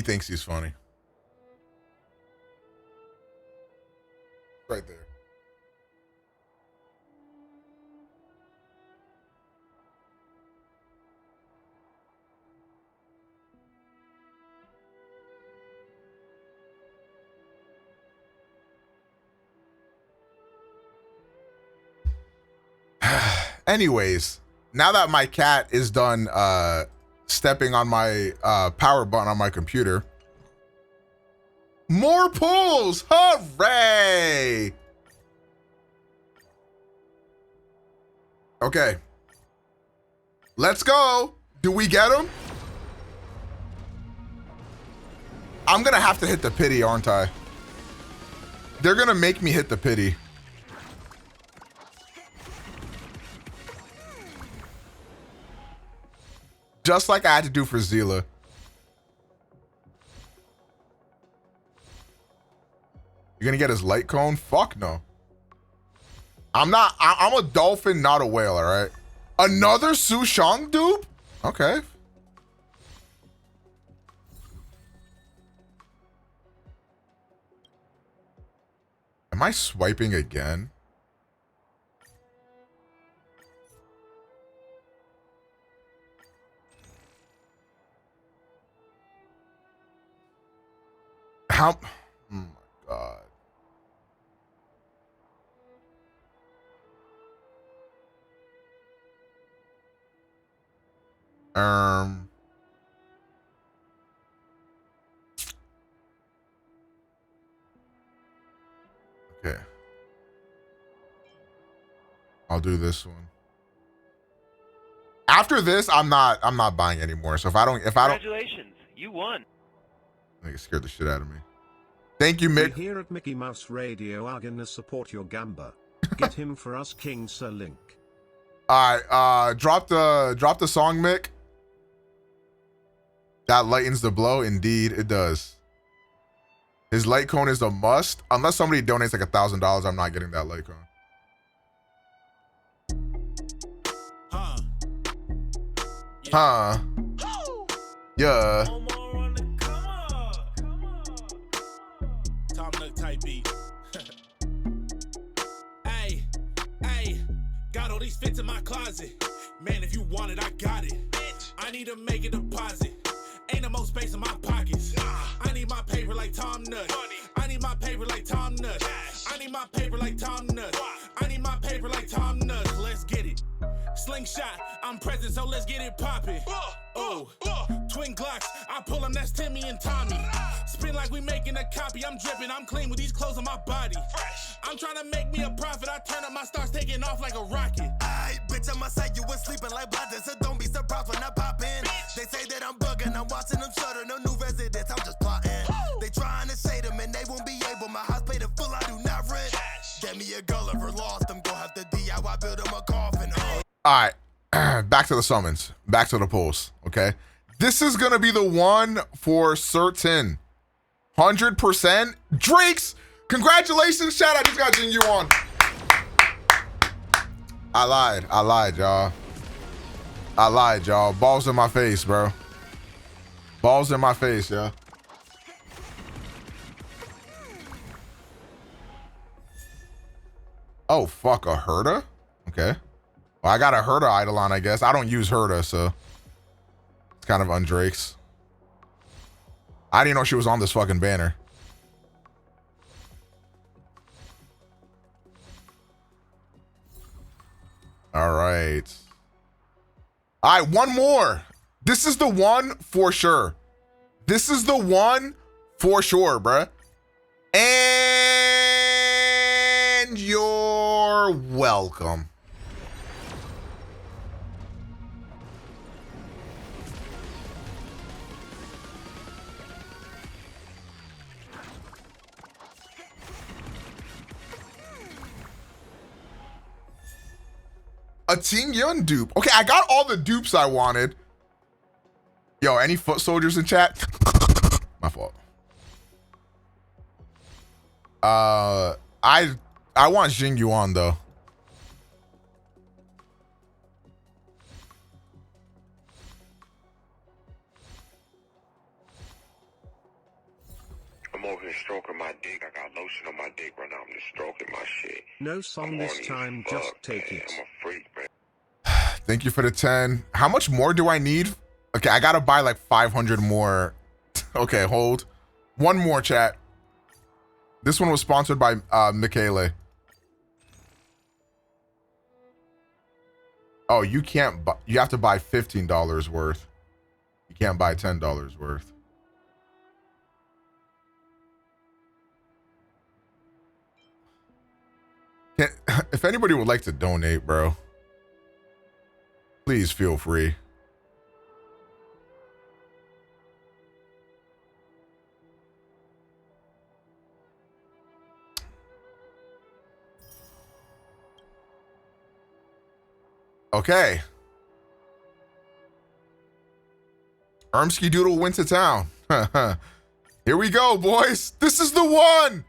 he thinks he's funny. Right there. Anyways, now that my cat is done stepping on my power button on my computer, more pulls! Hooray! Okay. Let's go. Do we get him? I'm gonna have to hit the pity, aren't I? They're gonna make me hit the pity. Just like I had to do for Zila. You're gonna get his light cone? Fuck no. I'm a dolphin, not a whale, all right? Another Su Shang dupe? Okay. Am I swiping again? How? Oh my God. Okay. I'll do this one. After this, I'm not buying anymore. So if I don't Congratulations, you won. I think it scared the shit out of me. Thank you, Mick. We here at Mickey Mouse Radio are gonna support your gamba. Get him for us, King Sir Link. Alright, drop the song, Mick. That lightens the blow. Indeed, it does. His light cone is a must. Unless somebody donates like $1,000, I'm not getting that light cone. Huh. Yeah. Tom Nook type beat. Hey, got all these fits in my closet. Man, if you want it, I got it. I need to make a deposit. Ain't no more space in my pockets. I need my paper like Tom Nook. I need my paper like Tom Nook. I need my paper like Tom Nook. I need my paper like Tom Nook. Let's get it. Slingshot, I'm present, so let's get it poppin'. Twin Glocks, I pull them, that's Timmy and Tommy. Spin like we making a copy, I'm dripping, I'm clean with these clothes on my body. I'm trying to make me a profit, I turn up my stars taking off like a rocket. Aight, bitch, I'ma say you was sleeping like blood, so don't be surprised when I pop in. They say that I'm bugging, I'm watching them shutter, no new residents, I'm just plotting. They trying to say them and they won't be able, my house paid in full, I do not rent. Get me a girl ever lost, I'm gonna have to DIY, build them a coffin. All right, back to the summons, back to the polls, okay? This is gonna be the one for certain. 100%. Drake's, congratulations, shout out, just got Jing Yuan. I lied, y'all. I lied, y'all. Balls in my face, bro. Balls in my face, yeah. Oh, fuck, a Herda? Okay. Well, I got a Herda Eidolon, I guess. I don't use Herda, so it's kind of undrake's. I didn't know she was on this fucking banner. All right. All right, one more. This is the one for sure. This is the one for sure, bruh. And you're welcome. A Jing Yuan dupe. Okay, I got all the dupes I wanted. Yo, any foot soldiers in chat? My fault. I want Jing Yuan though. over here stroking my dick. I got lotion on my dick right now. I'm just stroking my shit. No song I'm this horny as time, fuck, just take man. it. I'm a freak, man. Thank you for the 10. How much more do I need? Okay, I gotta buy like 500 more. Okay, hold. One more, chat. This one was sponsored by Michele. Oh, you can't buy, you have to buy $15 worth. You can't buy $10 worth. If anybody would like to donate, bro, please feel free. Okay. Ermsky Doodle went to town. Here we go, boys. This is the one.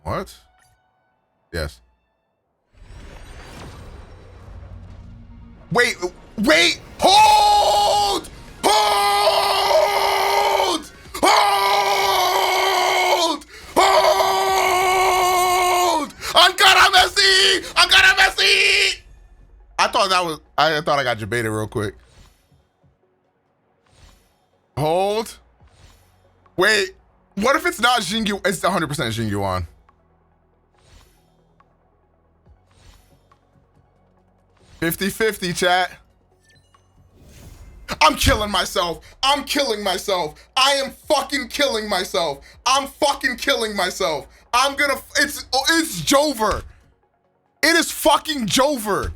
What? Yes. Wait, hold! Hold! Hold! Hold! Ankara Messi! Ankara Messi! I thought I got debated real quick. Hold. Wait, what if it's not Jing Yuan? It's 100% Jing Yuan. $50-50, chat. I'm killing myself. I'm killing myself. I am fucking killing myself. I'm fucking killing myself. I'm gonna, it's Jover. It is fucking Jover.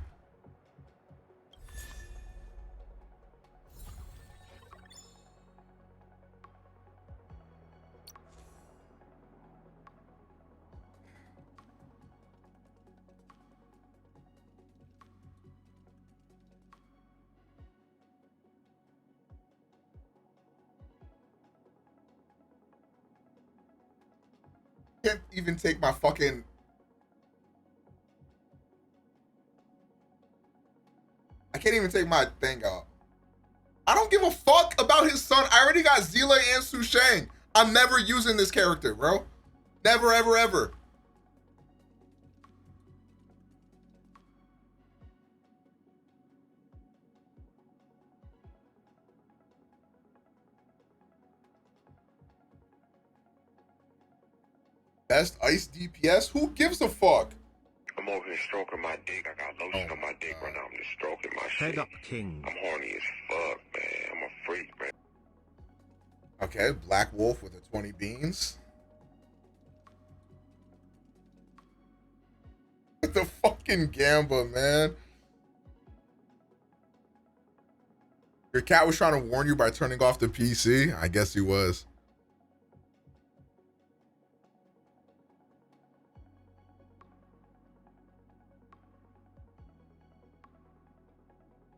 Can't even take my fucking. I can't even take my thing out. I don't give a fuck about his son. I already got Zila and Su Shang. I'm never using this character, bro. Never, ever, ever. Best ice DPS? Who gives a fuck? I'm over here stroking my dick. I got lotion on my dick right now. I'm just stroking my shit. Head up, king. I'm horny as fuck, man. I'm a freak, man. Okay, Black Wolf with the 20 beans. The fucking Gamba, man. Your cat was trying to warn you by turning off the PC? I guess he was.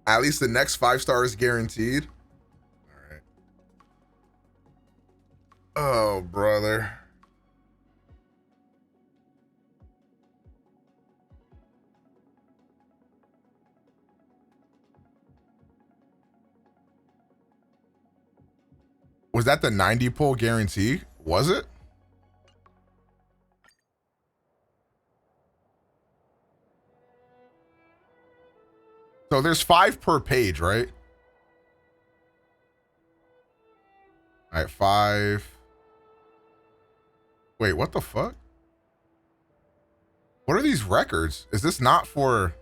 At least the next 5-star is guaranteed. All right. Oh, brother. Was that the 90 pull guarantee? Was it? So there's 5 per page, right? All right, 5. Wait, what the fuck? What are these records? Is this not for?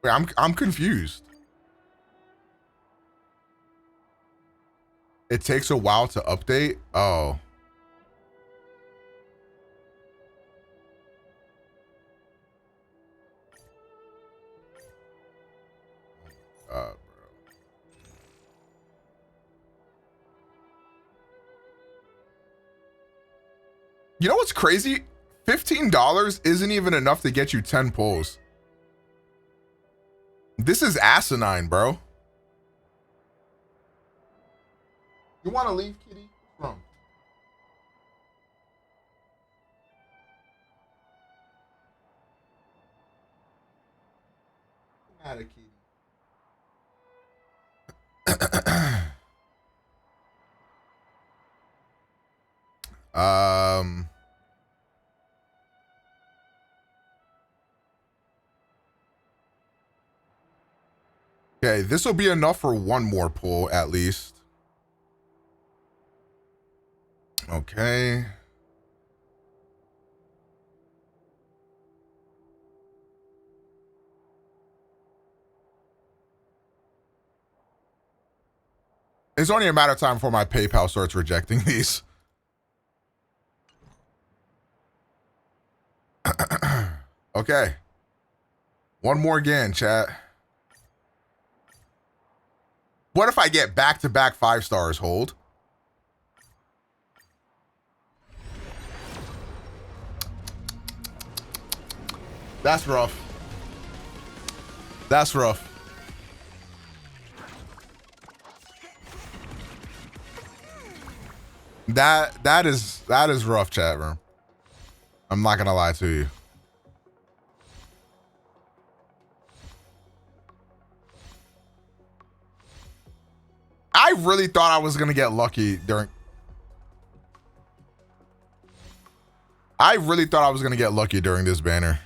Wait, I'm confused. It takes a while to update. Oh. Bro. You know what's crazy? $15 isn't even enough to get you 10 pulls. This is asinine, bro. You want to leave, kitty? What's wrong? Not a kitty. Okay, this will be enough for one more pull at least. Okay. It's only a matter of time before my PayPal starts rejecting these. Okay. One more again, chat. What if I get back-to-back 5 stars, hold? That's rough. That's rough. That is rough, chat room. I'm not gonna lie to you. I really thought I was gonna get lucky during. I really thought I was gonna get lucky during this banner.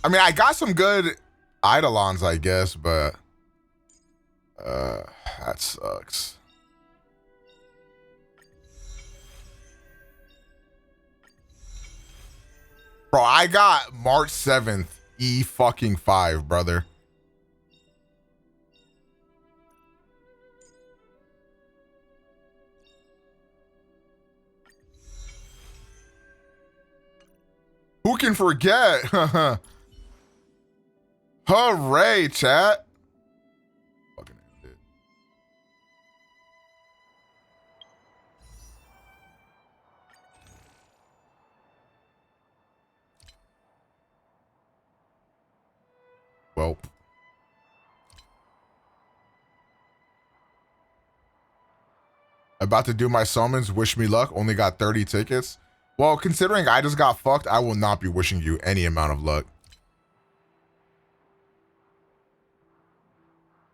I mean, I got some good Eidolons, I guess, but that sucks. Bro, I got March 7th E5, brother. Who can forget? Hooray, chat. Fucking ended. Well. About to do my summons. Wish me luck. Only got 30 tickets. Well, considering I just got fucked, I will not be wishing you any amount of luck.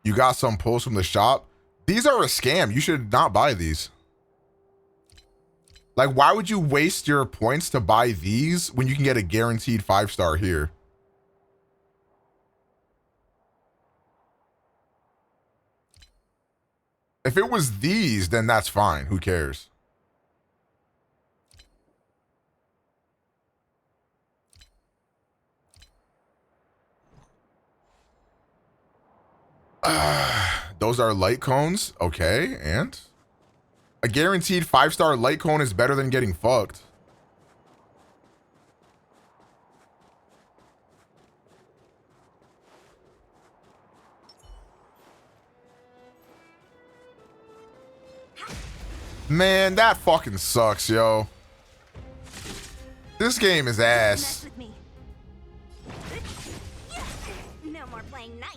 You got some pulls from the shop. These are a scam. You should not buy these. Like, why would you waste your points to buy these when you can get a guaranteed 5-star here? If it was these, then that's fine. Who cares? Those are light cones. Okay, and a guaranteed 5-star light cone is better than getting fucked. Man, that fucking sucks, yo. This game is ass. No more playing nice.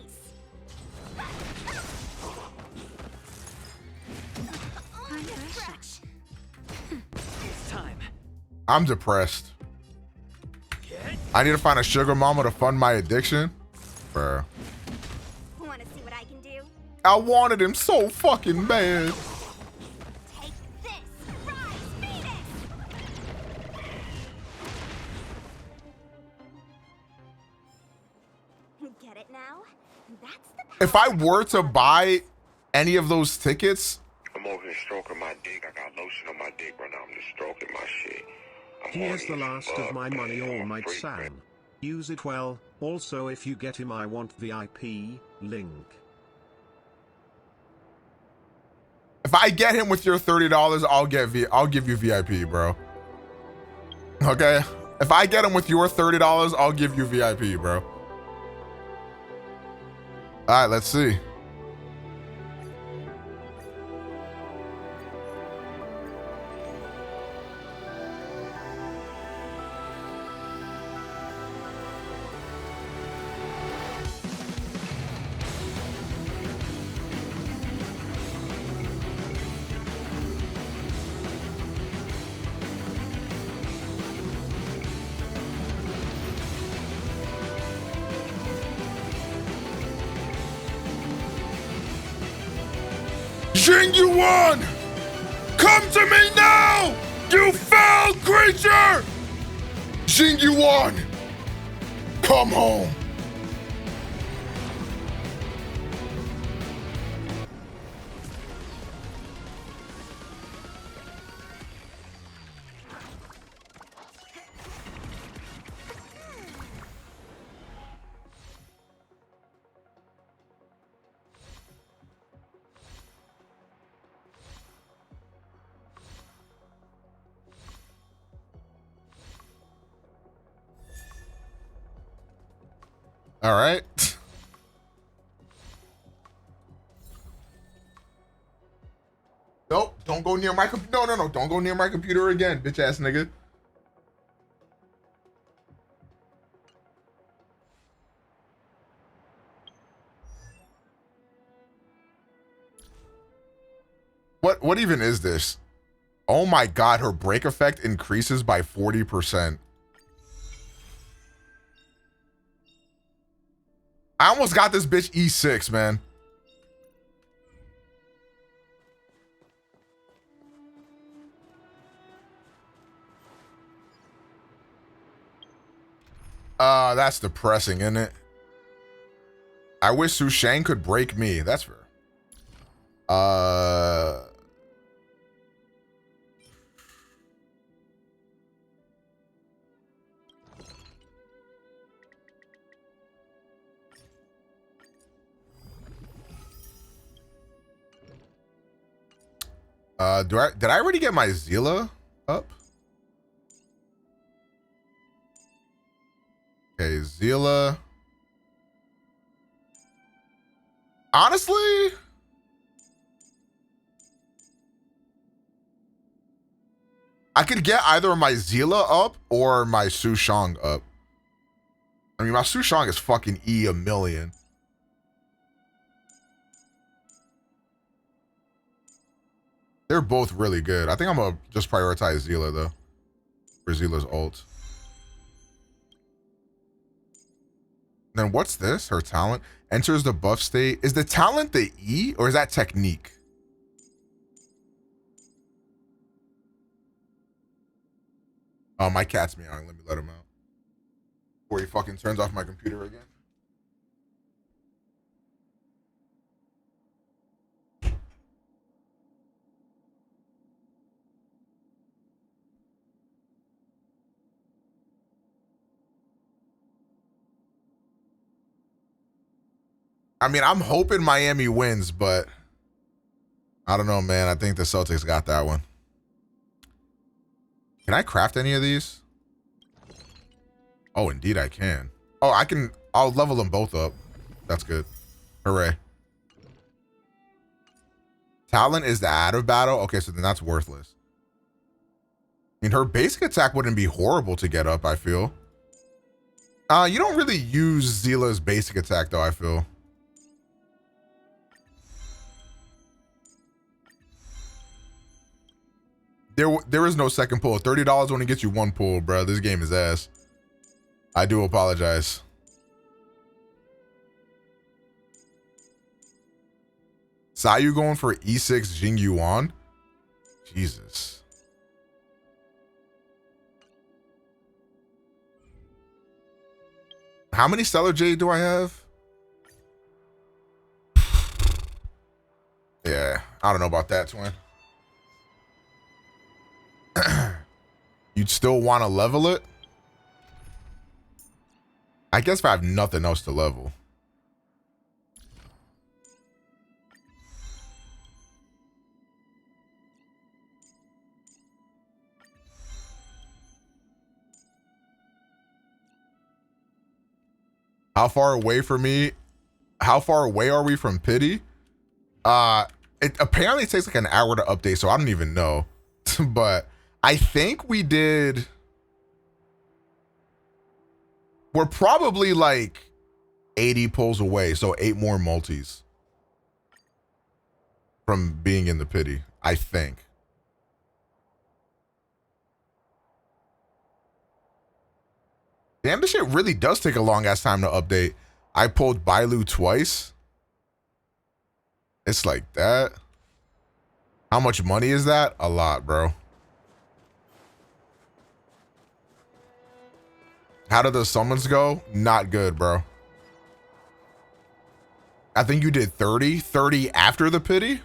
It's time. I'm depressed. I need to find a sugar mama to fund my addiction. Bruh. Want to see what I can do? I wanted him so fucking bad. Take this, rise, Phoenix! Get it now? That's the If I were to buy any of those tickets, I'm over here stroking my dick. I got lotion on my dick right now. I'm just stroking my shit. Here's the last of my money, All Might Sam. Use it well. Also, if you get him, I want VIP link. if I get him with your $30, I'll give you VIP, bro. Okay? If I get him with your $30, I'll give you VIP, bro. All right, let's see. Jing Yuan! Come to me now! You foul creature! Jing Yuan! Come home! All right. Nope, don't go near my computer. No, don't go near my computer again, bitch ass nigga. What even is this? Oh my god, her break effect increases by 40%. I almost got this bitch E6, man. That's depressing, isn't it? I wish Su Shang could break me. That's fair. Did I already get my Zila up? Okay, Zila. Honestly, I could get either my Zila up or my Su Shang up. I mean, my Su Shang is fucking E a million. They're both really good. I think I'm gonna just prioritize Zila though, for Zila's ult. Then what's this? Her talent enters the buff state. Is the talent the E or is that technique? Oh, my cat's meowing. Let me let him out before he fucking turns off my computer again. I mean, I'm hoping Miami wins, but I don't know, man. I think the Celtics got that one. Can I craft any of these? Oh, indeed I can. Oh, I can. I'll level them both up. That's good. Hooray. Talent is the out of battle. Okay, so then that's worthless. I mean, her basic attack wouldn't be horrible to get up, I feel. You don't really use Zila's basic attack, though, I feel. There is no second pull. $30 only gets you one pull, bro. This game is ass. I do apologize. Sayu going for E6 Jing Yuan? Jesus. How many Stellar Jade do I have? Yeah, I don't know about that, twin. You'd still want to level it? I guess if I have nothing else to level. How far away from me? How far away are we from Pity? It apparently takes like an hour to update, so I don't even know. But I think we did. We're probably like 80 pulls away, so 8 more multis from being in the Pity, I think. Damn, this shit really does take a long ass time to update. I pulled Bailu twice. It's like that. How much money is that? A lot, bro. How did the summons go? Not good, bro. I think you did 30 after the pity.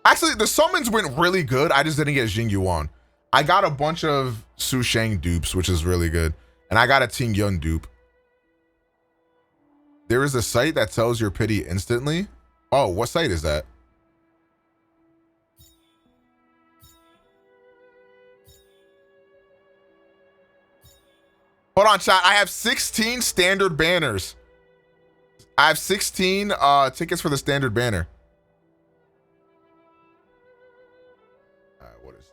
Actually, the summons went really good. I just didn't get Jing Yuan. I got a bunch of Su Shang dupes, which is really good. And I got a Ting Yun dupe. There is a site that tells your pity instantly. Oh, what site is that? Hold on, chat. I have 16 standard banners. I have 16 tickets for the standard banner. What is this?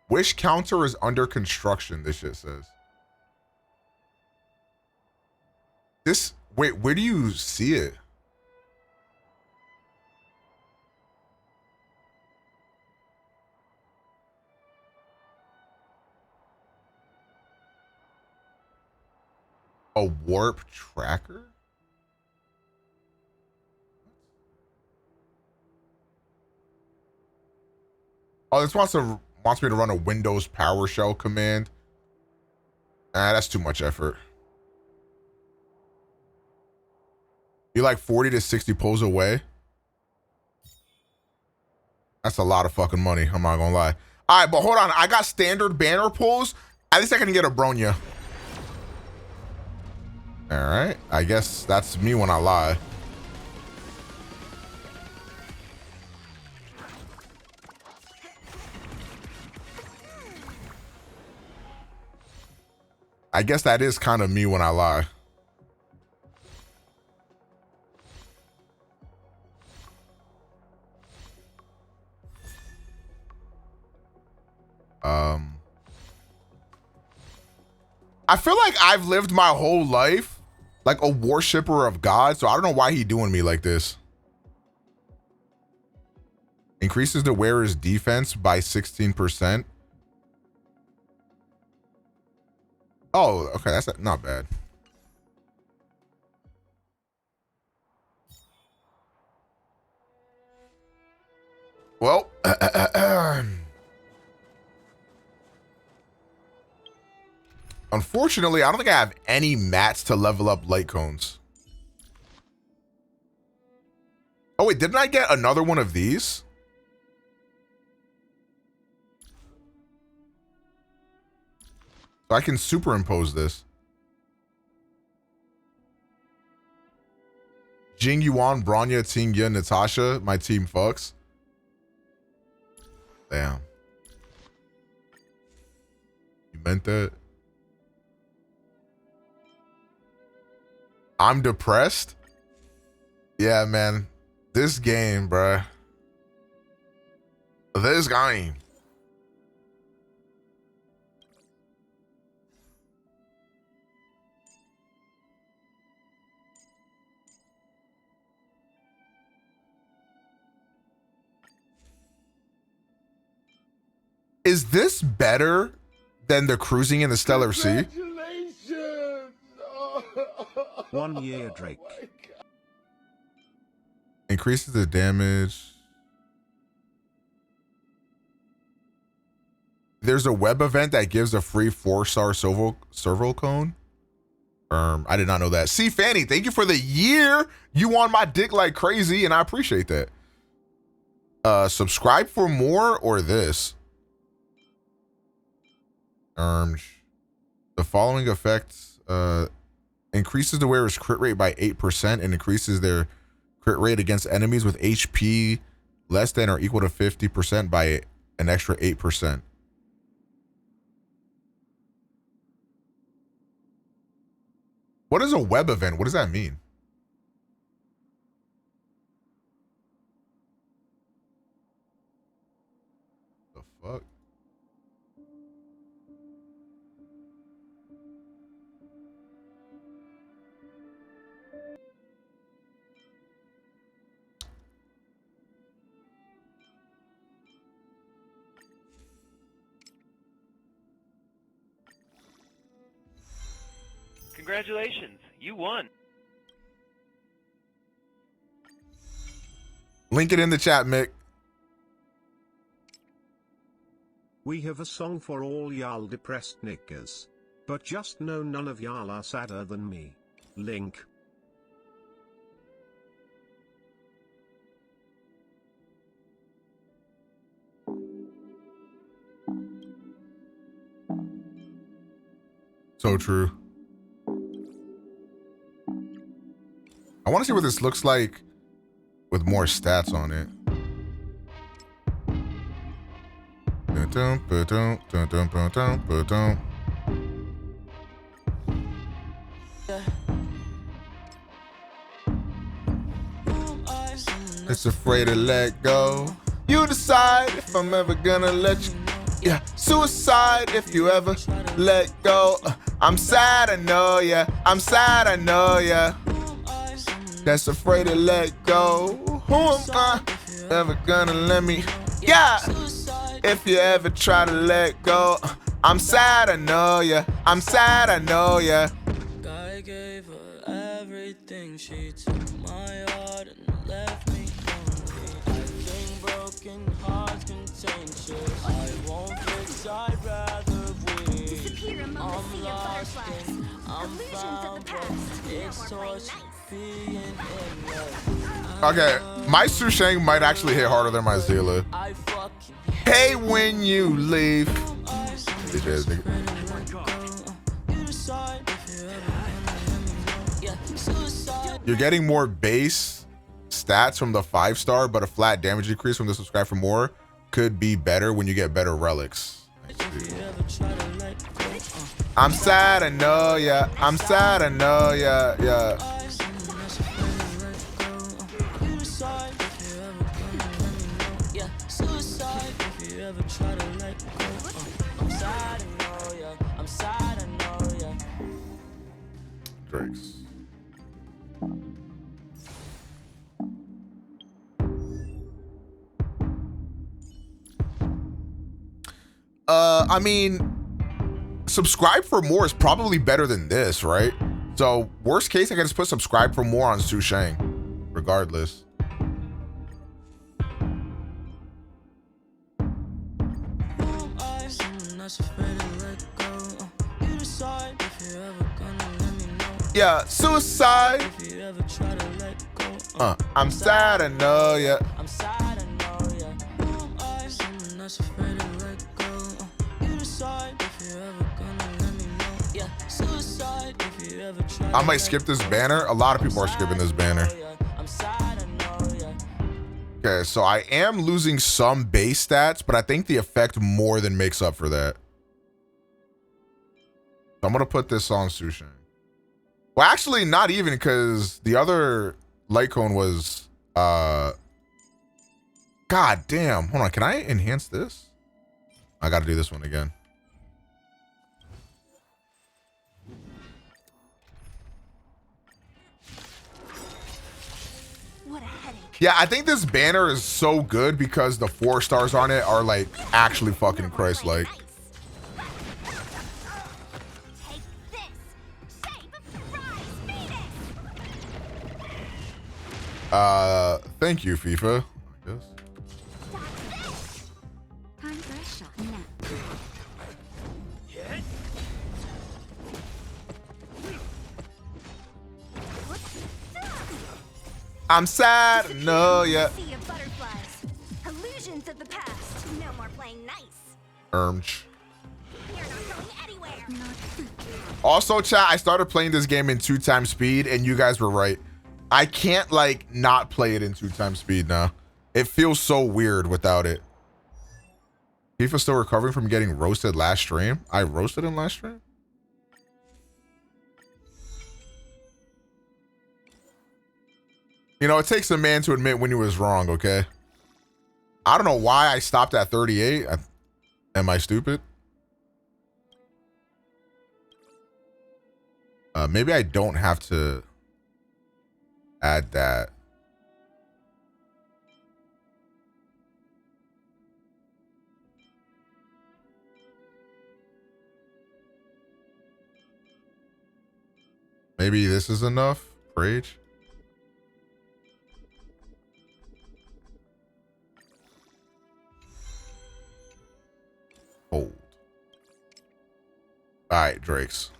Wish counter is under construction, this shit says. This, wait, where do you see it? A warp tracker? Oh, this wants me to run a Windows PowerShell command. That's too much effort. You're like 40 to 60 pulls away. That's a lot of fucking money. I'm not gonna lie. All right, but hold on. I got standard banner pulls. At least I can get a Bronya. All right. I guess that's me when I lie. I guess that is kind of me when I lie. I feel like I've lived my whole life like a worshipper of God, so I don't know why he doing me like this. Increases the wearer's defense by 16%. Oh, okay, that's not bad. Well, unfortunately, I don't think I have any mats to level up light cones. Oh wait, didn't I get another one of these? So I can superimpose this. Jing Yuan, Bronya, Ting Yun, Natasha, my team fucks. Damn. You meant that? I'm depressed? Yeah, man. This game, bruh. This game. Is this better than the cruising in the Stellar Sea? 1 year, Drake. Increases the damage. There's a web event that gives a free 4-star servo cone. I did not know that. See, Fanny, thank you for the year. You on my dick like crazy, and I appreciate that. Subscribe for more or this? The following effects increases the wearer's crit rate by 8% and increases their crit rate against enemies with HP less than or equal to 50% by an extra 8%. What is a web event? What does that mean? The fuck? Congratulations, you won. Link it in the chat, Mick. We have a song for all y'all depressed niggas. But just know none of y'all are sadder than me. Link. So true. I want to see what this looks like with more stats on it. It's afraid to let go. You decide if I'm ever gonna let you. Yeah, suicide if you ever let go. I'm sad, I know ya. I'm sad, I know ya. That's afraid to let go. Who am I ever gonna let me? Yeah, if you ever try to let go. I'm sad, I know ya. I'm sad, I know ya. I gave her everything. She took my heart and left me lonely. I think broken hearts contentious. I won't fix, I'd rather win. Disappear among the sea of butterflies. Illusions of the past. It's No more torture playing being in love. Okay, my Sushang might actually hit harder than my Zila. I fucking Hey, when you leave. Bitch ass nigga. you decide if you ever yeah, suicide. You're getting more base stats from the 5-star, but a flat damage decrease from the subscribe for more could be better when you get better relics. I'm sad, I know ya. I'm sad, I know ya. Yeah. Drakes. I mean, subscribe for more is probably better than this, right? So worst case, I can just put subscribe for more on Sushang, regardless. Yeah, suicide. I'm sad, I know ya. I'm sad, I know ya. Someone that's afraid to let go. You decide if you're ever gonna let me know. Yeah, suicide if you ever try. I might skip this banner. A lot of people are skipping this banner. I'm sad, I know ya. Okay, so I am losing some base stats, but I think the effect more than makes up for that. So I'm gonna put this on Sushang. Well, actually, not even, because the other light cone was God damn. Hold on, can I enhance this? I gotta do this one again. What a headache. Yeah, I think this banner is so good because the 4 stars on it are like actually fucking Christ-like. Take this. Shape, rise, Venus. Thank you, FIFA. I guess. Time for a shot now. I'm sad, no, yeah. Sea of butterflies. Illusions of the past. No more playing nice. Ermch. You're not going anywhere. Also, chat, I started playing this game in 2x speed, and you guys were right. I can't, like, not play it in 2x speed now. It feels so weird without it. FIFA's still recovering from getting roasted last stream. I roasted him last stream? You know, it takes a man to admit when he was wrong, okay? I don't know why I stopped at 38. Am I stupid? Maybe I don't have to add that. Maybe this is enough. Rage. Hold. All right, Drakes.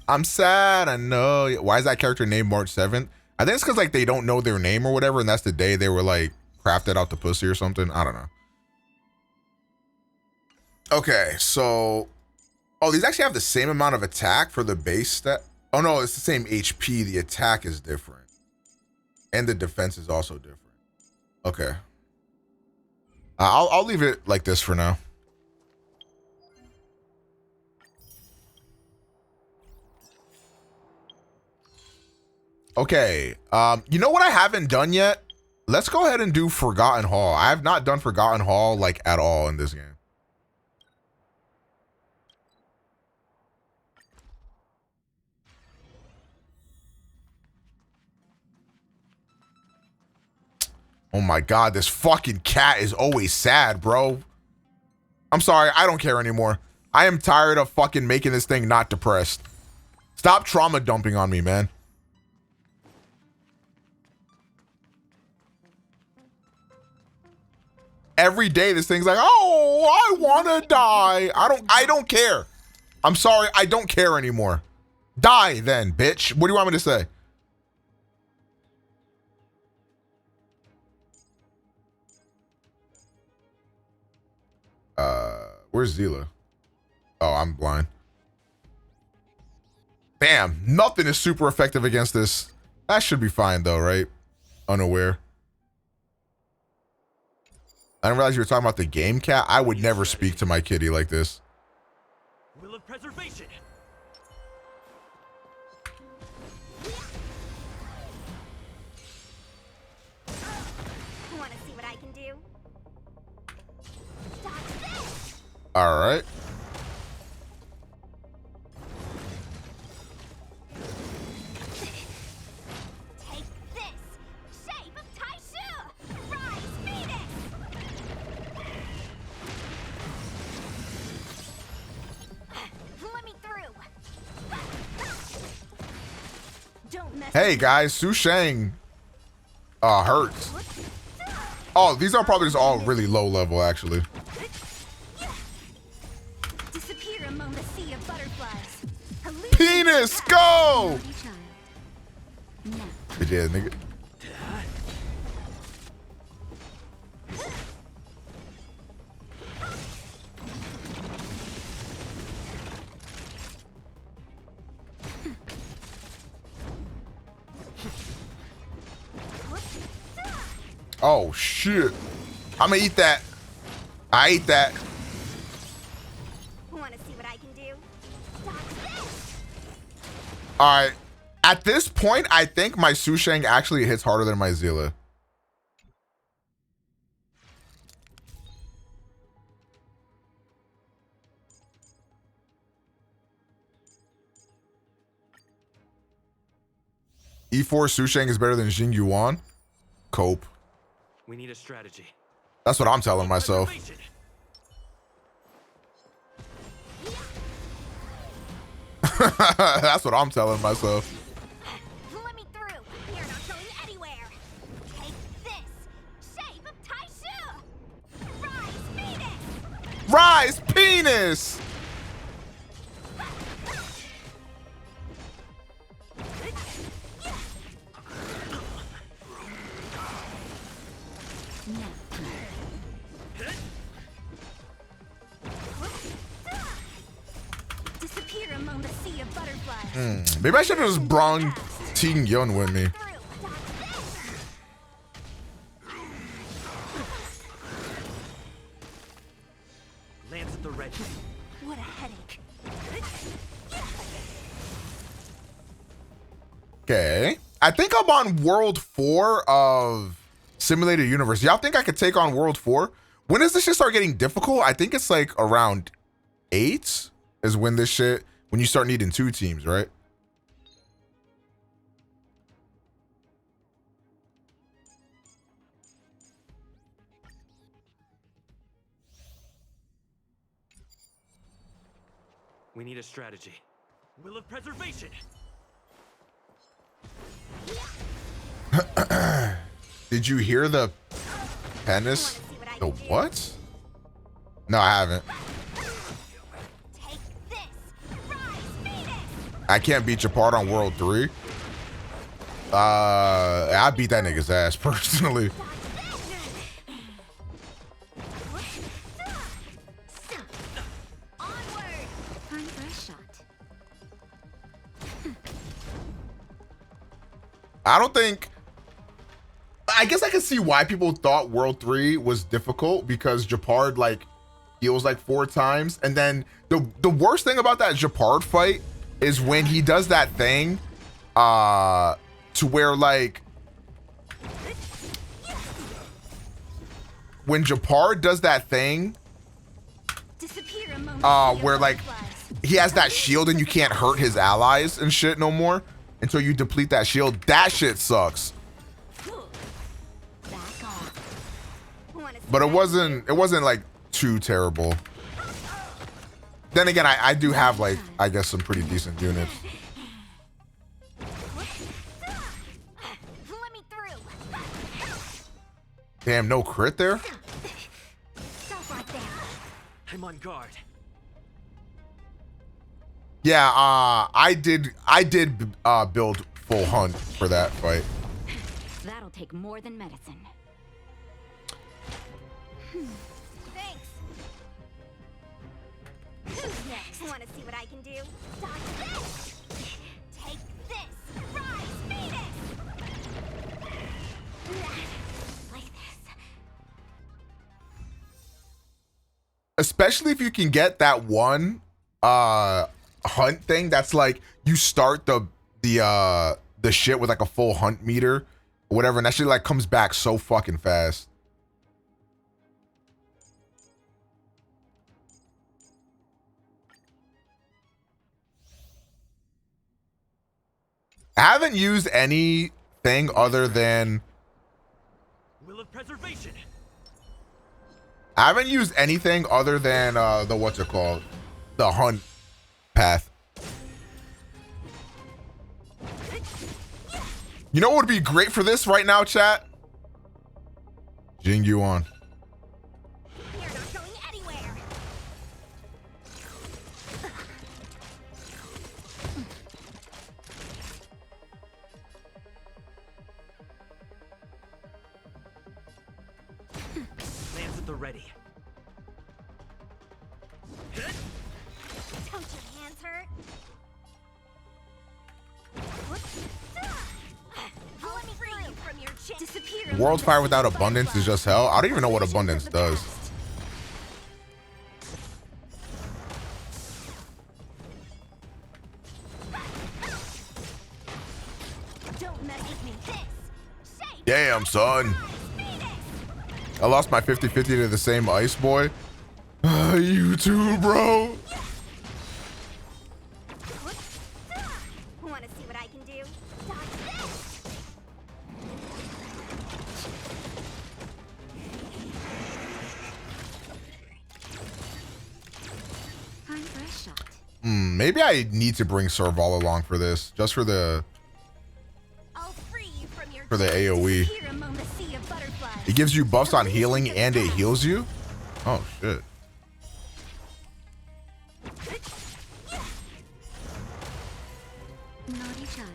I'm sad. I know. Why is that character named March 7th? I think it's because like they don't know their name or whatever, and that's the day they were like crafted out the pussy or something. I don't know. Okay, so these actually have the same amount of attack for the base stat. Oh no, it's the same HP. The attack is different, and the defense is also different. Okay, I'll leave it like this for now. Okay, you know what I haven't done yet? Let's go ahead and do Forgotten Hall. I have not done Forgotten Hall like at all in this game. Oh my God, this fucking cat is always sad, bro. I'm sorry, I don't care anymore. I am tired of fucking making this thing not depressed. Stop trauma dumping on me, man. Every day this thing's like, oh, I wanna die. I don't care. I'm sorry, I don't care anymore. Die then, bitch. What do you want me to say? Where's Zila? Oh, I'm blind. Damn, nothing is super effective against this. That should be fine though, right? Unaware. I didn't realize you were talking about the game cat. I would never speak to my kitty like this. Will of preservation. Want to see what I can do? All right. Take this! Shape of Taishu! Rise, Phoenix! Let me through! Don't mess Hey guys, Su Shang hurts. Oh, these are probably just all really low level actually. Disappear among the sea of butterflies. Penis, go! Yeah, nigga. Oh shit. I'ma eat that. I ate that. Want to see what I can do? Alright. At this point, I think my Su Shang actually hits harder than my Zila. E4 Su Shang is better than Jing Yuan. Cope. We need a strategy. That's what I'm telling myself. That's what I'm telling myself. Let me through. You're not going anywhere. Take this. Shape of Taishu. Rise, Phoenix. Rise, penis. Disappear among the sea of butterflies. Maybe I should have just brung Jing Yuan with me. Lance at the ready. What a headache. Okay. I think I'm on World 4 of Simulated Universe. Y'all think I could take on World 4? When does this shit start getting difficult? I think it's like around 8 is when this shit, when you start needing 2 teams, right? We need a strategy. Will of preservation. Did you hear the penis? The what? No, I haven't. Take this. Rise, Venus. I can't beat your part on World 3. I beat that nigga's ass personally. Onward. Time for a shot. I don't think. I guess I can see why people thought World 3 was difficult because Japard like heals like 4 times, and then the worst thing about that Japard fight is when he does that thing, to where like when Japard does that thing, Disappear a moment. where like he has that shield and you can't hurt his allies and shit no more until you deplete that shield. That shit sucks. Back off. But it wasn't like too terrible. Then again, I do have like, I guess, some pretty decent units. Let me through. Damn, no crit there? Stop right there. I'm on guard. Yeah, I did build full hunt for that fight. That'll take more than medicine. Thanks. Who's next? Want to see what I can do? Dodge this. Take this. Rise, Venus. Like this. Especially if you can get that one hunt thing that's like you start the shit with like a full hunt meter or whatever, and that shit like comes back so fucking fast. I haven't used anything other than Will of preservation. I haven't used anything other than the what's it called? The hunt path. You know what would be great for this right now, chat? Jing Yuan. You're not going anywhere. Lands at the ready. Don't your hands hurt? Let me free you from your chin. Disappear. World fire without abundance is just hell. I don't even know what abundance does. Don't mess with me. This. Shape. Damn, son. I lost my 50-50 to the same ice boy. You too, bro. Want to see what I can do? Dodge this. Time for a shot. Maybe I need to bring Serval along for this, just for the I'll free you from your AoE. Disappear among the sea of butterflies. It gives you buffs on healing and it heals you. Oh shit. Naughty child.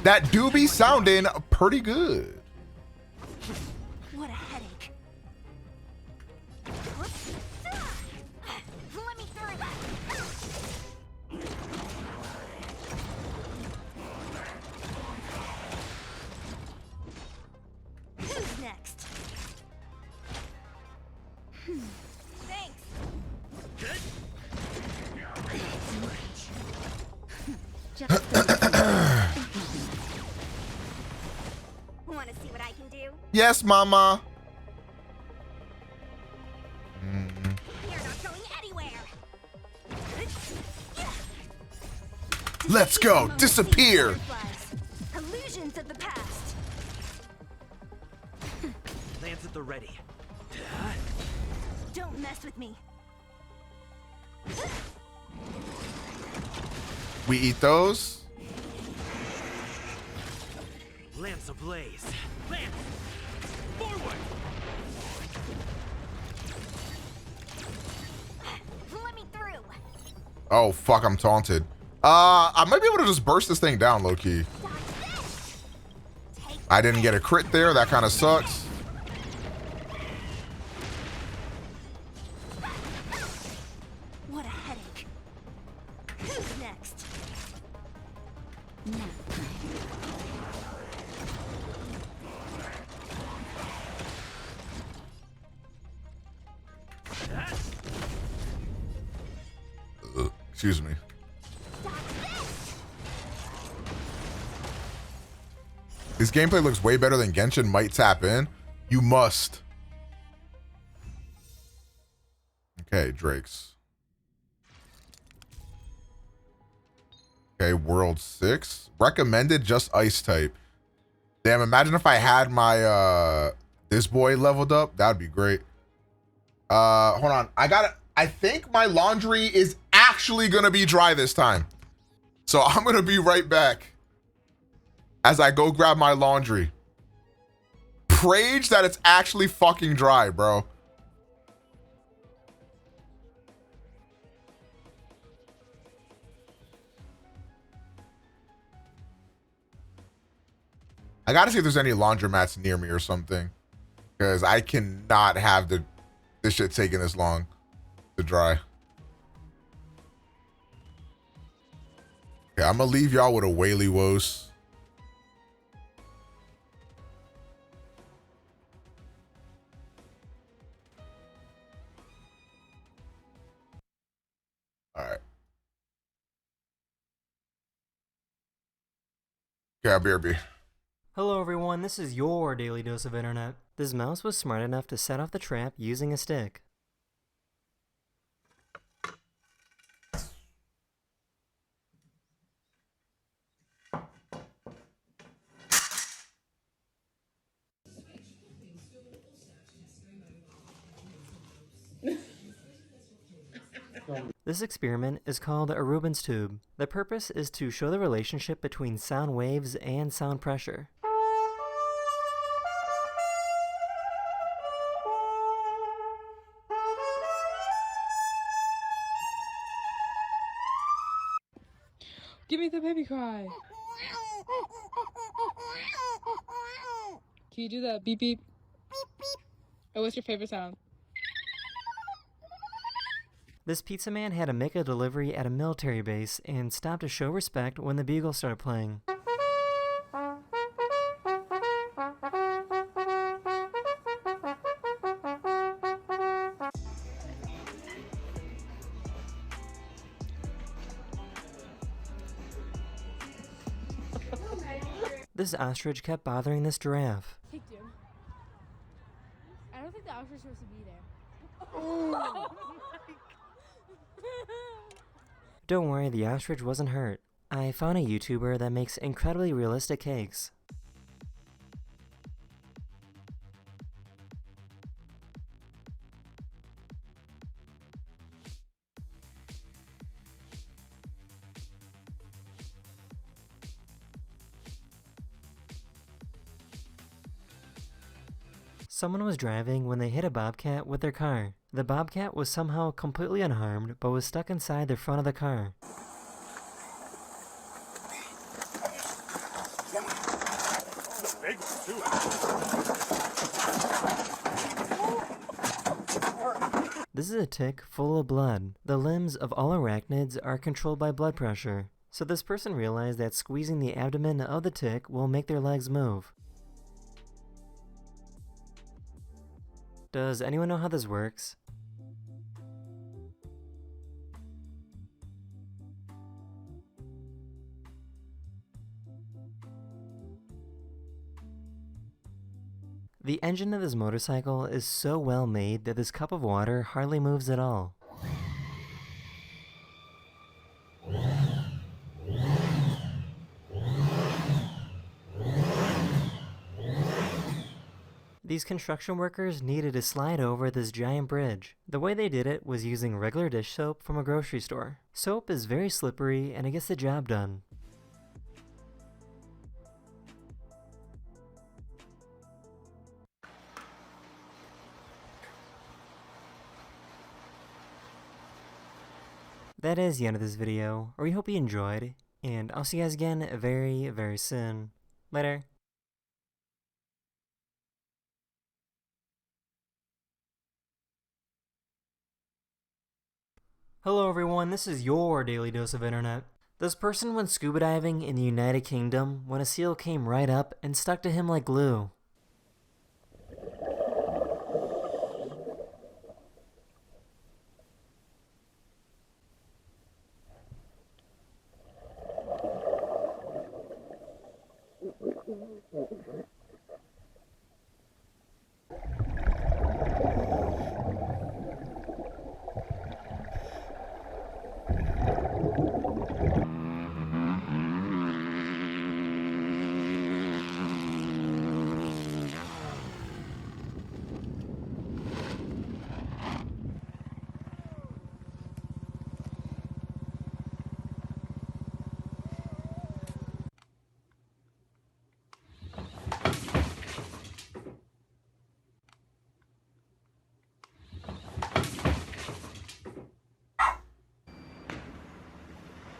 That do be sounding pretty good. What a headache. Let me through. Who's next? Thanks. Want to see what I can do? Yes, mama. You're not going anywhere. Let's go. Disappear. Illusions of the past. Lands at the ready. Don't mess with me. We eat those. Lance ablaze. Lance! Forward! Let me through. Oh, fuck, I'm taunted. I might be able to just burst this thing down, low-key. Dodge this. Take I didn't get a crit there. That kind of sucks. What a headache. Who's next? Nap time. Excuse me. Dodge this. This gameplay looks way better than Genshin might tap in. You must. Okay, Drakes. Okay, World 6. Recommended just Ice type. Damn, imagine if I had my this boy leveled up. That'd be great. Hold on. I think my laundry is actually gonna be dry this time. So I'm gonna be right back as I go grab my laundry. Prage that it's actually fucking dry, bro. I gotta see if there's any laundromats near me or something, because I cannot have this shit taking this long to dry. Okay, I'm gonna leave y'all with a Whaley Woes. All right. Yeah, BRB. Hello everyone, this is your daily dose of internet. This mouse was smart enough to set off the trap using a stick. This experiment is called a Rubens tube. The purpose is to show the relationship between sound waves and sound pressure. Give me the baby cry. Can you do that beep beep? Beep beep. Oh, what's your favorite sound? This pizza man had to make a delivery at a military base and stopped to show respect when the bugle started playing. This ostrich kept bothering this giraffe. Kicked you. I don't think the ostrich was supposed to be there. Don't worry, the ostrich wasn't hurt. I found a YouTuber that makes incredibly realistic cakes. Someone was driving when they hit a bobcat with their car. The bobcat was somehow completely unharmed, but was stuck inside the front of the car. This is a tick full of blood. The limbs of all arachnids are controlled by blood pressure. So this person realized that squeezing the abdomen of the tick will make their legs move. Does anyone know how this works? The engine of this motorcycle is so well made that this cup of water hardly moves at all. these construction workers needed to slide over this giant bridge. The way they did it was using regular dish soap from a grocery store. Soap is very slippery and it gets the job done. That is the end of this video, or we hope you enjoyed, and I'll see you guys again very, very soon. Later. Hello everyone, this is your daily dose of internet. This person went scuba diving in the United Kingdom when a seal came right up and stuck to him like glue.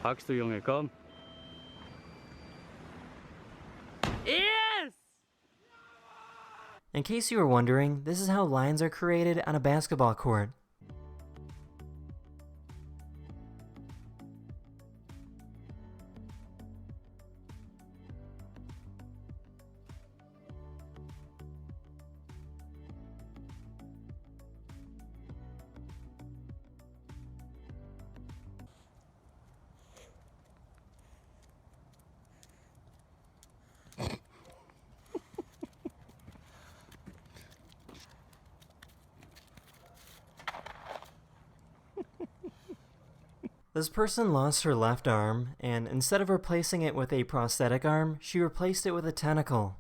Hakst du, Junge, komm. Yes! In case you were wondering, this is how lines are created on a basketball court. This person lost her left arm, and instead of replacing it with a prosthetic arm, she replaced it with a tentacle.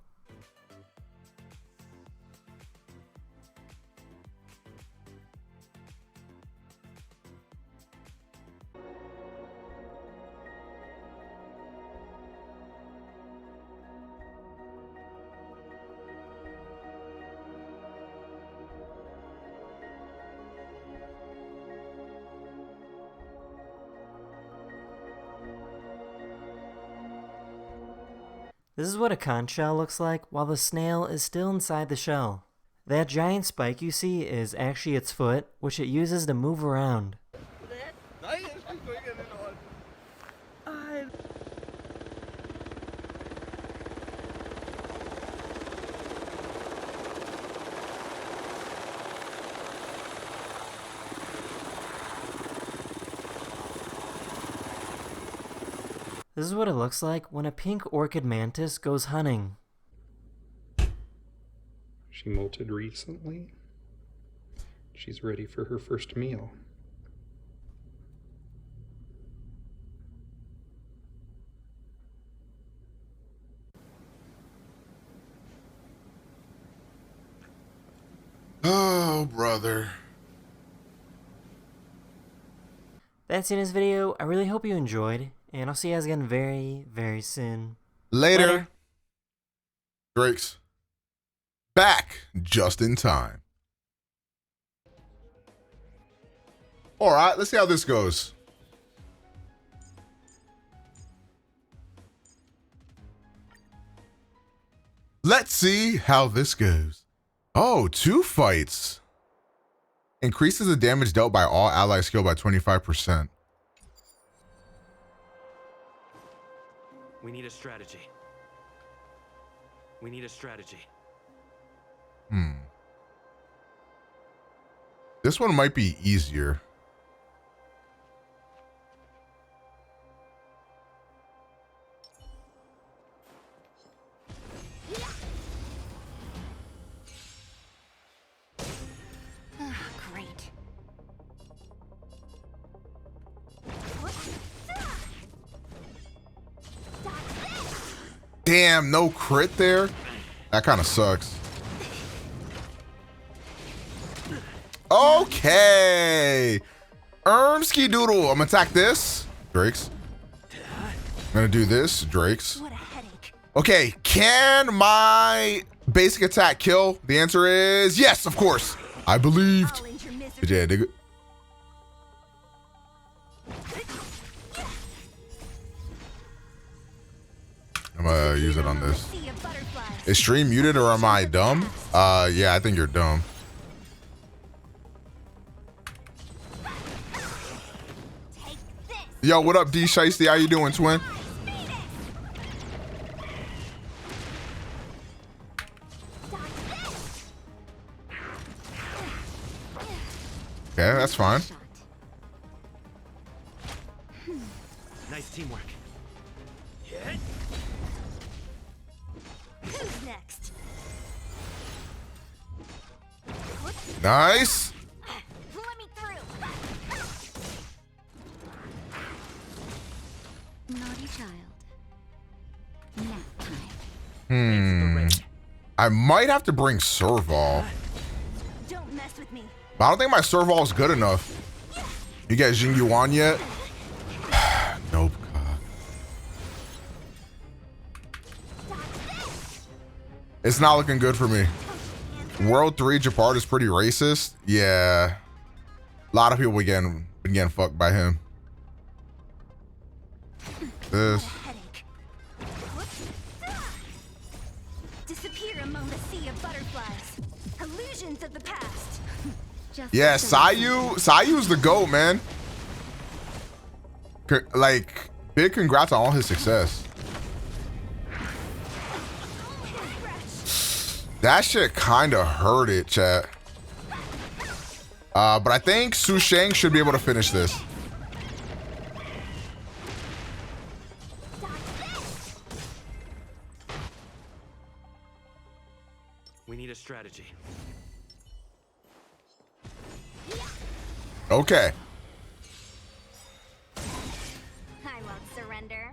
This is what a conch shell looks like while the snail is still inside the shell. That giant spike you see is actually its foot, which it uses to move around. This is what it looks like when a pink orchid mantis goes hunting. She molted recently. She's ready for her first meal. Oh, brother. That's the end of this video. I really hope you enjoyed, and I'll see you guys again very, very soon. Later. Drake's back just in time. All right, let's see how this goes. Let's see how this goes. Oh, 2 fights. Increases the damage dealt by all ally skill by 25%. We need a strategy. We need a strategy. This one might be easier. Great. Damn, no crit there? That kind of sucks. Okay. Ermski Doodle. I'm gonna attack this. Drakes. I'm gonna do this. Drakes. What a headache. Okay, can my basic attack kill? The answer is yes, of course. I believed. All into misery. Yeah, nigga. I'm gonna use it on this. Sea of butterflies. Is stream muted or am I dumb? Yeah, I think you're dumb. Take this. Yo, what up, D Shiesty? How you doing, twin? Okay, that's fine. Nice teamwork. Who's next? Nice. Let me through. Naughty child. Nap time. I might have to bring Serval. Don't mess with me. But I don't think my Serval is good enough. You get Jing Yuan yet? Nope. It's not looking good for me. World 3 Japard is pretty racist. Yeah. A lot of people been getting fucked by him. This. Disappear among the sea of butterflies. Illusions of the past. Yeah, Sayu's the GOAT, man. Like, big congrats on all his success. That shit kind of hurt it, chat. But I think Su Sheng should be able to finish this. We need a strategy. Okay. I won't surrender.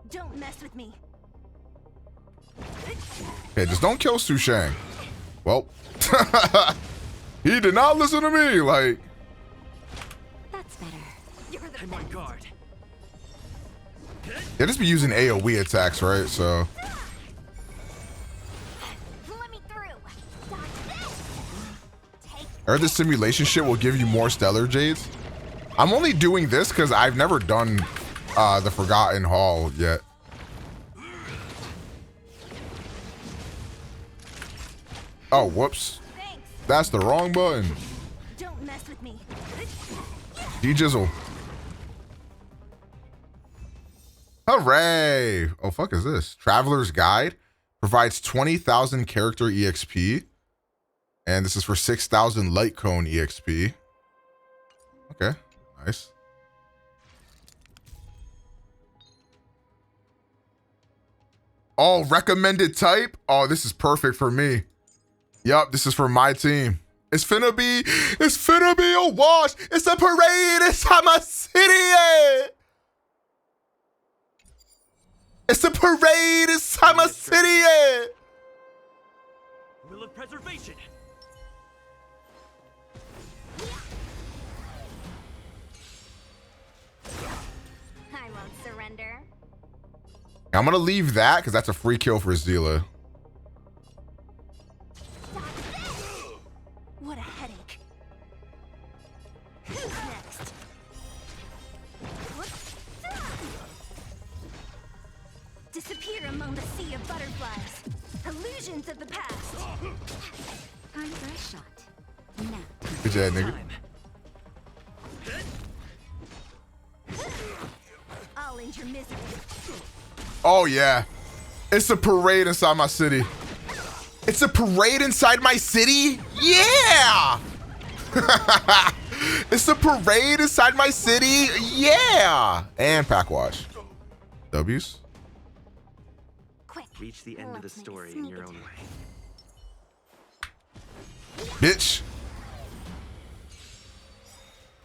Don't mess with me. Okay, just don't kill Su Sheng. Well, he did not listen to me. Like, That's better. You're the I'm on guard. they just be using AoE attacks, right? So, Let me through. or the simulation shit will give you more stellar jades. I'm only doing this because I've never done the Forgotten Hall yet. Oh, whoops. Thanks. That's the wrong button. Don't mess with me. D-Jizzle. Hooray! Oh, fuck is this? Traveler's Guide provides 20,000 character EXP. And this is for 6,000 light cone EXP. Okay, nice. Oh, recommended type? Oh, this is perfect for me. Yup, this is for my team. It's finna be a wash. It's a parade inside my city. It's a parade inside my city. Will of preservation. I won't surrender. I'm gonna leave that because that's a free kill for Zila. What a headache. Who's next? Disappear among the sea of butterflies. Illusions of the past. Time for a shot. Now. Good job, nigga. I'll end your misery. Oh yeah, it's a parade inside my city. It's a parade inside my city? Yeah! It's a parade inside my city? Yeah! And pack watch. W's? Quick. Reach the end of the story in your own way. Bitch.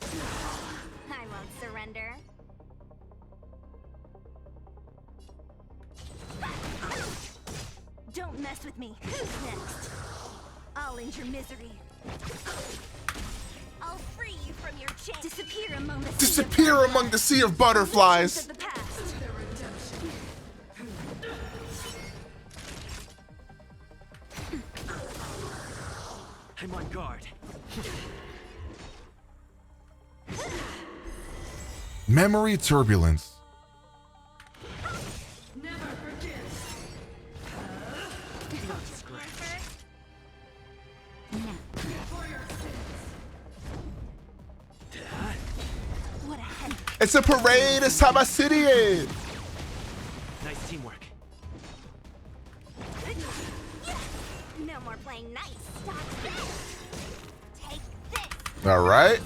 I won't surrender. Don't mess with me. Who's next? I'll all in your misery. I'll free you from your chains. Disappear among the sea of butterflies. I'm on guard. Memory turbulence. It's a parade. It's Taba City. Nice teamwork. No more playing nice. Stop this. Take this. All right.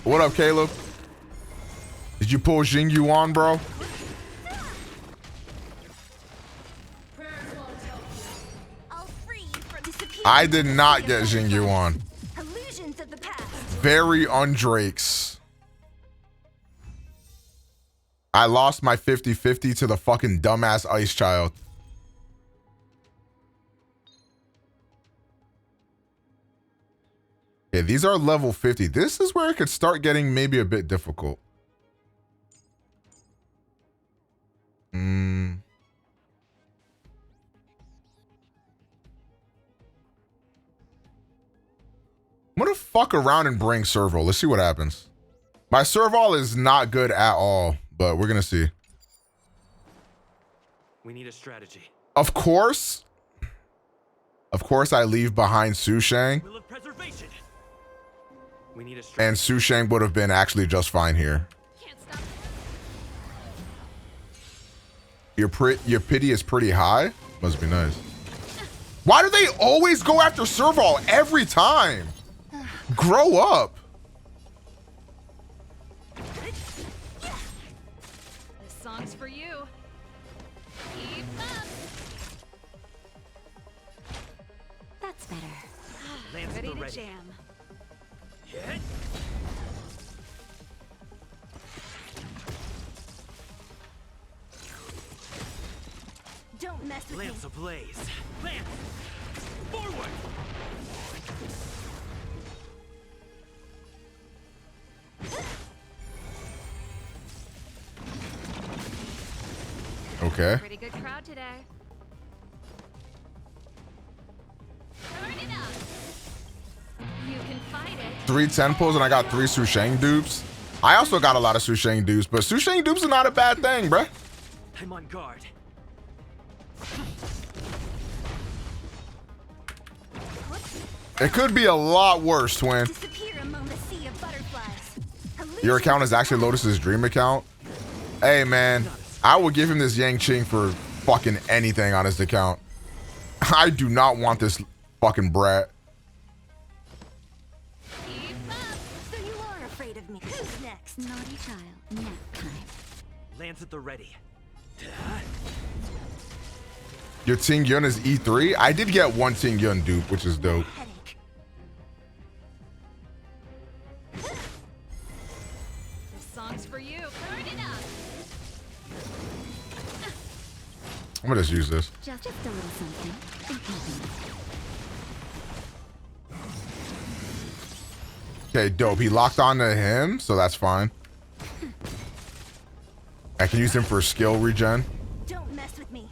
What up, Caleb? Did you pull Jing Yuan, bro? I did not get Jing Yuan. Very undrakes. I lost my 50-50 to the fucking dumbass ice child. Okay, these are level 50. This is where it could start getting maybe a bit difficult. I'm gonna fuck around and bring Serval. Let's see what happens. My Serval is not good at all, but we're gonna see. We need a strategy. Of course I leave behind Su Shang. Will of preservation. We need a strategy. And Su Shang would have been actually just fine here. Your pity is pretty high. Must be nice. Why do they always go after Serval every time? Grow up. This song's for you. Keep up. That's better. Lance Ready to ready. jam. Hit. Don't mess with Lance me. ablaze. Lance. Forward. Okay. Pretty good crowd today. Turn it up. You can fight it. 3 tempos and I got 3 Su Shang dupes. I also got a lot of Su Shang dupes, but Su Shang dupes are not a bad thing, bruh. I'm on guard. It could be a lot worse, twin. Disappear among the sea of butterflies. Your account is actually Lotus's dream account. Hey, man, I would give him this Yang Ching for fucking anything on his account. I do not want this fucking brat. Keep up. So you are afraid of me. Who's next? Naughty child. Nap time. Lance at the ready. Your Ting Yun is E3? I did get 1 Ting Yun dupe, which is dope. This song's for you. Turn it up. I'm gonna just use this. Just a little something. Okay, dope. He locked on to him, so that's fine. I can use him for skill regen. Don't mess with me.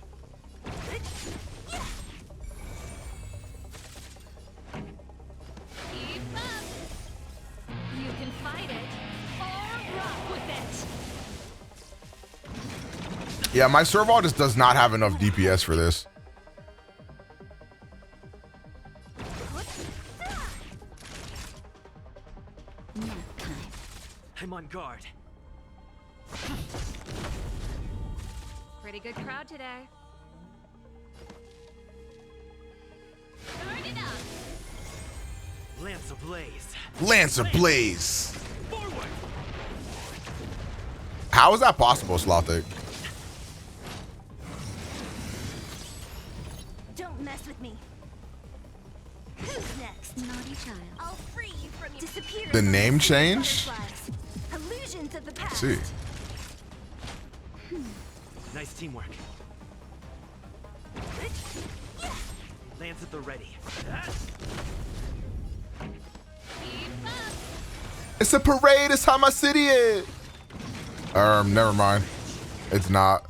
Keep up. You can fight it or rock with it. Yeah, my Serval just does not have enough DPS for this. I'm on guard. Pretty good crowd today. Turn it up. Lance ablaze. Lance ablaze. Forward. How is that possible, Slothic? Don't mess with me. Who's next? Naughty child. I'll free you from your disappear. The name change? Illusions of the Let's past. see. Nice teamwork. Lance at the ready. It's a parade. It's how my city is. Never mind. It's not.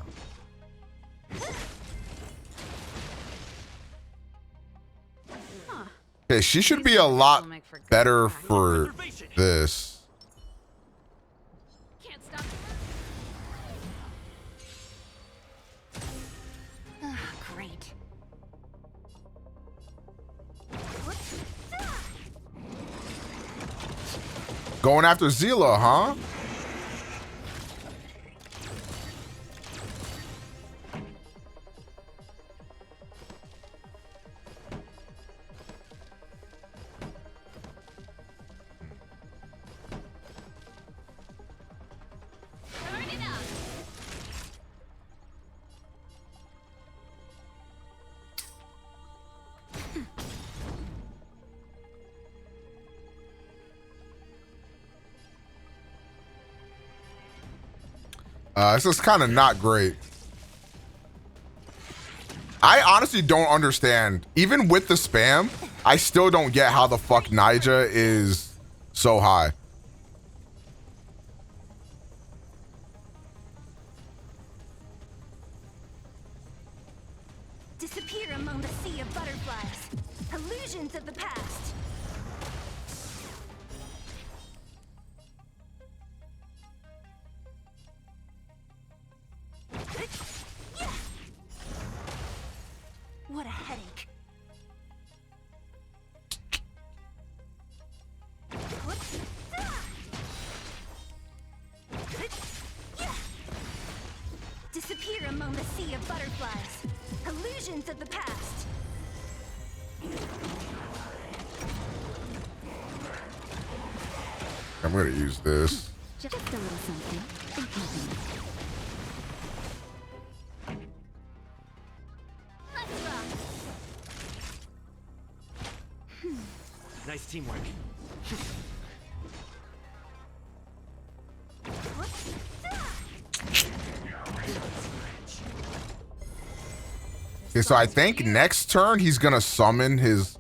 Okay, she should be a lot better for this. Can't stop. Great. Going after Zila, huh? Turn it up. This is kind of not great. I honestly don't understand. Even with the spam, I still don't get how the fuck Nyjah is so high. Disappear among the sea of butterflies. Illusions of the past. What a headache. Disappear among the sea of butterflies. Illusions of the past. I'm gonna use this. Just a little something. Let's rock. Nice teamwork. Okay, so I think next turn he's gonna summon his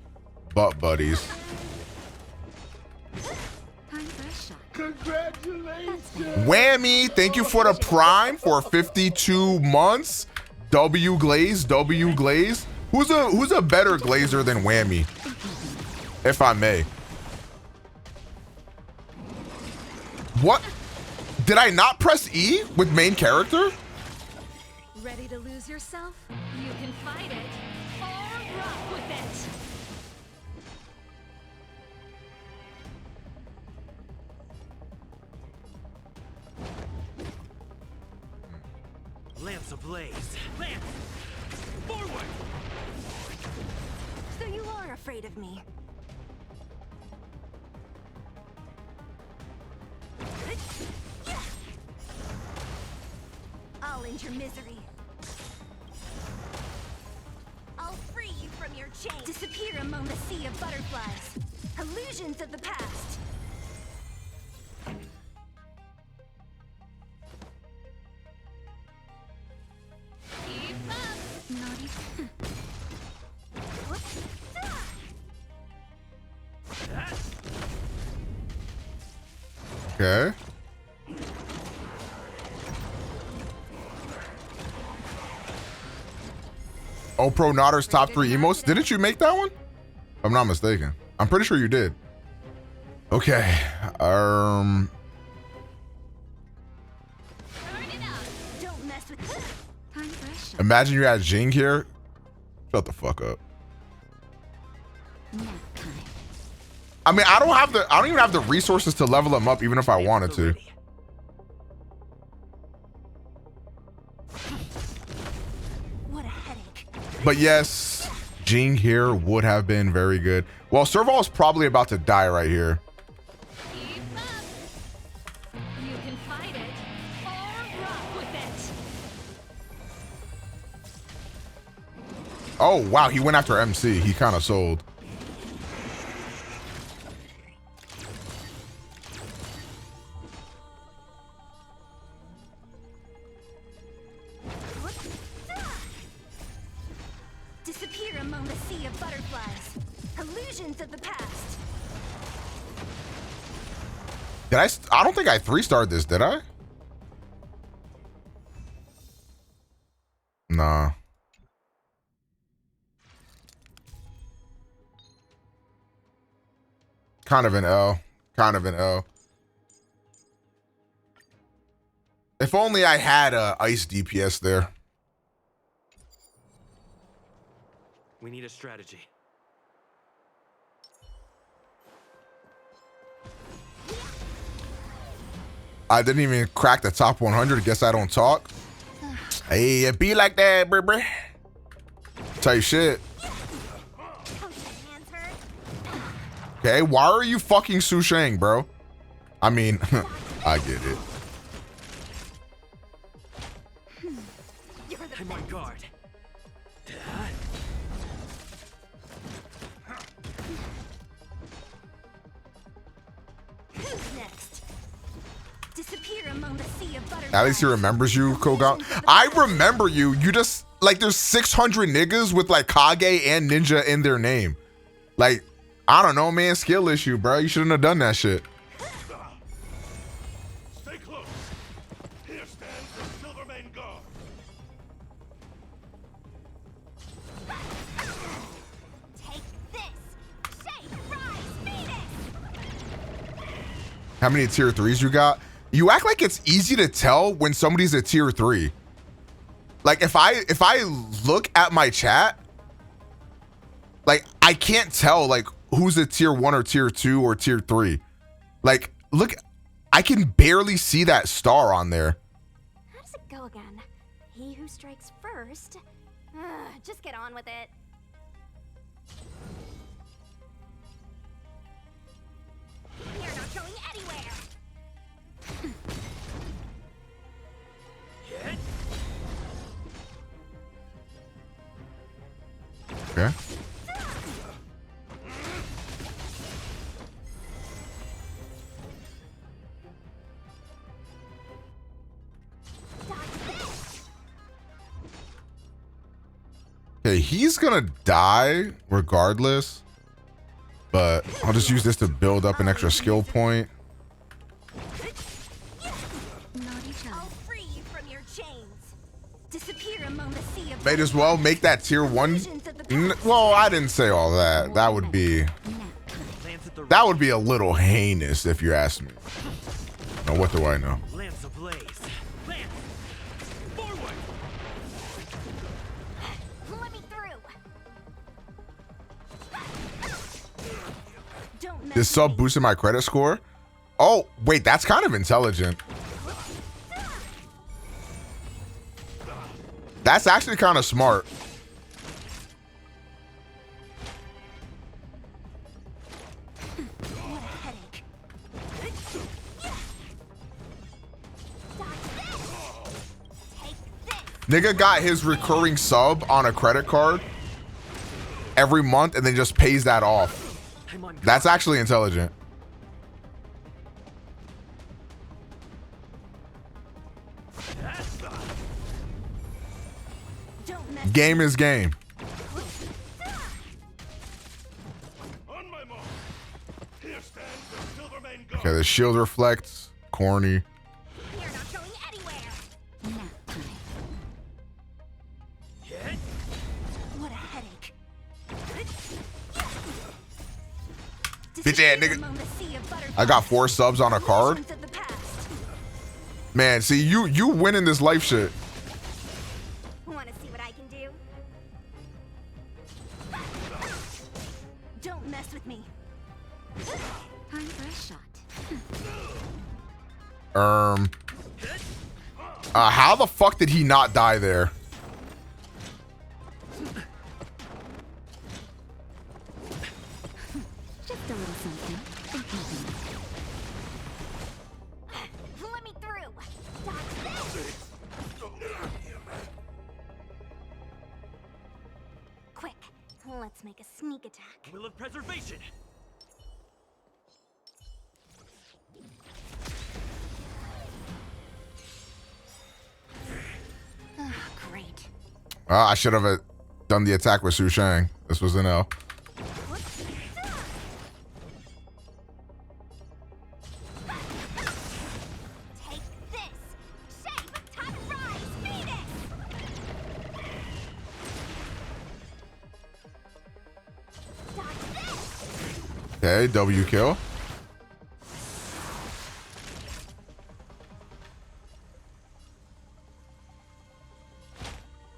butt buddies. Whammy, thank you for the prime for 52 months. W Glaze, W Glaze. Who's a better glazer than Whammy? If I may. What? Did I not press E with main character? Ready to lose yourself? You can fight it or rock with it. Lance ablaze. Lance! Forward! So you are afraid of me. I'll end your misery. I'll free you from your chains. Disappear among the sea of butterflies. Illusions of the past. Keep up. Naughty. Okay. OmegaPro Notter's top 3 emotes. Didn't you make that one? If I'm not mistaken. I'm pretty sure you did. Okay. Don't mess with time for a shot. Imagine you had Jing here. Shut the fuck up. I mean, I don't even have the resources to level him up even if I wanted to. What a headache. But yes, Jing here would have been very good. Well, Serval is probably about to die right here. Keep up. You can fight it or rock with it. Oh, wow. He went after MC. He kind of sold. Visions of the past. Did I don't think I 3-starred this, did I? Nah. Kind of an L. Kind of an L. If only I had a ice DPS there. We need a strategy. I didn't even crack the top 100. Guess I don't talk. Hey, it be like that, bruh. Tell you shit. Okay, why are you fucking Su Shang, bro? I mean, I get it. I'm on guard. Who's next? Disappear among the sea of butterflies. At least he remembers you, Koga. I remember you. You just, like, there's 600 niggas with, like, Kage and Ninja in their name. Like, I don't know, man. Skill issue, bro. You shouldn't have done that shit. Stay close. Here stands the Silvermane Guard. Take this. Shape, rise, Phoenix. How many tier 3s you got? You act like it's easy to tell when somebody's a tier 3. Like, if I look at my chat, like, I can't tell, like, who's a tier 1 or tier 2 or tier 3. Like, look, I can barely see that star on there. How does it go again? He who strikes first. Just get on with it. We are not going anywhere. Okay. Okay, he's gonna die regardless, but I'll just use this to build up an extra skill point. I'll free you from your chains. Disappear among the sea of Might as well make that tier 1. Well, I didn't say all that. That would be a little heinous if you ask me. Now, what do I know? Lance ablaze. Lance! Forward! Let me through. Don't This sub boosted my credit score? Oh, wait, that's kind of intelligent. That's actually kind of smart. Nigga got his recurring sub on a credit card every month and then just pays that off. That's actually intelligent. Game is game. Okay, the shield reflects. Corny. What a headache. Bitch ass nigga. I got 4 subs on a card. Man, see, you winning this life shit. Want to see what I can do? Don't mess with me. Time for a shot. How the fuck did he not die there? Just a little something. Let me through. Quick, let's make a sneak attack. Will of preservation. Oh, great. I should have done the attack with Su Shang. This was an L. Okay, W kill.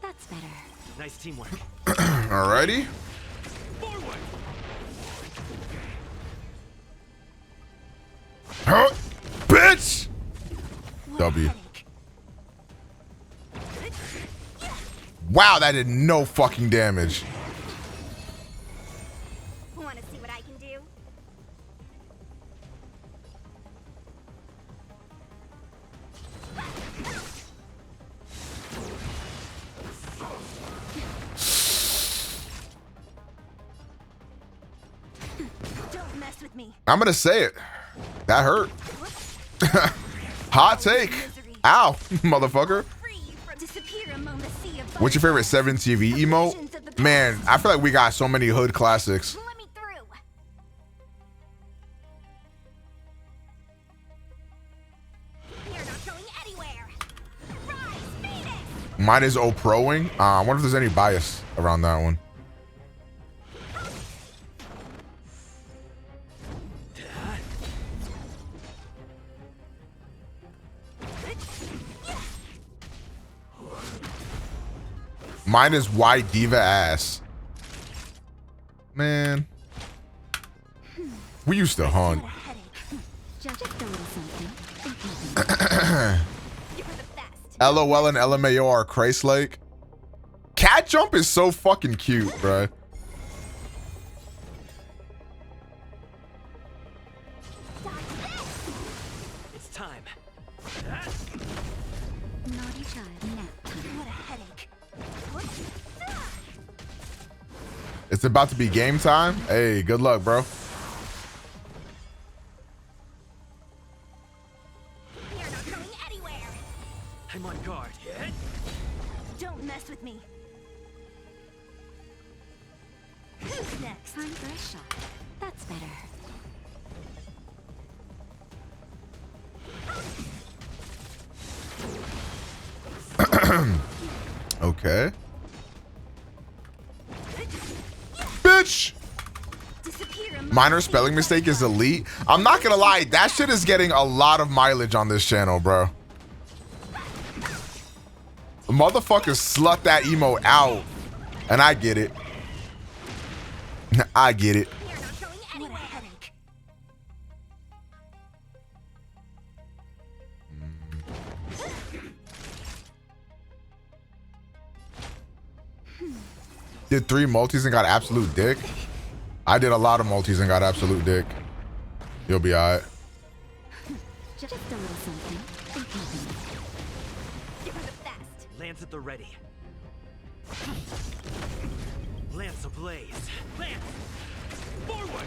That's better. Nice teamwork. Alrighty. Forward. Huh? Bitch! W. Wow, that did no fucking damage. Want to see what I can do? Don't mess with me. I'm gonna say it. That hurt. Hot take. Ow, motherfucker. Disappear among the sea of What's your favorite 7 TV emote? Man, I feel like we got so many hood classics. Let me through. You're not going anywhere. Rise, Phoenix. Mine is O-Proing. I wonder if there's any bias around that one. Mine is Y Diva ass. Man. We used to hunt. LOL and LMAO are Christ like. Cat jump is so fucking cute, bro. It's time. Naughty child. What a headache. It's about to be game time. Hey, good luck, bro. You're not going anywhere. I'm on guard. Don't mess with me. Who's next? Time for a shot. That's better. Okay. Bitch! Minor spelling mistake is elite. I'm not gonna lie, that shit is getting a lot of mileage on this channel, bro. The motherfuckers slut that emo out. And I get it. I get it. What a headache. Did 3 multis and got absolute dick? I did a lot of multis and got absolute dick. You'll be alright. Just a little something. You're the best. Lance at the ready. Lance ablaze. Lance! Forward!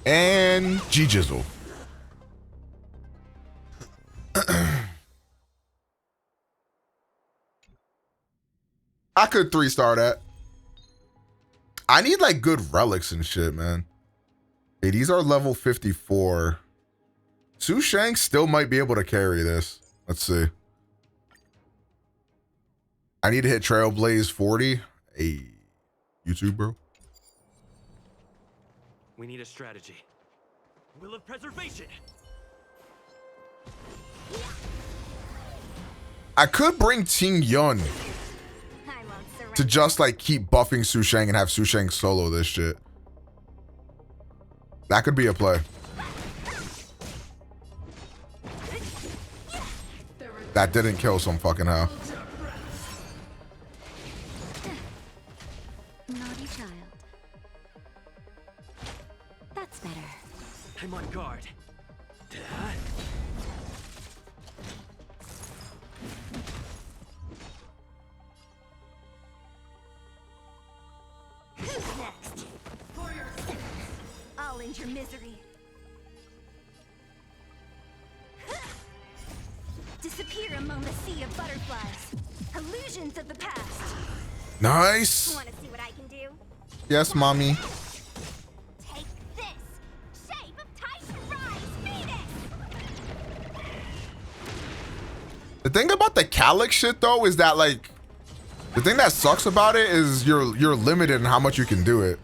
And G-Jizzle. I could 3-star that. I need like good relics and shit, man. Hey, these are level 54. Su Shang still might be able to carry this. Let's see. I need to hit Trailblaze 40. Hey, YouTube, bro. We need a strategy. Will of preservation. I could bring Jing Yuan to just like keep buffing Su Shang and have Su Shang solo this shit. That could be a play. That didn't kill some fucking how. Naughty child. That's better. I'm on guard. Who's next? I'll end your misery. Disappear among the sea of butterflies. Illusions of the past. Nice. Want to see what I can do? Yes, mommy. Take this. Shape of Tyson Rise, Phoenix. The thing about the Calyx shit though is that like The thing that sucks about it is you're limited in how much you can do it.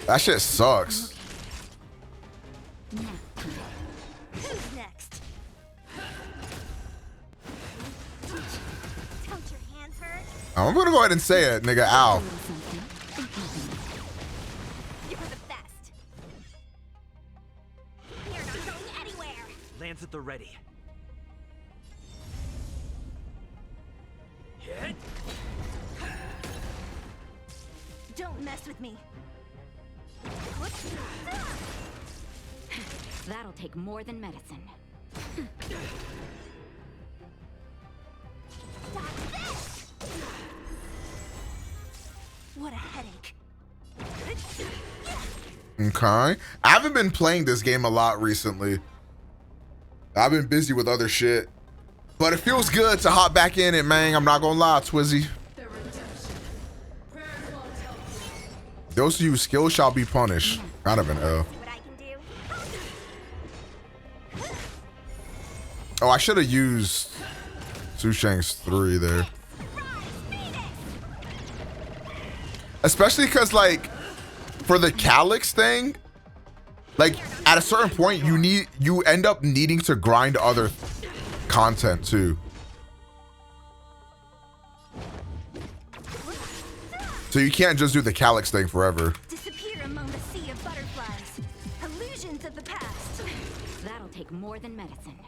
That shit sucks. Who's next? Don't your hands hurt? I'm gonna go ahead and say it, nigga. Ow. You're the best. You're not going anywhere. Lands at the ready. Hit. Don't mess with me. That'll take more than medicine. What a headache. Okay. I haven't been playing this game a lot recently. I've been busy with other shit. But it feels good to hop back in it, man. I'm not gonna lie, Twizzy. Those who use skill shall be punished. Kind of an L. Oh, I should have used Sushang's 3 there. Especially because, like, for the Calyx thing, like, at a certain point, you end up needing to grind other content too. So you can't just do the Calyx thing forever. Disappear among the sea of butterflies. Illusions of the past. That'll take more than medicine.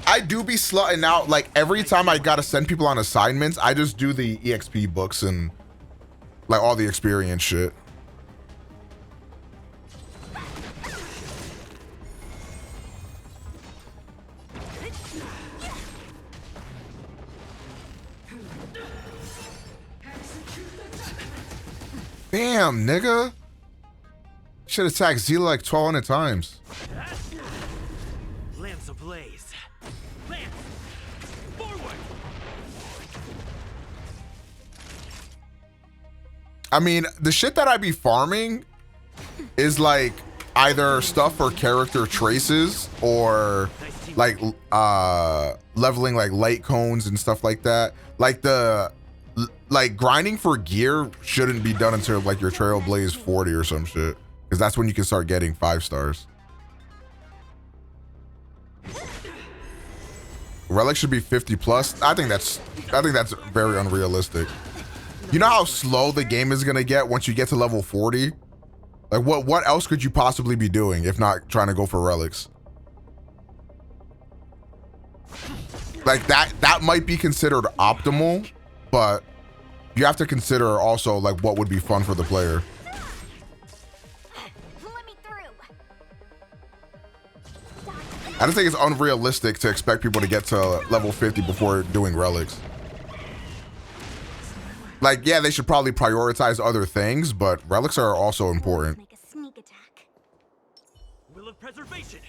I do be slutting out, like, every time I gotta send people on assignments, I just do the EXP books and, like, all the experience shit. Damn, nigga. Should attack Zila like 1,200 times. Lance ablaze. Lance! Forward! I mean, the shit that I be farming is like either stuff for character traces or like leveling like light cones and stuff like that. Like grinding for gear shouldn't be done until like your Trailblaze 40 or some shit, because that's when you can start getting 5 stars. Relic should be 50 plus. I think that's very unrealistic. You know how slow the game is gonna get once you get to level 40? Like what else could you possibly be doing if not trying to go for relics? Like that might be considered optimal, but you have to consider also like what would be fun for the player. Let me through. I just think it's unrealistic to expect people to get to level 50 before doing relics. Like, yeah, they should probably prioritize other things, but relics are also important. Make a sneak attack. Will of preservation.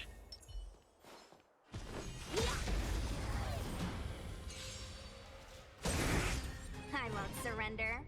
I won't surrender.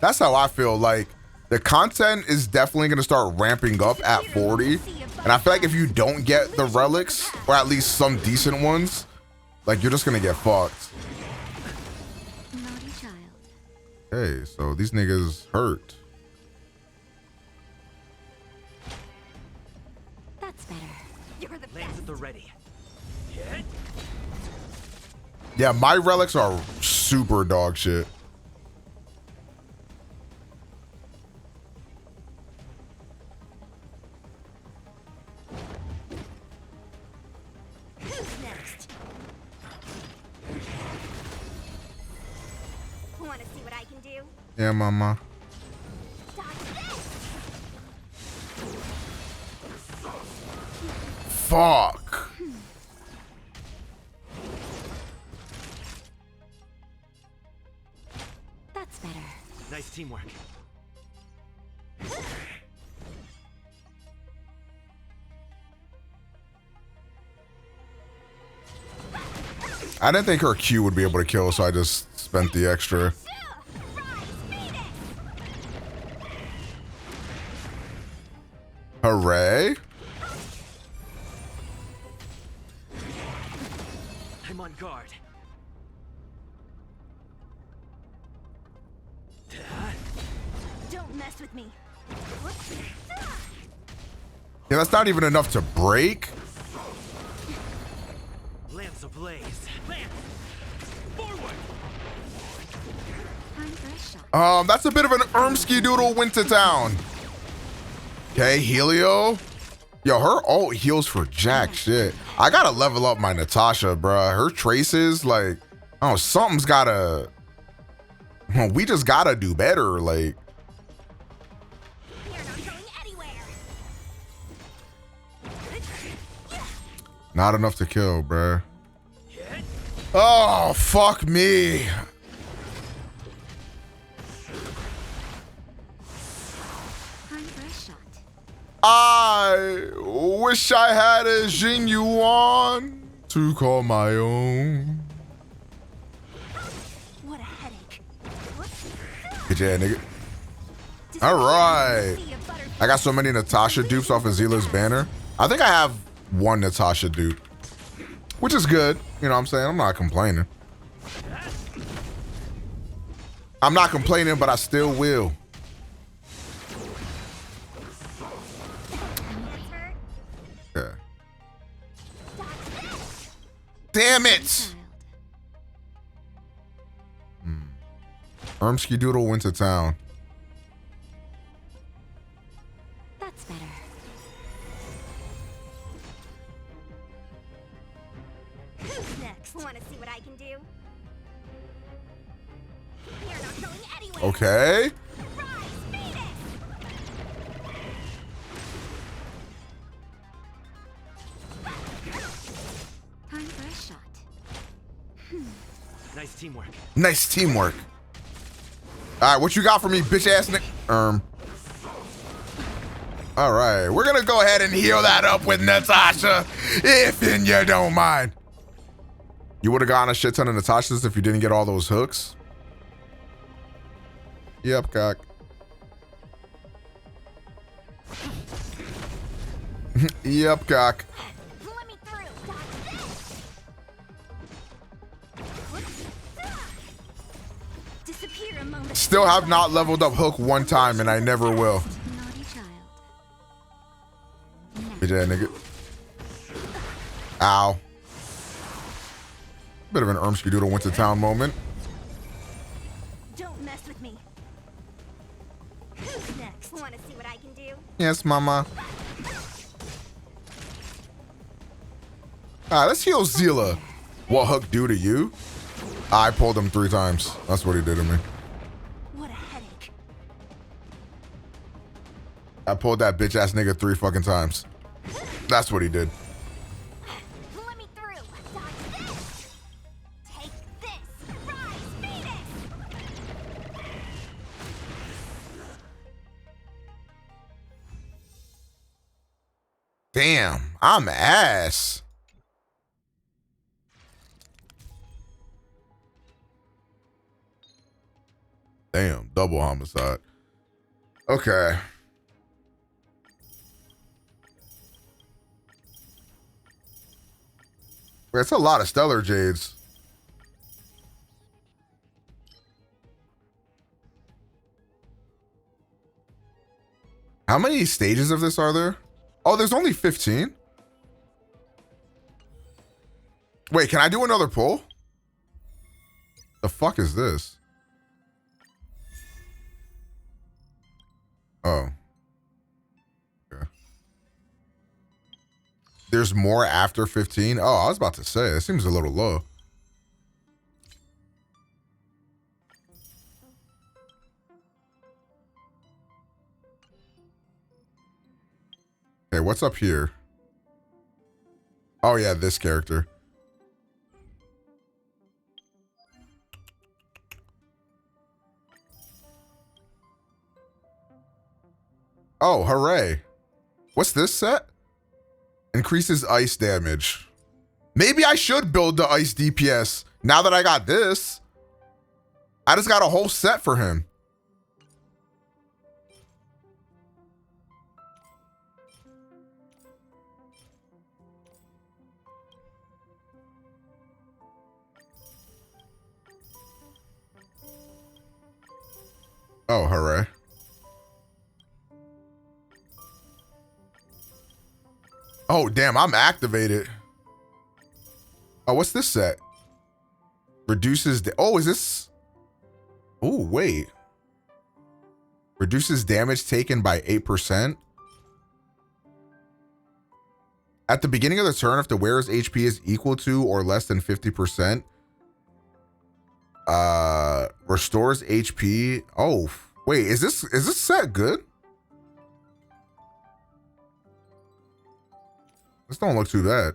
That's how I feel. Like, the content is definitely going to start ramping up at 40. And I feel like if you don't get the relics, or at least some decent ones, like, you're just going to get fucked. Naughty child. Hey, so these niggas hurt. That's better. You're the Lands best. at the ready. Hit. Yeah, my relics are super dog shit. Who's next? Want to see what I can do? Yeah, mama. Fuck. That's better. Nice teamwork. I didn't think her Q would be able to kill, so I just spent the extra. Hooray. I'm on guard. Don't mess with me. Yeah, that's not even enough to break. Lance ablaze. Lance! Forward! That's a bit of an Ermsky Doodle went to town. Okay, Helio. Yo, her ult heals for jack shit. I gotta level up my Natasha, bruh. Her traces, like, oh, something's gotta. We just gotta do better, like. Not enough to kill, bruh. Oh, fuck me. I wish I had a Jing Yuan to call my own. What a headache. Good job, nigga. All right. I got so many Natasha dupes off of Zila's banner. I think I have one Natasha dupe, which is good. You know what I'm saying? I'm not complaining. I'm not complaining, but I still will. Okay. Damn it! Ermsky Doodle went to town. That's better. Who's next? Want to see what I can do? You're not going anywhere. Okay. Time for a shot. Nice teamwork. Nice teamwork. All right, what you got for me, bitch ass Nick? All right, we're gonna go ahead and heal that up with Natasha, if you don't mind. You would have gotten a shit ton of Natashas if you didn't get all those hooks. Yep, cock. Yep, cock. Let me through. Disappear among the Still have not leveled up hook one time, and I never will. naughty child. Bitch ass nigga. Ow. Bit of an Ermsky Doodle went to town moment. Don't mess with me. Who's next? Want to see what I can do? Yes, mama. All right, let's heal Zila. What hook do to you? I pulled him 3 times. That's what he did to me. What a headache. I pulled that bitch ass nigga 3 fucking times. That's what he did. Let me through. Dodge this. Take this. Rise, beat it. Damn, I'm ass. Damn, double homicide. Okay. That's a lot of stellar jades. How many stages of this are there? Oh, there's only 15. Wait, can I do another pull? The fuck is this? Oh. Okay. There's more after 15? Oh, I was about to say, it seems a little low. Okay, what's up here? Oh yeah, this character. Oh, hooray. What's this set? Increases ice damage. Maybe I should build the ice DPS. Now that I got this, I just got a whole set for him. Oh, hooray. Oh, damn, I'm activated. Oh, what's this set? Reduces, oh, is this? Oh, wait. Reduces damage taken by 8%. At the beginning of the turn, if the wearer's HP is equal to or less than 50%, restores HP. Oh, wait, is this set good? This don't look too bad.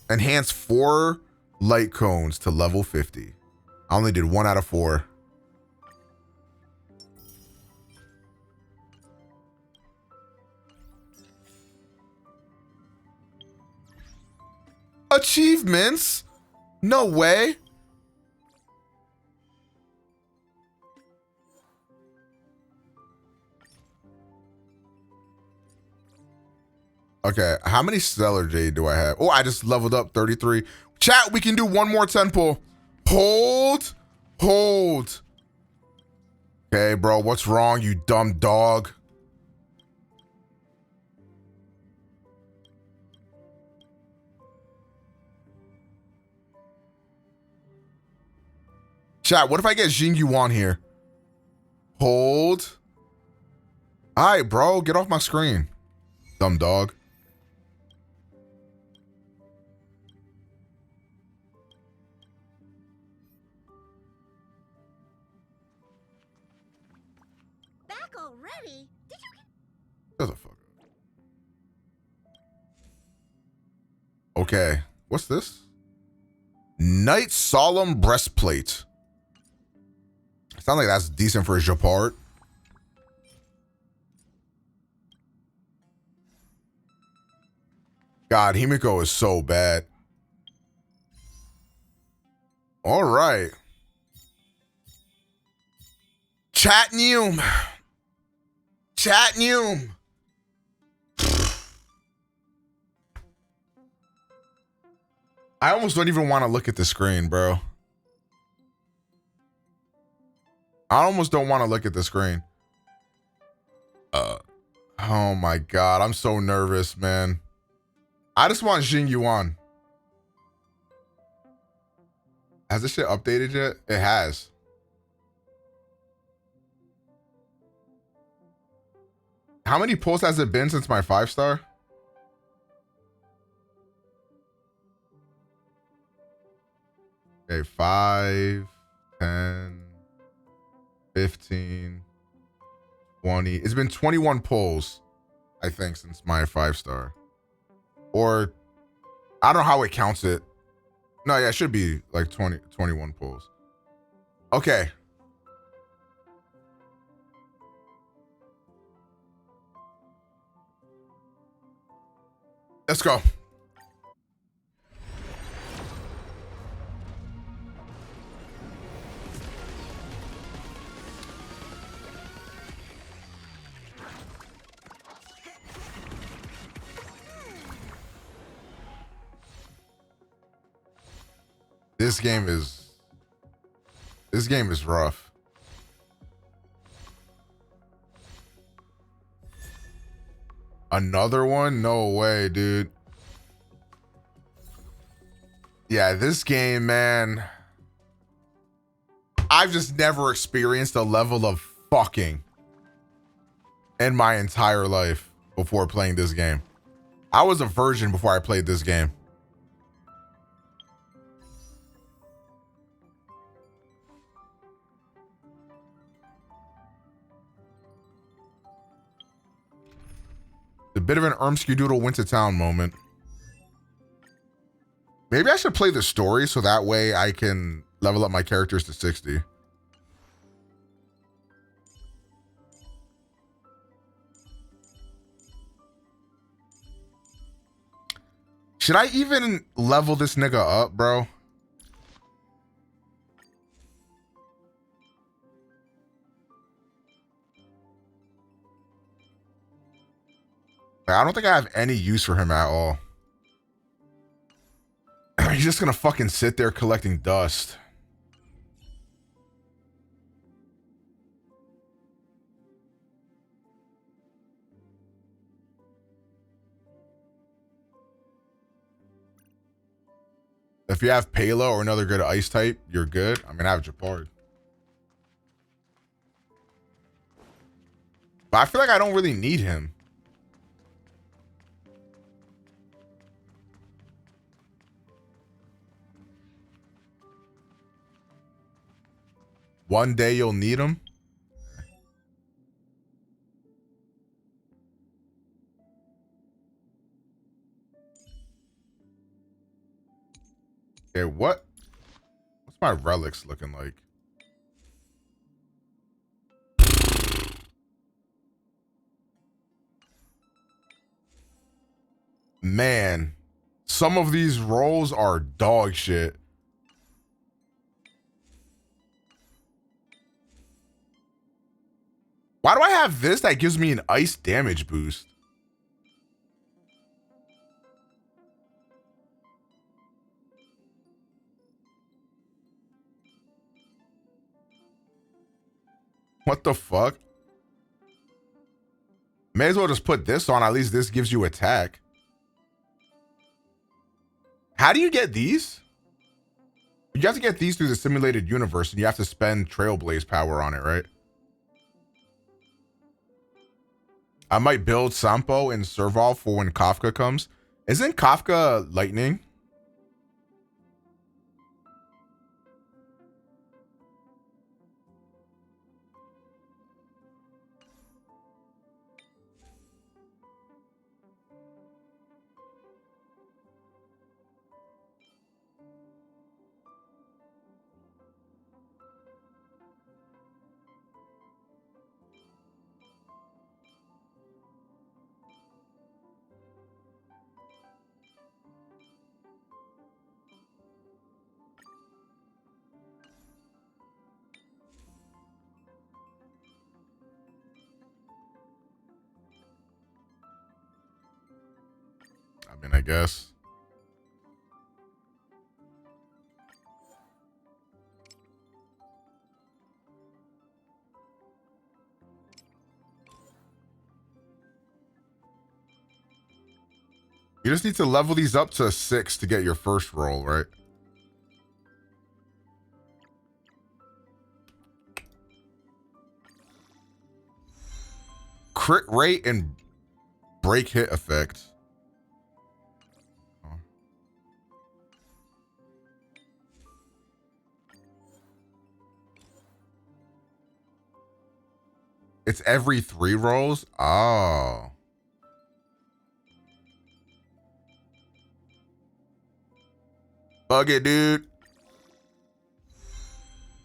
Enhance 4 light cones to level 50. I only did 1 out of 4. Achievements? No way. Okay, how many Stellar Jade do I have? Oh, I just leveled up 33. Chat, we can do one more 10 pull. Hold. Okay, bro, what's wrong, you dumb dog? Chat, what if I get Jing Yuan here? Hold. All right, bro, get off my screen. Dumb dog. Back already? Did you Shut the fuck up. Okay, what's this? Knight Solemn Breastplate. Sounds like that's decent for a Japart. God, Himiko is so bad. All right. Chatnium. I almost don't even want to look at the screen, bro. I almost don't want to look at the screen. Oh my God, I'm so nervous, man. I just want Jing Yuan. Has this shit updated yet? It has. How many pulls has it been since my 5-star? Okay, 5, 10, 15, 20. It's been 21 pulls, I think, since my 5-star. Or, I don't know how it counts it. No, yeah, it should be like 21 pulls. Okay. Let's go. This game is rough. Another one? No way, dude. Yeah, this game, man. I've just never experienced a level of fucking in my entire life before playing this game. I was a virgin before I played this game. A bit of an Doodle went to town moment. Maybe I should play the story so that way I can level up my characters to 60. Should I even level this nigga up, bro? I don't think I have any use for him at all. He's just gonna fucking sit there collecting dust. If you have Palo or another good ice type, you're good. I mean, I have Japard. But I feel like I don't really need him. One day you'll need him. Okay, what's my relics looking like? Man, some of these rolls are dog shit. Why do I have this that gives me an ice damage boost? What the fuck? May as well just put this on. At least this gives you attack. How do you get these? You have to get these through the simulated universe, and you have to spend Trailblaze power on it, right? I might build Sampo and Serval for when Kafka comes. Isn't Kafka lightning? I mean, I guess. You just need to level these up to 6 to get your first roll, right? Crit rate and break hit effect. It's every 3 rolls? Oh. Bug it, dude.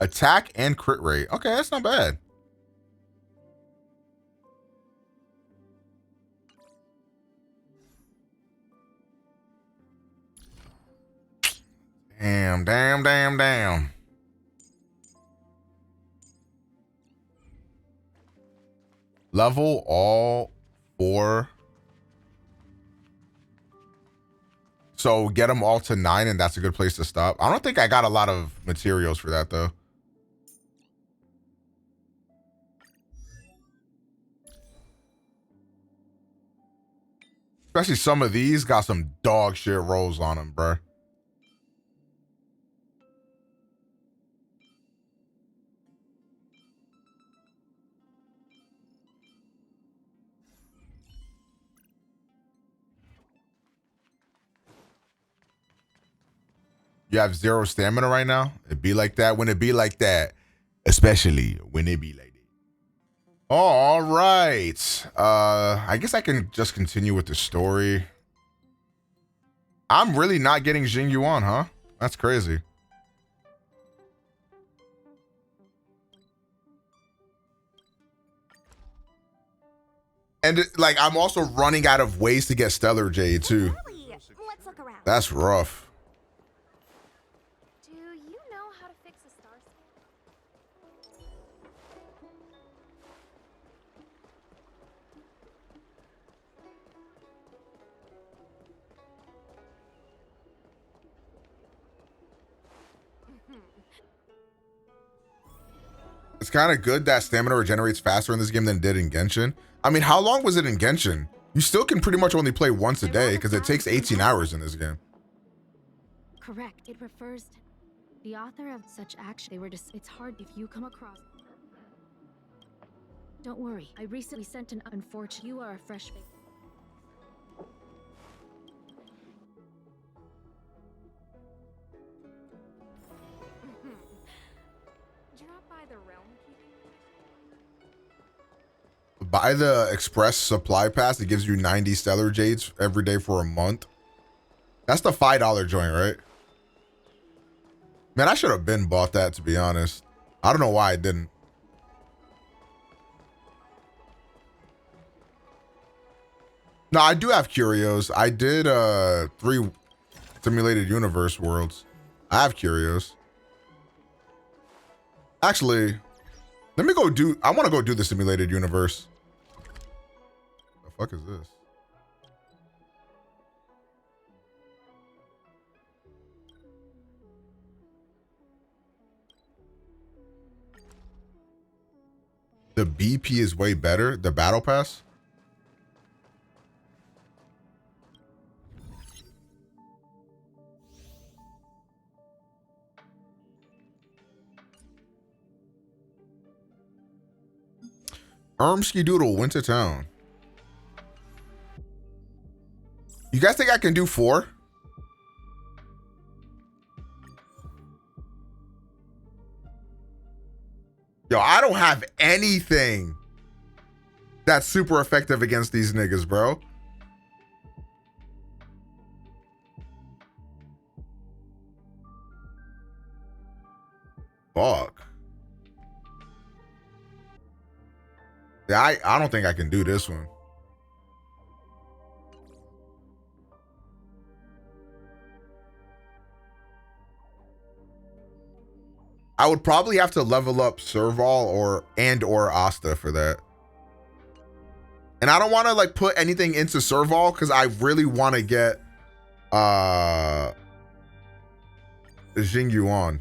Attack and crit rate. Okay, that's not bad. Damn. Level all 4. So get them all to 9, and that's a good place to stop. I don't think I got a lot of materials for that, though. Especially some of these got some dog shit rolls on them, bruh. You have 0 stamina right now? It be like that when it be like that. Especially when it be like that. Oh, all right. I guess I can just continue with the story. I'm really not getting Jing Yuan, huh? That's crazy. And like, I'm also running out of ways to get Stellar Jade too. Let's look around. That's rough. Do you know how to fix a star scan? It's kind of good that stamina regenerates faster in this game than it did in Genshin. I mean, how long was it in Genshin? You still can pretty much only play once a day because it takes 18 hours in this game. Correct. It refers to the author of such action. They were just. It's hard if you come across. Don't worry. I recently sent an unfortunate. You are a fresh face. Drop by the realm keeping. Buy the Express Supply Pass. It gives you 90 Stellar Jades every day for a month. That's the $5 joint, right? Man, I should have been bought that, to be honest. I don't know why I didn't. No, I do have curios. I did 3 simulated universe worlds. I have curios. Actually, let me go do, I want to go do the simulated universe. The fuck is this? The BP is way better. The battle pass. Ermsky Doodle went to town. You guys think I can do 4? Yo, I don't have anything that's super effective against these niggas, bro. Fuck. Yeah, I don't think I can do this one. I would probably have to level up Serval or Asta for that. And I don't want to like put anything into Serval because I really want to get Jing Yuan.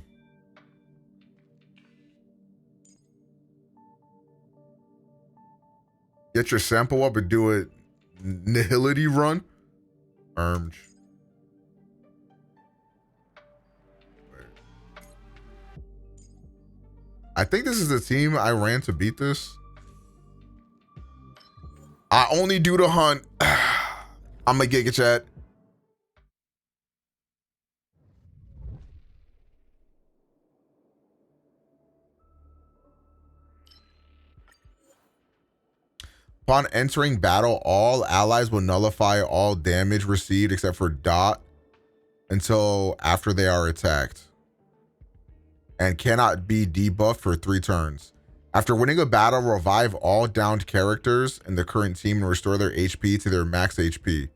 Get your sample up and do it nihility run. Ermj. I think this is the team I ran to beat this. I only do the hunt. I'm a Giga Chat. Upon entering battle, all allies will nullify all damage received except for Dot until after they are attacked, and cannot be debuffed for 3 turns. After winning a battle, revive all downed characters in the current team and restore their HP to their max HP.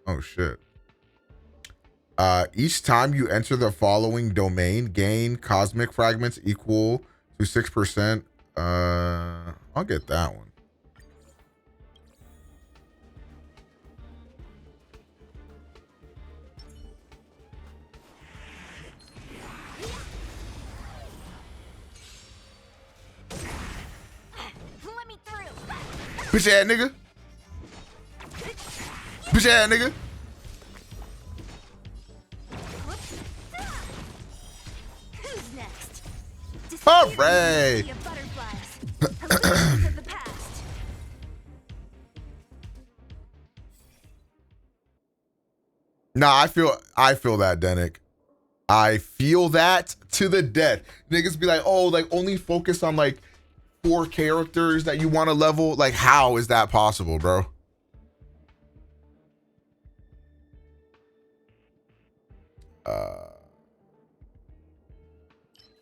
Oh shit. Each time you enter the following domain, gain cosmic fragments equal to 6%. I'll get that one. Bitch ass nigga. Bitch ass nigga. Who's next? Hooray! Nah, I feel that, Denick. I feel that to the death. Niggas be like, oh, like only focus on like 4 characters that you want to level. Like, how is that possible, bro?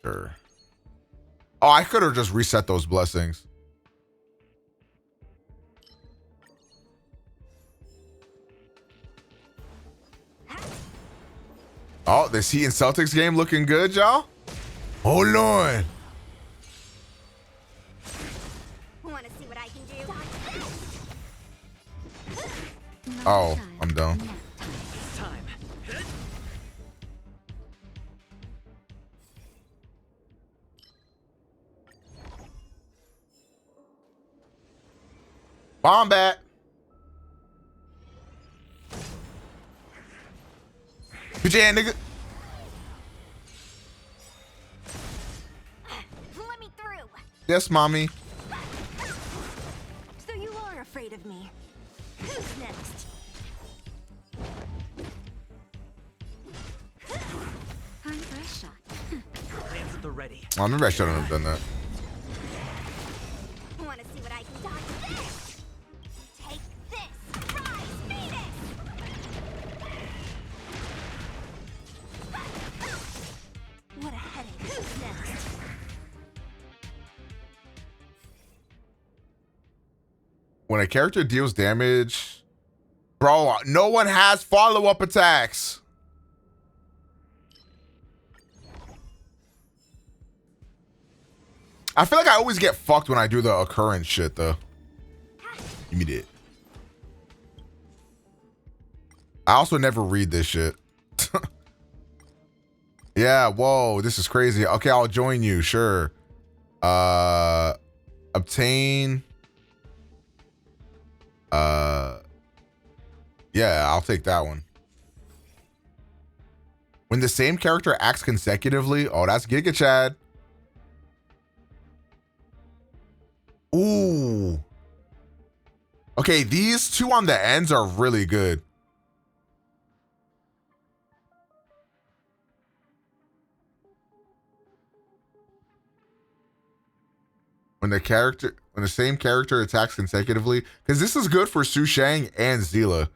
Sure. Oh, I could have just reset those blessings. Oh, this Heat and Celtics game looking good, y'all. Hold on. Want to see what I can do? Oh, I'm done. It's time. Wombat. Put your hand, nigga. Let me through. Yes, mommy. So you are afraid of me. Who's next? Time for a shot. Plans at the ready. Oh, maybe I shouldn't have done that. Want to see what I can do? Take this. Rise, Phoenix. What a headache. Who's next? When a character deals damage, bro, no one has follow-up attacks. I feel like I always get fucked when I do the occurrence shit, though. Give me that. I also never read this shit. Yeah, whoa, this is crazy. Okay, I'll join you, sure. Obtain. Yeah, I'll take that one. When the same character acts consecutively, oh, that's Giga Chad. Ooh. Okay, these two on the ends are really good. When the same character attacks consecutively, because this is good for Su Shang and Zila.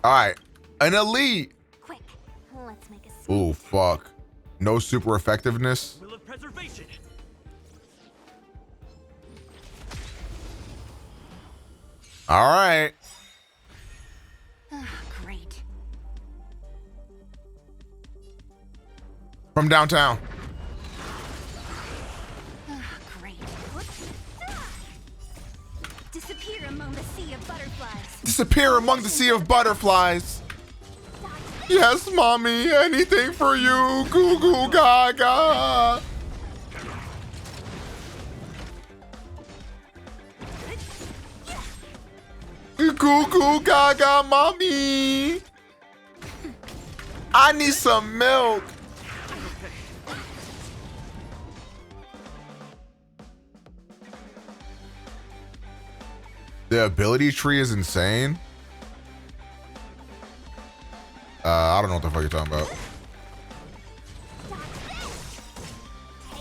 All right, an elite. Quick, let's make a scene. Oh fuck, no super effectiveness. Will of preservation. All right. Great. From downtown. Great. Disappear among the sea of butterflies. Disappear among the sea of butterflies. Yes, mommy, anything for you. Goo goo gaga. Goo goo gaga, mommy. I need some milk. The ability tree is insane. I don't know what the fuck you're talking about.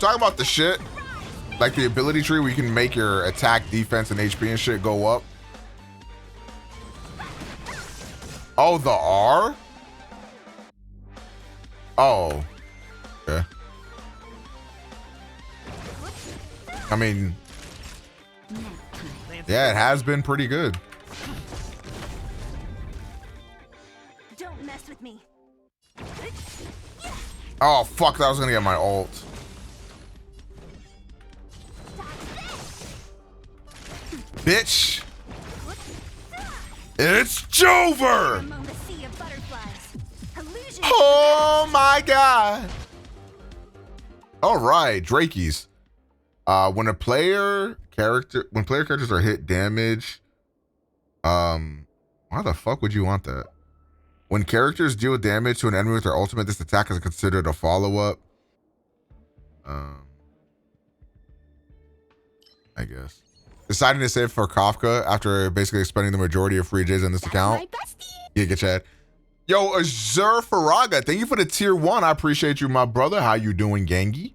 Talking about the shit. Like the ability tree where you can make your attack, defense, and HP and shit go up. Oh, the R? Oh. Okay. I mean, yeah, it has been pretty good. Don't mess with me. Oh, fuck, that was gonna get my ult. Bitch. It's Jover! Among the sea of butterflies. Illusion. Oh my god. All right, Drakeys. When player characters are hit damage, why the fuck would you want that? When characters deal damage to an enemy with their ultimate, this attack is considered a follow-up. I guess. Deciding to save for Kafka after basically spending the majority of free J's on this account. Yeah, get Chad. Yo, Azur Faraga, thank you for the tier 1. I appreciate you, my brother. How you doing, Gangi?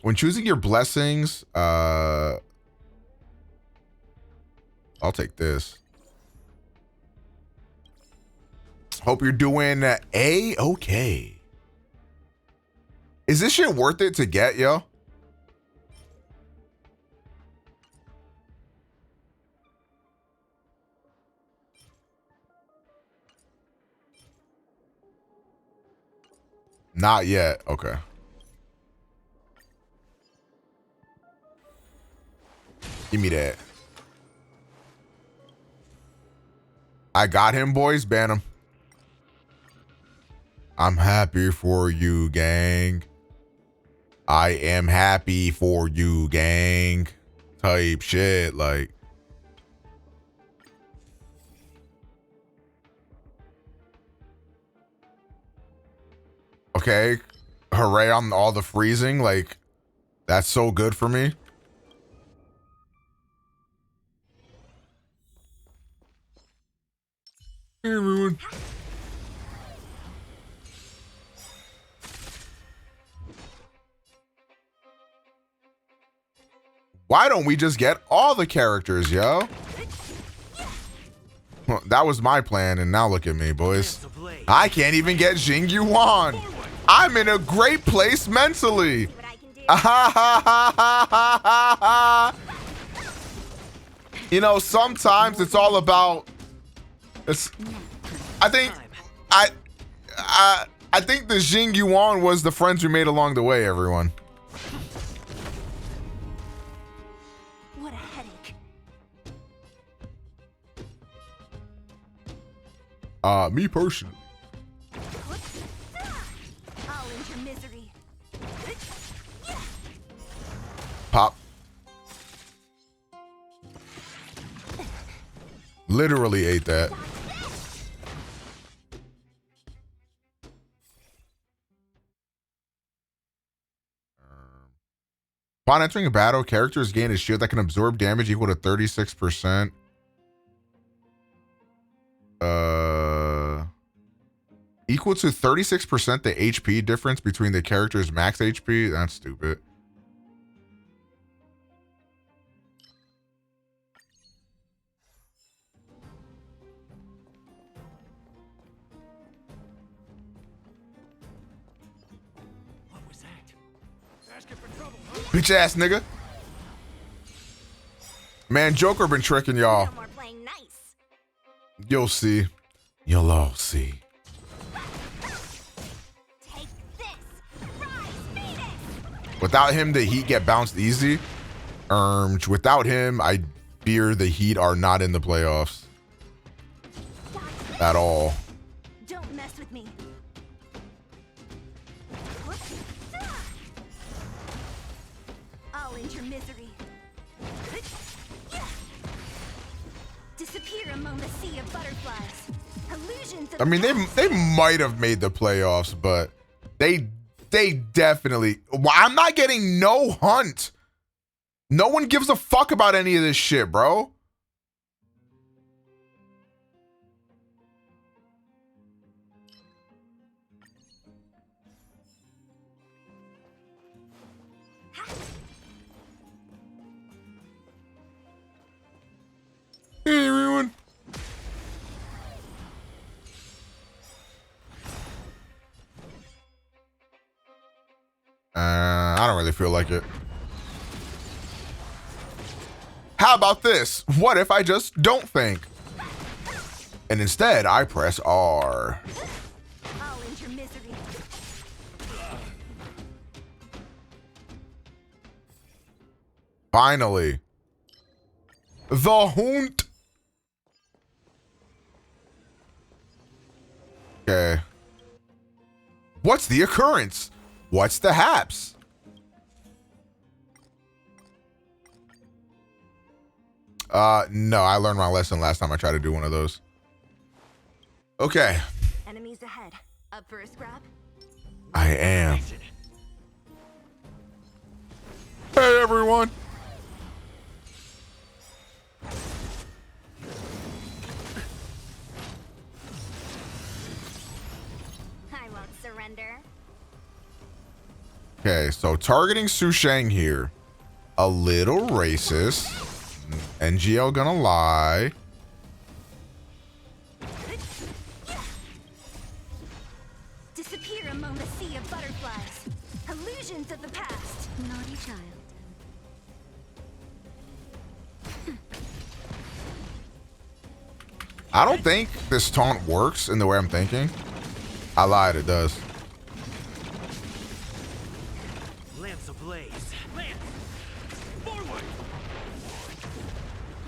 When choosing your blessings, I'll take this. Hope you're doing A-okay. Is this shit worth it to get, yo? Not yet. Okay. Give me that. I got him, boys. Ban him. I'm happy for you, gang. I am happy for you, gang. Type shit, like. Okay, hooray on all the freezing, like, that's so good for me. Hey, everyone. Why don't we just get all the characters, yo? Well, that was my plan, and now look at me, boys. I can't even get Jing Yuan. I'm in a great place mentally. You know, sometimes it's all about. I think the Jing Yuan was the friends we made along the way, everyone. What a headache. Me personally. I'll end your misery. Pop. Literally ate that. Upon entering a battle, characters gain a shield that can absorb damage equal to 36%. Equal to 36% the HP difference between the character's max HP. That's stupid. What was that? Asking for trouble, huh? Bitch ass nigga. Man, Joker been tricking y'all. No more playing nice. You'll see. You'll all see. Take this. Rise, Venus. Without him, the Heat get bounced easy. Without him, I fear the Heat are not in the playoffs. At all. Don't mess with me. I'll end your misery. Disappear among the sea of butterflies. Illusions of I mean, they might have made the playoffs, but they definitely. I'm not getting no hunt. No one gives a fuck about any of this shit, bro. Hey, everyone. I don't really feel like it. How about this? What if I just don't think? And instead, I press R. I'll end your misery. Finally. The Hunt. Okay. What's the occurrence? What's the haps? No, I learned my lesson last time I tried to do one of those. Okay. Enemies ahead. Up for a scrap? I am. Hey, everyone. I won't surrender. Okay, so targeting Su Shang here. A little racist. NGL gonna lie. Disappear among the sea of butterflies. Illusions of the past. Naughty child. I don't think this taunt works in the way I'm thinking. I lied, it does. Lamps ablaze. Lance! Forward!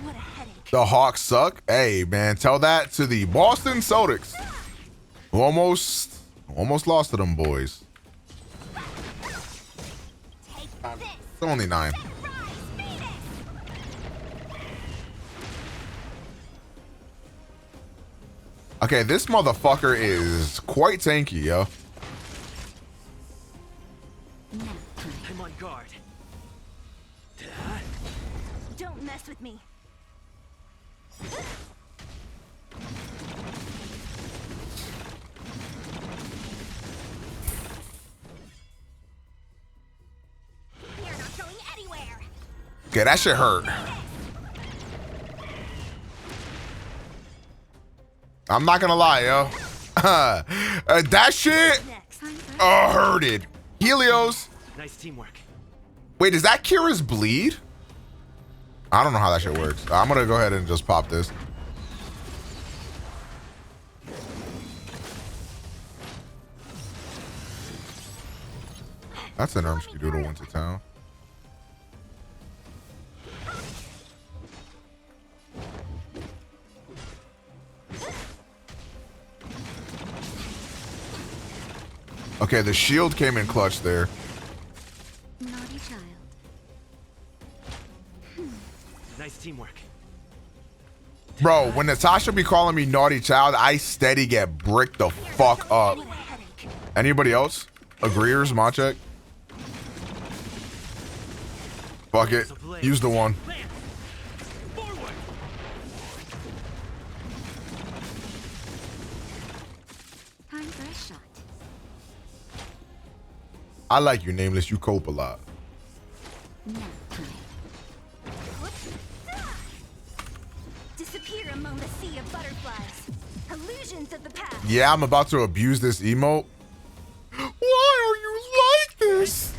What a headache. The Hawks suck. Hey, man, tell that to the Boston Celtics, who almost lost to them boys. It's only 9. Okay, this motherfucker is quite tanky, yo. I'm on guard. Don't mess with me. You're not going anywhere. Okay, that shit hurt. I'm not gonna lie, yo. That shit hurted. Helios. Nice teamwork. Wait, does that cure his bleed? I don't know how that shit works. I'm gonna go ahead and just pop this. That's an Ermsky Doodle went to town. Okay, the shield came in clutch there. Naughty child. Nice teamwork. Bro, when Natasha be calling me naughty child, I steady get bricked the fuck up. Anybody else? Agreeers, my check? Fuck it. Use the one. Time for a shot. I like you, Nameless. You cope a lot. Disappear among the sea of butterflies. Illusions of the past. Yeah, I'm about to abuse this emote. Why are you like this?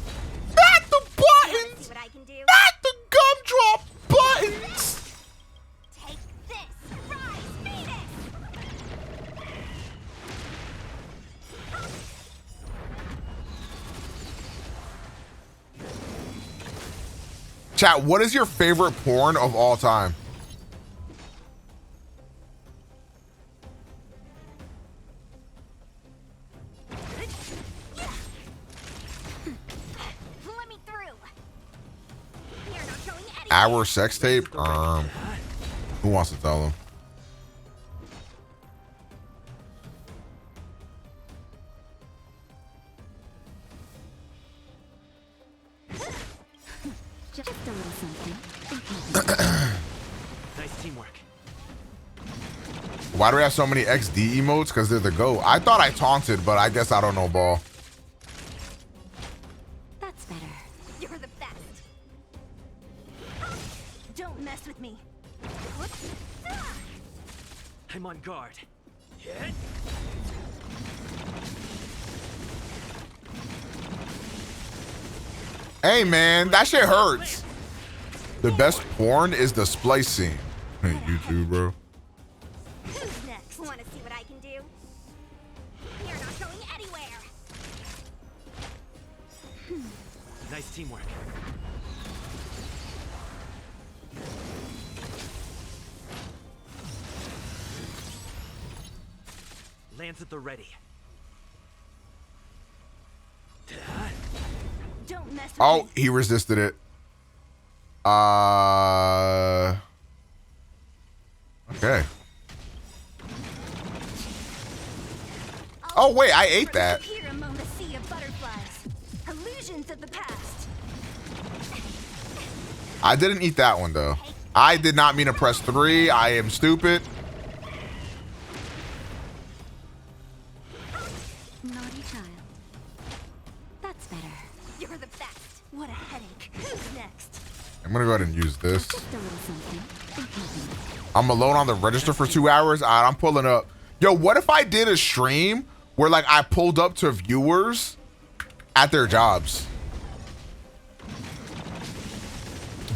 Not the buttons! Not the gumdrop buttons! Take this. Rise, Venus. Chat, what is your favorite porn of all time? Let me through. You're not going anywhere. Our sex tape? Who wants to tell them? Just a little something. Nice teamwork. Why do we have so many XD emotes? Because they're the GOAT. I thought I taunted, but I guess I don't know ball. That's better. You're the best. Don't mess with me. I'm on guard. Hey, man, that shit hurts. The best porn is the splice scene. Hey, you too, bro. Who's next? Want to see what I can do? You're not going anywhere. Nice teamwork. Lands at the ready. Don't mess with Oh, me. he resisted it. Okay. Oh, wait, I ate that. Disappear among the sea of butterflies. Illusions of the past. I didn't eat that one, though. I did not mean to press 3. I am stupid. Naughty child. That's better. You're the best. What a headache. Who's next? I'm going to go ahead and use this. Just a little something. I'm alone on the register for 2 hours. All right, I'm pulling up. Yo, what if I did a stream where, like, I pulled up to viewers at their jobs?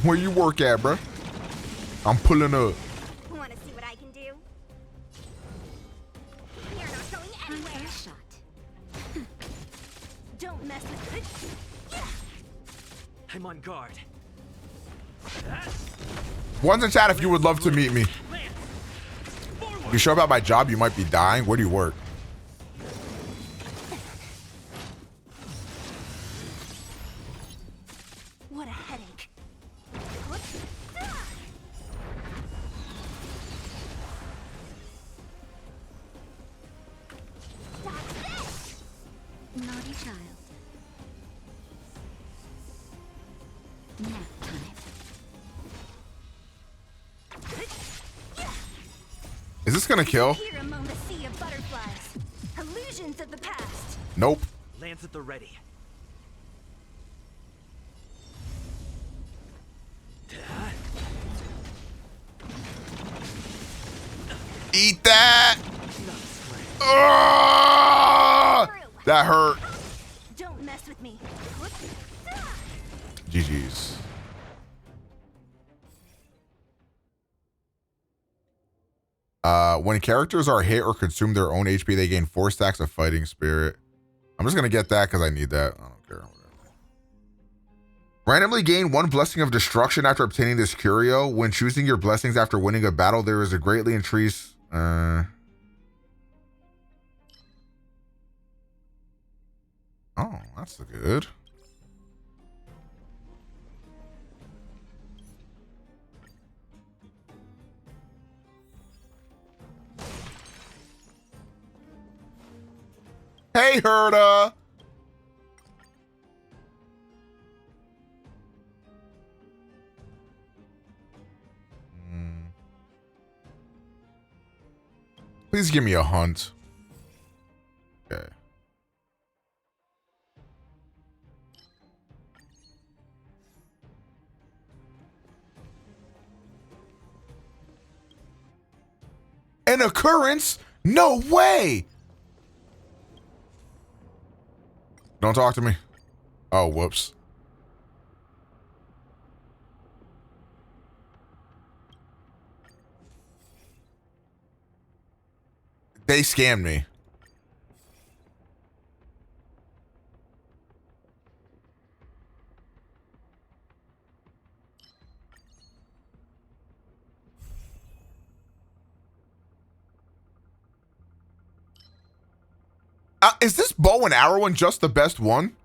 Where you work at, bro? I'm pulling up. Want to see what I can do? You're not going anywhere. Shot. Don't mess with it. I'm on guard. One's in chat if you would love to meet me. You show up at my job, you might be dying. Where do you work? What a headache. Naughty child. Nap time. Is this gonna kill? Here among the sea of butterflies. Illusions of the past. Nope. Lance at the ready. Eat that! Ugh! That hurt. Don't mess with me. GG's. When characters are hit or consume their own HP, they gain 4 stacks of fighting spirit. I'm just gonna get that because I need that. I don't care. Randomly gain 1 blessing of destruction after obtaining this curio. When choosing your blessings after winning a battle, there is a greatly increased oh, that's good. Hey, Herda. Please give me a hunt. Okay. An occurrence? No way! Don't talk to me. Oh, whoops. They scammed me. Is this bow and arrow one just the best one?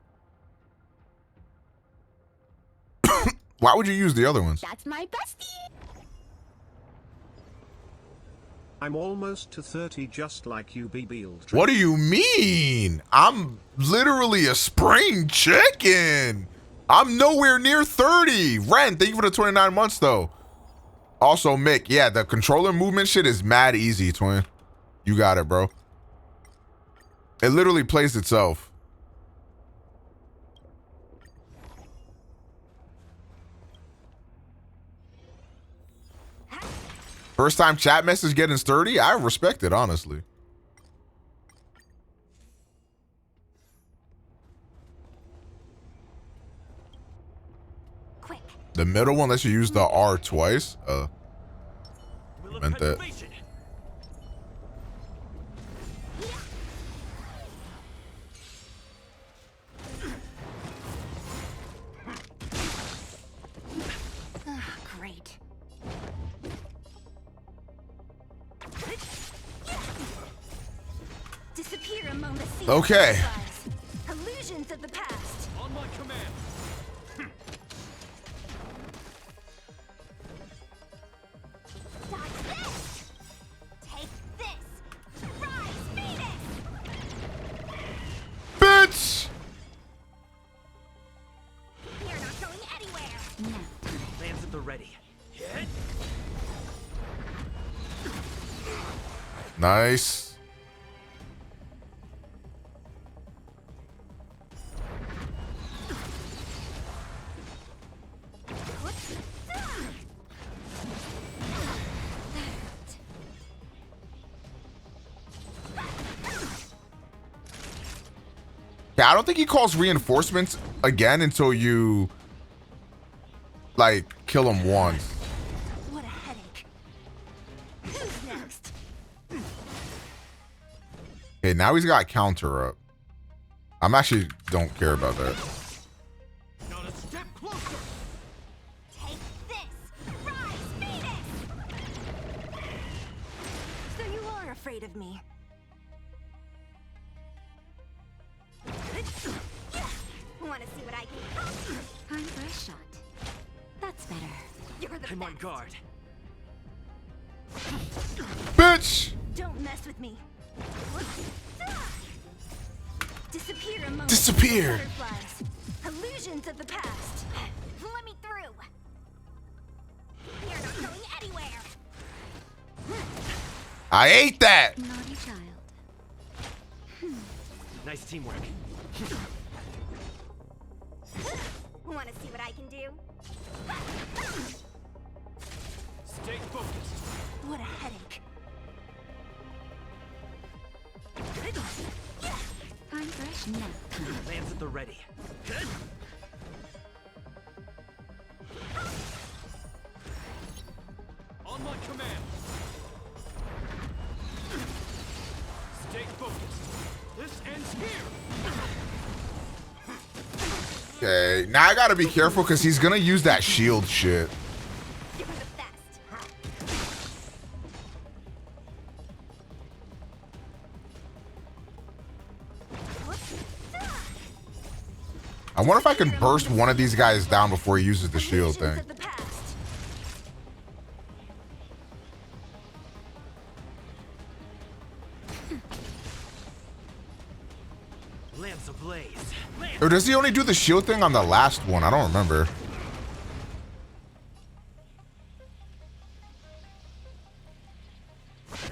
Why would you use the other ones? That's my bestie. I'm almost to 30 just like you, BBL. What do you mean? I'm literally a spring chicken. I'm nowhere near 30. Ren, thank you for the 29 months though. Also, Mick, yeah, the controller movement shit is mad easy, twin. You got it, bro. It literally plays itself. First time chat message getting sturdy? I respect it, honestly. Quick. The middle one lets you use the R twice. Meant that. Great. Disappear among the sea. Okay. Illusions of the past. On my command. Dodge this. Take this. Rise, Phoenix. Bitch! You're not going anywhere. Lance at the ready. Hit. Nice. Yeah, I don't think he calls reinforcements again until you like kill him once. What a headache. Who's next? Okay, now he's got counter up. I'm actually don't care about that. Not a step closer. Take this. Rise, Venus. So you are afraid of me. Want to see what I can? Time for a shot. That's better. You're the I'm on best. guard. Bitch! Don't mess with me. Disappear among Disappear. the butterflies. Illusions of the past. Let me through. You're not going anywhere. I ate that. Naughty child. Nice teamwork. Want to see what I can do? Stay focused. What a headache. Time for a nap. Lands at the ready. On my command. Stay focused. This ends here. Okay, now I gotta be careful because he's gonna use that shield shit. You're the best. I wonder if I can burst one of these guys down before he uses the shield thing. Of the past. Lance ablaze. Or does he only do the shield thing on the last one? I don't remember.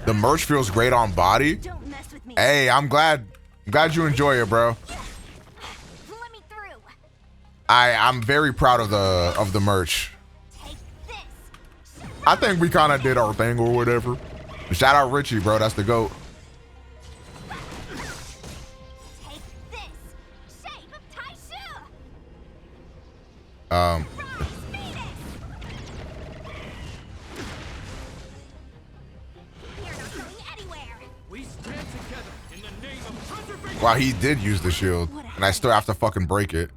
The merch feels great on body. Don't mess with me. Hey, I'm glad you enjoy it, bro. Let me through. I'm very proud of the merch. Take this. I think we kind of did our thing or whatever. Shout out Richie, bro. That's the GOAT. Take this. Shape of Taishu. Um, Rise, Venus. You're not going anywhere. We stand together in the name of preservation. wow, he did use the shield, and I still have to fucking break it.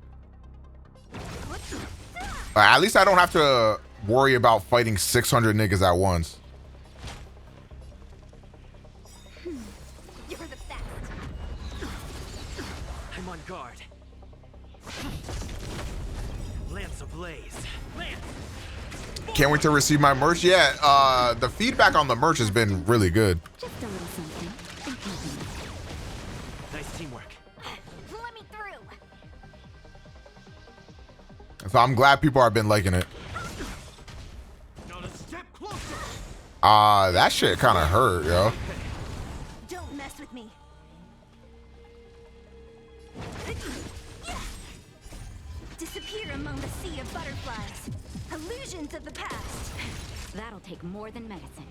At least I don't have to worry about fighting 600 niggas at once. You're the best. I'm on guard. Lance ablaze. Lance. Can't wait to receive my merch. Yeah, the feedback on the merch has been really good. Just a little something. In keeping. Nice teamwork. Let me through. So I'm glad people have been liking it. Not a step closer. That shit kind of hurt, yo. Don't mess with me. Disappear among the sea of butterflies. Illusions of the past. That'll take more than medicine.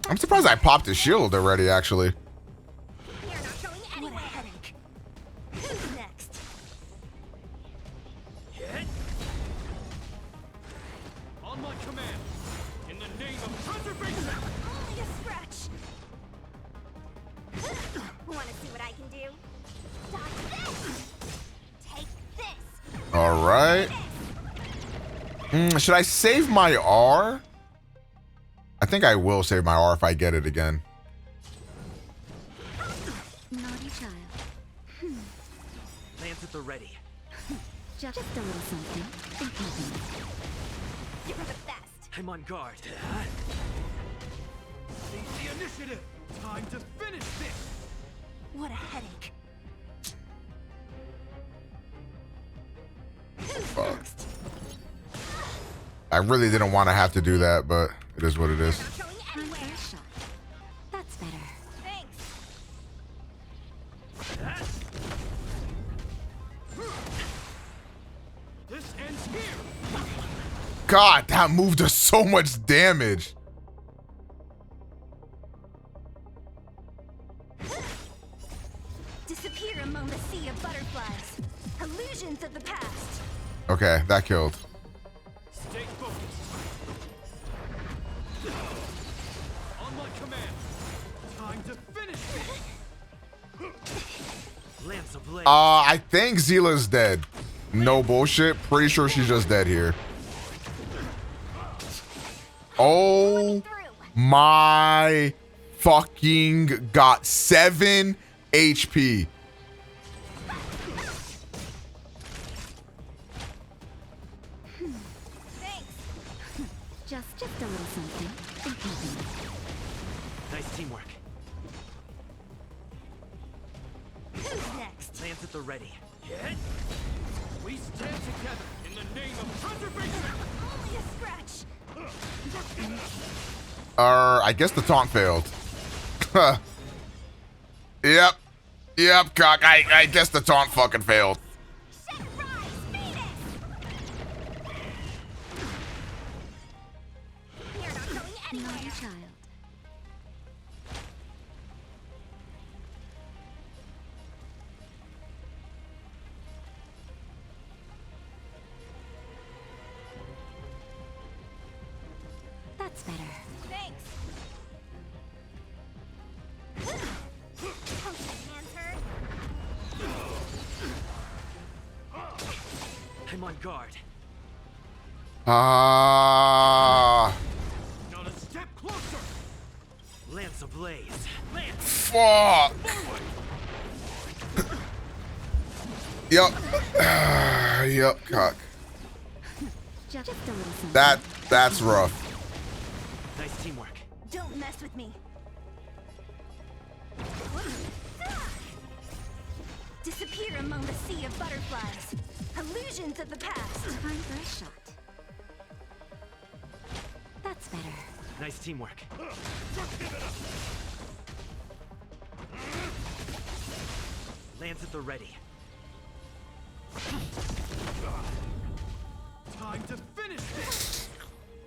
I'm surprised I popped his shield already, actually. You're not going anywhere. What a headache. Who's next? Hit. On my command. In the name of preservation. Only a scratch. Want to see what I can do? Dodge this. Take this. All right. Should I save my R? I think I will save my R if I get it again. Naughty child. Lance at the ready. Just a little something. In keeping. You're the best. I'm on guard. Seize the initiative. Time to finish this. What a headache. Fuck. I really didn't want to have to do that, but it is what it is. Not going Time anywhere. for a shot. That's better. Thanks. This ends here. God, that move does so much damage. Disappear among the sea of butterflies. Illusions of the past. Okay, that killed. Stay focused. On my command. Time to finish this. Lance ablaze. I think Zila's dead. No bullshit. Pretty sure she's just dead here. Oh my fucking god. 7 HP. Just a little something. Nice teamwork. Who's next? Lance at the ready. Hit. We stand together in the name of preservation. Only a scratch. I guess the taunt failed. Yep. Yep, cock. I guess the taunt fucking failed. Naughty child. That's better. Thanks. I'm on guard. Not a step closer. Lance ablaze. Lance. Fuck. Yup. Yup, cock. Just a little something. That's rough. Nice teamwork. Don't mess with me. Disappear among the sea of butterflies. Illusions of the past. Time for a shot. That's better. Nice teamwork. Lance at the ready. Time to finish this!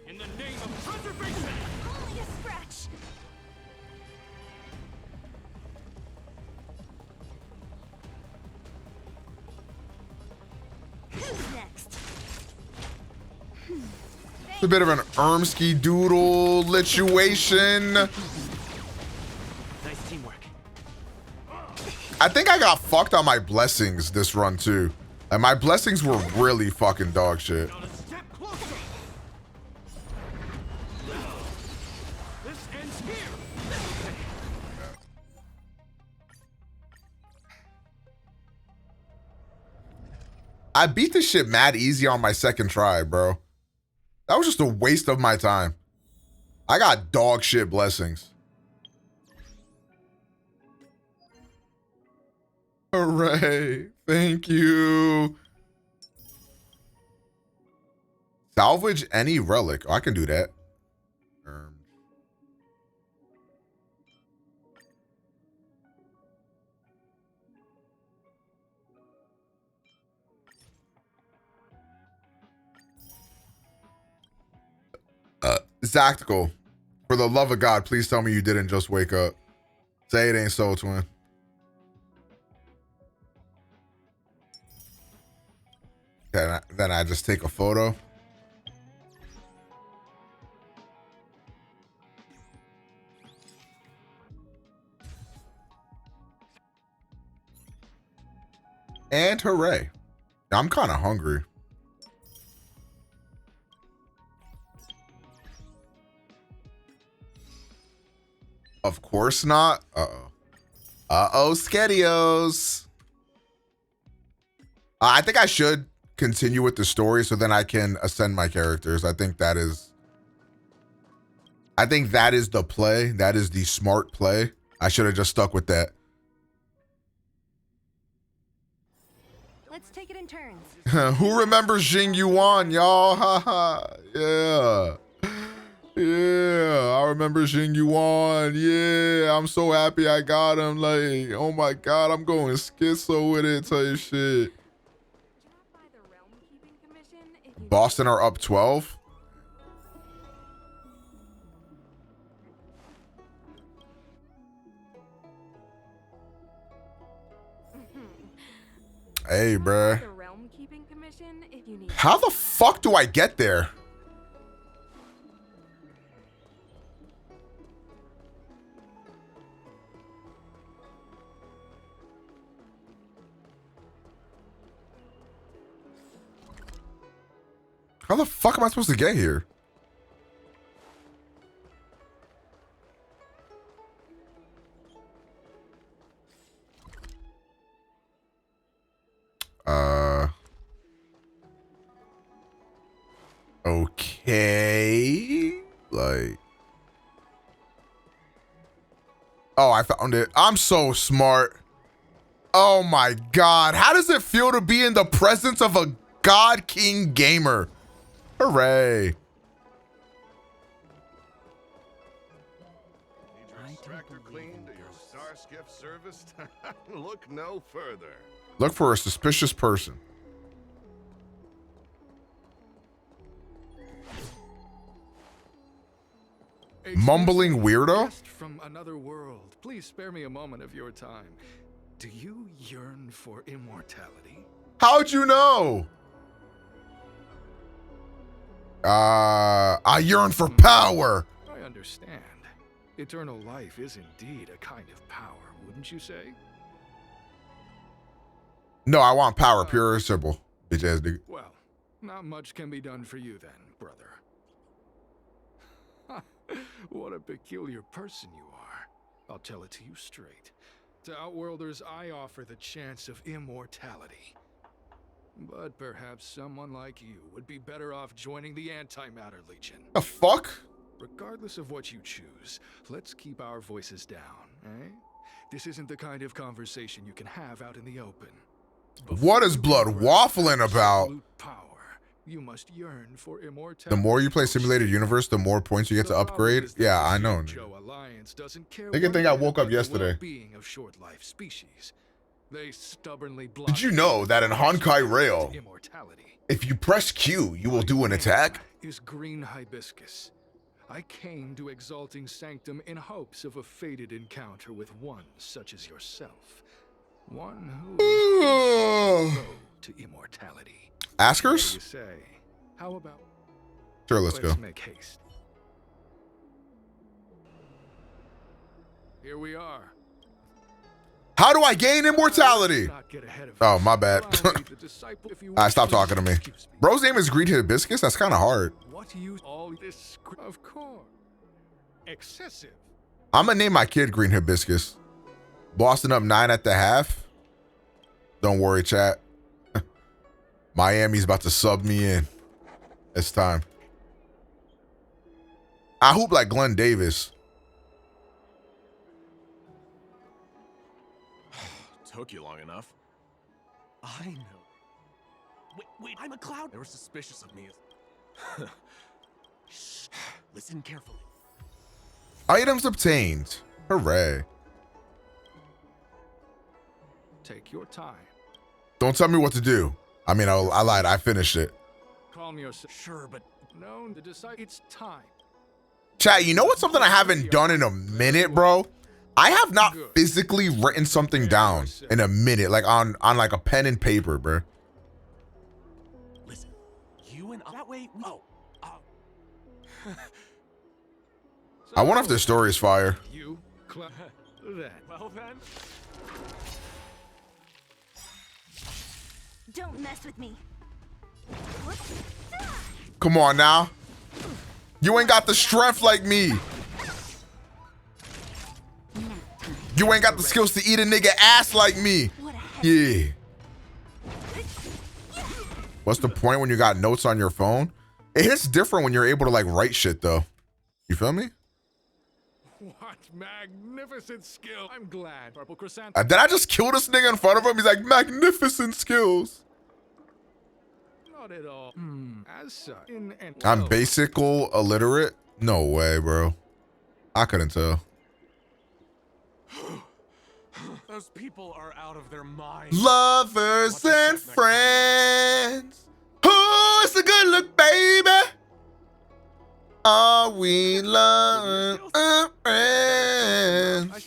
In the name of preservation! Only a scratch. Who's next? It's a bit of an Ermsky doodle situation. Nice teamwork. I think I got fucked on my blessings this run too. Like my blessings were really fucking dog shit. Not a step closer. This ends here. I beat this shit mad easy on my second try, bro. That was just a waste of my time. I got dog shit blessings. Hooray. Thank you. Salvage any relic. Oh, I can do that. Zactical. For the love of God, please tell me you didn't just wake up. Say it ain't so, twin. Then I just take a photo. And hooray. I'm kind of hungry. Of course not. Uh-oh. Uh-oh, Skedios. I think I should continue with the story so then I can ascend my characters. I think that is the play. That is the smart play. I should have just stuck with that. Let's take it in turns. Who remembers Jing Yuan, y'all? Haha. Yeah. Yeah, I remember Jing Yuan. Yeah, I'm so happy I got him. Like, oh my God, I'm going schizo with it type shit. Boston are up 12. Hey, bruh. How the fuck do I get there? How the fuck am I supposed to get here? Okay. Like. Oh, I found it. I'm so smart. Oh my God. How does it feel to be in the presence of a God King gamer? Hooray. Tractor cleaned or your star skiff serviced? Look no further. Look for a suspicious person. Mumbling weirdo? Guest from another world. Please spare me a moment of your time. Do you yearn for immortality? How'd you know? I yearn for power. I understand. Eternal life is indeed a kind of power, wouldn't you say? No, I want power, pure and simple. Bitch ass nigga. Well, not much can be done for you then, brother. What a peculiar person you are. I'll tell it to you straight. To Outworlders, I offer the chance of immortality. But perhaps someone like you would be better off joining the Antimatter Legion. The fuck? Regardless of what you choose, let's keep our voices down, eh? This isn't the kind of conversation you can have out in the open. What is Blood waffling about? Power. You must yearn for immortality. The more you play Simulated Universe, the more points you get to upgrade. Yeah, I know. Nigga think I woke up yesterday. Of short life species. They stubbornly Did you know that in Honakai Rail, if you press Q, you will do an attack? Is green hibiscus. I came to Exalting Sanctum in hopes of a fated encounter with one such as yourself. One who is road to immortality. Askers? What do you say? How about? Sure, let's go. Make haste. Here we are. How do I gain immortality? Oh, my bad. Alright, stop talking to me. Bro's name is Green Hibiscus? That's kind of hard. What use all this? Of course. Excessive. I'm gonna name my kid Green Hibiscus. Boston up 9 at the half. Don't worry, chat. Miami's about to sub me in. It's time. I hoop like Glenn Davis. Took you long enough. I know. Wait, I'm a cloud. They were suspicious of me. Shh. Listen carefully. Items obtained. Hooray. Take your time. Don't tell me what to do. I mean, I lied. I finished it. Calm yourself. Sure, but no, to decide it's time. Chat, you know what's something I haven't done in a minute, bro? I have not physically written something down in a minute, like on like a pen and paper, bro. Listen, you and that way. Oh. I wonder if this story is fire. You, that. Well then. Don't mess with me. Come on now. You ain't got the strength like me. You ain't got the skills to eat a nigga ass like me. Yeah. What's the point when you got notes on your phone? It hits different when you're able to like write shit though. You feel me? What magnificent skill. I'm glad. Purple chrysanthemum. Did I just kill this nigga in front of him? He's like, magnificent skills. Not at all. As such. I'm basical illiterate? No way, bro. I couldn't tell. Those people are out of their minds. Lovers and friends. Who's the good look, baby? Are we lovers and friends?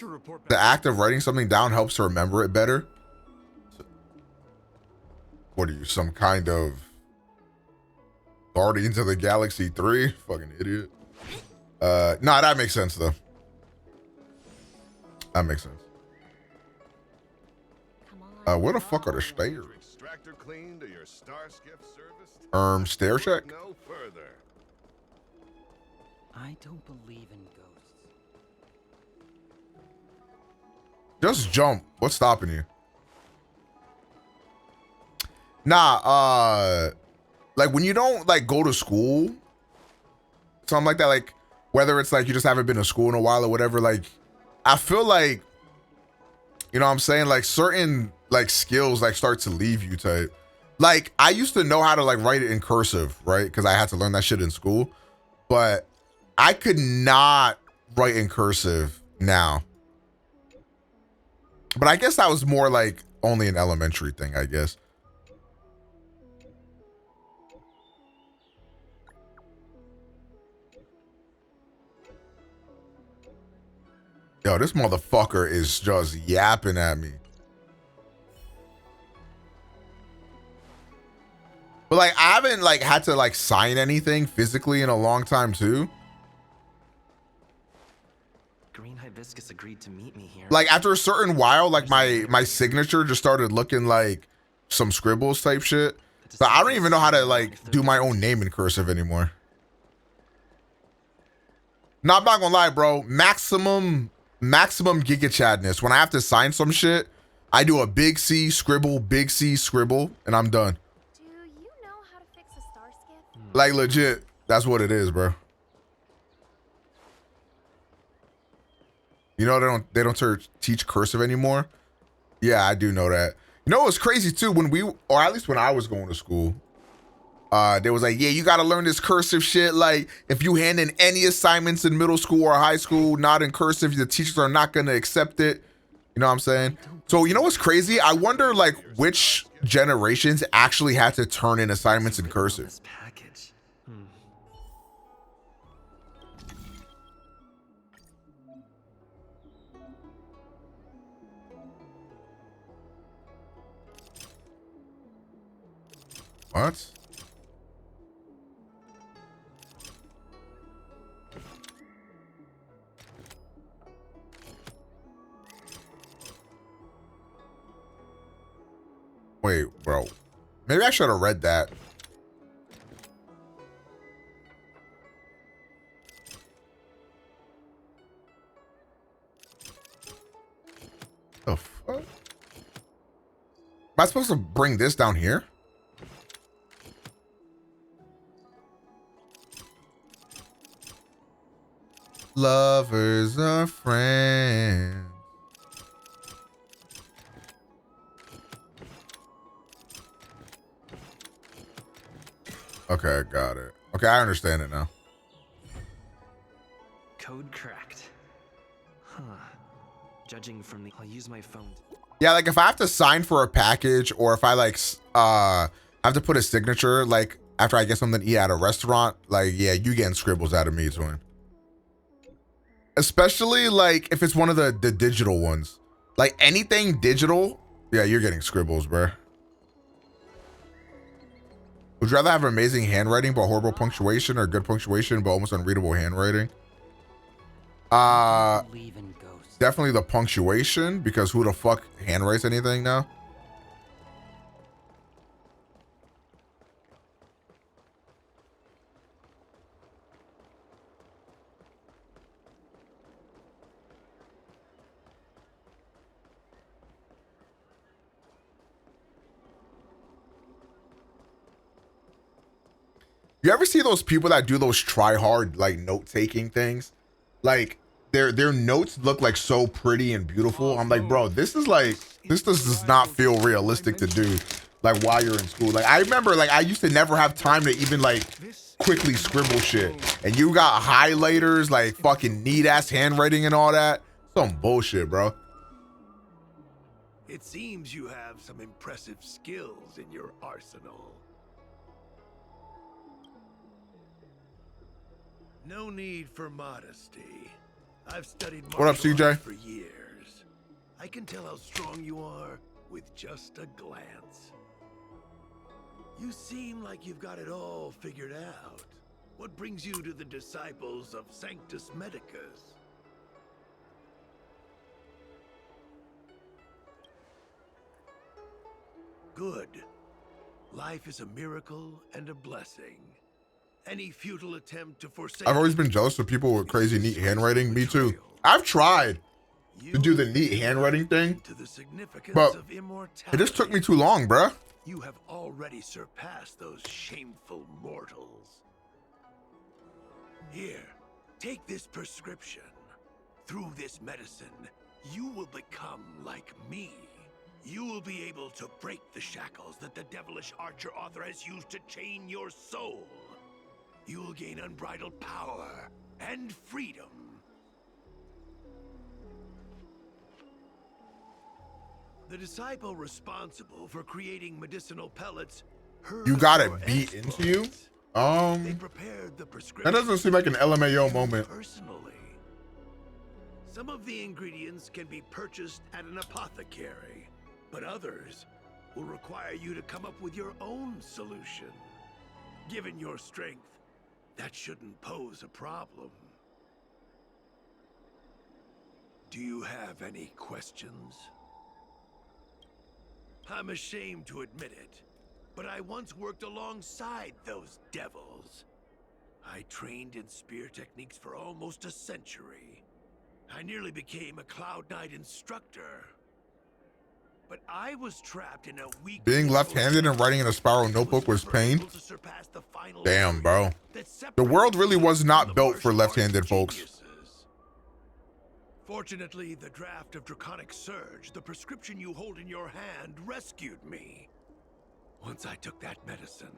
The act of writing something down helps to remember it better. What are you, some kind of Guardians of the Galaxy 3? Fucking idiot. Nah, that makes sense though. That makes sense. Where the fuck are the stairs? tractor cleaned or your star skiff serviced? Stare check. Look no further. I don't believe in ghosts. Just jump. What's stopping you? Nah, like when you don't like go to school, something like that, like whether it's like you just haven't been to school in a while or whatever, like I feel like, you know what I'm saying, like certain like skills like start to leave you type. Like I used to know how to like write it in cursive, right? Because I had to learn that shit in school, but I could not write in cursive now. But I guess that was more like only an elementary thing, I guess. Yo, this motherfucker is just yapping at me. But like I haven't like had to like sign anything physically in a long time too. Green Hibiscus agreed to meet me here. Like after a certain while, like my signature just started looking like some scribbles type shit. So I don't even know how to like do my own name in cursive anymore. No, I'm not gonna lie, bro. Maximum Giga Chadness. When I have to sign some shit, I do a big C scribble, and I'm done. Do you know how to fix a star skip? Like legit, that's what it is, bro. You know they don't teach cursive anymore. Yeah, I do know that. You know what's crazy too? When we, or at least when I was going to school, they was like, yeah, you gotta learn this cursive shit. Like, if you hand in any assignments in middle school or high school not in cursive, the teachers are not gonna accept it. You know what I'm saying? So you know what's crazy? I wonder like which generations actually had to turn in assignments in cursive. What? Wait, bro. Maybe I should have read that. The fuck? Am I supposed to bring this down here? Lovers are friends. Okay, got it. Okay, I understand it now. Code cracked. Huh. Judging from the, I'll use my phone. Yeah, like if I have to sign for a package or if I like have to put a signature, like after I get something to eat at a restaurant, like yeah, you getting scribbles out of me, twin. Especially like if it's one of the digital ones. Like anything digital, yeah, you're getting scribbles, bruh. Would you rather have amazing handwriting but horrible punctuation or good punctuation but almost unreadable handwriting? Definitely the punctuation, because who the fuck handwrites anything now? You ever see those people that do those try hard like note taking things? Like their notes look like so pretty and beautiful. I'm like, bro, this does not feel realistic to do like while you're in school. Like I remember like I used to never have time to even like quickly scribble shit. And you got highlighters, like fucking neat ass handwriting and all that. Some bullshit, bro. It seems you have some impressive skills in your arsenal. No need for modesty. I've studied What up, martial CJ? arts for years. I can tell how strong you are with just a glance. You seem like you've got it all figured out. What brings you to the disciples of Sanctus Medicus? Good. Life is a miracle and a blessing. Any futile attempt to forsake... I've always been jealous of people with crazy neat handwriting. Me too. I've tried to do the neat handwriting thing, but it just took me too long, bruh. You have already surpassed those shameful mortals. Here, take this prescription. Through this medicine, you will become like me. You will be able to break the shackles that the devilish archer author has used to chain your soul. You will gain unbridled power and freedom. The disciple responsible for creating medicinal pellets heard You got it your beat exploits. into you? They prepared the prescription That doesn't seem like an LMAO moment. personally. Some of the ingredients can be purchased at an apothecary, but others will require you to come up with your own solution. Given your strength, that shouldn't pose a problem. Do you have any questions? I'm ashamed to admit it, but I once worked alongside those devils. I trained in spear techniques for almost a century. I nearly became a Cloud Knight instructor. But I was trapped in a weak... Being left-handed and writing in a spiral notebook was pain. Damn, bro. The world really was not built for left-handed folks. Fortunately, the draft of Draconic Surge, the prescription you hold in your hand, rescued me. Once I took that medicine,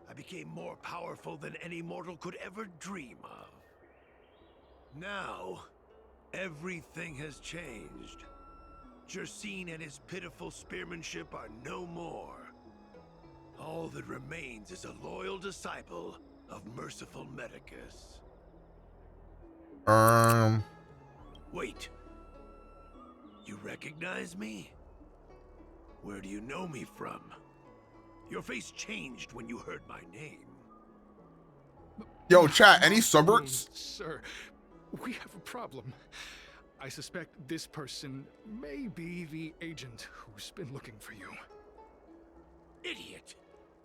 I became more powerful than any mortal could ever dream of. Now, everything has changed. Jersine and his pitiful spearmanship are no more. All that remains is a loyal disciple of merciful Medicus. Wait. You recognize me? Where do you know me from? Your face changed when you heard my name. Yo, chat, any suburbs? Sir, we have a problem. I suspect this person may be the agent who's been looking for you. Idiot!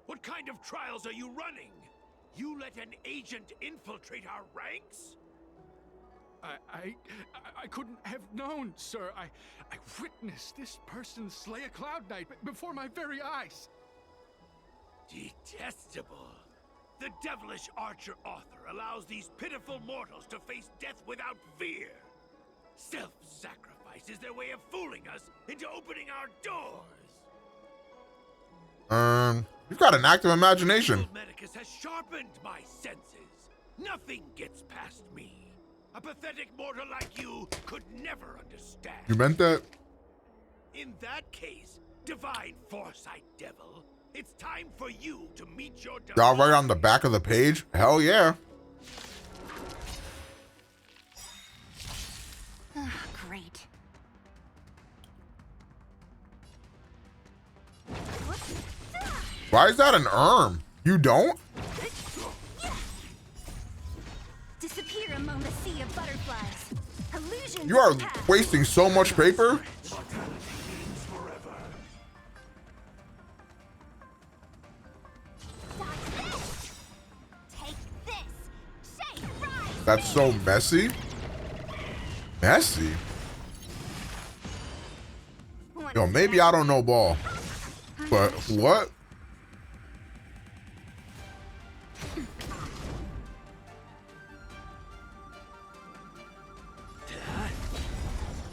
What kind of trials are you running? You let an agent infiltrate our ranks? I couldn't have known, sir. I witnessed this person slay a Cloud Knight before my very eyes. Detestable. The devilish archer author allows these pitiful mortals to face death without fear. Self-sacrifice is their way of fooling us into opening our doors. You've got an active imagination. Medicus has sharpened my senses. Nothing gets past me. A pathetic mortal like you could never understand. You meant that? In that case, divine foresight devil, it's time for you to meet your Y'all right on the back of the page? Hell yeah. Great. Why is that an You don't? Disappear among the sea of butterflies. Illusions You are of the past. wasting so much paper. Take this. Shape, rise. That's so messy. Messy? Yo, maybe I don't know ball. But what?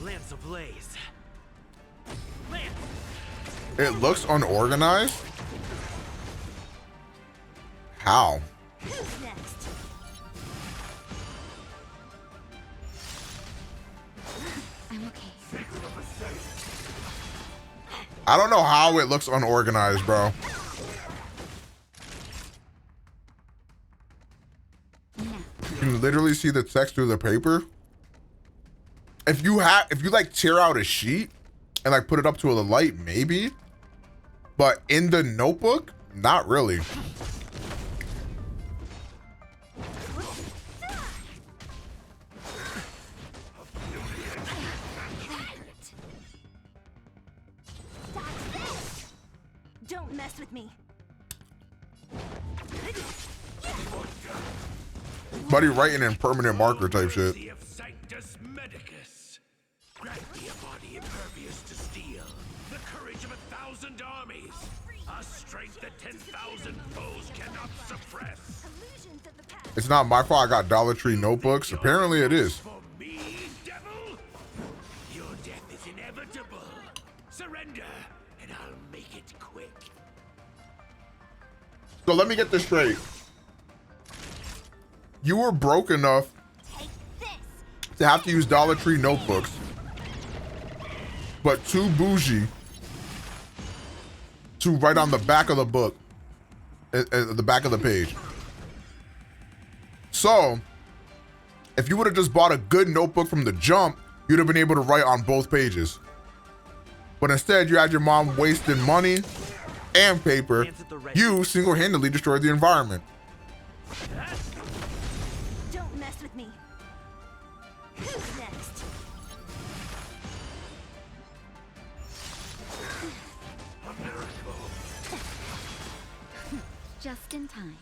Lance ablaze. Lance. It looks unorganized. How? Who's next? I'm okay. I don't know how it looks unorganized, bro. You can literally see the text through the paper. If you like tear out a sheet and like put it up to the light, maybe. But in the notebook, not really. Don't mess with me. Buddy writing in permanent marker type shit. Of Sanctus Medicus. Grant me a body impervious to steel, the courage of 1,000 armies, a strength that 10,000 foes cannot suppress. It's not my fault I got Dollar Tree notebooks. Apparently it is. For me, devil? Your death is inevitable. Surrender, and I'll make it quick. So let me get this straight. You were broke enough to have to use Dollar Tree notebooks, but too bougie to write on the back of the book, at the back of the page. So, if you would have just bought a good notebook from the jump, you'd have been able to write on both pages. But instead, you had your mom wasting money and paper. You single-handedly destroyed the environment. Don't mess with me. Who's next? Just in time.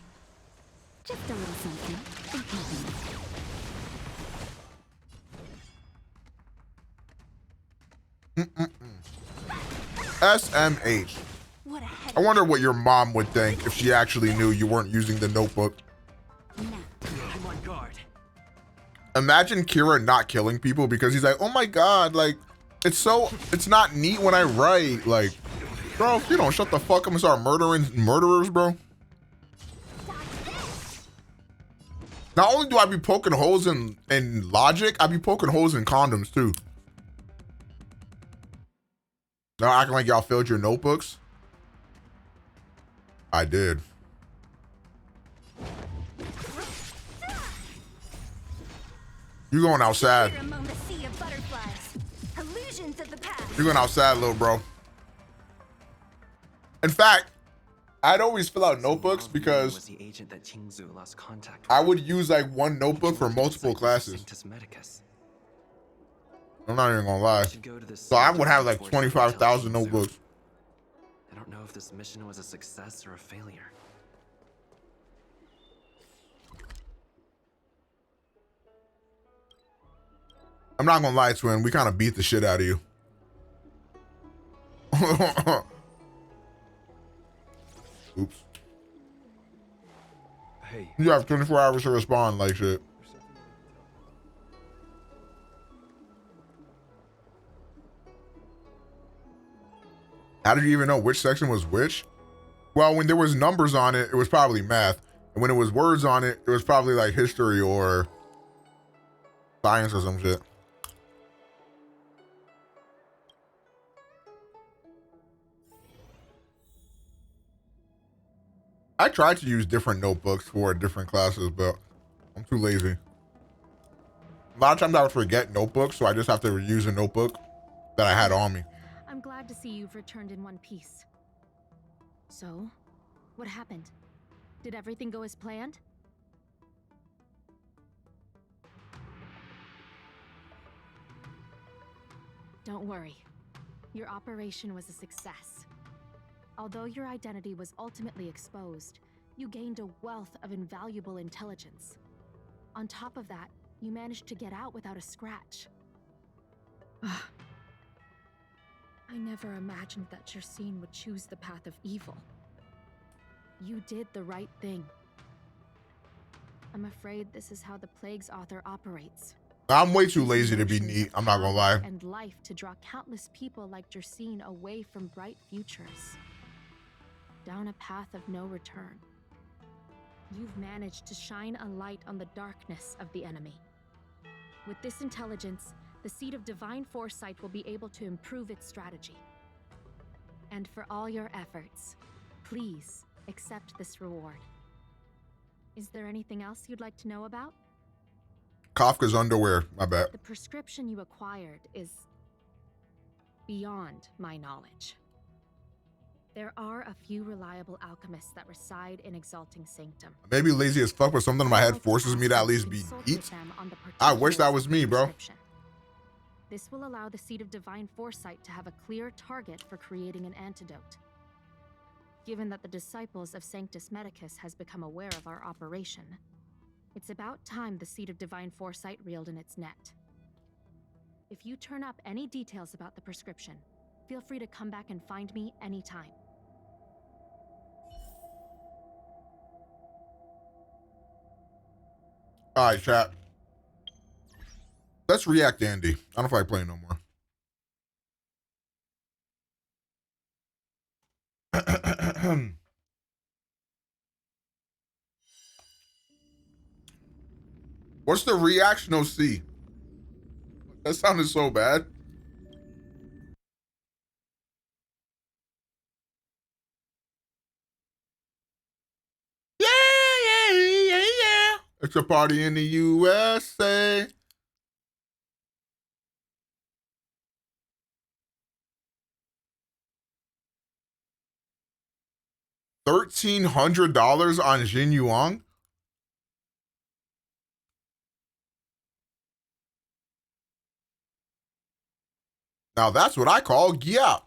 Just a little something. in keeping. SMH. I wonder what your mom would think if she actually knew you weren't using the notebook. I'm on guard. Imagine Kira not killing people because he's like, oh my god, like, it's not neat when I write. Like, bro, if you don't shut the fuck up and start murdering murderers, bro. Not only do I be poking holes in logic, I be poking holes in condoms too. Now acting like y'all filled your notebooks. I did. You going outside. You're going outside, little bro. In fact, I'd always fill out notebooks because I would use like one notebook for multiple classes. I'm not even gonna lie. So I would have like 25,000 notebooks. I don't know if this mission was a success or a failure. I'm not gonna lie, twin. We kind of beat the shit out of you. Oops. Hey. You have 24 hours to respond like shit. How did you even know which section was which? Well, when there was numbers on it, it was probably math. And when it was words on it, it was probably like history or science or some shit. I tried to use different notebooks for different classes, but I'm too lazy. A lot of times I would forget notebooks, so I just have to use a notebook that I had on me. I'm glad to see you've returned in one piece. So, what happened? Did everything go as planned? Don't worry. Your operation was a success. Although your identity was ultimately exposed, you gained a wealth of invaluable intelligence. On top of that, you managed to get out without a scratch. I never imagined that Jersine would choose the path of evil. You did the right thing. I'm afraid this is how the Plague's author operates. I'm way too lazy to be neat. I'm not gonna lie. And life to draw countless people like Jersine away from bright futures. Down a path of no return. You've managed to shine a light on the darkness of the enemy. With this intelligence, the Seed of Divine Foresight will be able to improve its strategy. And for all your efforts, please accept this reward. Is there anything else you'd like to know about? Kafka's underwear, my bad. The prescription you acquired is beyond my knowledge. There are a few reliable alchemists that reside in Exalting Sanctum. Maybe lazy as fuck, but something in my head forces me to at least be neat. I wish that was me, bro. This will allow the Seed of Divine Foresight to have a clear target for creating an antidote. given that the disciples of Sanctus Medicus has become aware of our operation. It's about time the seed of divine foresight reeled in its net. If you turn up any details about the prescription, feel free to come back and find me anytime. All right, chat. Let's react to Andy. I don't feel like playing no more. What's the reaction OC? That sounded so bad. Yeah. It's a party in the USA. $1,300 on Jing Yuan? Now that's what I call yeah.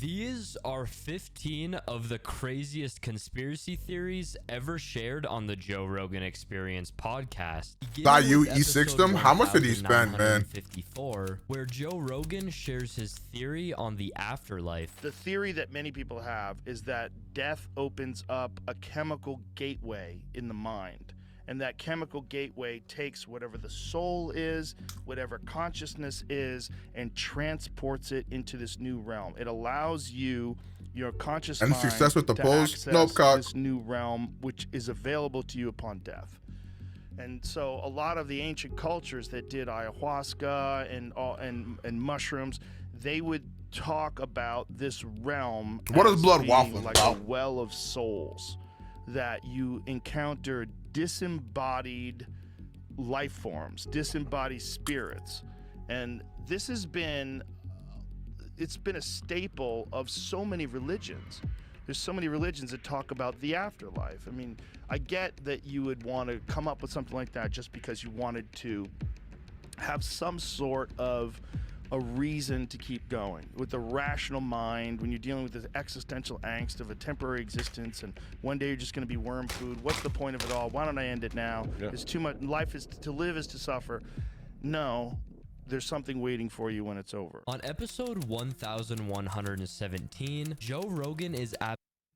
These are 15 of the craziest conspiracy theories ever shared on the Joe Rogan Experience podcast. You E6 them? How much did he spend, man? 54, where Joe Rogan shares his theory on the afterlife. The theory that many people have is that death opens up a chemical gateway in the mind. And that chemical gateway takes whatever the soul is, whatever consciousness is, and transports it into this new realm. It allows you, your conscious And mind, success with the to polls? access Nope, cock. this new realm, which is available to you upon death. And so a lot of the ancient cultures that did ayahuasca and mushrooms, they would talk about this realm. What is as blood being waffles like about? a well of souls, that you encounter disembodied life forms, disembodied spirits. And this has been, it's been a staple of so many religions. There's so many religions that talk about the afterlife. I mean, I get that you would want to come up with something like that just because you wanted to have some sort of a reason to keep going with the rational mind when you're dealing with this existential angst of a temporary existence and one day you're just going to be worm food. What's the point of it all? Why don't I end it now? Yeah. It's too much. Life is to live is to suffer. No, there's something waiting for you when it's over. On episode 1117, Joe Rogan is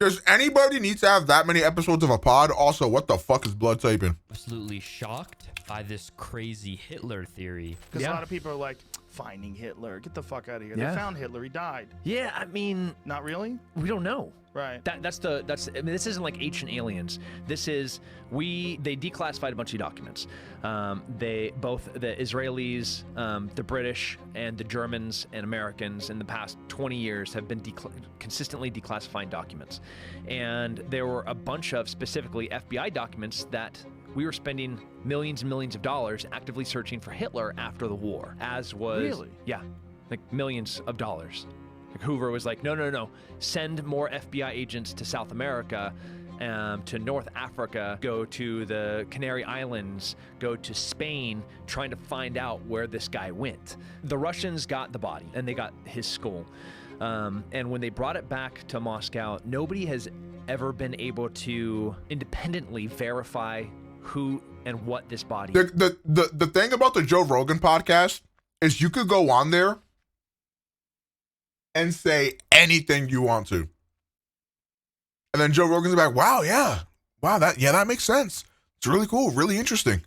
Does anybody need to have that many episodes of a pod? Also, what the fuck is blood typing? absolutely shocked by this crazy Hitler theory. Because a lot of people are like, finding Hitler. Get the fuck out of here. Yeah. They found Hitler. He died. Yeah, I mean, not really. We don't know. Right. That's I mean, this isn't like Ancient Aliens. This is they declassified a bunch of documents. They both the Israelis, the British, and the Germans and Americans in the past 20 years have been consistently declassifying documents, and there were a bunch of specifically FBI documents that we were spending millions and millions of dollars actively searching for Hitler after the war, as was Really? Yeah, like millions of dollars. Like Hoover was like, no, send more FBI agents to South America, to North Africa, go to the Canary Islands, go to Spain, trying to find out where this guy went. The Russians got the body, and they got his skull. And when they brought it back to Moscow, nobody has ever been able to independently verify who and what this body is. The thing about the Joe Rogan podcast is you could go on there and say anything you want to. And then Joe Rogan's like, wow, that makes sense. It's really cool, really interesting.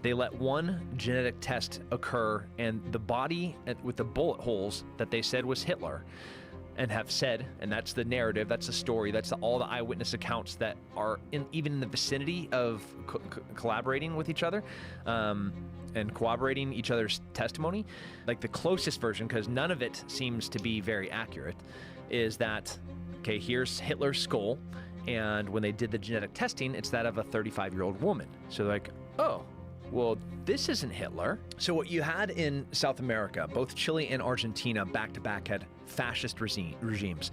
They let one genetic test occur, and the body with the bullet holes that they said was Hitler, and have said, and that's the narrative, that's the story, that's all the eyewitness accounts that are even in the vicinity of collaborating with each other, and corroborating each other's testimony. Like the closest version, because none of it seems to be very accurate, is that, okay, here's Hitler's skull, and when they did the genetic testing, it's that of a 35-year-old woman. So they're like, oh, well, this isn't Hitler. So what you had in South America, both Chile and Argentina back-to-back had fascist regimes.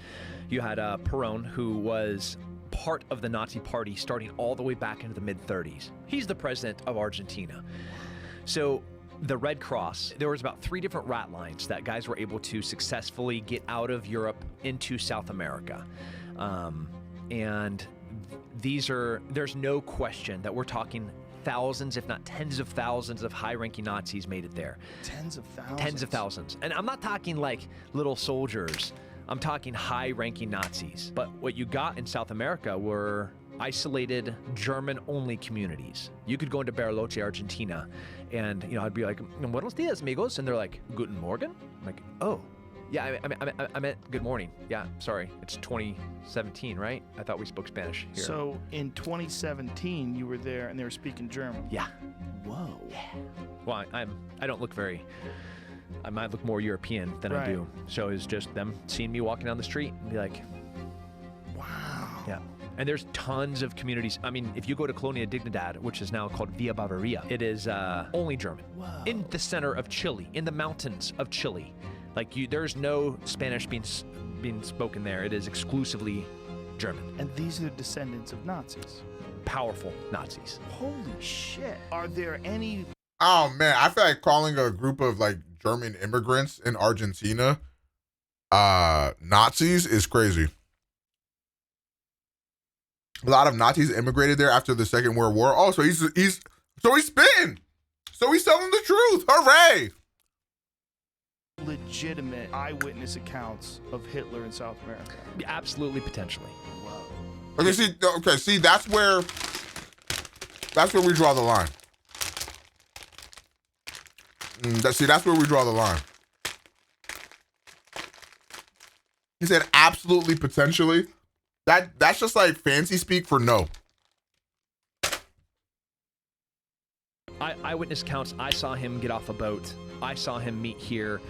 You had Perón, who was part of the Nazi Party starting all the way back into the mid-30s. He's the president of Argentina. So the Red Cross, there was about 3 different rat lines that guys were able to successfully get out of Europe into South America. And there's no question that we're talking thousands, if not tens of thousands of high-ranking Nazis made it there. Tens of thousands. Tens of thousands. And I'm not talking like little soldiers. I'm talking high-ranking Nazis. But what you got in South America were isolated German-only communities. You could go into Bariloche, Argentina, and I'd be like, "Buenos dias, amigos," and they're like, "Guten Morgen." I'm like, "Oh, yeah, I meant good morning. Yeah, sorry, it's 2017, right? I thought we spoke Spanish here." So in 2017, you were there, and they were speaking German. Yeah. Whoa. Yeah. Well, I don't look very. I might look more European than I do. So it's just them seeing me walking down the street and be like, "Wow." Yeah. And there's tons of communities. I mean, if you go to Colonia Dignidad, which is now called Villa Bavaria, it is only German. Whoa. In the center of Chile, in the mountains of Chile. Like there's no Spanish being spoken there. It is exclusively German. And these are the descendants of Nazis. Powerful Nazis. Holy shit. Are there any... Oh, man. I feel like calling a group of, like, German immigrants in Argentina Nazis is crazy. A lot of Nazis immigrated there after the Second World War. Oh, so he's spitting. So he's telling the truth. Hooray! legitimate eyewitness accounts of Hitler in South America? Absolutely, potentially. Okay, see, that's where we draw the line. That's where we draw the line. He said absolutely, potentially. That's just like fancy speak for no. Eyewitness accounts, I saw him get off a boat. I saw him meet here.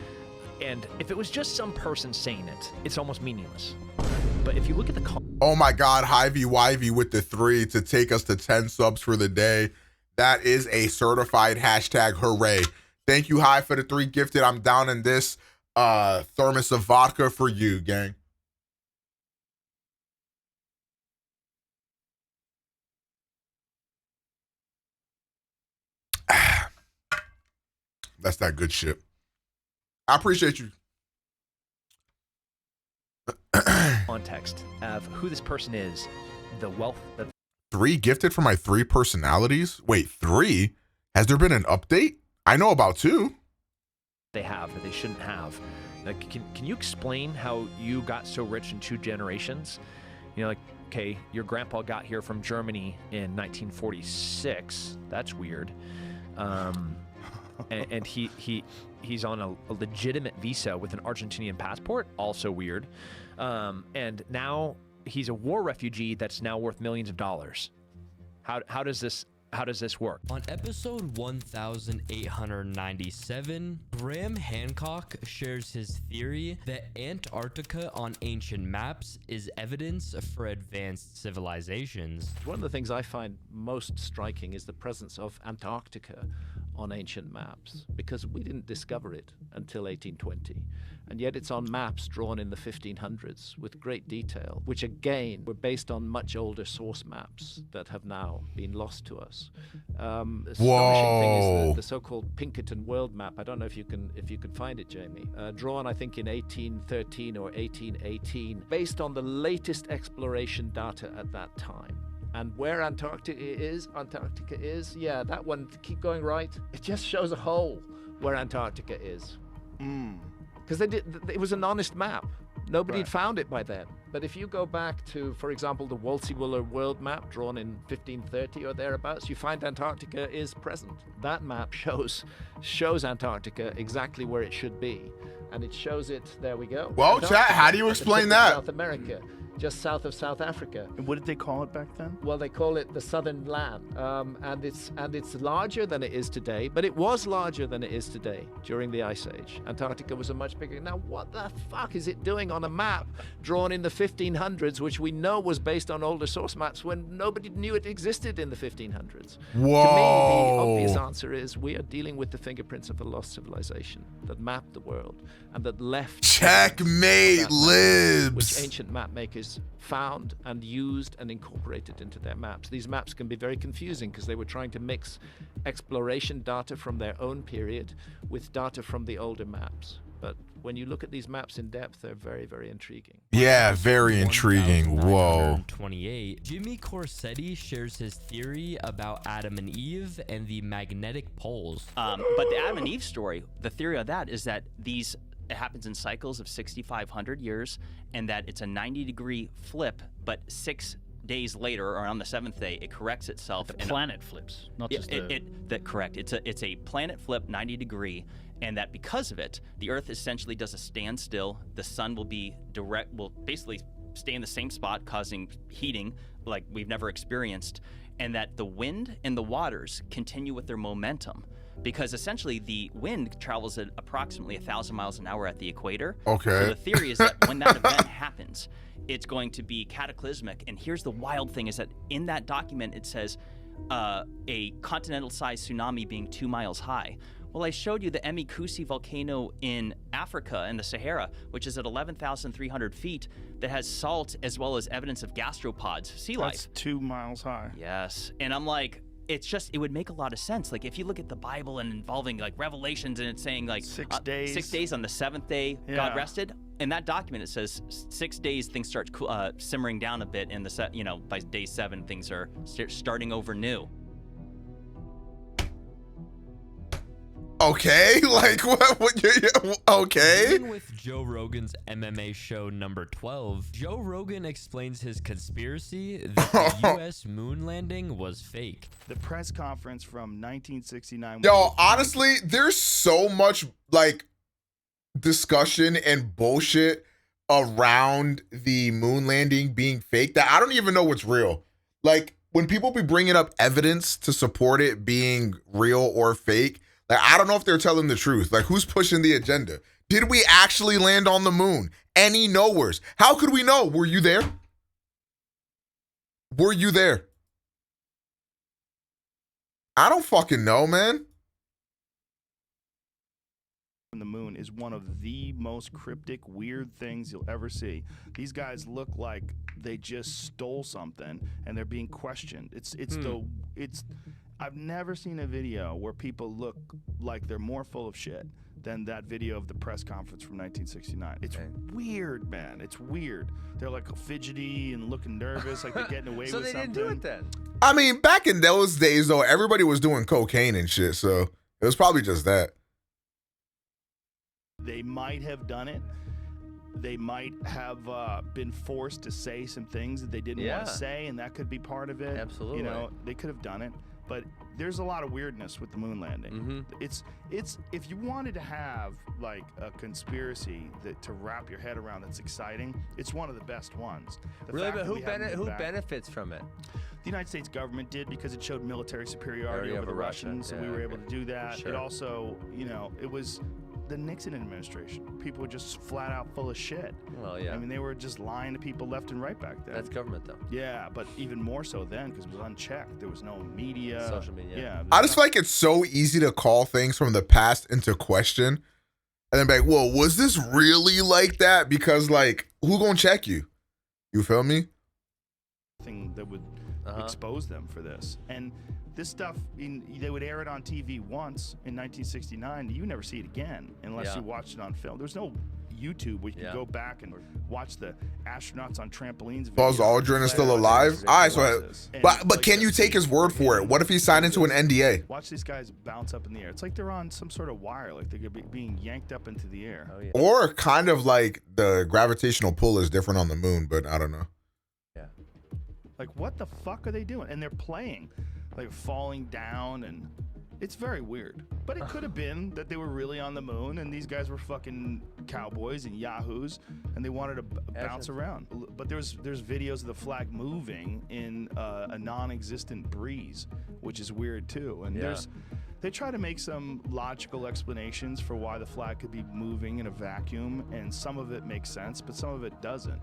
And if it was just some person saying it, it's almost meaningless. But if you look at the... Oh my God, Hyvy Wyvy with the 3 to take us to 10 subs for the day. That is a certified hashtag hooray. Thank you, Hi, for the 3 gifted. I'm down in this thermos of vodka for you, gang. That's that good shit. I appreciate you. Context of who this person is, the wealth that 3 gifted for my 3 personalities? Wait, 3? Has there been an update? I know about 2. they have that they shouldn't have. Like, can you explain how you got so rich in 2 generations? You know, like, okay, your grandpa got here from Germany in 1946. That's weird. And he's on a legitimate visa with an Argentinian passport. Also weird. And now he's a war refugee that's now worth millions of dollars. How does this work? On episode 1897, Graham Hancock shares his theory that Antarctica on ancient maps is evidence for advanced civilizations. One of the things I find most striking is the presence of Antarctica on ancient maps, because we didn't discover it until 1820. And yet it's on maps drawn in the 1500s with great detail, which again were based on much older source maps that have now been lost to us. Astonishing thing is the so-called Pinkerton world map. I don't know if you can find it, Jamie. Drawn, I think, in 1813 or 1818, based on the latest exploration data at that time. And where Antarctica is, yeah, that one, keep going right. It just shows a hole where Antarctica is. Because it was an honest map. Nobody had found it by then. But if you go back to, for example, the Wolsey-Willer world map drawn in 1530 or thereabouts, you find Antarctica is present. That map shows Antarctica exactly where it should be. And it shows it, there we go. Well, Antarctica, chat, how do you explain that? South America, just south of South Africa. And what did they call it back then? Well, they call it the Southern Land, and it's larger than it is today. But it was larger than it is today during the Ice Age. Antarctica was a much bigger. Now, what the fuck is it doing on a map drawn in the 1500s, which we know was based on older source maps when nobody knew it existed in the 1500s? Whoa! To me, the obvious answer is we are dealing with the fingerprints of a lost civilization that mapped the world and that left Checkmate evidence of that map, which libs. ancient map makers found and used and incorporated into their maps. These maps can be very confusing because they were trying to mix exploration data from their own period with data from the older maps. But when you look at these maps in depth, they're very, very intriguing. Yeah, very intriguing. Whoa. 28. Jimmy Corsetti shares his theory about Adam and Eve and the magnetic poles. But the Adam and Eve story, the theory of that is that it happens in cycles of 6,500 years, and that it's a 90-degree flip, but 6 days later, or on the 7th day, it corrects itself. The planet flips, not just correct. It's a planet flip 90-degree, and that because of it, the Earth essentially does a standstill. The sun will basically stay in the same spot, causing heating like we've never experienced, and that the wind and the waters continue with their momentum. Because essentially the wind travels at approximately 1,000 miles an hour at the equator. Okay. So the theory is that when that event happens, it's going to be cataclysmic. And here's the wild thing is that in that document, it says a continental-sized tsunami being 2 miles high. Well, I showed you the Emikusi volcano in Africa in the Sahara, which is at 11,300 feet, that has salt as well as evidence of gastropods, sea life. That's 2 miles high. Yes. And I'm like, it would make a lot of sense. Like if you look at the Bible and involving like Revelations and it's saying like 6 days. 6 days on the 7th day, Yeah. God rested. In that document, it says 6 days things start simmering down a bit, and by day 7 things are starting over new. Okay, like what okay. Even with Joe Rogan's MMA show number 12, Joe Rogan explains his conspiracy that the U.S. moon landing was fake. The press conference from 1969. Yo, honestly, there's so much like discussion and bullshit around the moon landing being fake that I don't even know what's real. Like when people be bringing up evidence to support it being real or fake, like I don't know if they're telling the truth. Like who's pushing the agenda? Did we actually land on the moon? Any knowers? How could we know? Were you there? Were you there? I don't fucking know, man. The moon is one of the most cryptic, weird things you'll ever see. These guys look like they just stole something and they're being questioned. I've never seen a video where people look like they're more full of shit than that video of the press conference from 1969. It's weird, man. It's weird. They're like fidgety and looking nervous, like they're getting away with something. So they didn't do it then? I mean, back in those days, though, everybody was doing cocaine and shit, so it was probably just that. They might have done it. They might have been forced to say some things that they didn't want to say, and that could be part of it. Absolutely. You know, they could have done it. But there's a lot of weirdness with the moon landing. It's if you wanted to have like a conspiracy to wrap your head around that's exciting, it's one of the best ones. Really, but who benefits from it? The United States government did because it showed military superiority over the Russians, so we were able to do that. Sure. It also, it was the Nixon administration. People were just flat out full of shit. Well, yeah. I mean, they were just lying to people left and right back then. That's government, though. Yeah, but even more so then because it was unchecked. There was no media. Social media. Yeah. I just feel like it's so easy to call things from the past into question and then be like, whoa, was this really like that? Because, like, who gonna check you? You feel me? Thing that would expose them for this. And this stuff, they would air it on TV once in 1969. You never see it again unless you watched it on film. There's no YouTube where you can go back and watch the astronauts on trampolines. Buzz Aldrin is still alive? All right, so, but can you take his word for it? What if he signed into an NDA? Watch these guys bounce up in the air. It's like they're on some sort of wire, like they're being yanked up into the air. Oh, yeah. Or kind of like the gravitational pull is different on the moon, but I don't know. Yeah. Like, what the fuck are they doing? And they're playing, like falling down, and it's very weird. But it could have been that they were really on the moon and these guys were fucking cowboys and yahoos and they wanted to bounce around. But there's videos of the flag moving in a non-existent breeze, which is weird too. And they try to make some logical explanations for why the flag could be moving in a vacuum, and some of it makes sense, but some of it doesn't.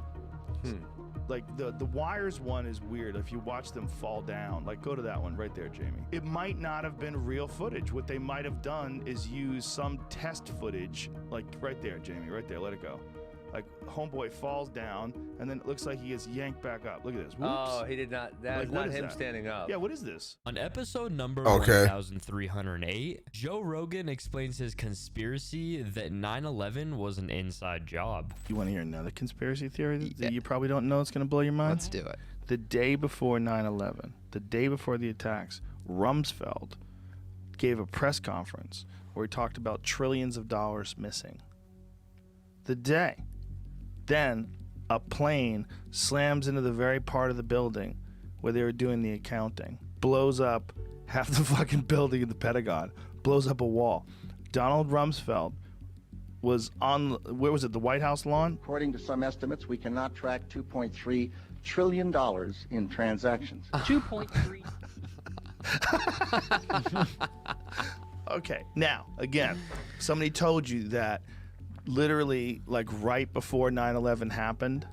like the wires one is weird. If you watch them fall down, like go to that one right there, Jamie. It might not have been real footage. What they might have done is use some test footage, like right there, Jamie, right there. Let it go. Like homeboy falls down, and then it looks like he gets yanked back up. Look at this. Whoops. Oh, he did not. That Like, was what not is him that? standing up. Yeah, what is this? On episode number Okay. 1308, Joe Rogan explains his conspiracy that 9/11 was an inside job. You want to hear another conspiracy theory that you probably don't know? It's going to blow your mind? Let's do it. The day before 9/11, the day before the attacks, Rumsfeld gave a press conference where he talked about trillions of dollars missing. The day. Then a plane slams into the very part of the building where they were doing the accounting, blows up half the fucking building in the Pentagon, blows up a wall. Donald Rumsfeld was on, where was it, the White House lawn? According to some estimates, we cannot track $2.3 trillion in transactions. 2.3. Okay, now, again, somebody told you that literally, like right before 9/11 happened,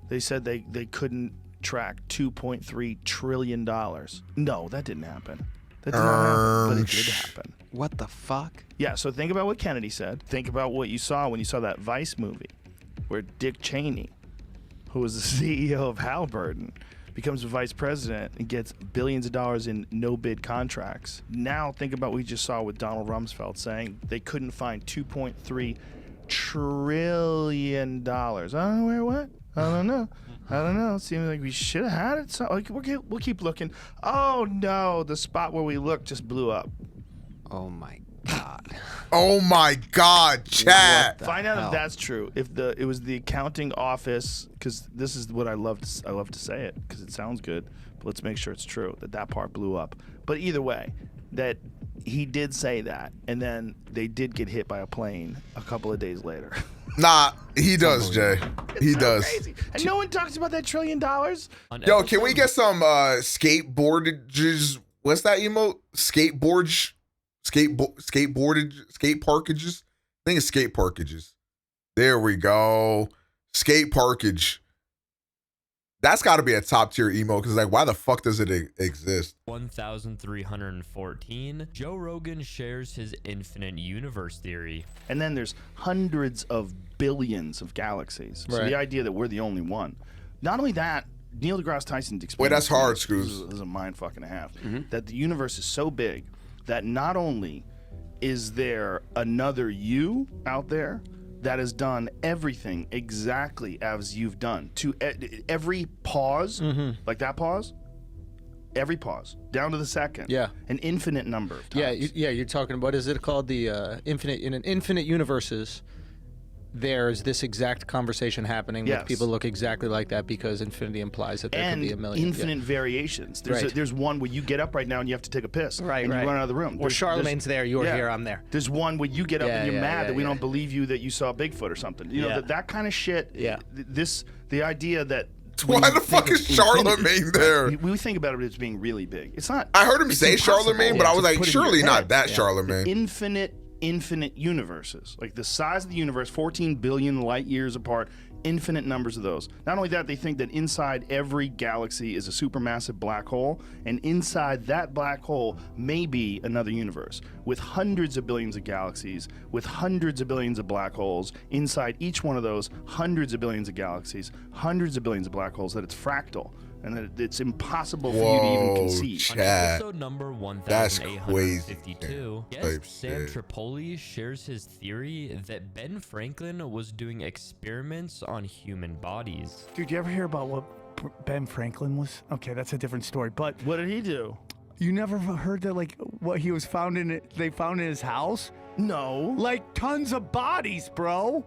they said they couldn't track $2.3 trillion. No, that didn't happen. That did not happen, but it did happen. What the fuck? Yeah, so think about what Kennedy said. Think about what you saw when you saw that Vice movie where Dick Cheney, who was the CEO of Halliburton, becomes a vice president and gets billions of dollars in no-bid contracts. Now think about what we just saw with Donald Rumsfeld saying they couldn't find $2.3 trillion. I don't know where it went. I don't know. It seems like we should have had it. So like, we'll keep looking. Oh no, the spot where we looked just blew up. Oh my god. Oh my god, chat. Find out if that's true. If it was the accounting office, because this is what I love to say it because it sounds good. But let's make sure it's true that part blew up. But either way, that he did say that, and then they did get hit by a plane a couple of days later. Nah, he does, Jay. He does. Crazy. And no one talks about that $1 trillion. Yo, can we get some skateboardages? What's that emote? Skate parkages? I think it's skate parkages. There we go. Skate parkage. That's got to be a top tier emo because like, why the fuck does it exist? 1314. Joe Rogan shares his infinite universe theory. And then there's hundreds of billions of galaxies. So the idea that we're the only one. Not only that, Neil deGrasse Tyson's explained. Wait, that's hard, Screws. This is a mind fucking and a half. That the universe is so big that not only is there another you out there that has done everything exactly as you've done to every pause, like that pause, every pause down to the second. Yeah, an infinite number of times. Yeah. You're talking about, is it called the infinite? In an infinite universes, there's this exact conversation happening with people look exactly like that because infinity implies that there could be a million. Infinite variations. There's one where you get up right now and you have to take a piss. And you run out of the room. Or Charlemagne's there, you're here, I'm there. There's one where you get up and you're mad that we don't believe you that you saw Bigfoot or something. You know, that kind of shit. Yeah. The idea that. Why the fuck is Charlemagne there? We think about it as being really big. It's not. I heard him say Charlemagne, but I was like, surely not that Charlemagne. Infinite universes, like the size of the universe, 14 billion light years apart, infinite numbers of those. Not only that, they think that inside every galaxy is a supermassive black hole, and inside that black hole may be another universe with hundreds of billions of galaxies, with hundreds of billions of black holes. Inside each one of those, hundreds of billions of galaxies, hundreds of billions of black holes, that it's fractal. And that it's impossible for you to even conceive. On episode number 1852, guest Sam Tripoli shares his theory that Ben Franklin was doing experiments on human bodies. Dude, you ever hear about what Ben Franklin was? Okay, that's a different story. But what did he do? You never heard that, like, what he was found in? They found in his house? No. Like tons of bodies, bro.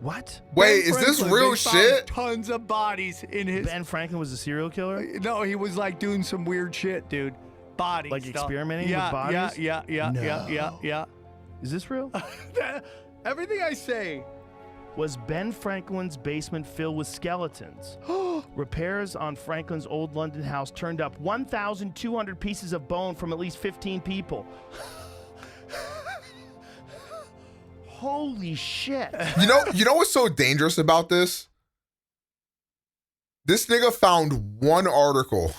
What? Wait, is this real shit? Tons of bodies in his. Ben Franklin was a serial killer? No, he was like doing some weird shit, dude. Bodies. Like experimenting with bodies? Yeah. Is this real? Everything I say. Was Ben Franklin's basement filled with skeletons? Repairs on Franklin's old London house turned up 1,200 pieces of bone from at least 15 people. Holy shit. You know what's so dangerous about this? This nigga found one article,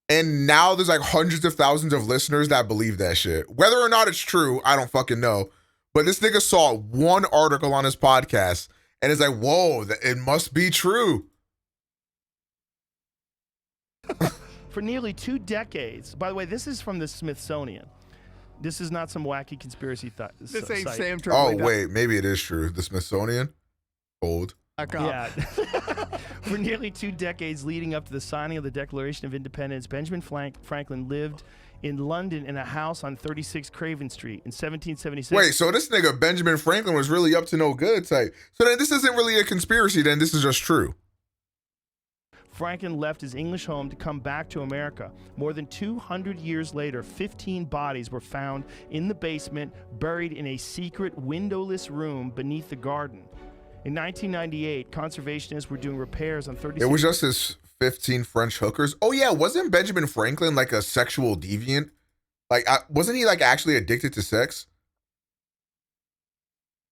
and now there's like hundreds of thousands of listeners that believe that shit. Whether or not it's true, I don't fucking know. But this nigga saw one article on his podcast, and it's like, whoa, it must be true. For nearly 2 decades. By the way, this is from the Smithsonian. This is not some wacky conspiracy This ain't site. Sam Oh, wait, maybe it is true. The Smithsonian? Old. Yeah. For nearly 2 decades leading up to the signing of the Declaration of Independence, Benjamin Franklin lived in London in a house on 36 Craven Street in 1776. Wait, so this nigga Benjamin Franklin was really up to no good type. So then this isn't really a conspiracy, then this is just true. Franklin left his English home to come back to America. More than 200 years later, 15 bodies were found in the basement, buried in a secret windowless room beneath the garden. In 1998, conservationists were doing repairs on 36. It was just his 15 French hookers. Oh yeah, wasn't Benjamin Franklin like a sexual deviant? Like, wasn't he like actually addicted to sex?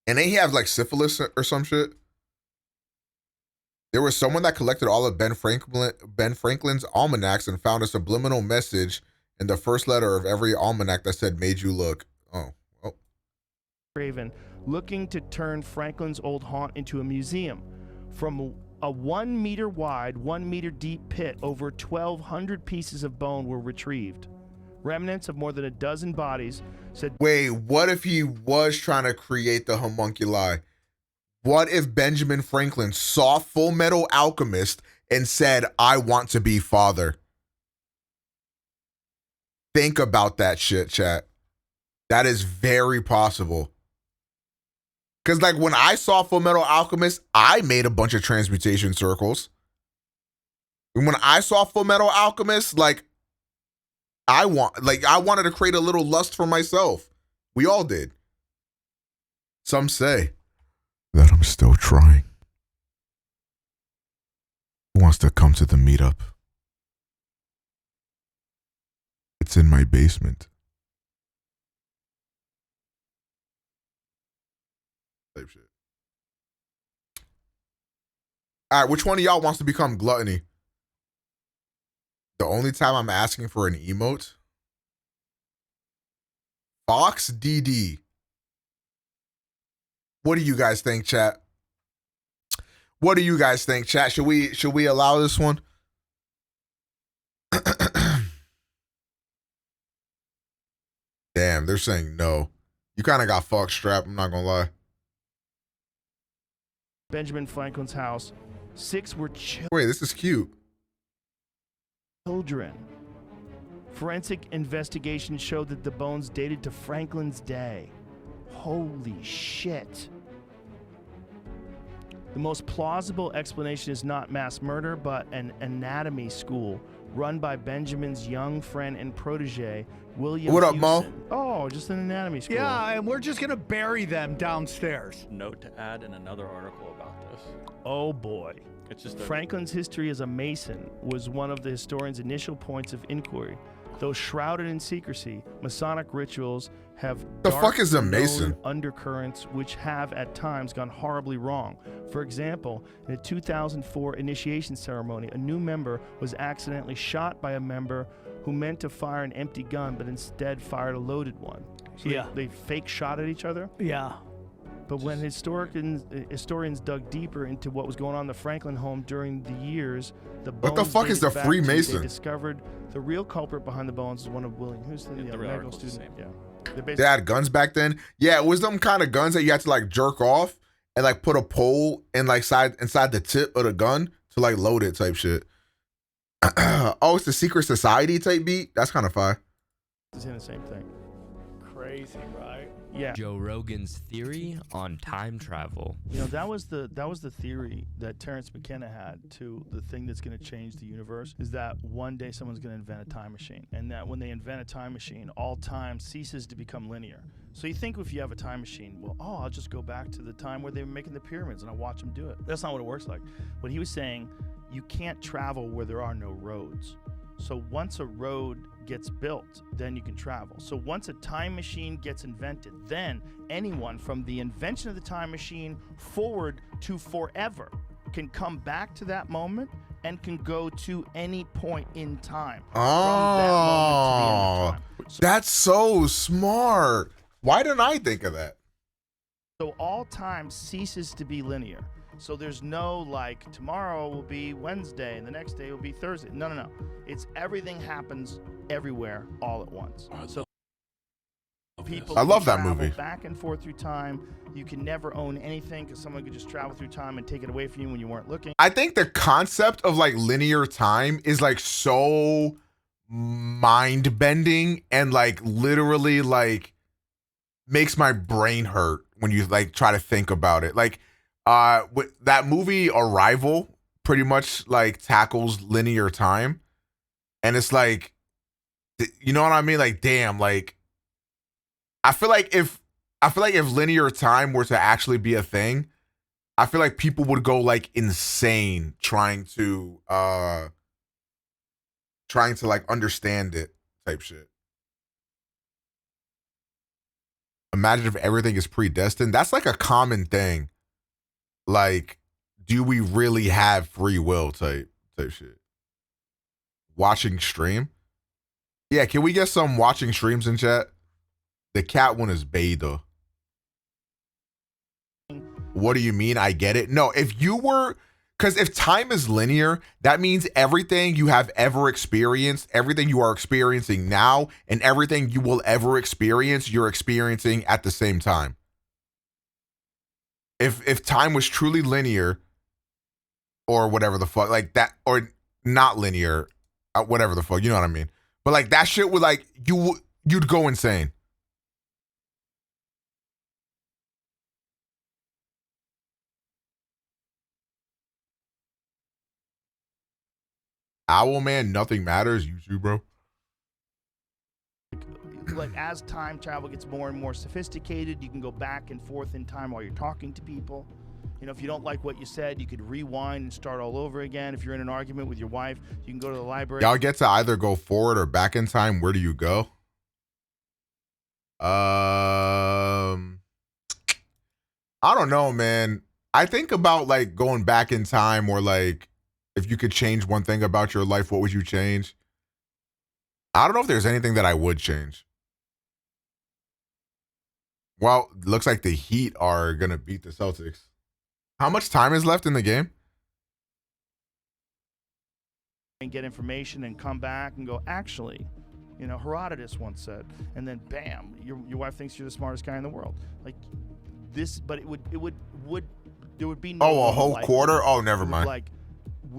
And then he have like syphilis or some shit. There was someone that collected all of Ben Franklin's almanacs and found a subliminal message in the first letter of every almanac that said, "Made you look." Oh. Craven, looking to turn Franklin's old haunt into a museum. From a 1 meter wide, 1 meter deep pit, over 1,200 pieces of bone were retrieved. Remnants of more than a dozen bodies said. Wait, what if he was trying to create the homunculi? What if Benjamin Franklin saw Fullmetal Alchemist and said, "I want to be father"? Think about that shit, chat. That is very possible. Because like when I saw Fullmetal Alchemist, I made a bunch of transmutation circles. And when I saw Fullmetal Alchemist, like I wanted to create a little lust for myself. We all did. Some say that I'm still trying. Who wants to come to the meetup? It's in my basement. Type shit. All right, which one of y'all wants to become Gluttony? The only time I'm asking for an emote? Fox DD. What do you guys think, chat? What do you guys think, chat? Should we allow this one? Damn, they're saying no. You kind of got fucked, Strap. I'm not gonna lie. Benjamin Franklin's house. 6 were Wait, this is cute. Children. Forensic investigation showed that the bones dated to Franklin's day. Holy shit. The most plausible explanation is not mass murder, but an anatomy school run by Benjamin's young friend and protege, William What up, Hewson. Mo? Oh, just an anatomy school. Yeah, and we're just gonna bury them downstairs. Note to add in another article about this. Oh boy. It's just Franklin's history as a Mason was one of the historian's initial points of inquiry. Though shrouded in secrecy, Masonic rituals have The fuck is a Mason? undercurrents which have at times gone horribly wrong. For example, in a 2004 initiation ceremony, a new member was accidentally shot by a member who meant to fire an empty gun but instead fired a loaded one. So Yeah. they fake shot at each other? Yeah. But when historians dug deeper into what was going on in the Franklin home during the years, What the fuck is the Freemason? They discovered the real culprit behind the bones is one of William. Who's the real medical article's the student? same. Yeah. They had guns back then. Yeah, it was them kind of guns that you had to like jerk off and like put a pole in like inside the tip of the gun to like load it type shit. Oh, it's the secret society type beat. That's kind of fire. It's in the same thing. Crazy, right? Yeah. Joe Rogan's theory on time travel. You know, that was the theory that Terrence McKenna had to the thing that's going to change the universe is that one day someone's going to invent a time machine, and that when they invent a time machine, all time ceases to become linear. So you think if you have a time machine, well, I'll just go back to the time where they were making the pyramids and I'll watch them do it. That's not what it works like. What he was saying, you can't travel where there are no roads. So once a road gets built, then you can travel. So once a time machine gets invented, then anyone from the invention of the time machine forward to forever can come back to that moment and can go to any point in time. Oh, that's so smart. Why didn't I think of that? So all time ceases to be linear. So there's no like tomorrow will be Wednesday and the next day will be Thursday. No. It's everything happens everywhere all at once. So people I love that travel movie. back and forth through time. You can never own anything because someone could just travel through time and take it away from you when you weren't looking. I think the concept of like linear time is like so mind bending and like literally like makes my brain hurt when you like try to think about it. Like with that movie Arrival pretty much like tackles linear time, and it's like, you know what I mean? Like, damn, like I feel like if linear time were to actually be a thing, I feel like people would go like insane trying to like understand it type shit. Imagine if everything is predestined. That's like a common thing. Like, do we really have free will type shit? Watching stream? Yeah, can we get some watching streams in chat? The cat one is beta. What do you mean? I get it. No, if you were, because if time is linear, that means everything you have ever experienced, everything you are experiencing now, and everything you will ever experience, you're experiencing at the same time. If time was truly linear, or whatever the fuck, like that, or not linear, whatever the fuck, you know what I mean? But like that shit would like you'd go insane. Owlman, nothing matters. You too, bro. Like as time travel gets more and more sophisticated, you can go back and forth in time while you're talking to people. You know, if you don't like what you said, you could rewind and start all over again. If you're in an argument with your wife, you can go to the library. Y'all get to either go forward or back in time. Where do you go? I don't know, man. I think about like going back in time, or like if you could change one thing about your life, what would you change? I don't know if there's anything that I would change. Well, looks like the Heat are going to beat the Celtics. How much time is left in the game? And get information and come back and go, actually, you know, Herodotus once said, and then bam, your wife thinks you're the smartest guy in the world. Like this, but it would there would be no a whole quarter? Oh, never mind. Like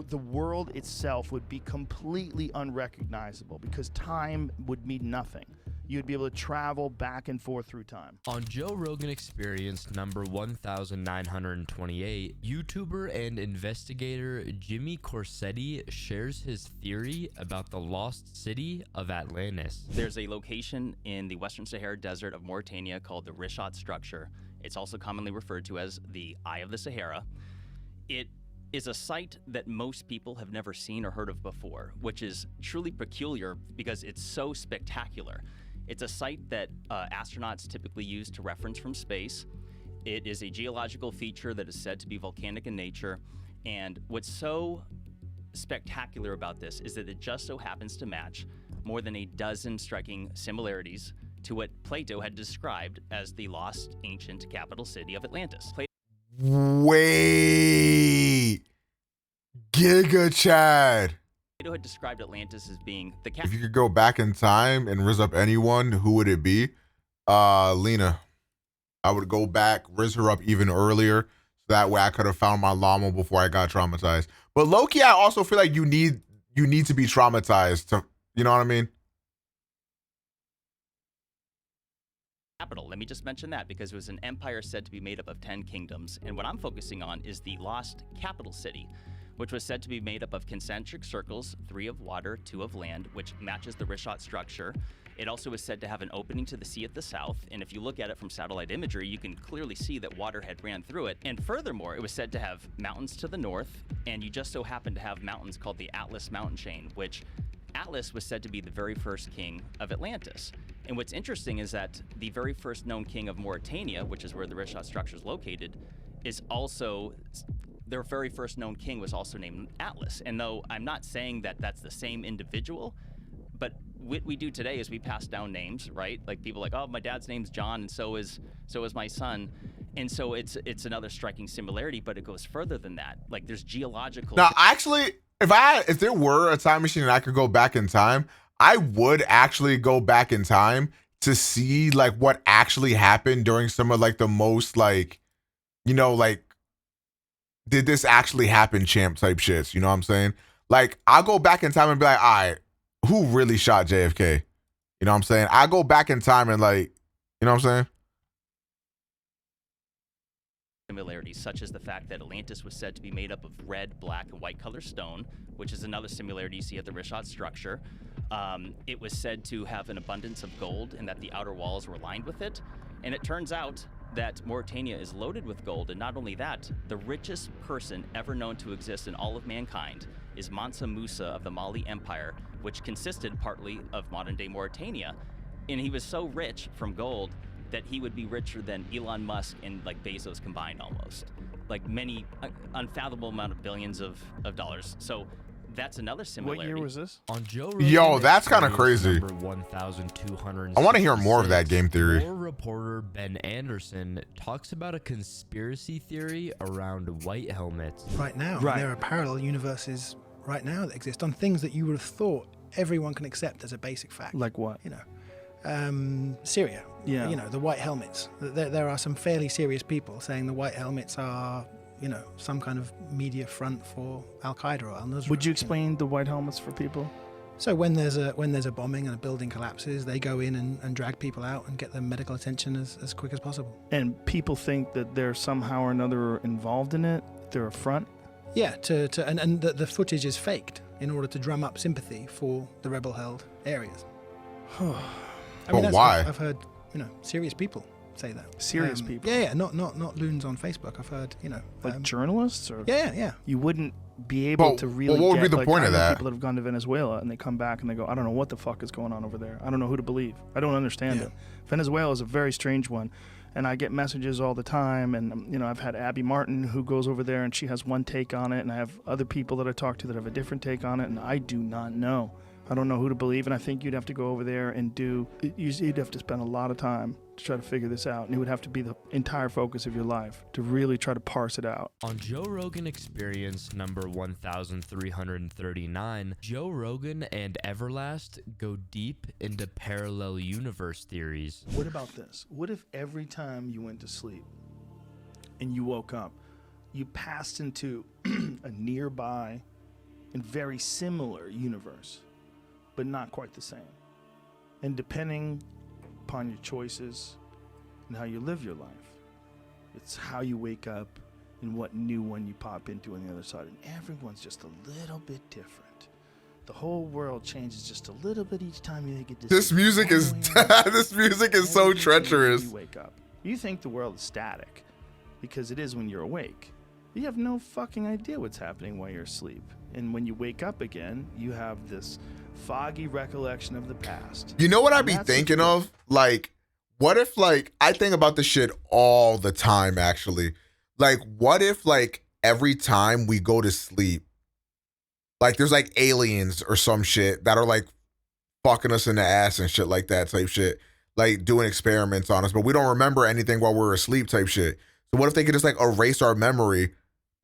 the world itself would be completely unrecognizable because time would mean nothing. You'd be able to travel back and forth through time. On Joe Rogan Experience number 1928, YouTuber and investigator Jimmy Corsetti shares his theory about the lost city of Atlantis. There's a location in the Western Sahara Desert of Mauritania called the Richat Structure. It's also commonly referred to as the Eye of the Sahara. It is a site that most people have never seen or heard of before, which is truly peculiar because it's so spectacular. It's a site that astronauts typically use to reference from space. It is a geological feature that is said to be volcanic in nature. And what's so spectacular about this is that it just so happens to match more than a dozen striking similarities to what Plato had described as the lost ancient capital city of Atlantis. Wait. Giga Chad. Plato had described Atlantis as being the If you could go back in time and riz up anyone, who would it be? Lena. I would go back, riz her up even earlier, so that way I could have found my llama before I got traumatized. But low-key, I also feel like you need to be traumatized to, you know what I mean? Capital. Let me just mention that because it was an empire said to be made up of 10 kingdoms. And what I'm focusing on is the lost capital city, which was said to be made up of concentric circles, 3 of water, 2 of land, which matches the Richat structure. It also was said to have an opening to the sea at the south, and if you look at it from satellite imagery, you can clearly see that water had ran through it. And furthermore, it was said to have mountains to the north, and you just so happen to have mountains called the Atlas mountain chain, which Atlas was said to be the very first king of Atlantis. And what's interesting is that the very first known king of Mauritania, which is where the Richat structure is located, is also their very first known king was also named Atlas. And though I'm not saying that that's the same individual, but what we do today is we pass down names, right? Like people like, oh, my dad's name's John, and so is my son. And so it's another striking similarity, but it goes further than that. Like there's geological. Now, actually, if there were a time machine and I could go back in time, I would actually go back in time to see like what actually happened during some of like the most like, you know, like, did this actually happen champ type shits, you know what I'm saying? Like, I'll go back in time and be like, all right, who really shot JFK? You know what I'm saying? I go back in time and like, you know what I'm saying? Similarities, such as the fact that Atlantis was said to be made up of red, black, and white color stone, which is another similarity you see at the Richat structure. It was said to have an abundance of gold and that the outer walls were lined with it. And it turns out that Mauritania is loaded with gold, and not only that, the richest person ever known to exist in all of mankind is Mansa Musa of the Mali Empire, which consisted partly of modern-day Mauritania. And he was so rich from gold that he would be richer than Elon Musk and like Bezos combined almost. Like many unfathomable amount of billions of dollars. So that's another similarity. What year was this? On Joe Rogan, Yo, that's kind of crazy. number 1,266, I want to hear more of that game theory. War reporter Ben Anderson talks about a conspiracy theory around white helmets. Right now, Right. there are parallel universes right now that exist on things that you would have thought everyone can accept as a basic fact. Like what? You know, Syria. Yeah. You know, the white helmets. There are some fairly serious people saying the white helmets are, you know, some kind of media front for Al Qaeda or Al Nusra. Would you explain the white helmets for people? So when there's a bombing and a building collapses, they go in and drag people out and get them medical attention as quick as possible. And people think that they're somehow or another involved in it. They're a front. Yeah, and the footage is faked in order to drum up sympathy for the rebel-held areas. But why? I've heard, you know, serious people say that. Serious people. Yeah, not loons on Facebook. I've heard, you know, Like journalists, or yeah. You wouldn't be able Well, to really. what would be get, the like, point I of know that? People that have gone to Venezuela and they come back and they go, I don't know what the fuck is going on over there. I don't know who to believe. I don't understand it. Venezuela is a very strange one, and I get messages all the time. And you know, I've had Abby Martin who goes over there and she has one take on it, and I have other people that I talk to that have a different take on it, and I do not know. I don't know who to believe, and I think you'd have to go over there and you'd have to spend a lot of time to try to figure this out, and it would have to be the entire focus of your life to really try to parse it out. On Joe Rogan Experience number 1,339, Joe Rogan and Everlast go deep into parallel universe theories. What about this? What if every time you went to sleep and you woke up, you passed into a nearby and very similar universe, but not quite the same? And depending upon your choices and how you live your life, it's how you wake up and what new one you pop into on the other side. And everyone's just a little bit different. The whole world changes just a little bit each time you get to This sleep. music is this music is so Every single treacherous. time you wake up, you think the world is static because it is when you're awake. You have no fucking idea what's happening while you're asleep. And when you wake up again, you have this foggy recollection of the past. You know what I'd And be that's the thinking truth. of? Like, what if, like, I think about this shit all the time, actually. Like, what if, like, every time we go to sleep, like, there's, like, aliens or some shit that are, like, fucking us in the ass and shit like that type shit. Like, doing experiments on us, but we don't remember anything while we're asleep type shit. So what if they could just, like, erase our memory,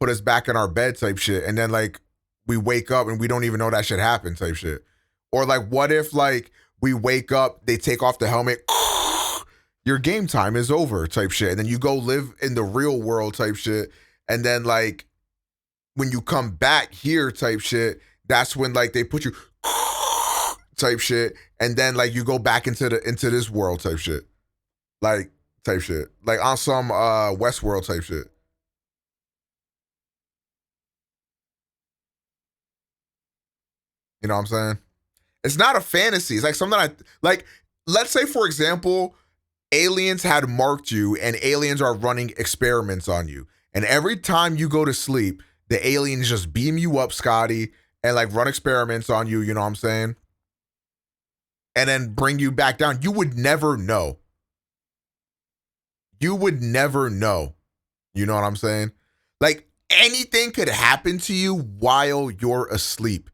put us back in our bed type shit, and then, like, we wake up and we don't even know that shit happened type shit? Or like, what if like we wake up, they take off the helmet, your game time is over type shit, and then you go live in the real world type shit, and then like when you come back here type shit, that's when like they put you type shit, and then like you go back into this world type shit, like on some Westworld type shit. You know what I'm saying? It's not a fantasy. It's like something like, let's say, for example, aliens had marked you and aliens are running experiments on you. And every time you go to sleep, the aliens just beam you up, Scotty, and like run experiments on you, you know what I'm saying? And then bring you back down. You would never know. You would never know. You know what I'm saying? Like, any anything could happen to you while you're asleep.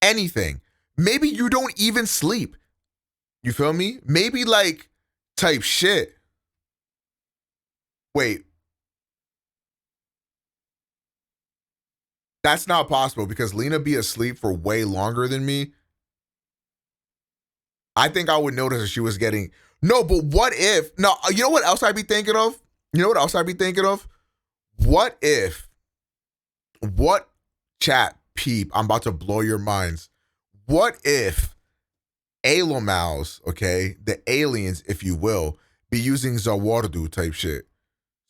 Anything. Maybe you don't even sleep. You feel me? Maybe like type shit. Wait. That's not possible because Lena be asleep for way longer than me. I think I would notice if she was getting... No, but what if... No, you know what else I'd be thinking of? What if... What... Chat, peep, I'm about to blow your minds. What if Alomals, okay, the aliens, if you will, be using Zawardu type shit?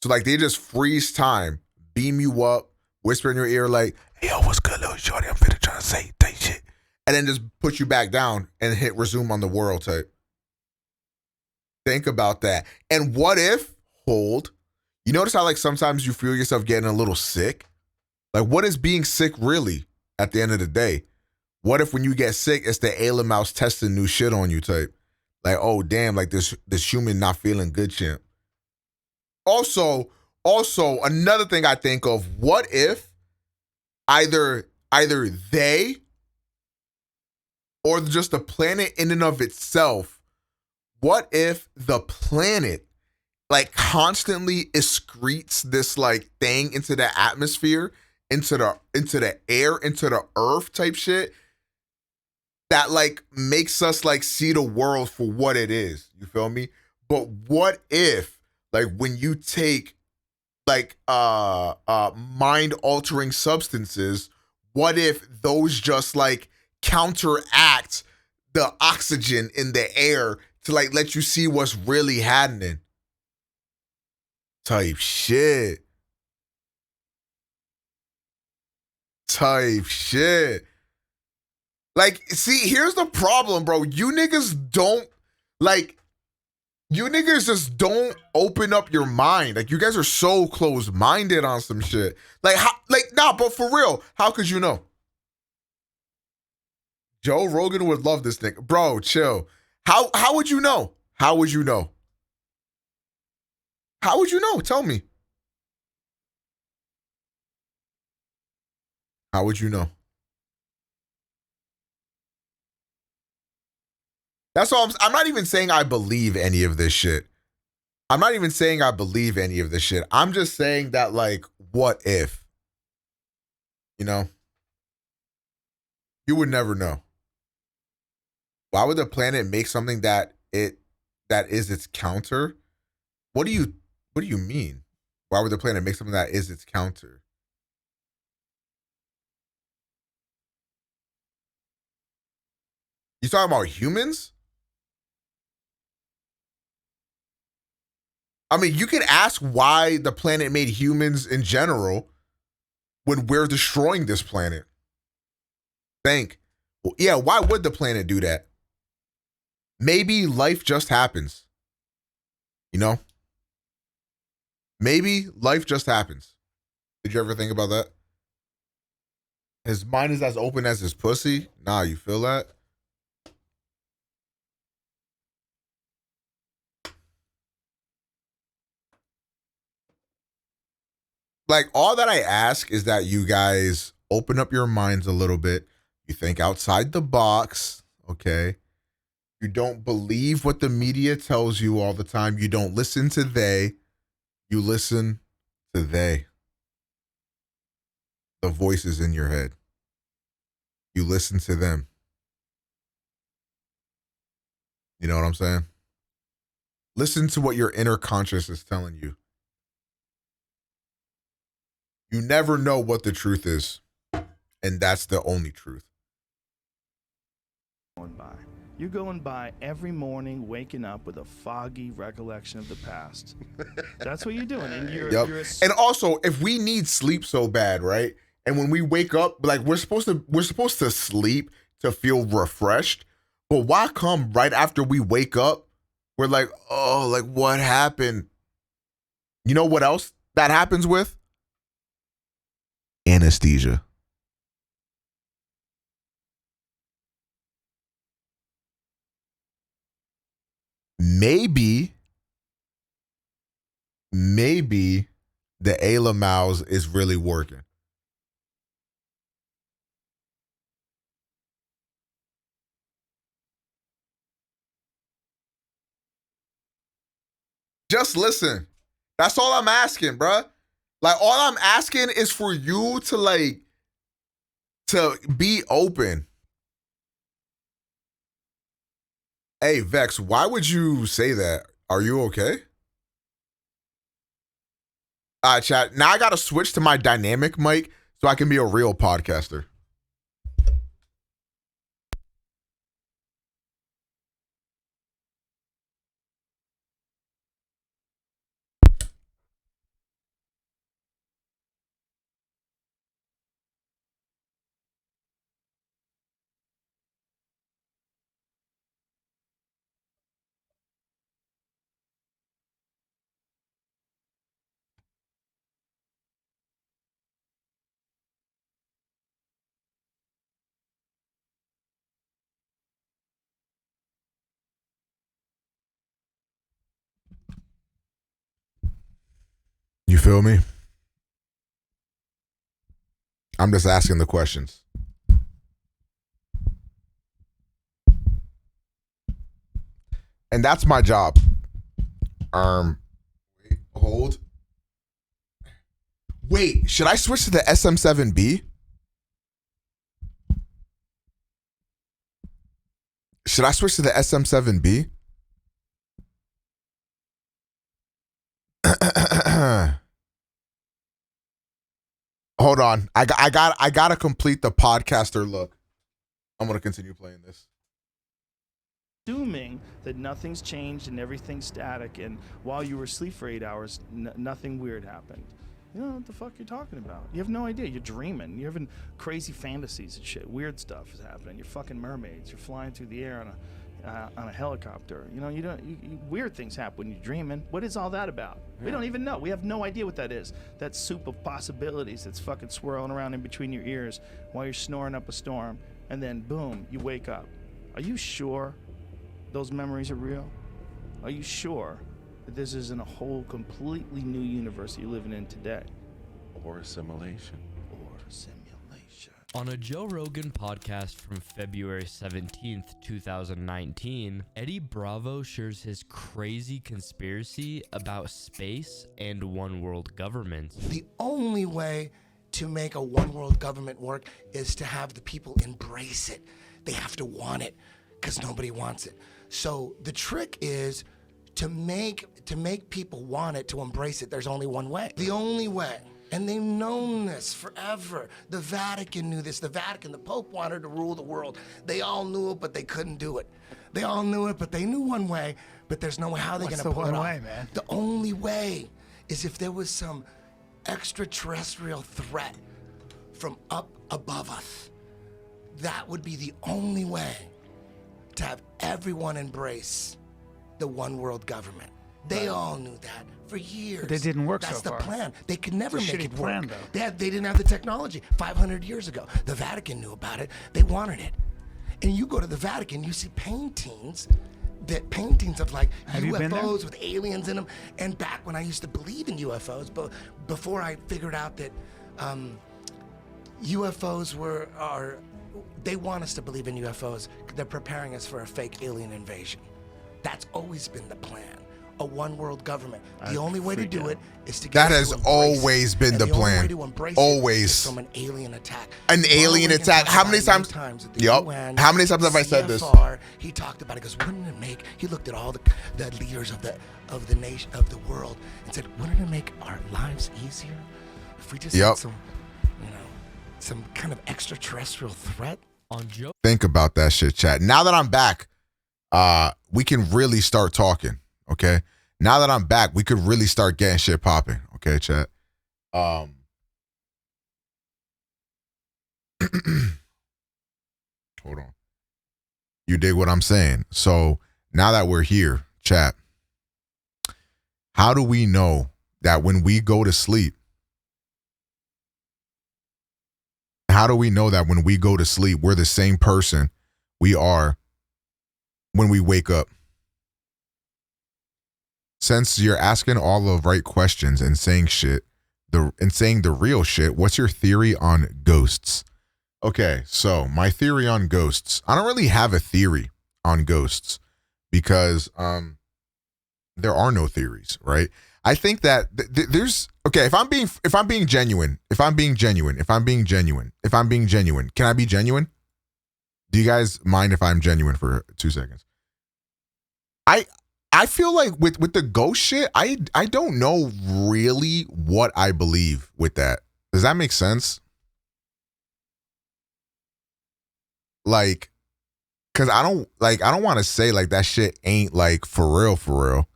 So like they just freeze time, beam you up, whisper in your ear like, hey, yo, what's good, little shorty? I'm finna trying to say type shit. And then just put you back down and hit resume on the world type. Think about that. And what if, hold, you notice how like sometimes you feel yourself getting a little sick? Like what is being sick really at the end of the day? What if when you get sick, it's the alien mouse testing new shit on you type? Like, oh damn, like this human not feeling good champ. Also, another thing I think of, what if either they or just the planet in and of itself, what if the planet like constantly excretes this like thing into the atmosphere, into the air, into the earth type shit that like makes us like see the world for what it is. You feel me? But what if like when you take like mind altering substances, what if those just like counteract the oxygen in the air to like let you see what's really happening? Type shit. Like, see, here's the problem, bro. You niggas just don't open up your mind. Like, you guys are so close-minded on some shit. Like, but for real, how could you know? Joe Rogan would love this nigga. Bro, chill. How would you know? How would you know? How would you know? Tell me. How would you know? That's all. I'm not even saying I believe any of this shit. I'm just saying that, like, what if? You know? You would never know. Why would the planet make something that is its counter? What do you mean? Why would the planet make something that is its counter? You talking about humans? I mean, you can ask why the planet made humans in general when we're destroying this planet. Well, yeah, why would the planet do that? Maybe life just happens. You know? Maybe life just happens. Did you ever think about that? His mind is as open as his pussy? Nah, you feel that? Like, all that I ask is that you guys open up your minds a little bit. You think outside the box, okay? You don't believe what the media tells you all the time. You don't listen to they. You listen to they. The voices in your head. You listen to them. You know what I'm saying? Listen to what your inner conscious is telling you. You never know what the truth is. And that's the only truth. You're going by every morning, waking up with a foggy recollection of the past. That's what you're doing. And and also, if we need sleep so bad, right? And when we wake up, like we're supposed to sleep to feel refreshed. But why come right after we wake up, we're like, oh, like what happened? You know what else that happens with? Anesthesia. Maybe the Ayla Mouse is really working. Just listen. That's all I'm asking, bruh. Like, all I'm asking is for you to be open. Hey, Vex, why would you say that? Are you okay? All right, chat. Now I got to switch to my dynamic mic so I can be a real podcaster. You feel me? I'm just asking the questions. And that's my job. Wait, hold. Wait, should I switch to the SM7B? Should I switch to the SM7B? Hold on. I gotta complete the podcaster look. I'm gonna continue playing this. Assuming that nothing's changed and everything's static, and while you were asleep for 8 hours, nothing weird happened. You don't know what the fuck you're talking about. You have no idea. You're dreaming. You're having crazy fantasies and shit. Weird stuff is happening. You're fucking mermaids. You're flying through the air on a helicopter. You know, weird things happen when you're dreaming. What is all that about? Yeah. We don't even know. We have no idea what that is. That soup of possibilities that's fucking swirling around in between your ears while you're snoring up a storm, and then boom, you wake up. Are you sure those memories are real? Are you sure that this isn't a whole completely new universe you're living in today? Or assimilation. On a Joe Rogan podcast from February 17th, 2019, Eddie Bravo shares his crazy conspiracy about space and one world government. The only way to make a one world government work is to have the people embrace it. They have to want it because nobody wants it. So the trick is to make people want it, to embrace it. There's only one way. The only way. And they've known this forever. The Vatican knew this. The Vatican, the Pope wanted to rule the world. They all knew it, but they couldn't do it. They all knew it, but they knew one way, but there's no way how they're gonna pull it off. What's the one way, man? The only way is if there was some extraterrestrial threat from up above us. That would be the only way to have everyone embrace the one world government. They all knew that for years. But it didn't work so far. That's the plan. They could never It's a make shitty it plan, work. though. They didn't have the technology 500 years ago. The Vatican knew about it. They wanted it. And you go to the Vatican, you see paintings of like Have you been there? UFOs with aliens in them. And back when I used to believe in UFOs, but before I figured out that UFOs they want us to believe in UFOs. They're preparing us for a fake alien invasion. That's always been the plan. A one world government. The only way to do it is to get That has always been the plan. Always. From an alien attack. An alien attack. How many times? Yup. How many times have I said this? He talked about it. He goes, wouldn't it make? He looked at all the leaders of the nation of the world and said, wouldn't it make our lives easier if we just had some kind of extraterrestrial threat? On Joe. Think about that shit, chat. Now that I'm back, we can really start talking. Okay. Now that I'm back, we could really start getting shit popping. Okay, chat. Hold on. You dig what I'm saying? So now that we're here, chat, how do we know that when we go to sleep, we're the same person we are when we wake up? Since you're asking all the right questions and saying the real shit, what's your theory on ghosts? Okay, so my theory on ghosts. I don't really have a theory on ghosts because there are no theories, right? I think that there's okay. If I'm being genuine, can I be genuine? Do you guys mind if I'm genuine for 2 seconds? I feel like with the ghost shit, I don't know really what I believe with that. Does that make sense? Like, cause I don't want to say like that shit ain't like for real.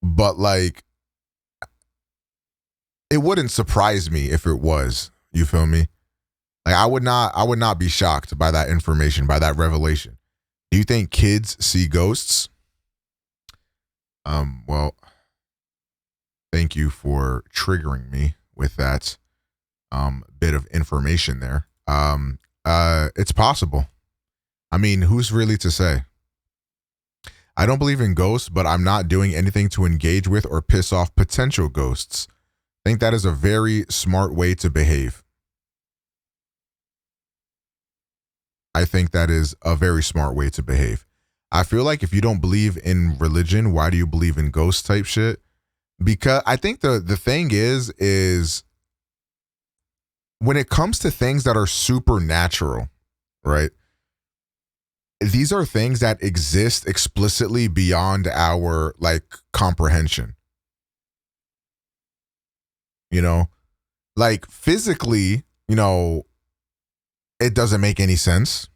But like, it wouldn't surprise me if it was. You feel me? Like I would not be shocked by that information, by that revelation. Do you think kids see ghosts? Well, thank you for triggering me with that bit of information there. It's possible. I mean, who's really to say? I don't believe in ghosts, but I'm not doing anything to engage with or piss off potential ghosts. I think that is a very smart way to behave. I think that is a very smart way to behave. I feel like if you don't believe in religion, why do you believe in ghost type shit? Because I think the thing is when it comes to things that are supernatural, right? These are things that exist explicitly beyond our like comprehension. You know, like physically, you know, it doesn't make any sense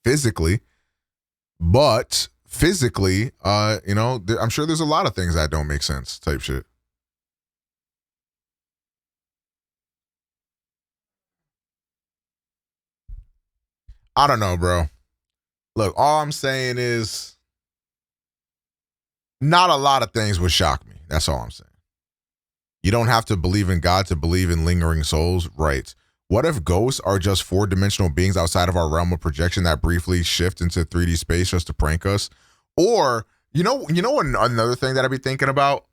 physically, but physically, you know, I'm sure there's a lot of things that don't make sense type shit. I don't know, bro. Look, all I'm saying is not a lot of things would shock me. That's all I'm saying. You don't have to believe in God to believe in lingering souls, right? What if ghosts are just four-dimensional beings outside of our realm of projection that briefly shift into 3D space just to prank us? Or, you know another thing that I'd be thinking about?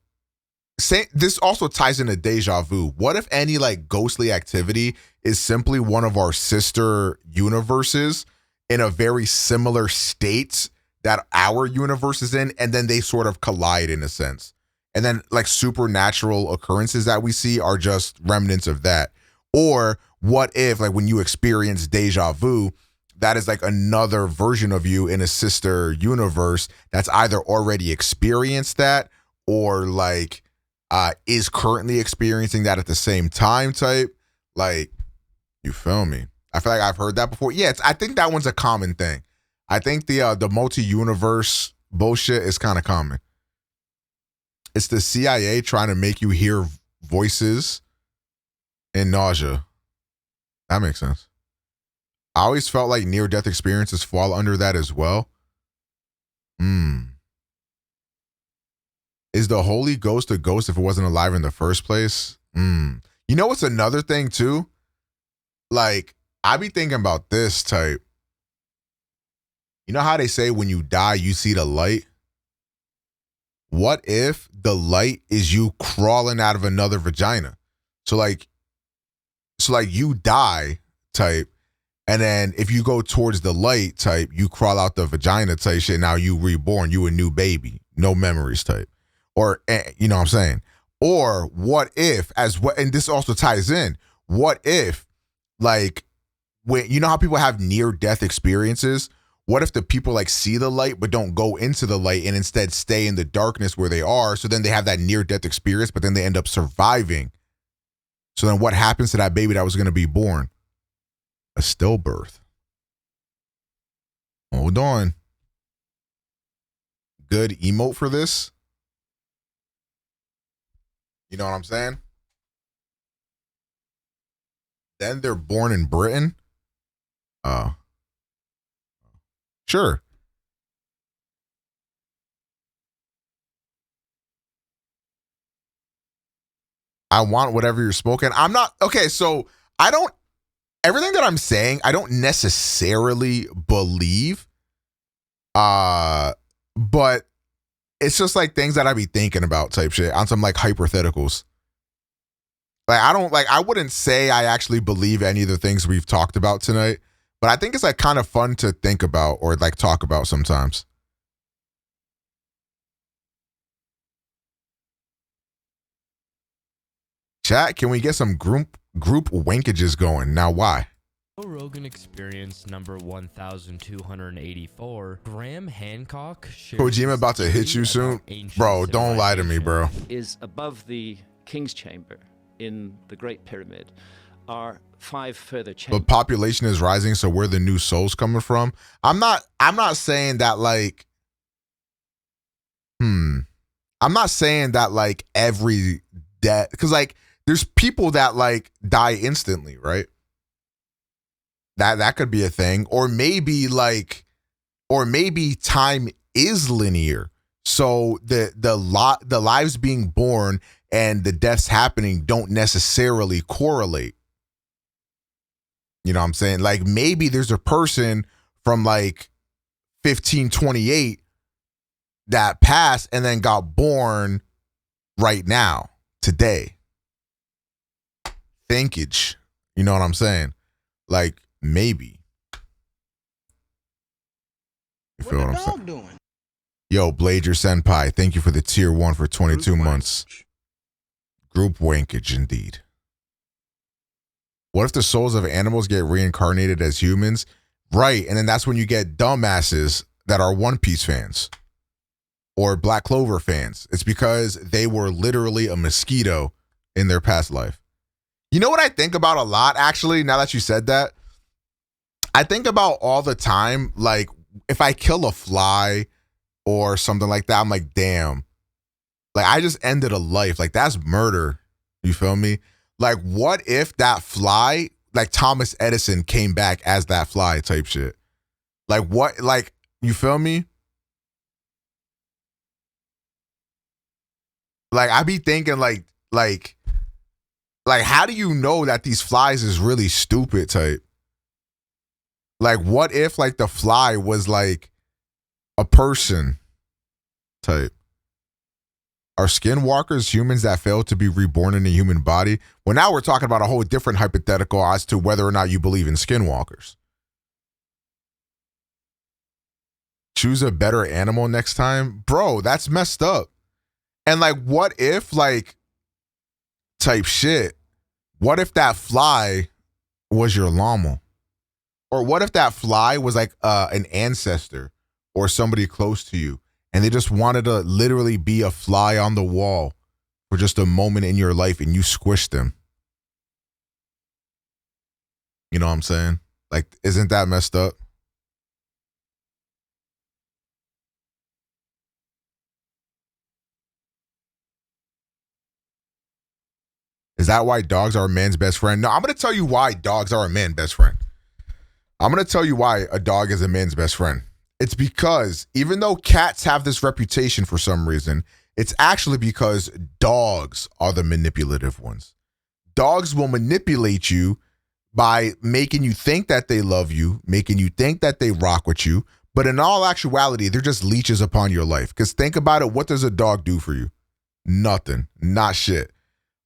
This also ties into deja vu. What if any like ghostly activity is simply one of our sister universes in a very similar state that our universe is in, and then they sort of collide in a sense? And then like supernatural occurrences that we see are just remnants of that. Or what if like when you experience deja vu, that is like another version of you in a sister universe that's either already experienced that or like is currently experiencing that at the same time type. Like, you feel me? I feel like I've heard that before. Yeah, I think that one's a common thing. I think the multi-universe bullshit is kind of common. It's the CIA trying to make you hear voices and nausea. That makes sense. I always felt like near-death experiences fall under that as well. Is the Holy Ghost a ghost if it wasn't alive in the first place? You know what's another thing too? Like, I be thinking about this type. You know how they say when you die, you see the light? What if the light is you crawling out of another vagina? So like you die type, and then if you go towards the light type, you crawl out the vagina type shit. Now you reborn, you a new baby, no memories type. Or, you know what I'm saying? Or what if, and this also ties in, what if, like, when, you know how people have near-death experiences? What if the people, like, see the light but don't go into the light and instead stay in the darkness where they are? So then they have that near-death experience, but then they end up surviving. So then what happens to that baby that was going to be born? A stillbirth. Hold on. Good emote for this? You know what I'm saying? Then they're born in Britain. Sure. I want whatever you're smoking. I'm not, okay, so everything that I'm saying, I don't necessarily believe, but it's just like things that I be thinking about type shit on some like hypotheticals. Like I wouldn't say I actually believe any of the things we've talked about tonight, but I think it's like kind of fun to think about or like talk about sometimes. Chat, can we get some group wankages going? Now, why? Rogan Experience number 1284. Graham Hancock Kojima about to hit you soon? Bro, don't lie to me, bro. Is above the King's Chamber in the Great Pyramid are 5 further chambers. The population is rising, so where the new souls coming from? I'm not saying that like I'm not saying that like every death, because like there's people that like die instantly, right? That could be a thing. Or maybe time is linear. So the lives being born and the deaths happening don't necessarily correlate. You know what I'm saying? Like maybe there's a person from like 1528 that passed and then got born right now, today. Thinkage. You know what I'm saying? Like maybe. You feel what I'm saying? Doing? Yo, Blader Senpai, thank you for the tier 1 for 22 months. Group wankage indeed. What if the souls of animals get reincarnated as humans? Right, and then that's when you get dumbasses that are One Piece fans or Black Clover fans. It's because they were literally a mosquito in their past life. You know what I think about a lot, actually, now that you said that? I think about all the time, like, if I kill a fly or something like that, I'm like, damn. Like, I just ended a life. Like, that's murder. You feel me? Like, what if that fly, like Thomas Edison came back as that fly type shit? Like, what, like, you feel me? Like, I be thinking, like, how do you know that these flies is really stupid type? Like, what if, like, the fly was, like, a person type? Are skinwalkers humans that fail to be reborn in a human body? Well, now we're talking about a whole different hypothetical as to whether or not you believe in skinwalkers. Choose a better animal next time? Bro, that's messed up. And, like, what if, like, type shit, what if that fly was your llama? Or what if that fly was, like, an ancestor or somebody close to you, and they just wanted to literally be a fly on the wall for just a moment in your life, and you squished them? You know what I'm saying? Like, isn't that messed up? Is that why dogs are a man's best friend? No, I'm going to tell you why dogs are a man's best friend. I'm going to tell you why a dog is a man's best friend. It's because even though cats have this reputation for some reason, it's actually because dogs are the manipulative ones. Dogs will manipulate you by making you think that they love you, making you think that they rock with you, but in all actuality, they're just leeches upon your life. Because think about it, what does a dog do for you? Nothing. Not shit.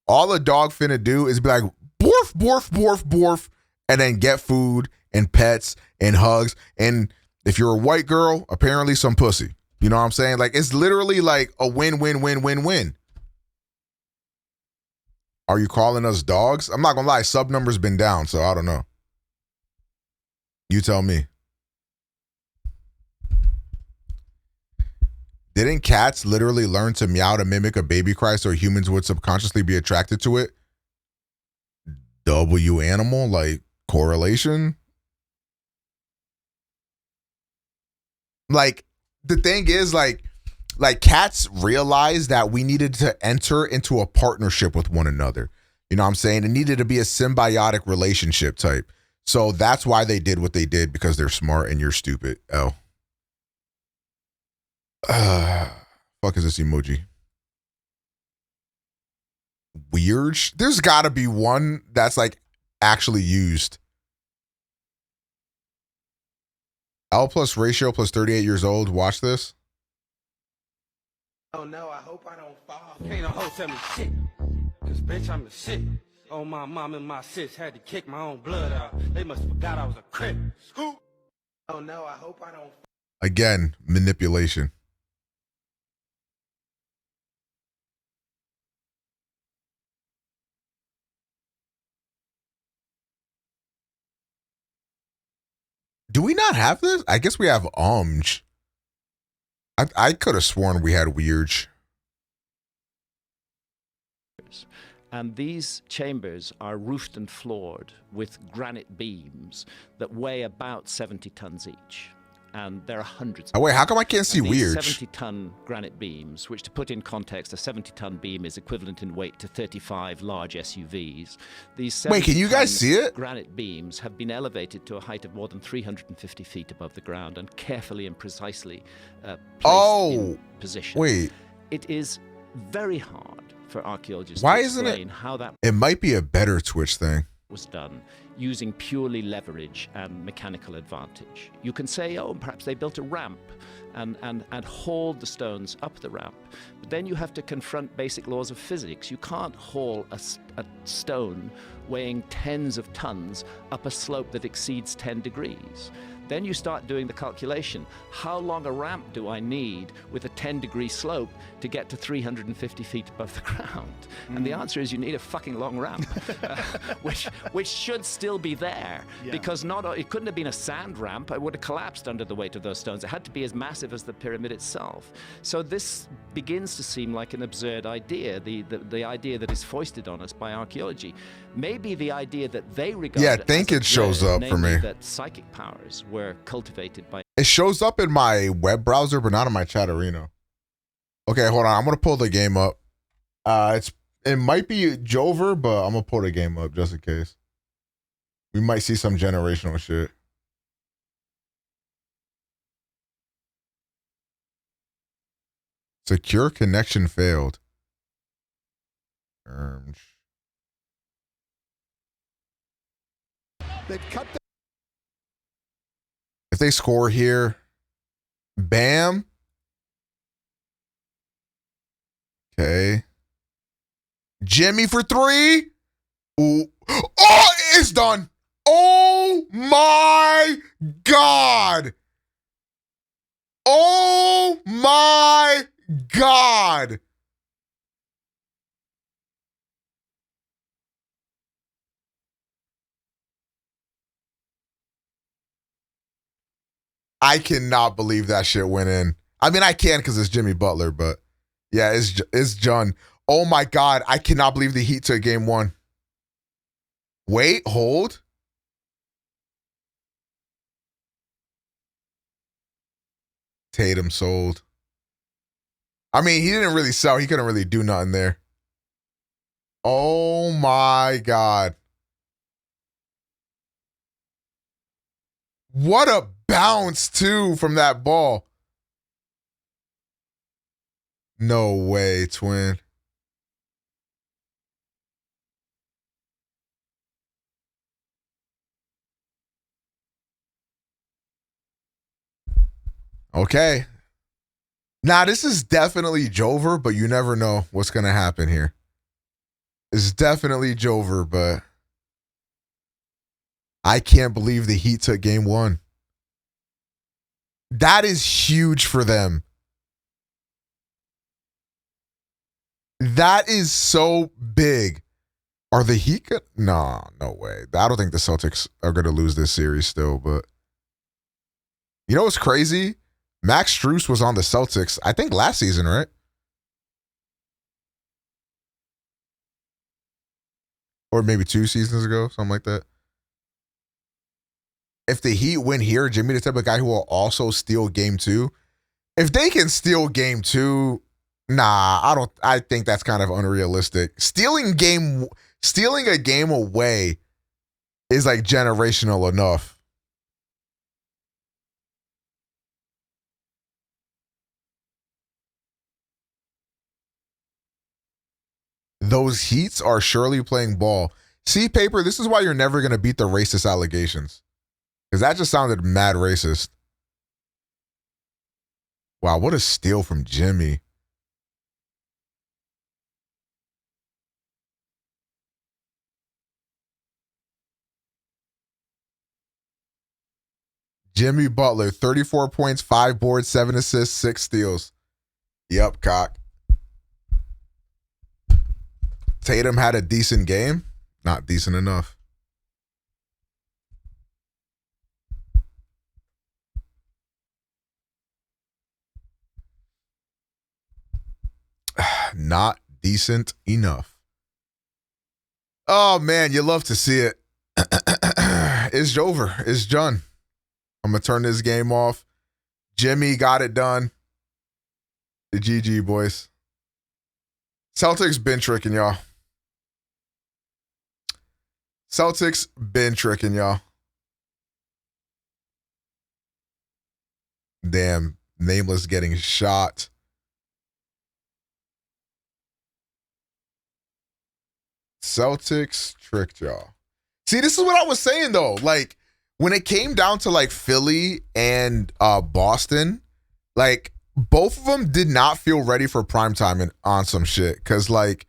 All a dog finna do is be like, borf, borf, borf, borf, and then get food and pets and hugs. And if you're a white girl, apparently some pussy. You know what I'm saying? Like, it's literally like a win, win, win, win, win. Are you calling us dogs? I'm not gonna lie, sub number's been down, so I don't know. You tell me. Didn't cats literally learn to meow to mimic a baby cry so humans would subconsciously be attracted to it? W animal, like correlation? Like, the thing is, like cats realized that we needed to enter into a partnership with one another. You know what I'm saying? It needed to be a symbiotic relationship type. So that's why they did what they did, because they're smart and you're stupid. Oh. Fuck is this emoji? Weird. There's gotta be one that's like actually used. L plus ratio plus 38 years old. Watch this. Oh no, I hope I don't fall. Can't no hoe tell me shit. Cause bitch, I'm the shit. Oh, my mom and my sis had to kick my own blood out. They must have forgot I was a crip. Scoop. Oh no, I hope I don't. Again, manipulation. Do we not have this? I guess we have I could have sworn we had Weird. And these chambers are roofed and floored with granite beams that weigh about 70 tons each. And there are hundreds. Oh, wait, how come I can't see Weird? 70-ton granite beams, which to put in context, a 70-ton beam is equivalent in weight to 35 large SUVs. These Wait, can you guys see it? Granite beams have been elevated to a height of more than 350 feet above the ground and carefully and precisely placed in position. Wait. It is very hard for archaeologists Why to isn't explain it? how that It might be a better Twitch thing. was done using purely leverage and mechanical advantage. You can say, oh, perhaps they built a ramp and hauled the stones up the ramp. But then you have to confront basic laws of physics. You can't haul a stone weighing tens of tons up a slope that exceeds 10 degrees. Then you start doing the calculation. How long a ramp do I need with a 10-degree slope to get to 350 feet above the ground? And the answer is you need a fucking long ramp, which should still be there, because it couldn't have been a sand ramp. It would have collapsed under the weight of those stones. It had to be as massive as the pyramid itself. So this begins to seem like an absurd idea, the idea that is foisted on us by archaeology. Maybe the idea that they regard Yeah, I think as it shows absurd, up for namely me. that psychic powers were cultivated by It shows up in my web browser, but not in my chat arena. Okay, hold on. I'm gonna pull the game up. It might be Jover, but I'm gonna pull the game up just in case. We might see some generational shit. Secure connection failed. They've cut the If they score here, bam. Okay. Jimmy for 3. Ooh. Oh, it's done. Oh my God. Oh my God. I cannot believe that shit went in. I mean, I can because it's Jimmy Butler, but yeah, it's John. Oh my God, I cannot believe the Heat took game 1. Wait, hold. Tatum sold. I mean, he didn't really sell. He couldn't really do nothing there. Oh my God. What a bounce, too, from that ball. No way, twin. Okay. Now, this is definitely Jover, but you never know what's going to happen here. It's definitely Jover, but I can't believe the Heat took game 1. That is huge for them. That is so big. Are the Heat good? No way. I don't think the Celtics are going to lose this series still, but you know what's crazy? Max Strus was on the Celtics, I think last season, right? Or maybe 2 seasons ago, something like that. If the Heat win here, Jimmy the type of guy who will also steal game 2. If they can steal game 2, I think that's kind of unrealistic. Stealing a game away is like generational enough. Those Heats are surely playing ball. See, Paper, this is why you're never going to beat the racist allegations. Because that just sounded mad racist. Wow, what a steal from Jimmy. Jimmy Butler, 34 points, 5 boards, 7 assists, 6 steals. Yep, cock. Tatum had a decent game. Not decent enough. not decent enough. Oh man, you love to see it. It's over. It's done. I'm gonna turn this game off. Jimmy got it done. The GG boys. Celtics been tricking y'all. Celtics been tricking y'all. Damn, Nameless getting shot. Celtics tricked y'all. See, this is what I was saying though. Like when it came down to like Philly and Boston, like both of them did not feel ready for primetime on some shit. Cause like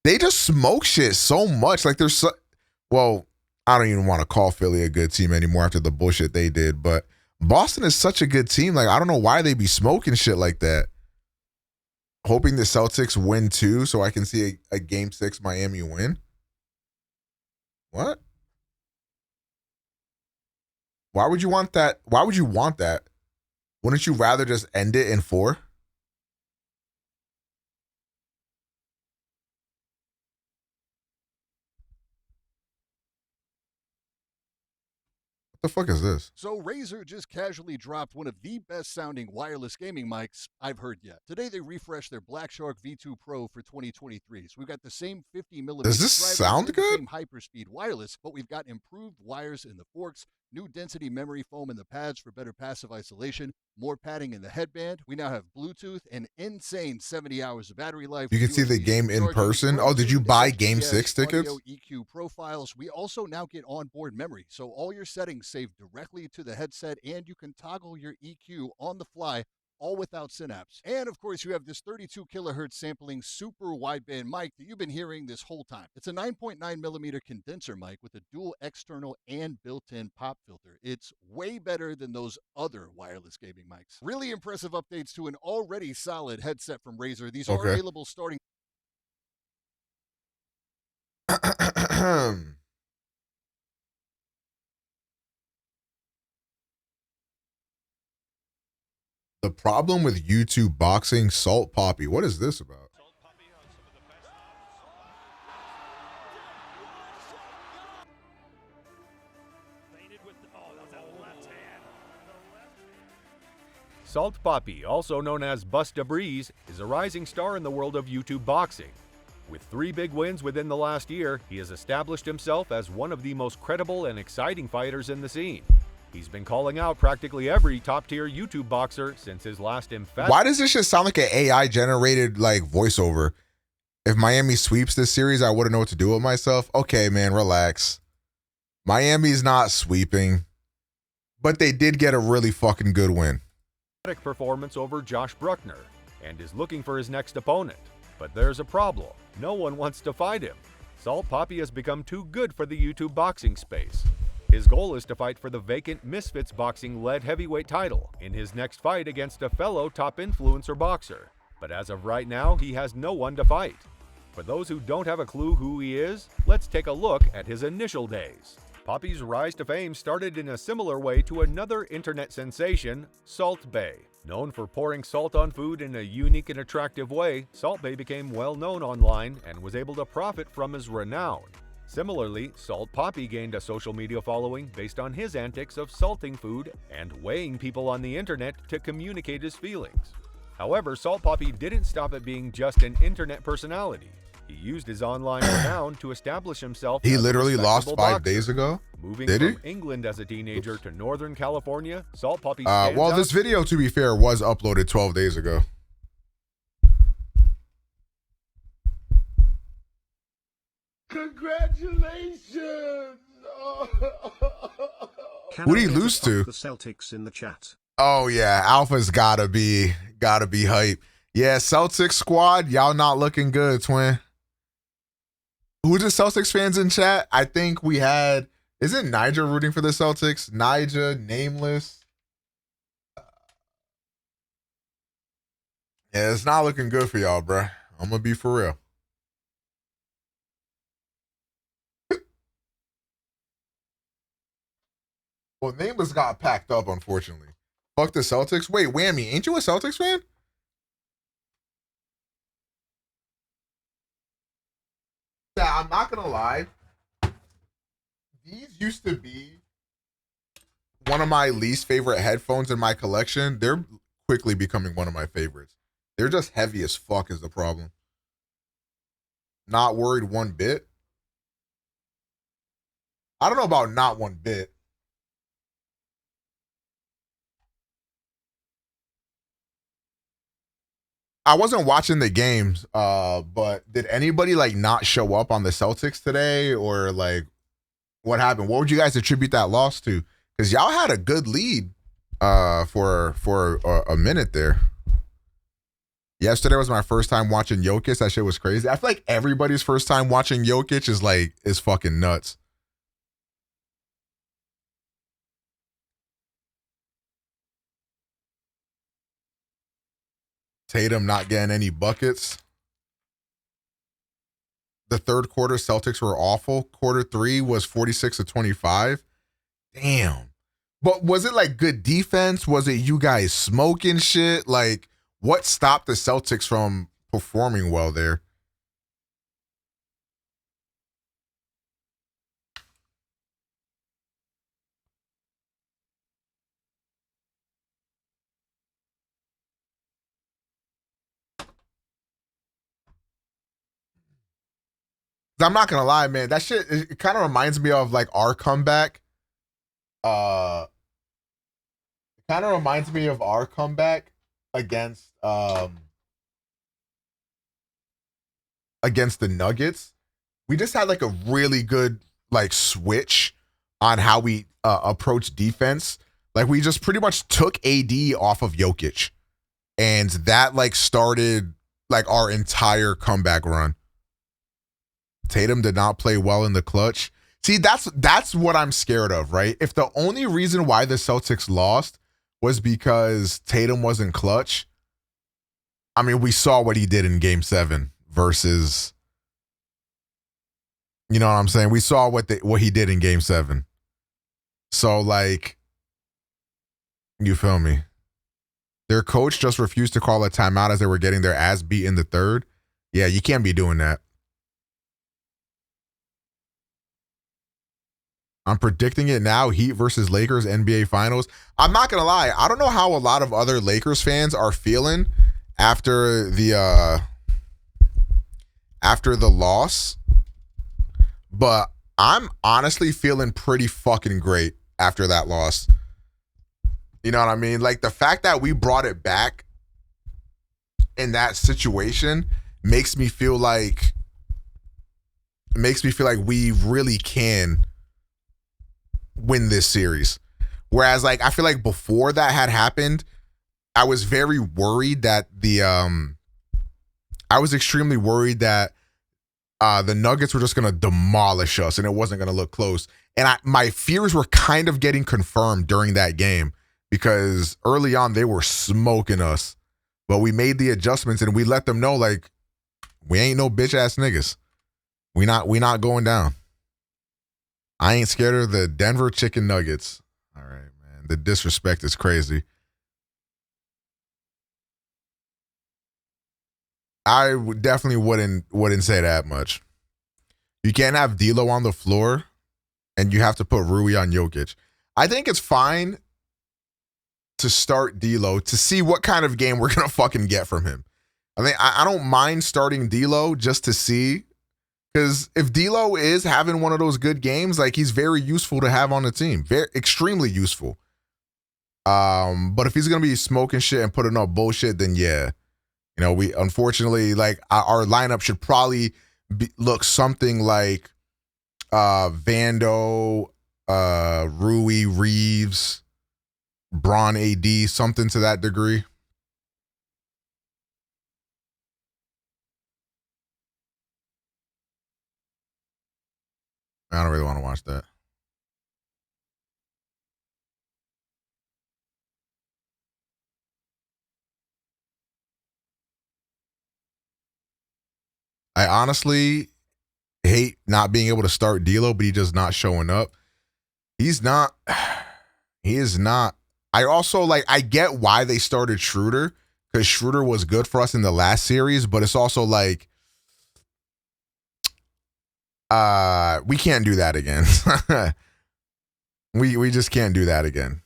they just smoke shit so much. Like there's well, I don't even want to call Philly a good team anymore after the bullshit they did, but Boston is such a good team. Like I don't know why they be smoking shit like that. Hoping the Celtics win too, so I can see a Game 6 Miami win. What? Why would you want that? Why would you want that? Wouldn't you rather just end it in 4? What the fuck is this? So Razer just casually dropped one of the best sounding wireless gaming mics I've heard yet. Today they refreshed their Black Shark V2 Pro for 2023. So we've got the same 50 millimeter. Does this sound good? Same hyperspeed wireless, but we've got improved wires in the forks, new density memory foam in the pads for better passive isolation, more padding in the headband. We now have Bluetooth and insane 70 hours of battery life. You can see the game in person. Oh, did you buy Game 6 tickets? Audio EQ profiles. We also now get onboard memory, so all your settings save directly to the headset, and you can toggle your EQ on the fly, all without Synapse. And of course, you have this 32 kilohertz sampling super wideband mic that you've been hearing this whole time. It's a 9.9 millimeter condenser mic with a dual external and built-in pop filter. It's way better than those other wireless gaming mics. Really impressive updates to an already solid headset from Razer. These are available starting. The problem with YouTube boxing, Salt Poppy. What is this about? Salt Poppy, also known as Busta Breeze, is a rising star in the world of YouTube boxing. With 3 big wins within the last year, he has established himself as one of the most credible and exciting fighters in the scene. He's been calling out practically every top-tier YouTube boxer since his last emphatic. Why does this shit sound like an AI-generated like voiceover? If Miami sweeps this series, I wouldn't know what to do with myself. Okay, man, relax. Miami's not sweeping, but they did get a really fucking good win. Performance over Josh Bruckner and is looking for his next opponent. But there's a problem. No one wants to fight him. Salt Poppy has become too good for the YouTube boxing space. His goal is to fight for the vacant Misfits Boxing lead heavyweight title in his next fight against a fellow top influencer boxer. But as of right now, he has no one to fight. For those who don't have a clue who he is, let's take a look at his initial days. Poppy's rise to fame started in a similar way to another internet sensation, Salt Bae. Known for pouring salt on food in a unique and attractive way, Salt Bae became well known online and was able to profit from his renown. Similarly, Salt Poppy gained a social media following based on his antics of salting food and weighing people on the internet to communicate his feelings. However, Salt Poppy didn't stop at being just an internet personality. He used his online renown to establish himself. He as a literally lost respectable 5 boxer. days ago? Moving Did he? from England as a teenager to Northern California, Salt Poppy Well, this video, to be fair, was uploaded 12 days ago. Congratulations! Who'd he lose to? The Celtics in the chat. Oh yeah, Alpha's gotta be hype. Yeah, Celtics squad, y'all not looking good, twin. Who's the Celtics fans in chat? I think we had, isn't Niger rooting for the Celtics? Niger, Nameless. Yeah, it's not looking good for y'all, bruh. I'm gonna be for real. Well, Nameless got packed up, unfortunately. Fuck the Celtics. Wait, Whammy, ain't you a Celtics fan? chat, I'm not gonna lie. These used to be one of my least favorite headphones in my collection. They're quickly becoming one of my favorites. They're just heavy as fuck is the problem. Not worried one bit. I don't know about not one bit. I wasn't watching the games, but did anybody like not show up on the Celtics today, or like what happened? What would you guys attribute that loss to? Because y'all had a good lead for a minute there. Yesterday was my first time watching Jokic. That shit was crazy. I feel like everybody's first time watching Jokic is fucking nuts. Tatum not getting any buckets. The third quarter, Celtics were awful. Quarter 3 was 46-25. Damn. But was it like good defense? Was it you guys smoking shit? Like, what stopped the Celtics from performing well there? I'm not gonna lie, man. That shit, it kind of reminds me of like our comeback. It kind of reminds me of our comeback against the Nuggets. We just had like a really good like switch on how we approach defense. Like we just pretty much took AD off of Jokic, and that like started like our entire comeback run. Tatum did not play well in the clutch. See, that's what I'm scared of, right? If the only reason why the Celtics lost was because Tatum wasn't clutch, I mean, we saw what he did in Game 7 versus, you know what I'm saying? We saw what he did in Game 7. So, like, you feel me? Their coach just refused to call a timeout as they were getting their ass beat in the third. Yeah, you can't be doing that. I'm predicting it now. Heat versus Lakers NBA Finals. I'm not gonna lie. I don't know how a lot of other Lakers fans are feeling after the loss, but I'm honestly feeling pretty fucking great after that loss. You know what I mean? Like the fact that we brought it back in that situation makes me feel like we really can win this series. Whereas like I feel like before that had happened, I was very worried that I was extremely worried that the Nuggets were just gonna demolish us and it wasn't gonna look close. And my fears were kind of getting confirmed during that game because early on they were smoking us. But we made the adjustments and we let them know like we ain't no bitch ass niggas. We not going down. I ain't scared of the Denver Chicken Nuggets. All right, man. The disrespect is crazy. I definitely wouldn't say that much. You can't have D'Lo on the floor, and you have to put Rui on Jokic. I think it's fine to start D'Lo to see what kind of game we're gonna fucking get from him. I think I don't mind starting D'Lo just to see. Because if D'Lo is having one of those good games, like he's very useful to have on the team, very extremely useful. But if he's gonna be smoking shit and putting up bullshit, then yeah, you know, we unfortunately like our lineup should probably look something like Vando, Rui, Reeves, Braun, AD, something to that degree. I don't really want to watch that. I honestly hate not being able to start D'Lo, but he just not showing up. He is not. I also like, I get why they started Schroeder, because Schroeder was good for us in the last series, but it's also like, We can't do that again. we just can't do that again.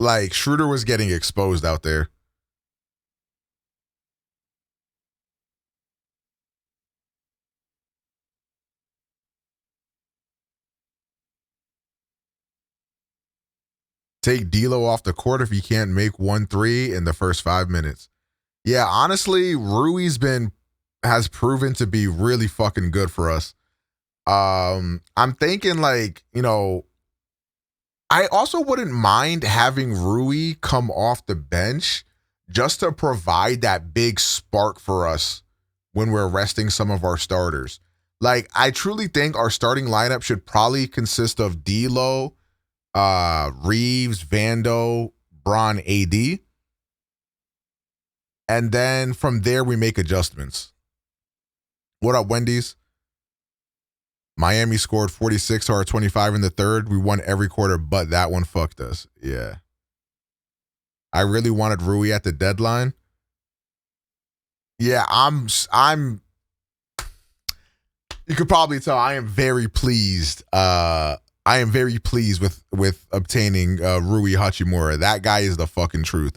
Like, Schroeder was getting exposed out there. Take D'Lo off the court if he can't make 1-3 in the first 5 minutes. Yeah, honestly, Rui's has proven to be really fucking good for us. I'm thinking, like, you know, I also wouldn't mind having Rui come off the bench just to provide that big spark for us when we're resting some of our starters. Like, I truly think our starting lineup should probably consist of D'Lo, Reeves, Vando, Bron, AD. And then from there, we make adjustments. What up, Wendy's? Miami scored 46 or 25 in the third. We won every quarter, but that one fucked us. Yeah. I really wanted Rui at the deadline. Yeah, I'm you could probably tell I am very pleased. I am very pleased with obtaining Rui Hachimura. That guy is the fucking truth.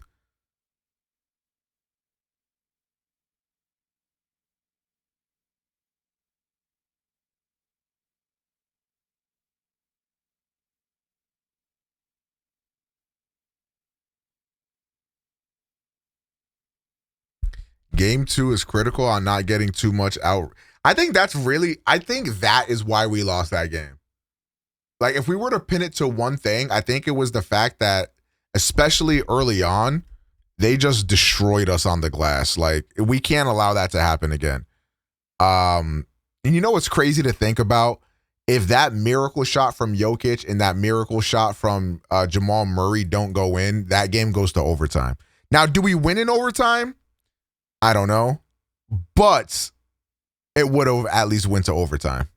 Game 2 is critical on not getting too much out. I think that is why we lost that game. Like, if we were to pin it to one thing, I think it was the fact that, especially early on, they just destroyed us on the glass. Like, we can't allow that to happen again. And you know what's crazy to think about? If that miracle shot from Jokic and that miracle shot from Jamal Murray don't go in, that game goes to overtime. Now, do we win in overtime? I don't know. But it would have at least went to overtime.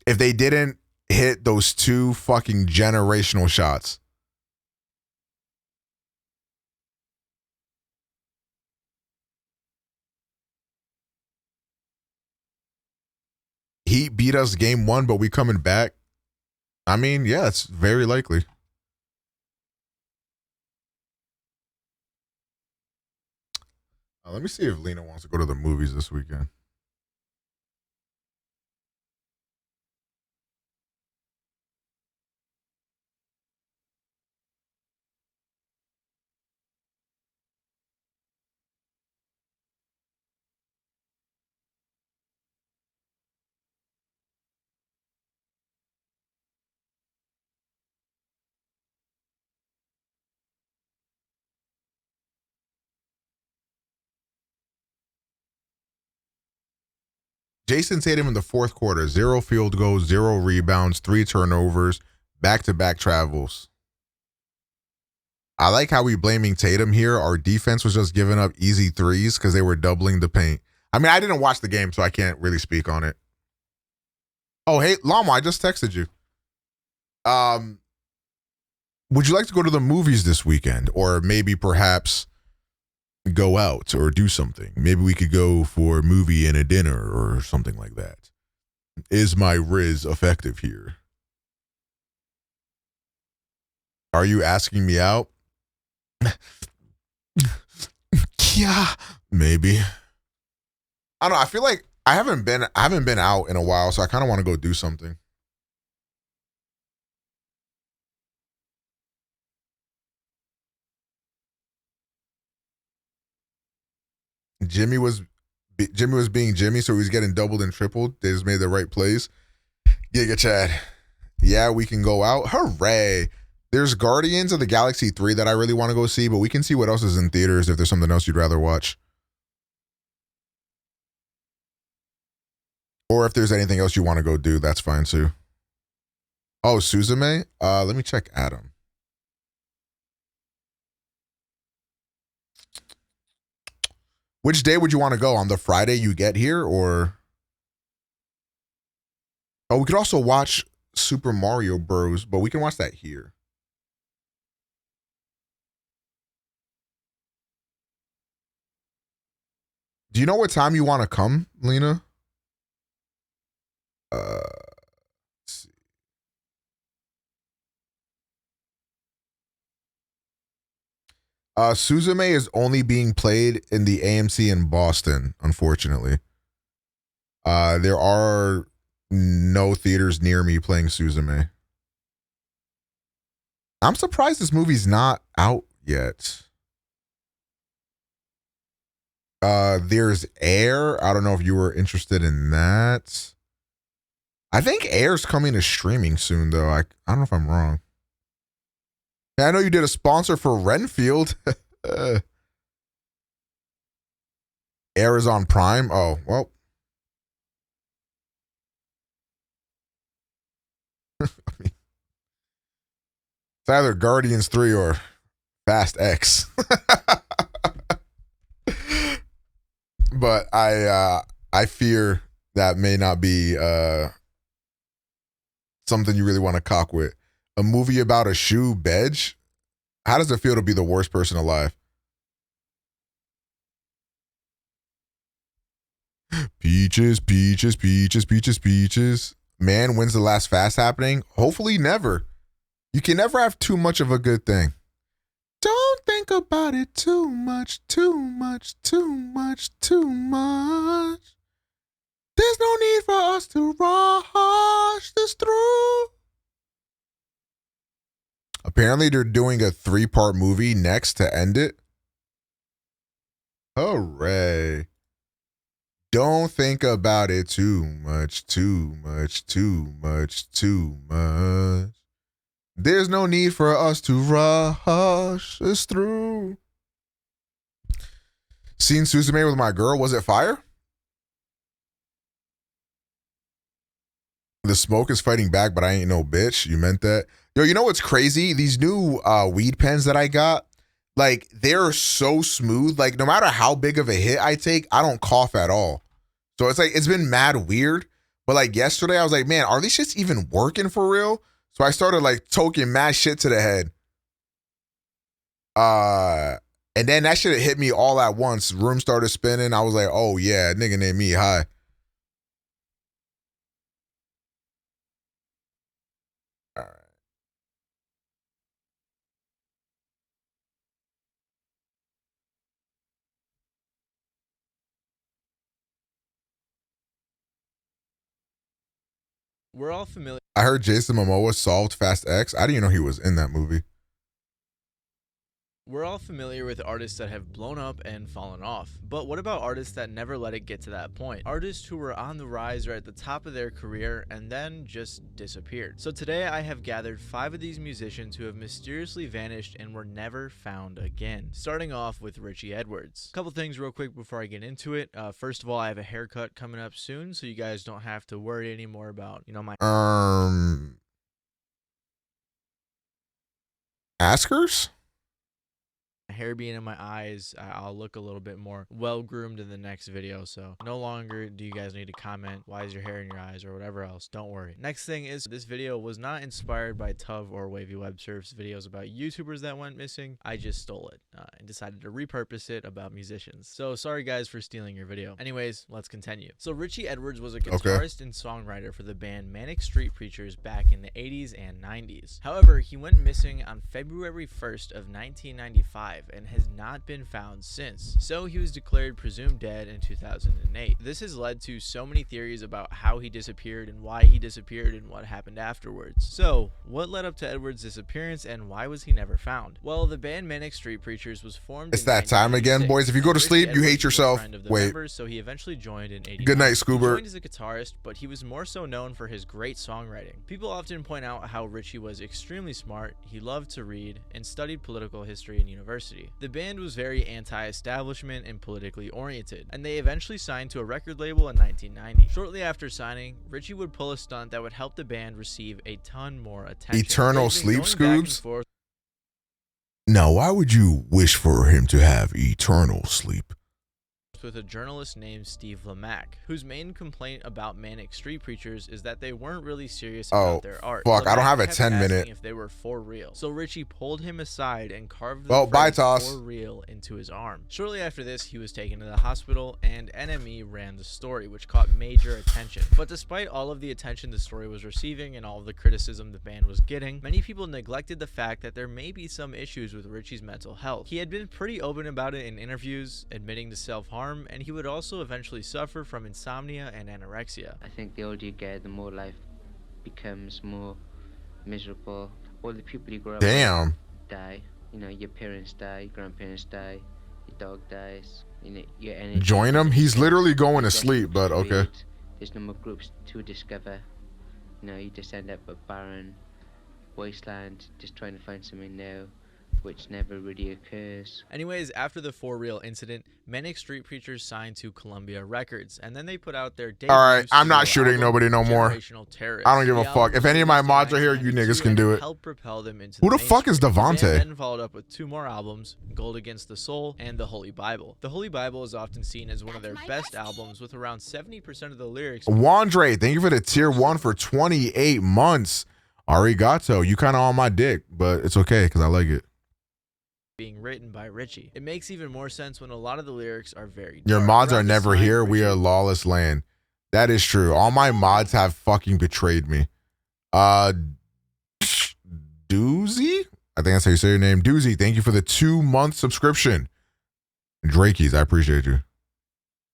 If they didn't hit those two fucking generational shots. Heat beat us game 1, but we coming back. I mean, yeah, it's very likely. Let me see if Lena wants to go to the movies this weekend. Jason Tatum in the fourth quarter, 0 field goals, 0 rebounds, 3 turnovers, back-to-back travels. I like how we blaming Tatum here. Our defense was just giving up easy threes because they were doubling the paint. I mean, I didn't watch the game, so I can't really speak on it. Oh, hey, Llama, I just texted you. Would you like to go to the movies this weekend? Or maybe perhaps go out or do something? Maybe we could go for a movie and a dinner or something like that. Is my Riz effective here? Are you asking me out? Yeah, maybe. I don't know. I feel like I haven't been out in a while, so I kind of want to go do something. Jimmy was being Jimmy, so he was getting doubled and tripled. They just made the right plays. Giga Chad. Yeah, we can go out. Hooray. There's Guardians of the Galaxy 3 that I really want to go see, but we can see what else is in theaters if there's something else you'd rather watch. Or if there's anything else you want to go do, that's fine too. Oh, Suzume? Let me check Adam. Which day would you want to go? On the Friday you get here, or? Oh, we could also watch Super Mario Bros, but we can watch that here. Do you know what time you want to come, Lena? Let's see. Suzume is only being played in the AMC in Boston, unfortunately. There are no theaters near me playing Suzume. I'm surprised this movie's not out yet. There's Air. I don't know if you were interested in that. I think Air's coming to streaming soon, though. I don't know if I'm wrong. I know you did a sponsor for Renfield. Air is on Prime. Oh, well. It's either Guardians 3 or Fast X. But I fear that may not be something you really want to cock with. A movie about a shoe, Bedge? How does it feel to be the worst person alive? Peaches, peaches, peaches, peaches, peaches. Man, when's the last fast happening? Hopefully never. You can never have too much of a good thing. Don't think about it too much, too much, too much, too much. There's no need for us to rush this through. Apparently, they're doing a 3-part movie next to end it. Hooray. Don't think about it too much, too much, too much, too much. There's no need for us to rush this through. Seen Suzume with my girl. Was it fire? The smoke is fighting back, but I ain't no bitch. You meant that? Yo, you know what's crazy? These new weed pens that I got, like, they're so smooth. Like, no matter how big of a hit I take, I don't cough at all. So it's like, it's been mad weird. But like yesterday, I was like, man, are these shits even working for real? So I started like toking mad shit to the head. And then that shit hit me all at once. Room started spinning. I was like, oh yeah, nigga named me high. All right. We're all familiar. I heard Jason Momoa solved Fast X. I didn't even know he was in that movie. We're all familiar with artists that have blown up and fallen off, but what about artists that never let it get to that point? Artists who were on the rise or at the top of their career and then just disappeared. So today I have gathered 5 of these musicians who have mysteriously vanished and were never found again. Starting off with Richie Edwards. A couple things real quick before I get into it. First of all, I have a haircut coming up soon, so you guys don't have to worry anymore about, you know, my Askers? hair being in my eyes. I'll look a little bit more well-groomed in the next video, so no longer do you guys need to comment, why is your hair in your eyes, or whatever else. Don't worry. Next thing is, this video was not inspired by Tuv or Wavy Web Surf's videos about YouTubers that went missing. I just stole it and decided to repurpose it about musicians. So sorry guys for stealing your video. Anyways, let's continue. So Richie Edwards was a guitarist and songwriter for the band Manic Street Preachers back in the 80s and 90s. However, he went missing on February 1st of 1995 and has not been found since. So he was declared presumed dead in 2008. This has led to so many theories about how he disappeared and why he disappeared and what happened afterwards. So what led up to Edwards' disappearance and why was he never found? Well, the band Manic Street Preachers was formed It's that time again, boys. If you go to sleep, you hate yourself. Wait. Members, so he eventually joined in 89. Good night, Scuba. He joined as a guitarist, but he was more so known for his great songwriting. People often point out how Richie was extremely smart, he loved to read, and studied political history in university. The band was very anti-establishment and politically oriented, and they eventually signed to a record label in 1990. Shortly after signing, Richie would pull a stunt that would help the band receive a ton more attention. Eternal sleep, Scoobs? Now, why would you wish for him to have eternal sleep? with a journalist named Steve Lamack, whose main complaint about manic street preachers is that they weren't really serious about their art. Fuck, I don't have a kept 10-minute. asking if they were for real. So Richie pulled him aside and carved the Well, bye, phrase Toss. "for real" into his arm. Shortly after this, he was taken to the hospital, and NME ran the story, which caught major attention. But despite all of the attention the story was receiving and all of the criticism the band was getting, many people neglected the fact that there may be some issues with Richie's mental health. He had been pretty open about it in interviews, admitting to self-harm, and he would also eventually suffer from insomnia and anorexia. I think the older you get, the more life becomes more miserable. All the people you grow up with die. You know, your parents die, your grandparents die, your dog dies. You know, your energy. Join him? He's literally going to sleep, but okay. There's no more groups to discover. You know, you just end up a barren wasteland, just trying to find something new, which never really occurs. Anyways, after the For Real incident, Manic Street Preachers signed to Columbia Records, and then they put out their debut. Alright, I'm not shooting nobody no more. I don't give a fuck. If any of my mods are here, you niggas can do it. Help propel them into Who the fuck is mainstream. The band Devontae? then followed up with 2 more albums, Gold Against the Soul and The Holy Bible. The Holy Bible is often seen as one of their best albums, with around 70% of the lyrics. Wandre, thank you for the tier 1 for 28 months. Arigato. You kind of on my dick, but it's okay because I like it. Being written by Richie. It makes even more sense when a lot of the lyrics are very Your dark. mods Around are this never time, here. We are lawless land. That is true. All my mods have fucking betrayed me. Doozy? I think that's how you say your name. Doozy, thank you for the 2-month subscription. Drakey's, I appreciate you.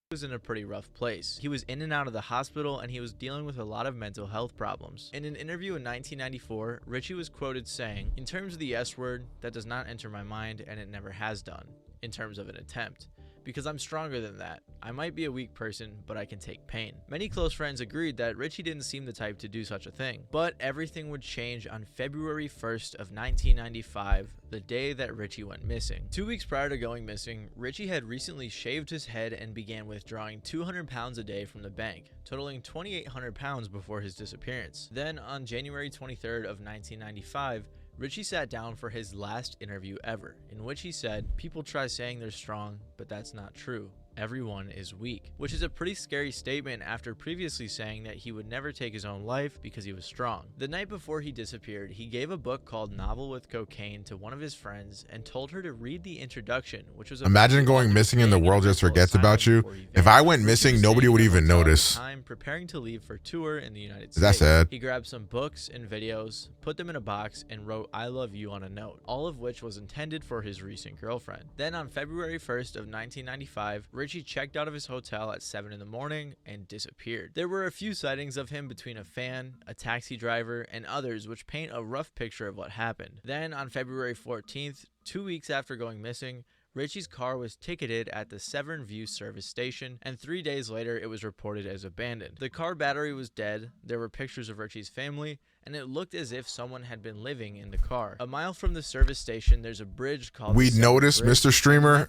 He was in a pretty rough place. He was in and out of the hospital, and he was dealing with a lot of mental health problems. In an interview in 1994, Richie was quoted saying, "In terms of the S word, that does not enter my mind, and it never has done, in terms of an attempt. Because I'm stronger than that. I might be a weak person, but I can take pain." Many close friends agreed that Richie didn't seem the type to do such a thing. But everything would change on February 1st of 1995, the day that Richie went missing. 2 weeks prior to going missing, Richie had recently shaved his head and began withdrawing 200 pounds a day from the bank, totaling 2,800 pounds before his disappearance. Then on January 23rd of 1995, Richie sat down for his last interview ever, in which he said, "People try saying they're strong, but that's not true. Everyone is weak," which is a pretty scary statement after previously saying that he would never take his own life because he was strong. The night before he disappeared, he gave a book called Novel with Cocaine to one of his friends and told her to read the introduction, which was Imagine going missing and the world just forgets about you. If I went missing, nobody would even notice. Preparing to leave for tour in the United States. That's sad. He grabbed some books and videos, put them in a box, and wrote "I love you" on a note, all of which was intended for his recent girlfriend. Then on February 1st of 1995, Richie checked out of his hotel at 7 in the morning and disappeared. There were a few sightings of him between a fan, a taxi driver, and others, which paint a rough picture of what happened. Then on February 14th, 2 weeks after going missing, Richie's car was ticketed at the Severn View service station, and 3 days later it was reported as abandoned. The car battery was dead, there were pictures of Richie's family, and it looked as if someone had been living in the car. A mile from the service station, there's a bridge called We noticed, Mr. Streamer.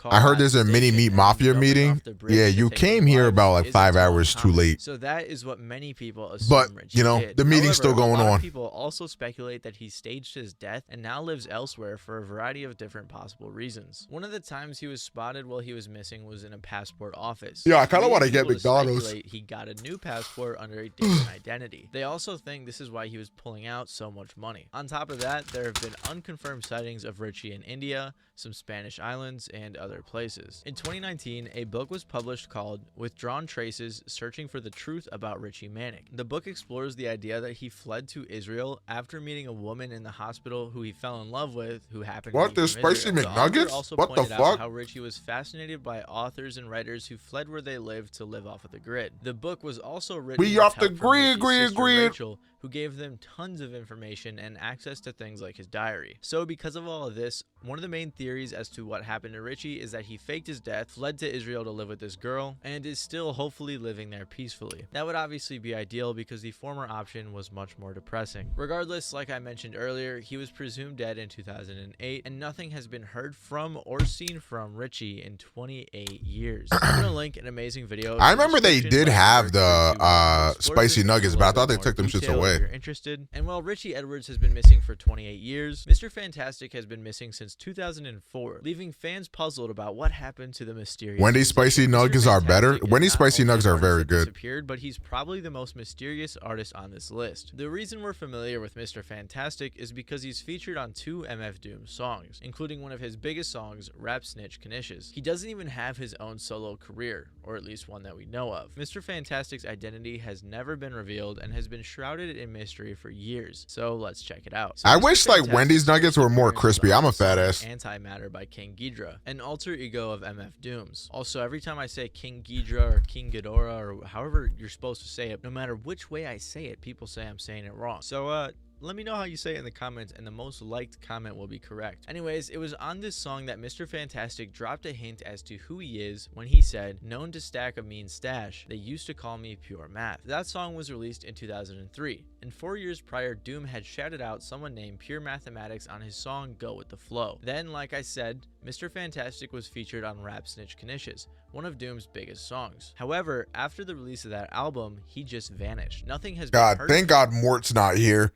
I heard there's a mini Meat Mafia meeting. Yeah, you came here about like 5 hours too late. So that is what many people assume But, Richie you know, did. the meeting's still However, going a lot on. of people also speculate that he staged his death and now lives elsewhere for a variety of different possible reasons. One of the times he was spotted while he was missing was in a passport office. Yeah, I kinda Leading wanna get people to McDonald's. speculate he got a new passport under a different identity. They also think this is why he was pulling out so much money. On top of that, there have been unconfirmed sightings of Richie in India, some Spanish islands, and other places. In 2019, a book was published called Withdrawn Traces: Searching for the Truth About Richie Manic. The book explores the idea that he fled to Israel after meeting a woman in the hospital who he fell in love with, who happened What, to be there's from spicy Israel. The author McNuggets? also What the pointed out fuck? how Richie was fascinated by authors and writers who fled where they lived to live off of the grid. The book was also written We with off the help from Richie's sister, grid. Rachel, who gave them tons of information and access to things like his diary. So because of all of this, one of the main theories as to what happened to Richie is that he faked his death, fled to Israel to live with this girl, and is still hopefully living there peacefully. That would obviously be ideal because the former option was much more depressing. Regardless, like I mentioned earlier, he was presumed dead in 2008, and nothing has been heard from or seen from Richie in 28 years. I'm gonna link an amazing video. I remember they did have the spicy nuggets, but I thought they took them shits away. way. If you're interested. And while Richie Edwards has been missing for 28 years, Mr. Fantastic has been missing since 2004, leaving fans puzzled about what happened to the mysterious Wendy's spicy nuggets are better. Wendy's spicy nuggets are very good. Disappeared, but he's probably the most mysterious artist on this list. The reason we're familiar with Mr. Fantastic is because he's featured on 2 MF Doom songs, including one of his biggest songs, Rap Snitch Knishes. He doesn't even have his own solo career, or at least one that we know of. Mr. Fantastic's identity has never been revealed and has been shrouded in mystery for years, so let's check it out. So I wish like Wendy's nuggets were more crispy. I'm a fat ass. Antimatter by King Ghidorah, an alter ego of MF Doom's. Also, every time I say King Ghidorah or King Ghidorah or however you're supposed to say it, no matter which way I say it, people say I'm saying it wrong. So let me know how you say it in the comments, and the most liked comment will be correct. Anyways, it was on this song that Mr. Fantastic dropped a hint as to who he is when he said, "Known to stack a mean stash, they used to call me Pure Math." That song was released in 2003, and 4 years prior, Doom had shouted out someone named Pure Mathematics on his song Go With The Flow. Then, like I said, Mr. Fantastic was featured on Rap Snitch Knishes, one of Doom's biggest songs. However, after the release of that album, he just vanished. Nothing has been heard. Thank God Mort's not here.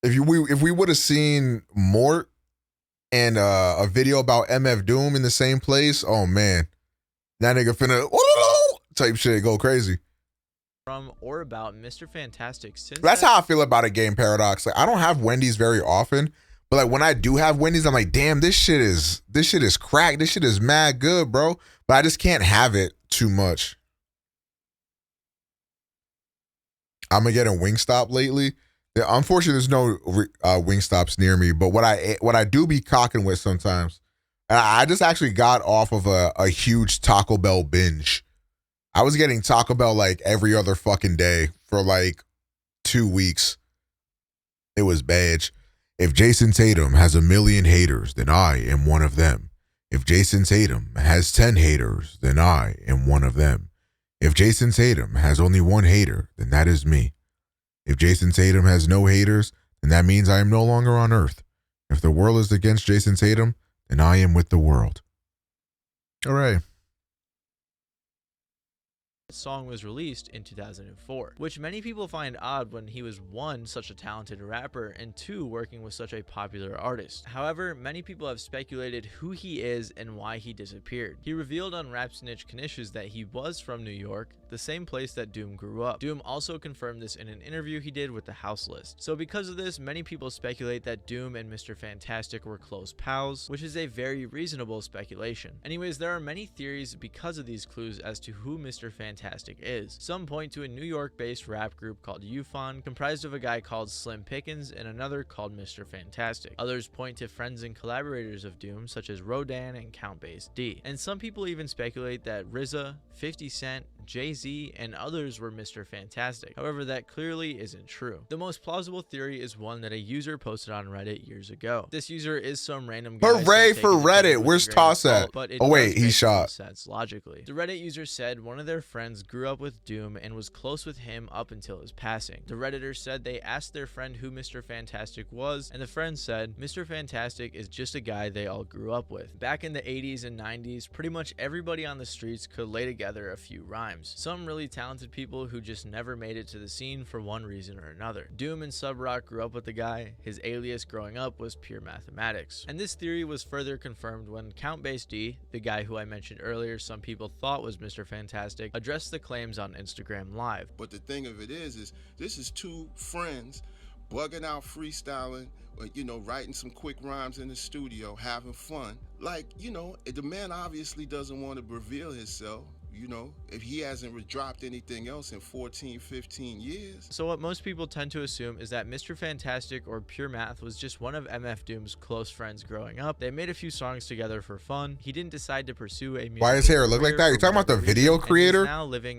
If we would have seen Mort and a video about MF Doom in the same place, oh man, that nigga finna type shit go crazy. From or about Mr. Fantastic since That's how I feel about a game Paradox. Like I don't have Wendy's very often, but like when I do have Wendy's, I'm like, damn, this shit is crack. This shit is mad good, bro. But I just can't have it too much. I'm gonna get a Wingstop lately. Unfortunately, there's no Wingstops near me, but what I do be cocking with sometimes, and I just actually got off of a huge Taco Bell binge. I was getting Taco Bell like every other fucking day for like 2 weeks. It was bad. If Jason Tatum has 1 million haters, then I am one of them. If Jason Tatum has 10 haters, then I am one of them. If Jason Tatum has only 1 hater, then that is me. If Jason Tatum has no haters, then that means I am no longer on Earth. If the world is against Jason Tatum, then I am with the world. All right. Song was released in 2004, which many people find odd when he was 1, such a talented rapper, and 2, working with such a popular artist. However, many people have speculated who he is and why he disappeared. He revealed on Rap Snitch Knishes that he was from New York, the same place that Doom grew up. Doom also confirmed this in an interview he did with the House List. So because of this, many people speculate that Doom and Mr. Fantastic were close pals, which is a very reasonable speculation. Anyways, there are many theories because of these clues as to who Mr. Fantastic is. Some point to a New York-based rap group called UFON, comprised of a guy called Slim Pickens and another called Mr. Fantastic. Others point to friends and collaborators of Doom, such as Rogan and Countbass D. And some people even speculate that RZA, 50 Cent, Jay-Z, and others were Mr. Fantastic. However, that clearly isn't true. The most plausible theory is one that a user posted on Reddit years ago. This user is some random guy. Hooray for Reddit. Where's Toss at? Oh wait, he shot. Sense logically. The Reddit user said one of their friends grew up with Doom and was close with him up until his passing. The Redditor said they asked their friend who Mr. Fantastic was, and the friend said, "Mr. Fantastic is just a guy they all grew up with." Back in the 80s and 90s, pretty much everybody on the streets could lay together a few rhymes. Some really talented people who just never made it to the scene for one reason or another. Doom and Sub Rock grew up with the guy. His alias growing up was Pure Mathematics. And this theory was further confirmed when Countbass D, the guy who I mentioned earlier some people thought was Mr. Fantastic, addressed the claims on Instagram Live. But the thing of it is this is 2 friends bugging out, freestyling, you know, writing some quick rhymes in the studio, having fun. Like, you know, the man obviously doesn't want to reveal himself. You know, if he hasn't dropped anything else in 14, 15 years. So what most people tend to assume is that Mr. Fantastic or Pure Math was just one of MF Doom's close friends growing up. They made a few songs together for fun. He didn't decide to pursue a musical Why his hair look like that? You're talking about the video creator?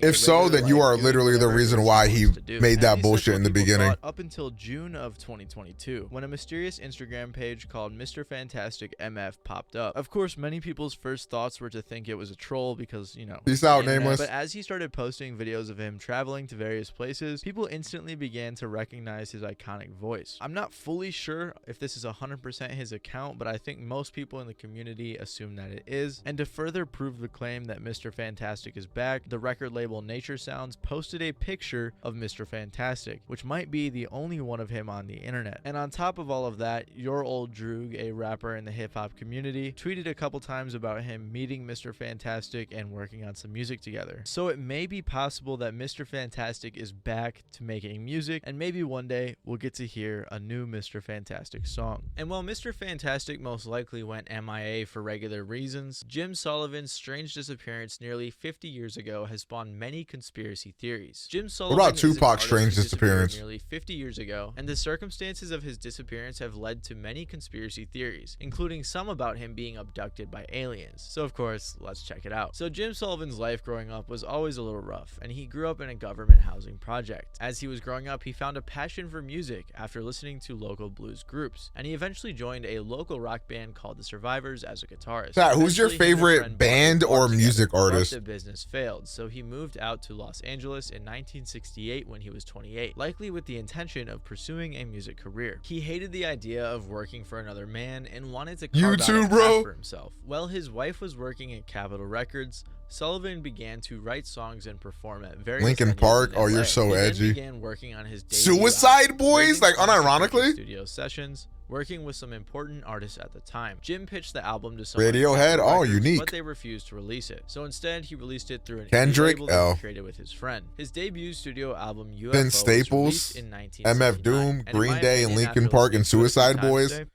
If so, then you are literally the reason why he made that bullshit in the beginning. Up until June of 2022, when a mysterious Instagram page called Mr. Fantastic MF popped up. Of course, many people's first thoughts were to think it was a troll because, you know, out, internet, Nameless. But as he started posting videos of him traveling to various places, people instantly began to recognize his iconic voice. I'm not fully sure if this is 100% his account, but I think most people in the community assume that it is. And to further prove the claim that Mr. Fantastic is back, the record label Nature Sounds posted a picture of Mr. Fantastic, which might be the only one of him on the internet. And on top of all of that, Your Old Droog, a rapper in the hip-hop community, tweeted a couple times about him meeting Mr. Fantastic and working on some music together. So it may be possible that Mr. Fantastic is back to making music, and maybe one day we'll get to hear a new Mr. Fantastic song. And while Mr. Fantastic most likely went MIA for regular reasons, Jim Sullivan's strange disappearance nearly 50 years ago has spawned many conspiracy theories. Jim Sullivan What about is an Tupac's artist strange who disappeared disappearance? nearly 50 years ago, and the circumstances of his disappearance have led to many conspiracy theories, including some about him being abducted by aliens. So of course, let's check it out. So Jim Sullivan's life growing up was always a little rough, and he grew up in a government housing project. As he was growing up, he found a passion for music after listening to local blues groups, and he eventually joined a local rock band called The Survivors as a guitarist. Pat, who's your Eventually, him and a favorite friend band bought a or bar music together, but artist? the business failed, so he moved out to Los Angeles in 1968 when he was 28, likely with the intention of pursuing a music career. He hated the idea of working for another man and wanted to carve out a path for himself. While his wife was working at Capitol Records, Sullivan began to write songs and perform at various Linkin venues Park. in Oh, you're LA. so He then edgy. began working on his debut Suicide album, Boys, writing like songs for unironically. studio sessions, working with some important artists at the time. Jim pitched the album to some Radiohead. Oh, unique. but they refused to release it. So instead, he released it through an indie Kendrick. label that L. he created with his friend. His debut studio album UFO Vince was Staples, released in 1969, MF Doom, and in Green my Day, opinion, and Linkin after Park, and listening to it a few Suicide times Boys. today,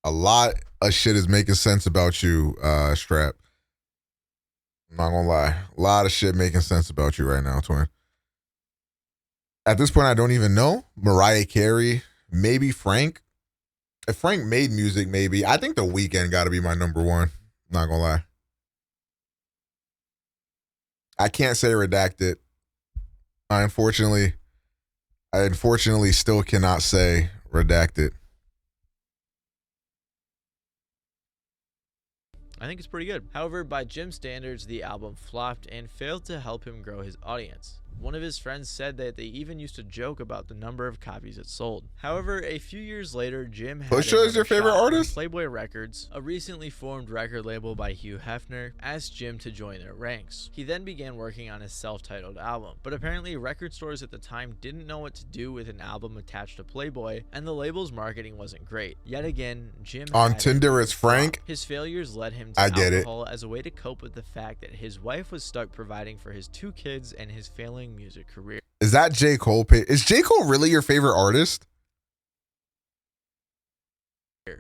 A lot of shit is making sense about you, Strap. I'm not gonna lie. A lot of shit making sense about you right now, twin. At this point, I don't even know. Mariah Carey, maybe Frank. If Frank made music, maybe. I think The Weeknd got to be my number one. Not gonna lie. I can't say Redacted. I unfortunately still cannot say Redacted. I think it's pretty good. However, by Jim's standards, the album flopped and failed to help him grow his audience. One of his friends said that they even used to joke about the number of copies it sold. However, a few years later, Jim had Pusha is your favorite another shot when artist? Playboy Records, a recently formed record label by Hugh Hefner, asked Jim to join their ranks. He then began working on his self-titled album, but apparently record stores at the time didn't know what to do with an album attached to Playboy, and the label's marketing wasn't great. Yet again, Jim On had Tinder, it's Frank. his failures led him to I get it. alcohol as a way to cope with the fact that his wife was stuck providing for his 2 kids and his failing music career. Is that J. Cole? Is J. Cole really your favorite artist?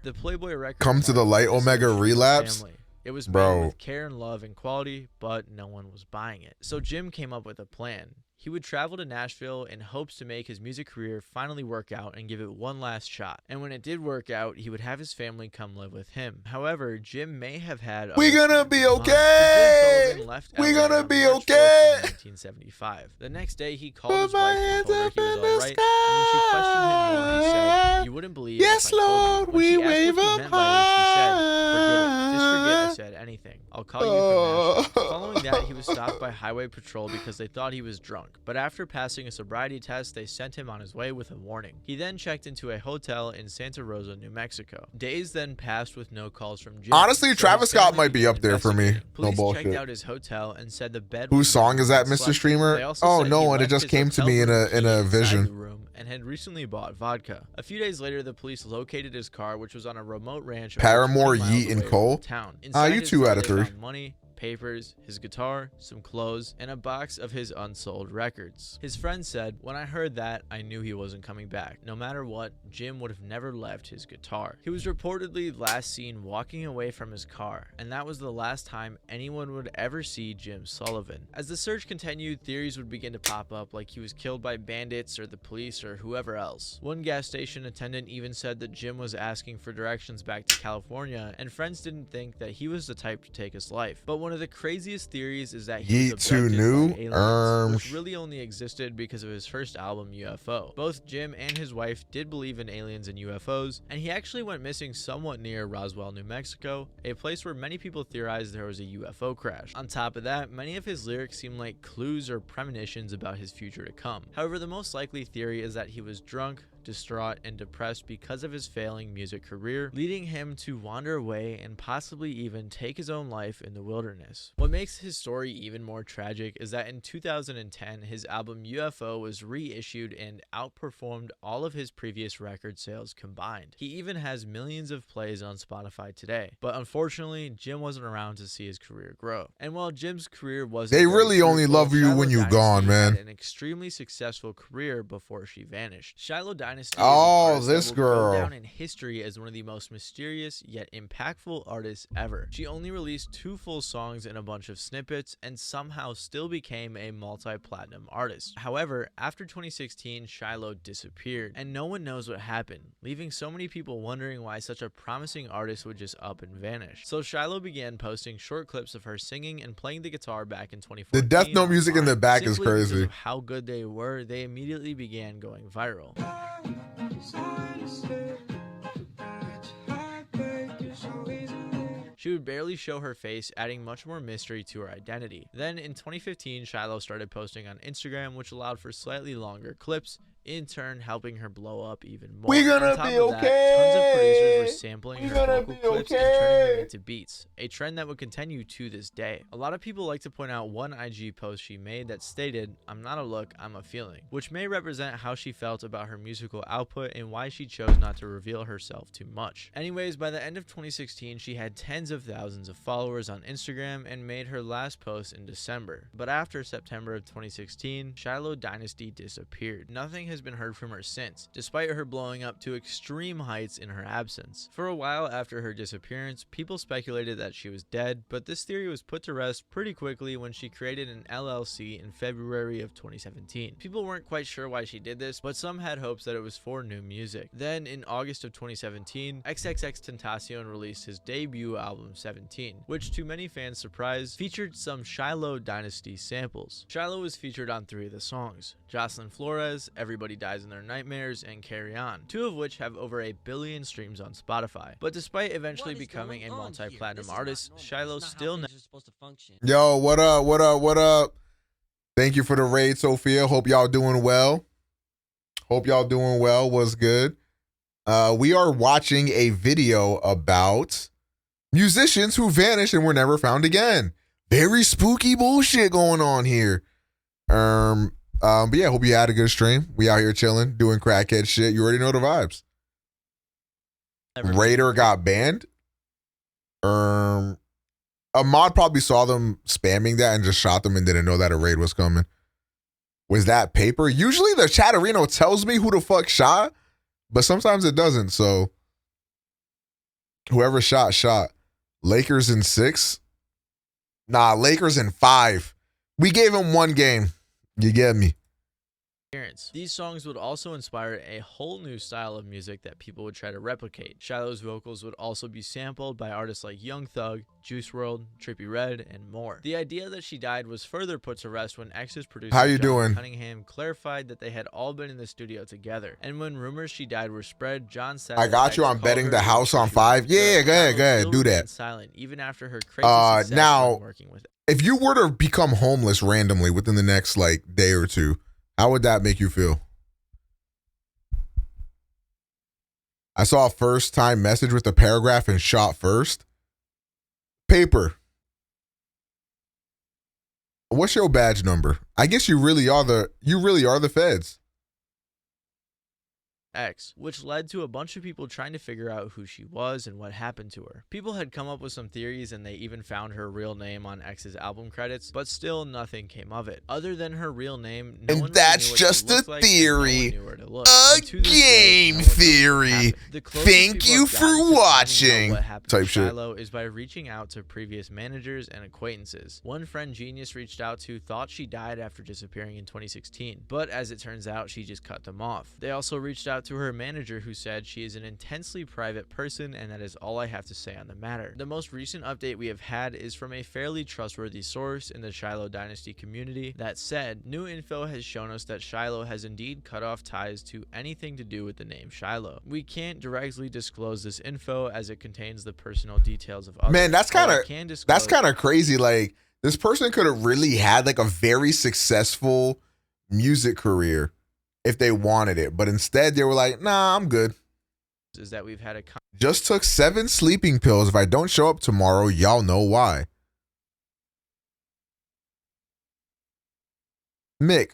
The Playboy record Come to the light, Omega Relapse? family. It was made Bro. with care and love and quality, but no one was buying it. So Jim came up with a plan. He would travel to Nashville in hopes to make his music career finally work out and give it one last shot. And when it did work out, he would have his family come live with him. However, Jim may have had We other gonna be plans in mind, 'cause okay. Jim Sullivan left We LA gonna on be March 4th okay. in 1975. The next day, he called his wife and told her he was all right. And when she questioned him more, he said, "You wouldn't believe Yes, if I told you." Lord, When she we asked wave what he up meant by this, he said, "Forget it. Just forget I said anything. I'll call you from Nashville." Following that, he was stopped by Highway Patrol because they thought he was drunk. But after passing a sobriety test, they sent him on his way with a warning. He then checked into a hotel in Santa Rosa, New Mexico. Days then passed with no calls from Jim. Honestly, so Travis his Scott family might be up began there for me. investigating. No Police bullshit. checked out his hotel and said the bed Whose was song is that, slept Mr. in. Streamer? They also Oh said no, he and it left just his came to hotel me in room a key inside vision. the room and had recently bought vodka. A few days later, the police located his car, which was on a remote ranch. over Paramore, 20 miles Yeet, and away Cole? from town. You Inside his 2 car, out of they 3. found money, papers, his guitar, some clothes, and a box of his unsold records. His friend said, "When I heard that, I knew he wasn't coming back. No matter what, Jim would have never left his guitar." He was reportedly last seen walking away from his car, and that was the last time anyone would ever see Jim Sullivan. As the search continued, theories would begin to pop up like he was killed by bandits or the police or whoever else. One gas station attendant even said that Jim was asking for directions back to California, and friends didn't think that he was the type to take his life. But when one of the craziest theories is that he he was abducted knew by aliens, which really only existed because of his first album, UFO. Both Jim and his wife did believe in aliens and UFOs, and he actually went missing somewhat near Roswell, New Mexico, a place where many people theorized there was a UFO crash. On top of that, many of his lyrics seem like clues or premonitions about his future to come. However, the most likely theory is that he was drunk, distraught, and depressed because of his failing music career, leading him to wander away and possibly even take his own life in the wilderness. What makes his story even more tragic is that in 2010, his album UFO was reissued and outperformed all of his previous record sales combined. He even has millions of plays on Spotify today, but unfortunately, Jim wasn't around to see his career grow. And while Jim's career wasn't They really only love you when you're gone, man. had an extremely successful career before she vanished. Shiloh Dynasty Oh, is this that will go girl. down in history as one of the most mysterious yet impactful artists ever. She only released 2 full songs and a bunch of snippets, and somehow still became a multi-platinum artist. However, after 2016, Shiloh disappeared, and no one knows what happened, leaving so many people wondering why such a promising artist would just up and vanish. So Shiloh began posting short clips of her singing and playing the guitar back in 2014. The Death Note music in the back is Simply because crazy. of how good they were, they immediately began going viral. She would barely show her face, adding much more mystery to her identity. Then in 2015, Shiloh started posting on Instagram, which allowed for slightly longer clips, in turn helping her blow up even more. We gonna On top be of that, okay. tons of producers were sampling We her gonna vocal be clips and okay. turning them into beats, a trend that would continue to this day. A lot of people like to point out one IG post she made that stated, "I'm not a look, I'm a feeling," which may represent how she felt about her musical output and why she chose not to reveal herself too much. Anyways, by the end of 2016, she had tens of thousands of followers on Instagram and made her last post in December. But after September of 2016, Shiloh Dynasty disappeared. Nothing has been heard from her since, despite her blowing up to extreme heights in her absence. For a while after her disappearance, people speculated that she was dead, but this theory was put to rest pretty quickly when she created an LLC in February of 2017. People weren't quite sure why she did this, but some had hopes that it was for new music. Then, in August of 2017, XXXTentacion released his debut album 17, which to many fans' surprise, featured some Shiloh Dynasty samples. Shiloh was featured on 3 of the songs: Jocelyn Flores, Everybody Dies in Their Nightmares, and Carry On, 2 of which have over 1 billion streams on Spotify. But despite eventually becoming a multi-platinum artist, Shiloh still Yo, what up? What up? What up? Thank you for the raid, Sophia. Hope y'all doing well. Hope y'all doing well. What's good? We are watching a video about musicians who vanished and were never found again. Very spooky bullshit going on here. But yeah, hope you had a good stream. We out here chilling, doing crackhead shit. You already know the vibes. Raider got banned. A mod probably saw them spamming that and just shot them and didn't know that a raid was coming. Was that Paper? Usually the Chatterino tells me who the fuck shot, but sometimes it doesn't. So whoever shot. Lakers in 6. Nah, Lakers in 5. We gave him 1 game. You get me? These songs would also inspire a whole new style of music that people would try to replicate. Shiloh's vocals would also be sampled by artists like Young Thug, Juice WRLD, Trippie Redd, and more. The idea that she died was further put to rest when X's producer How you John doing? Cunningham clarified that they had all been in the studio together. And when rumors she died were spread, John said, I got you. I'm betting the house on 5. Yeah, go ahead. Do that. Silent even after her crazy success now, when working with if you were to become homeless randomly within the next day or two, how would that make you feel? I saw a first time message with a paragraph and shot first. Paper. What's your badge number? I guess you really are the feds. X, which led to a bunch of people trying to figure out who she was and what happened to her. People had come up with some theories and they even found her real name on X's album credits, but still nothing came of it. Other than her real name, no one And that's really just a theory. A game theory. Thank you for watching. Type shit. Shiloh is by reaching out to previous managers and acquaintances. One friend Genius reached out to thought she died after disappearing in 2016, but as it turns out, she just cut them off. They also reached out out to her manager, who said she is an intensely private person and that is all I have to say on the matter. The most recent update we have had is from a fairly trustworthy source in the Shiloh Dynasty community that said, new info has shown us that Shiloh has indeed cut off ties to anything to do with the name Shiloh. We can't directly disclose this info as it contains the personal details of others. Man, that's kind of crazy. Like, this person could have really had like a very successful music career if they wanted it, but instead they were like, nah, I'm good. Is that we've had a just took 7 sleeping pills. If I don't show up tomorrow, y'all know why. Mick,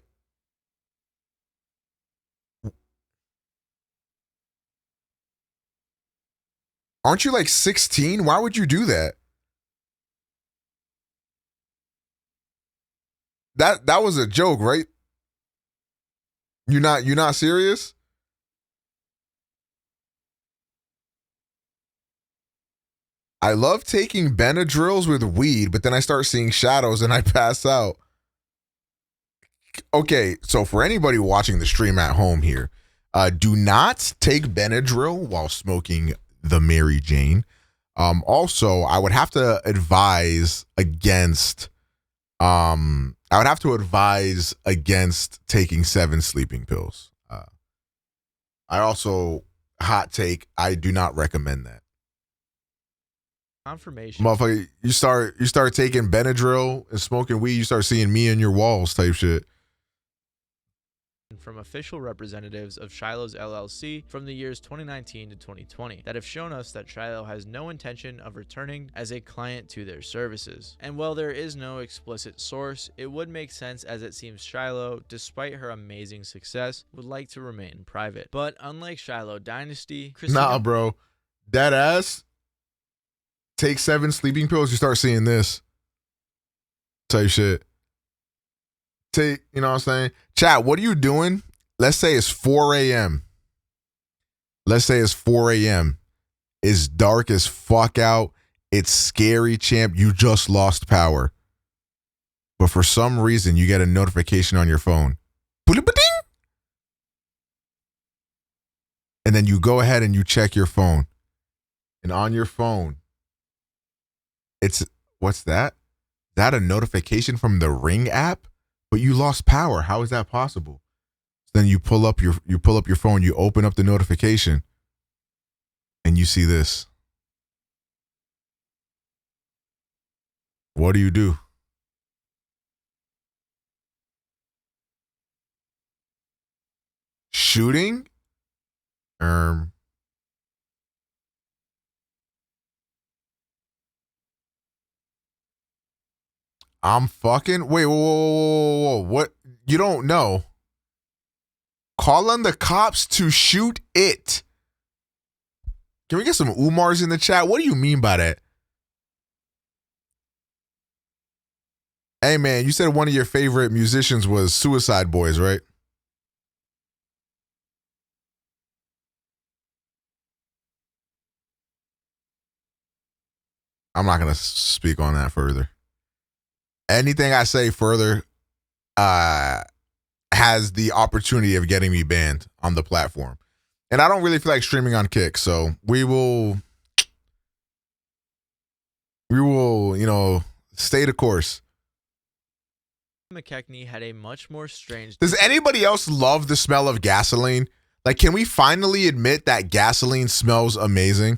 aren't you like 16? Why would you do that? That was a joke, right? You're not serious? I love taking Benadryls with weed, but then I start seeing shadows and I pass out. Okay, so for anybody watching the stream at home here, do not take Benadryl while smoking the Mary Jane. Also, I would have to advise against taking 7 sleeping pills. I also, hot take, I do not recommend that. Confirmation. Motherfucker, you start taking Benadryl and smoking weed, you start seeing me in your walls type shit. From official representatives of Shiloh's LLC from the years 2019 to 2020 that have shown us that Shiloh has no intention of returning as a client to their services. And while there is no explicit source, it would make sense, as it seems Shiloh, despite her amazing success, would like to remain private. But unlike Shiloh Dynasty, Nah, bro. That ass, take 7 sleeping pills, you start seeing this type shit. You know what I'm saying? Chat, what are you doing? Let's say it's 4 a.m. Let's say it's 4 a.m. It's dark as fuck out. It's scary, champ. You just lost power. But for some reason, you get a notification on your phone. And then you go ahead and you check your phone. And on your phone, what's that? Is that a notification from the Ring app? But you lost power. How is that possible? Then you pull up your phone, you open up the notification, and you see this. What do? Shooting? I'm fucking. Wait, whoa. What? You don't know? Call on the cops to shoot it. Can we get some Umars in the chat? What do you mean by that? Hey, man, you said one of your favorite musicians was Suicide Boys, right? I'm not going to speak on that further. Anything I say further has the opportunity of getting me banned on the platform. And I don't really feel like streaming on Kick, so we will, stay the course. McKechnie had a much more strange... Does anybody else love the smell of gasoline? Like, can we finally admit that gasoline smells amazing?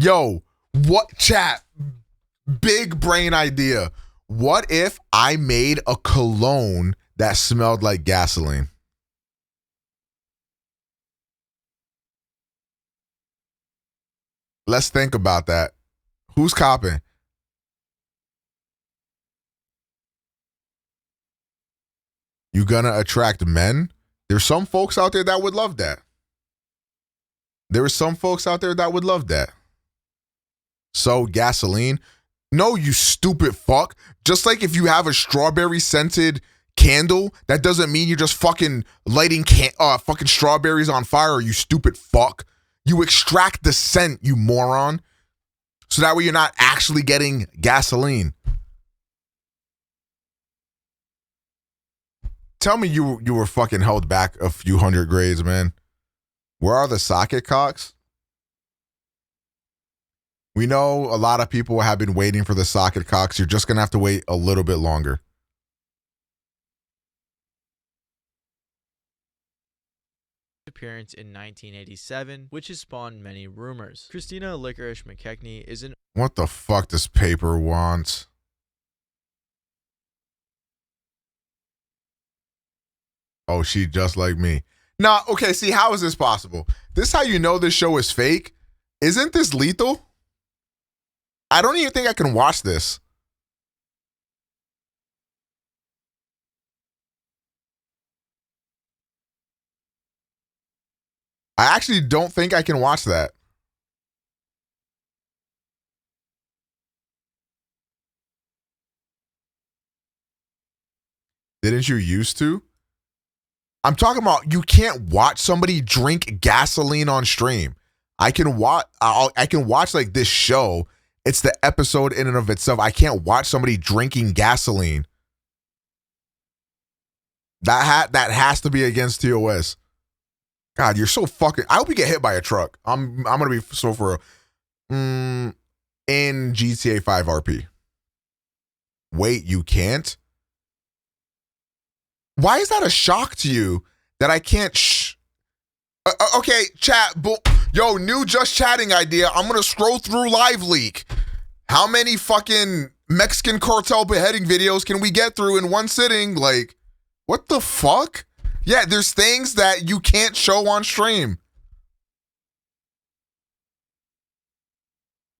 Yo, what, chat? Big brain idea. What if I made a cologne that smelled like gasoline? Let's think about that. Who's copping? You gonna attract men? There's some folks out there that would love that. There are some folks out there that would love that. So, gasoline? No, you stupid fuck. Just like if you have a strawberry scented candle, that doesn't mean you're just fucking lighting fucking strawberries on fire, you stupid fuck. You extract the scent, you moron. So that way you're not actually getting gasoline. Tell me you were fucking held back a few hundred grades, man. Where are the socket cocks? We know a lot of people have been waiting for the socket cocks. You're just going to have to wait a little bit longer. Appearance in 1987, which has spawned many rumors. Christina Licorice McKechnie is an... What the fuck does paper want? Oh, she just like me. Nah, okay, see, how is this possible? This is how you know this show is fake? Isn't this lethal? I don't even think I can watch this. I actually don't think I can watch that. Didn't you used to? I'm talking about you can't watch somebody drink gasoline on stream. I can watch like this show. It's the episode in and of itself. I can't watch somebody drinking gasoline. That has to be against TOS. God, you're so fucking... I hope you get hit by a truck. I'm gonna be so for in GTA 5 RP. Wait, you can't? Why is that a shock to you that I can't okay, chat. Yo, new just chatting idea. I'm going to scroll through Live Leak. How many fucking Mexican cartel beheading videos can we get through in one sitting? Like, what the fuck? Yeah, there's things that you can't show on stream.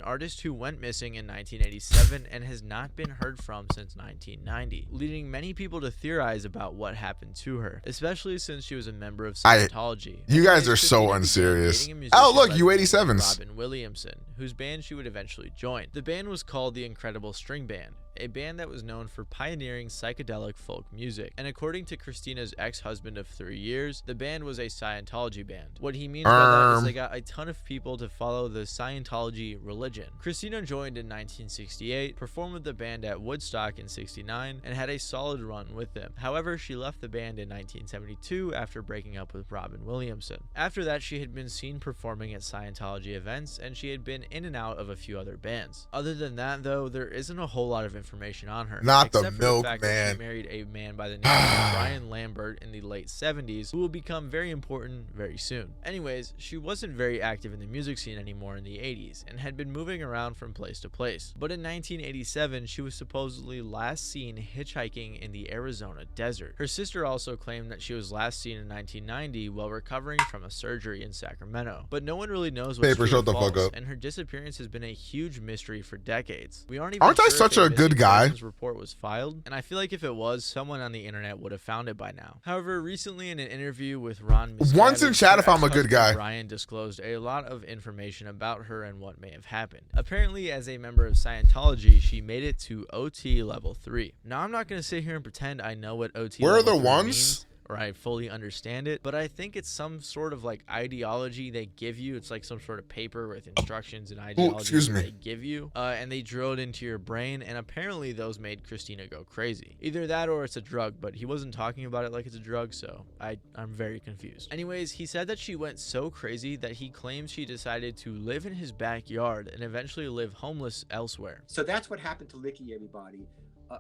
An artist who went missing in 1987 and has not been heard from since 1990, leading many people to theorize about what happened to her, especially since she was a member of Scientology. You guys are so unserious. Oh, look, U87s. Robin Williamson, whose band she would eventually join. The band was called the Incredible String Band, a band that was known for pioneering psychedelic folk music. And according to Christina's ex-husband of 3 years, the band was a Scientology band. What he means by that is they got a ton of people to follow the Scientology religion. Christina joined in 1968, performed with the band at Woodstock in '69, and had a solid run with them. However, she left the band in 1972 after breaking up with Robin Williamson. After that, she had been seen performing at Scientology events, and she had been in and out of a few other bands. Other than that, though, there isn't a whole lot of information on her. Not the except for the fact that milkman. she married a man by the name of Brian Lambert in the late 70s, who will become very important very soon. Anyways, she wasn't very active in the music scene anymore in the 80s, and had been moving around from place to place. But in 1987, she was supposedly last seen hitchhiking in the Arizona desert. Her sister also claimed that she was last seen in 1990 while recovering from a surgery in Sacramento. But no one really knows what's Paper, true or shut the fuck false, up. and her disappearance has been a huge mystery for decades. We aren't Aren't sure I such if a good guy? Persons report was filed, and I feel like if it was, someone on the internet would have found it by now. However, recently in an interview with Ron Once in Miscavige, chat her if I'm a good ex-husband guy. Brian disclosed a lot of information about her and what may have happened. Apparently, as a member of Scientology, she made it to OT level 3. Now, I'm not going to sit here and pretend I know what OT Where are level the 3 ones? means, or I fully understand it, but I think it's some sort of like ideology they give you. It's like some sort of paper with instructions and ideology excuse me. they give you, and they drill it into your brain, and apparently those made Christina go crazy. Either that or it's a drug, but he wasn't talking about it like it's a drug, so I'm very confused. Anyways, he said that she went so crazy that he claims she decided to live in his backyard and eventually live homeless elsewhere. So that's what happened to Licky, everybody.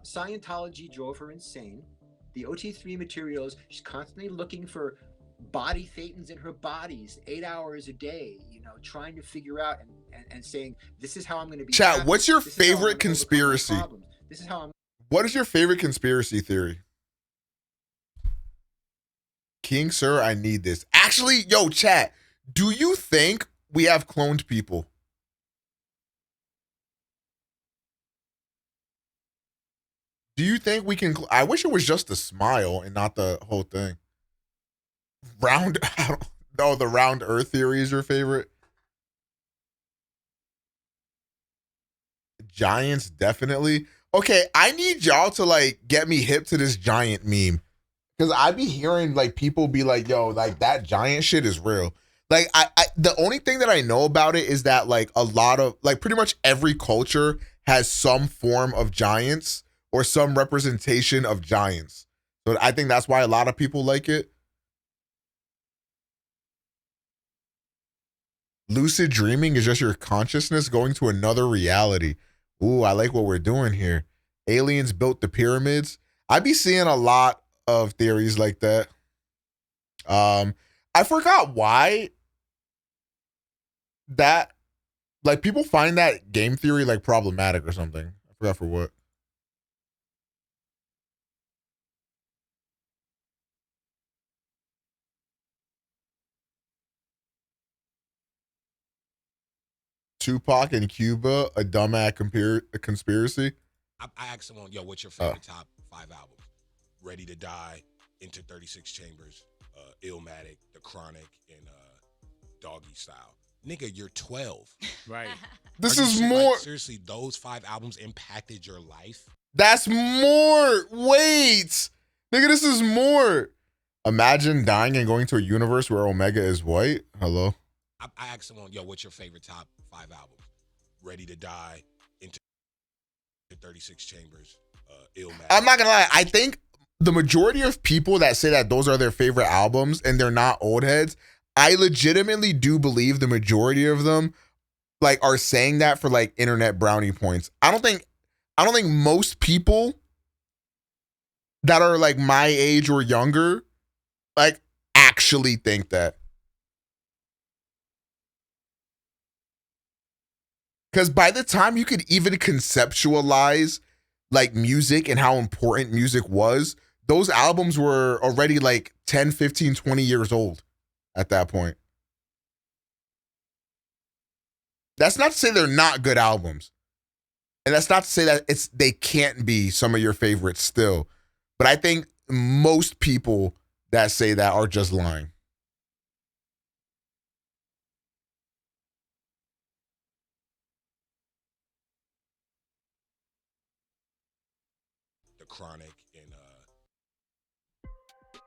Scientology drove her insane. The OT3 materials, she's constantly looking for body thetans in her bodies, 8 hours a day, you know, trying to figure out and saying, this is how I'm going to be Chat, happy. what's your This is how I'm favorite gonna overcome my conspiracy? problems. This is how I'm... What is your favorite conspiracy theory? King Sir, I need this. Actually, yo, chat, do you think we have cloned people? Do you think we can? I wish it was just a smile and not the whole thing. Round, no, the round Earth theory is your favorite. Giants, definitely. Okay, I need y'all to like get me hip to this giant meme. Because I be hearing like people be like, yo, like that giant shit is real. Like I the only thing that I know about it is that like a lot of like pretty much every culture has some form of giants or some representation of giants. So I think that's why a lot of people like it. Lucid dreaming is just your consciousness going to another reality. Ooh, I like what we're doing here. Aliens built the pyramids. I be seeing a lot of theories like that. I forgot why that, like, people find that game theory like problematic or something. I forgot for what. Tupac in Cuba, a dumbass conspiracy. I asked someone, yo, what's your favorite top 5 albums? Ready to Die, Into 36 Chambers, Illmatic, The Chronic, and Doggy Style. Nigga, you're 12. Right. This is more. Like, seriously, those 5 albums impacted your life? That's more. Wait. Nigga, this is more. Imagine dying and going to a universe where Omega is white. Hello? I asked someone, yo, what's your favorite top 5 albums? Ready to Die, Into 36 Chambers, Illmatic. I'm not gonna lie. I think the majority of people that say that those are their favorite albums and they're not old heads, I legitimately do believe the majority of them like are saying that for like internet brownie points. I don't think most people that are like my age or younger like actually think that. Because by the time you could even conceptualize like music and how important music was, those albums were already like 10, 15, 20 years old at that point. That's not to say they're not good albums. And that's not to say that they can't be some of your favorites still. But I think most people that say that are just lying. The Chronic and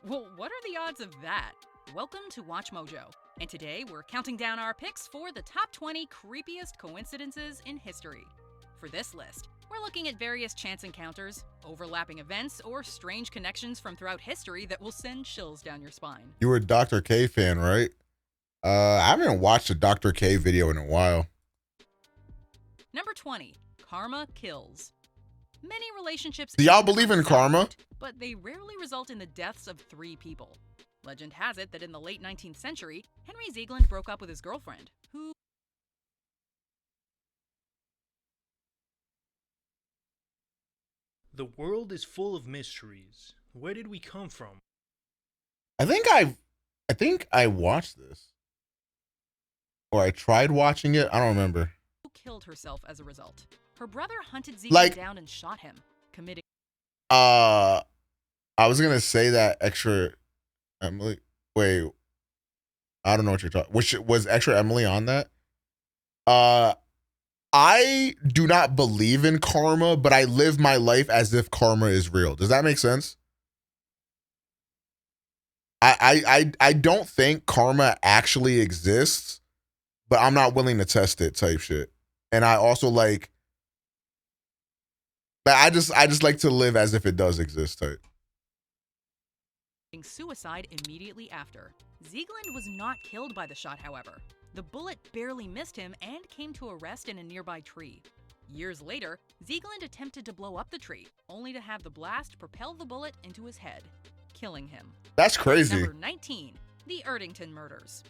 Well, what are the odds of that? Welcome to WatchMojo, and today we're counting down our picks for the top 20 creepiest coincidences in history. For this list, we're looking at various chance encounters, overlapping events, or strange connections from throughout history that will send chills down your spine. You were a Dr. K fan, right? I haven't watched a Dr. K video in a while. Number 20, karma kills. Many relationships. Do y'all believe in karma? But they rarely result in the deaths of 3 people. Legend has it that in the late 19th century, Henry Ziegland broke up with his girlfriend, who... The world is full of mysteries. Where did we come from? I think I watched this. Or I tried watching it. I don't remember. Who killed herself as a result. Her brother hunted Ziegland down and shot him, committing... I was going to say that Extra Emily... Wait. I don't know what you're talking... Was Extra Emily on that? I do not believe in karma, but I live my life as if karma is real. Does that make sense? I don't think karma actually exists, but I'm not willing to test it type shit. And I also like... I just like to live as if it does exist type. Suicide immediately after. Ziegland was not killed by the shot, however. The bullet barely missed him and came to a rest in a nearby tree. Years later, Ziegland attempted to blow up the tree, only to have the blast propel the bullet into his head, killing him. That's crazy. Number 19, the Erdington murders.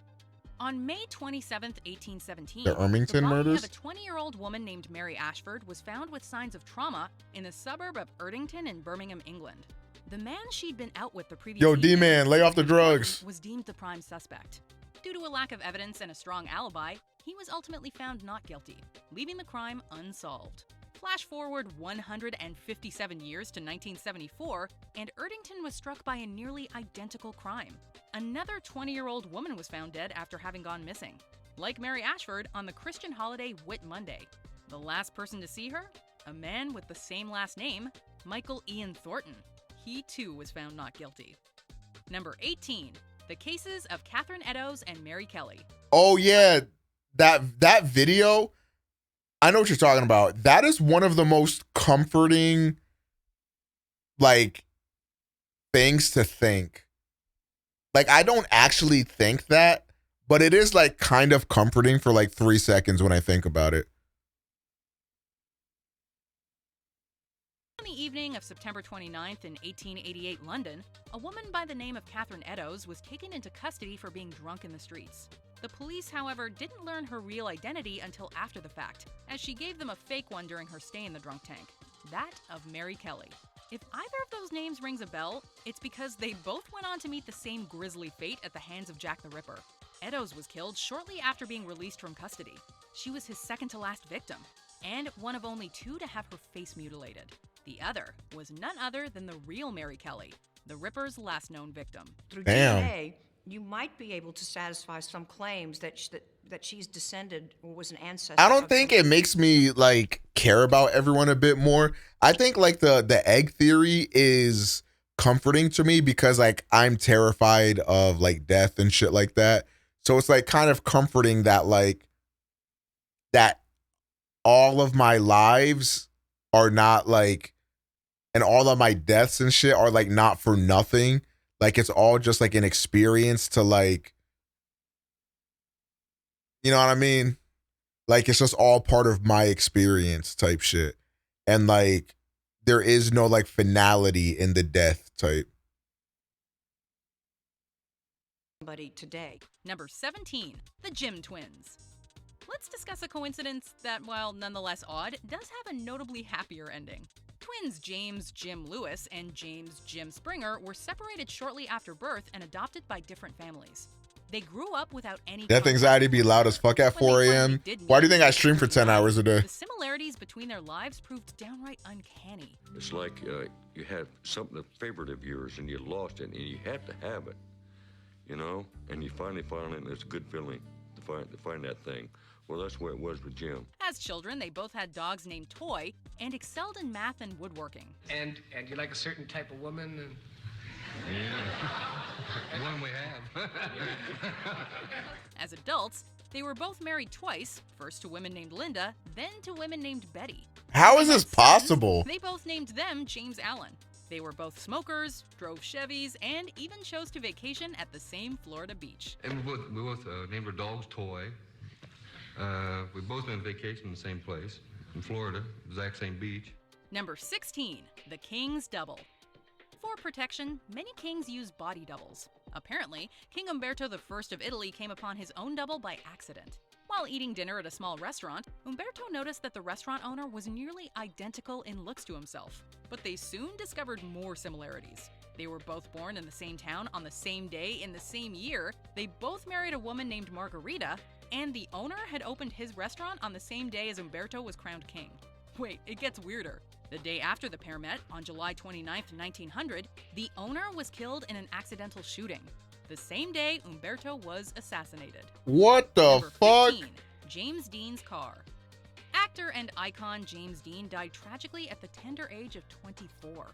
On May 27, 1817, The Ermington the body murders? of a 20-year-old woman named Mary Ashford was found with signs of trauma in the suburb of Erdington in Birmingham, England. The man she'd been out with the previous Yo, evening D-Man, lay off the drugs. was deemed the prime suspect. Due to a lack of evidence and a strong alibi, he was ultimately found not guilty, leaving the crime unsolved. Flash forward 157 years to 1974, and Erdington was struck by a nearly identical crime. Another 20-year-old woman was found dead after having gone missing. Like Mary Ashford, on the Christian holiday Whit Monday. The last person to see her? A man with the same last name, Michael Ian Thornton. He too was found not guilty. Number 18, the cases of Catherine Eddowes and Mary Kelly. Oh yeah, that video, I know what you're talking about. That is one of the most comforting like things to think. Like, I don't actually think that, but it is like kind of comforting for like 3 seconds when I think about it. On the evening of September 29th in 1888 London, a woman by the name of Catherine Eddowes was taken into custody for being drunk in the streets. The police, however, didn't learn her real identity until after the fact, as she gave them a fake one during her stay in the drunk tank, that of Mary Kelly. If either of those names rings a bell, it's because they both went on to meet the same grisly fate at the hands of Jack the Ripper. Eddowes was killed shortly after being released from custody. She was his second to last victim, and one of only 2 to have her face mutilated. The other was none other than the real Mary Kelly, the Ripper's last known victim. Through Damn. DNA, you might be able to satisfy some claims that she's descended or was an ancestor. I don't think it makes me like care about everyone a bit more. I think like the egg theory is comforting to me because like I'm terrified of like death and shit like that. So it's like kind of comforting that like that all of my lives are not like, and all of my deaths and shit are like not for nothing. Like it's all just like an experience to like, you know what I mean? Like it's just all part of my experience type shit. And like there is no like finality in the death type. Somebody today. Number 17, the Jim twins. Let's discuss a coincidence that, while nonetheless odd, does have a notably happier ending. Twins James Jim Lewis and James Jim Springer were separated shortly after birth and adopted by different families. They grew up without any Death anxiety be loud as fuck at 4 a.m. Why do you think I stream for 10 hours a day? The similarities between their lives proved downright uncanny. It's like you had something, a favorite of yours, and you lost it, and you had to have it, you know? And you finally found it, and it's a good feeling to find that thing. Well, that's where it was with Jim. As children, they both had dogs named Toy and excelled in math and woodworking. And you like a certain type of woman? Yeah. One we have. As adults, they were both married twice, first to women named Linda, then to women named Betty. How is this possible? They both named them James Allen. They were both smokers, drove Chevys, and even chose to vacation at the same Florida beach. And we both named our dogs Toy. We both went on vacation in the same place, in Florida, exact same beach. Number 16, the King's Double. For protection, many kings use body doubles. Apparently, King Umberto I of Italy came upon his own double by accident. While eating dinner at a small restaurant, Umberto noticed that the restaurant owner was nearly identical in looks to himself. But they soon discovered more similarities. They were both born in the same town on the same day in the same year, they both married a woman named Margarita, and the owner had opened his restaurant on the same day as Umberto was crowned king. Wait, it gets weirder. The day after the pair met, on July 29, 1900, the owner was killed in an accidental shooting. The same day, Umberto was assassinated. What the Number fuck? 15, James Dean's car. Actor and icon James Dean died tragically at the tender age of 24.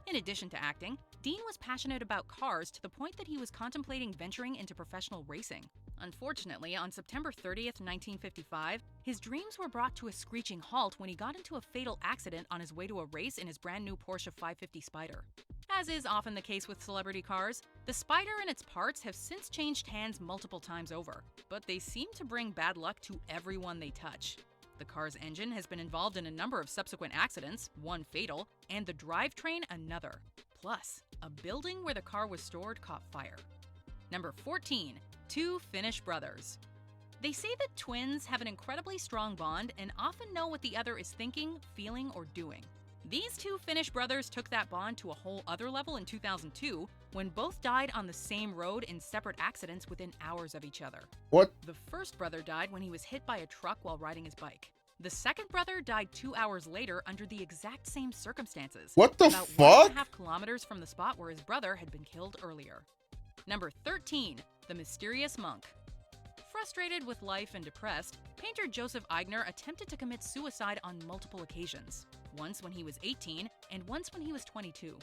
In addition to acting, Dean was passionate about cars to the point that he was contemplating venturing into professional racing. Unfortunately, on September 30th, 1955, his dreams were brought to a screeching halt when he got into a fatal accident on his way to a race in his brand new Porsche 550 Spider. As is often the case with celebrity cars, the Spider and its parts have since changed hands multiple times over, but they seem to bring bad luck to everyone they touch. The car's engine has been involved in a number of subsequent accidents, one fatal, and the drivetrain another. Plus, a building where the car was stored caught fire. Number 14, two Finnish brothers. They say that twins have an incredibly strong bond and often know what the other is thinking, feeling, or doing. These two Finnish brothers took that bond to a whole other level in 2002 when both died on the same road in separate accidents within hours of each other. What? The first brother died when he was hit by a truck while riding his bike. The second brother died 2 hours later under the exact same circumstances. What the about fuck? 1.5 kilometers from the spot where his brother had been killed earlier. Number 13, the mysterious monk. Frustrated with life and depressed, painter Joseph Eigner attempted to commit suicide on multiple occasions, once when he was 18 and once when he was 22.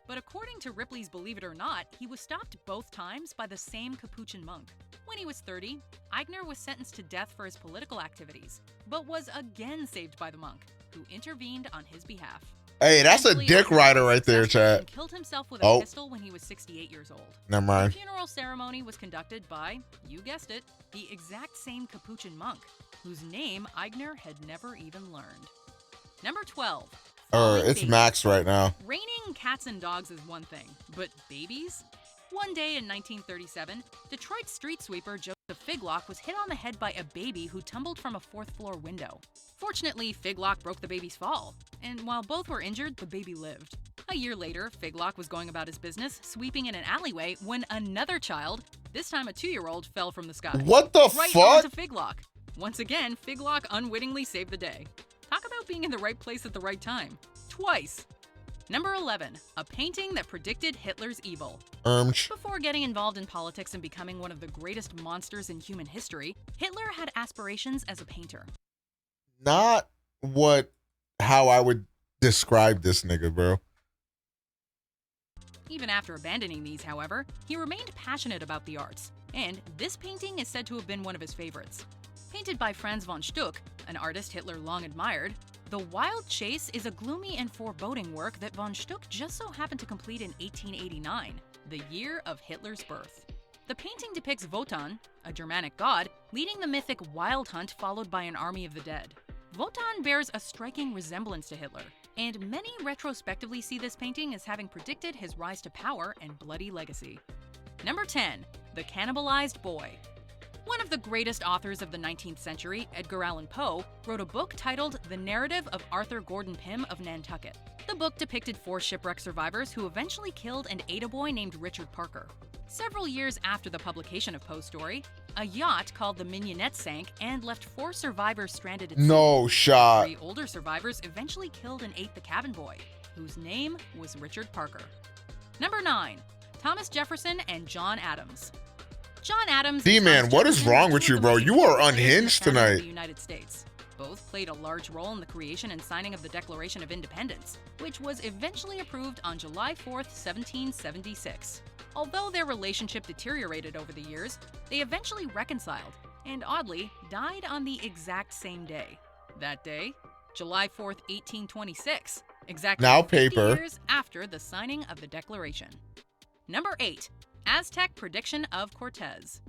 But according to Ripley's Believe It or Not, he was stopped both times by the same Capuchin monk. When he was 30, Eigner was sentenced to death for his political activities, but was again saved by the monk. who intervened on his behalf. Hey, that's a Eventually, dick rider right there, chat. Killed himself with a Oh, pistol when he was 68 years old. never mind. The funeral ceremony was conducted by, you guessed it, the exact same Capuchin monk, whose name Aigner had never even learned. Number 12. It's Max right now. Raining cats and dogs is one thing, but babies? One day in 1937, Detroit street sweeper Joseph Figlock was hit on the head by a baby who tumbled from a fourth-floor window. Fortunately, Figlock broke the baby's fall, and while both were injured, the baby lived. A year later, Figlock was going about his business, sweeping in an alleyway, when another child, this time a 2-year-old, fell from the sky. What the right fuck? onto Figlock. Once again, Figlock unwittingly saved the day. Talk about being in the right place at the right time. Twice. Number 11, a painting that predicted Hitler's evil. Before getting involved in politics and becoming one of the greatest monsters in human history, Hitler had aspirations as a painter. Not how I would describe this nigga, bro. Even after abandoning these, however, he remained passionate about the arts, and this painting is said to have been one of his favorites. Painted by Franz von Stuck, an artist Hitler long admired, The Wild Chase is a gloomy and foreboding work that von Stuck just so happened to complete in 1889, the year of Hitler's birth. The painting depicts Wotan, a Germanic god, leading the mythic wild hunt followed by an army of the dead. Wotan bears a striking resemblance to Hitler, and many retrospectively see this painting as having predicted his rise to power and bloody legacy. Number 10, The Cannibalized Boy. One of the greatest authors of the 19th century, Edgar Allan Poe, wrote a book titled The Narrative of Arthur Gordon Pym of Nantucket. The book depicted 4 shipwreck survivors who eventually killed and ate a boy named Richard Parker. Several years after the publication of Poe's story, a yacht called the Mignonette sank and left 4 survivors stranded at sea. No shot. 3 older survivors eventually killed and ate the cabin boy, whose name was Richard Parker. Number 9, Thomas Jefferson and John Adams. John Adams. D-Man, what is wrong with you, bro? You are unhinged The tonight. United States. Both played a large role in the creation and signing of the Declaration of Independence, which was eventually approved on July 4th, 1776. Although their relationship deteriorated over the years, they eventually reconciled, and oddly, died on the exact same day. That day, July 4th, 1826, exactly Now 50 paper. years after the signing of the Declaration. Number 8, Aztec prediction of Cortez.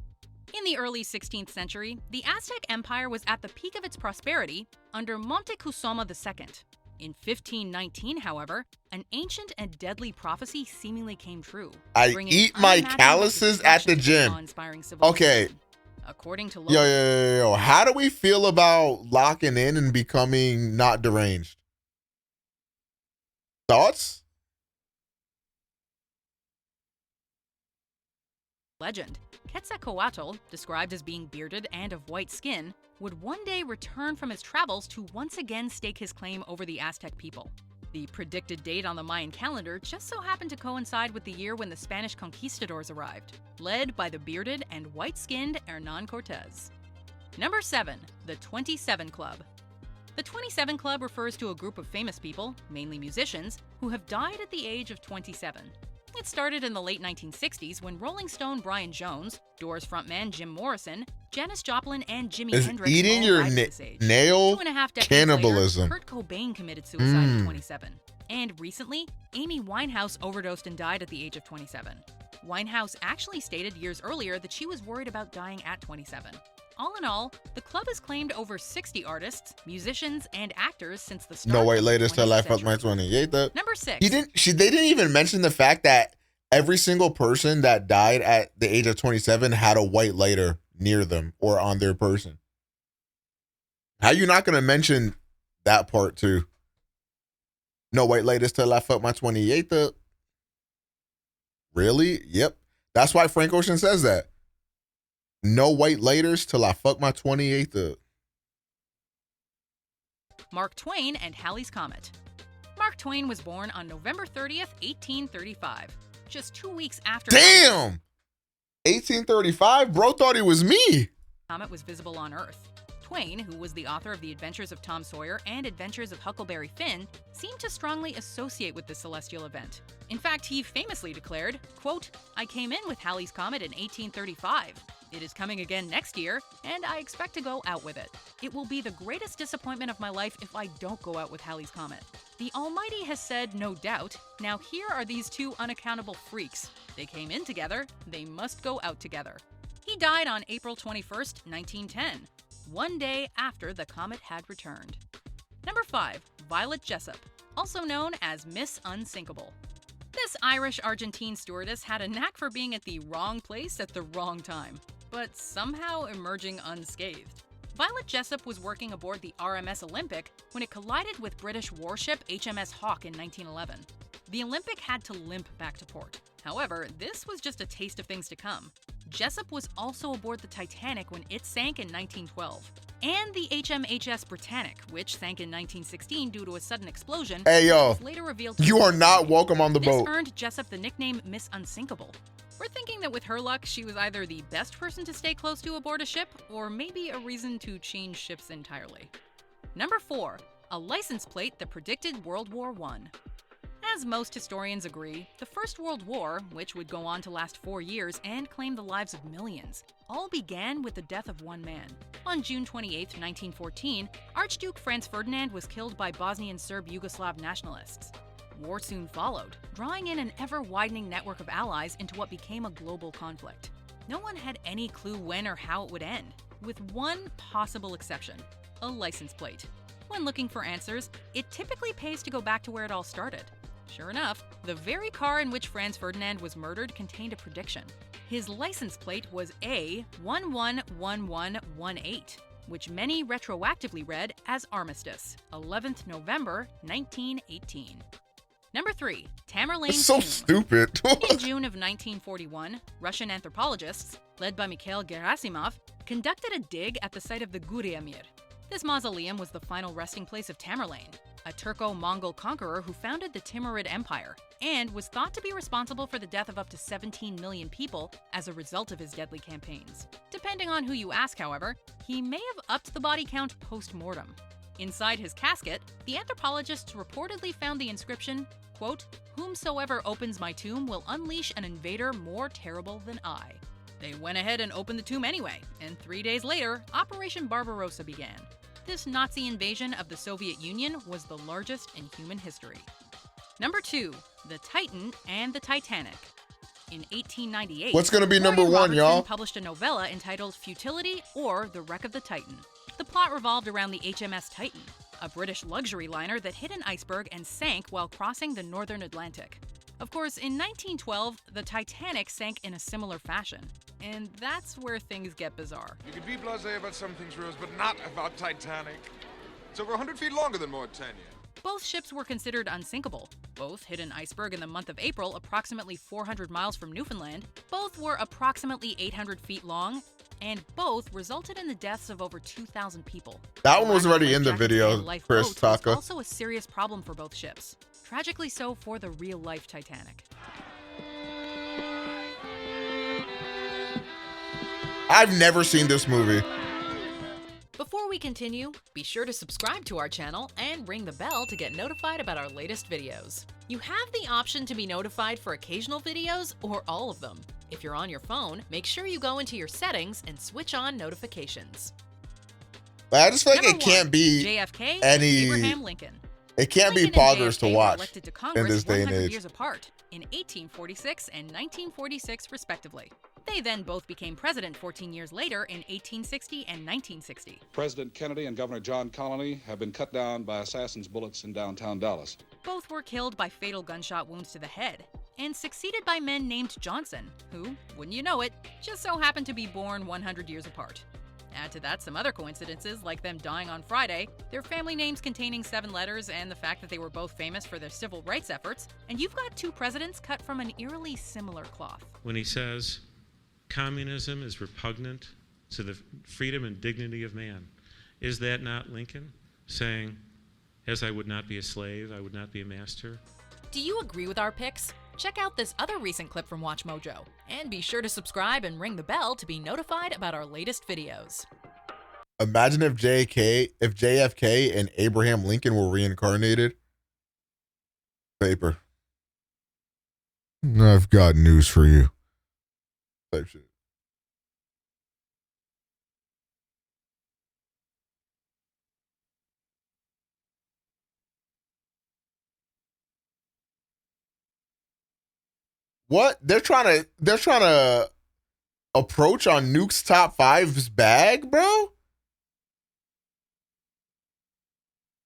In the early 16th century, the Aztec Empire was at the peak of its prosperity under Moctezuma II. In 1519, however, an ancient and deadly prophecy seemingly came true. I bringing eat my unimaginable calluses at the destruction to gym. awe-inspiring Okay. civilization. According to Yo. How do we feel about locking in and becoming not deranged? Thoughts? legend, Quetzalcoatl, described as being bearded and of white skin, would one day return from his travels to once again stake his claim over the Aztec people. The predicted date on the Mayan calendar just so happened to coincide with the year when the Spanish conquistadors arrived, led by the bearded and white-skinned Hernán Cortés. Number 7, the 27 Club. The 27 Club refers to a group of famous people, mainly musicians, who have died at the age of 27. It started in the late 1960s when Rolling Stone Brian Jones, Doors frontman Jim Morrison, Janis Joplin, and Jimi Is Hendrix eating all your died at this age. nail 2.5 decades cannibalism. later, Kurt Cobain committed suicide at 27. And recently, Amy Winehouse overdosed and died at the age of 27. Winehouse actually stated years earlier that she was worried about dying at 27. All in all, the club has claimed over 60 artists, musicians, and actors since the start No, wait, of the latest till 20th I fucked my century. 28. Number 6. They didn't even mention the fact that every single person that died at the age of 27 had a white lighter near them or on their person. How you not gonna mention that part too? No, wait, latest till I fucked my 28. Really? Yep. That's why Frank Ocean says that. No white lighters till I fuck my 28. Mark Twain and Halley's Comet. Mark Twain was born on November 30th, 1835, just 2 weeks after Damn! 1835? Bro thought he was me. comet was visible on Earth. Twain, who was the author of The Adventures of Tom Sawyer and Adventures of Huckleberry Finn, seemed to strongly associate with the celestial event. In fact, he famously declared, quote, "I came in with Halley's Comet in 1835. It is coming again next year, and I expect to go out with it. It will be the greatest disappointment of my life if I don't go out with Halley's Comet. The Almighty has said, no doubt. Now here are these two unaccountable freaks. They came in together, they must go out together." He died on April 21st, 1910, one day after the comet had returned. Number 5. Violet Jessup, also known as Miss Unsinkable. This Irish-Argentine stewardess had a knack for being at the wrong place at the wrong time, but somehow emerging unscathed. Violet Jessup was working aboard the RMS Olympic when it collided with British warship HMS Hawke in 1911. The Olympic had to limp back to port. However, this was just a taste of things to come. Jessup was also aboard the Titanic when it sank in 1912, and the HMHS Britannic, which sank in 1916 due to a sudden explosion. Hey, yo, was later revealed to you be are not welcome on the This boat. earned Jessup the nickname Miss Unsinkable. We're thinking that with her luck, she was either the best person to stay close to aboard a ship, or maybe a reason to change ships entirely. Number 4. A license plate that predicted World War I. As most historians agree, the First World War, which would go on to last 4 years and claim the lives of millions, all began with the death of one man. On June 28, 1914, Archduke Franz Ferdinand was killed by Bosnian Serb Yugoslav nationalists. War soon followed, drawing in an ever-widening network of allies into what became a global conflict. No one had any clue when or how it would end, with one possible exception: a license plate. When looking for answers, it typically pays to go back to where it all started. Sure enough, the very car in which Franz Ferdinand was murdered contained a prediction. His license plate was A111118, which many retroactively read as Armistice, 11th November 1918. Number 3. Tamerlane It's so Tomb. stupid. In June of 1941, Russian anthropologists, led by Mikhail Gerasimov, conducted a dig at the site of the Guria Mir. This mausoleum was the final resting place of Tamerlane, a Turco-Mongol conqueror who founded the Timurid Empire and was thought to be responsible for the death of up to 17 million people as a result of his deadly campaigns. Depending on who you ask, however, he may have upped the body count post-mortem. Inside his casket, the anthropologists reportedly found the inscription, quote, "Whomsoever opens my tomb will unleash an invader more terrible than I." They went ahead and opened the tomb anyway, and 3 days later, Operation Barbarossa began. This Nazi invasion of the Soviet Union was the largest in human history. Number 2. The Titan and the Titanic. In 1898, What's gonna be number William 1, Robertson y'all? published a novella entitled Futility or The Wreck of the Titan. The plot revolved around the HMS Titan, a British luxury liner that hit an iceberg and sank while crossing the northern Atlantic. Of course, in 1912, the Titanic sank in a similar fashion, and that's where things get bizarre. You can be blasé about some things, Rose, but not about Titanic. It's over 100 feet longer than Mauritania. Both ships were considered unsinkable. Both hit an iceberg in the month of April, approximately 400 miles from Newfoundland. Both were approximately 800 feet long, and both resulted in the deaths of over 2,000 people. That one was Lack of already in the life jackets video, and Chris lifeboats was Taka. also a serious problem for both ships. Tragically so for the real-life Titanic. I've never seen this movie. Before we continue, be sure to subscribe to our channel and ring the bell to get notified about our latest videos. You have the option to be notified for occasional videos or all of them. If you're on your phone, make sure you go into your settings and switch on notifications. But I just feel like Number it can't 1, be JFK and any. Abraham Lincoln. It can't be Lincoln and poggers to JFK were watch elected to in Congress this day and 100 age. years apart, in 1846 and 1946 respectively. They then both became president 14 years later in 1860 and 1960. President Kennedy and Governor John Connally have been cut down by assassins' bullets in downtown Dallas. Both were killed by fatal gunshot wounds to the head, and succeeded by men named Johnson, who, wouldn't you know it, just so happened to be born 100 years apart. Add to that some other coincidences, like them dying on Friday, their family names containing 7 letters, and the fact that they were both famous for their civil rights efforts, and you've got 2 presidents cut from an eerily similar cloth. When he says, communism is repugnant to the freedom and dignity of man, is that not Lincoln saying, as I would not be a slave, I would not be a master? Do you agree with our picks? Check out this other recent clip from WatchMojo, and be sure to subscribe and ring the bell to be notified about our latest videos. Imagine if JFK and Abraham Lincoln were reincarnated. Paper. I've got news for you. Type shit. What? They're trying to approach on Nuke's top 5's bag, bro?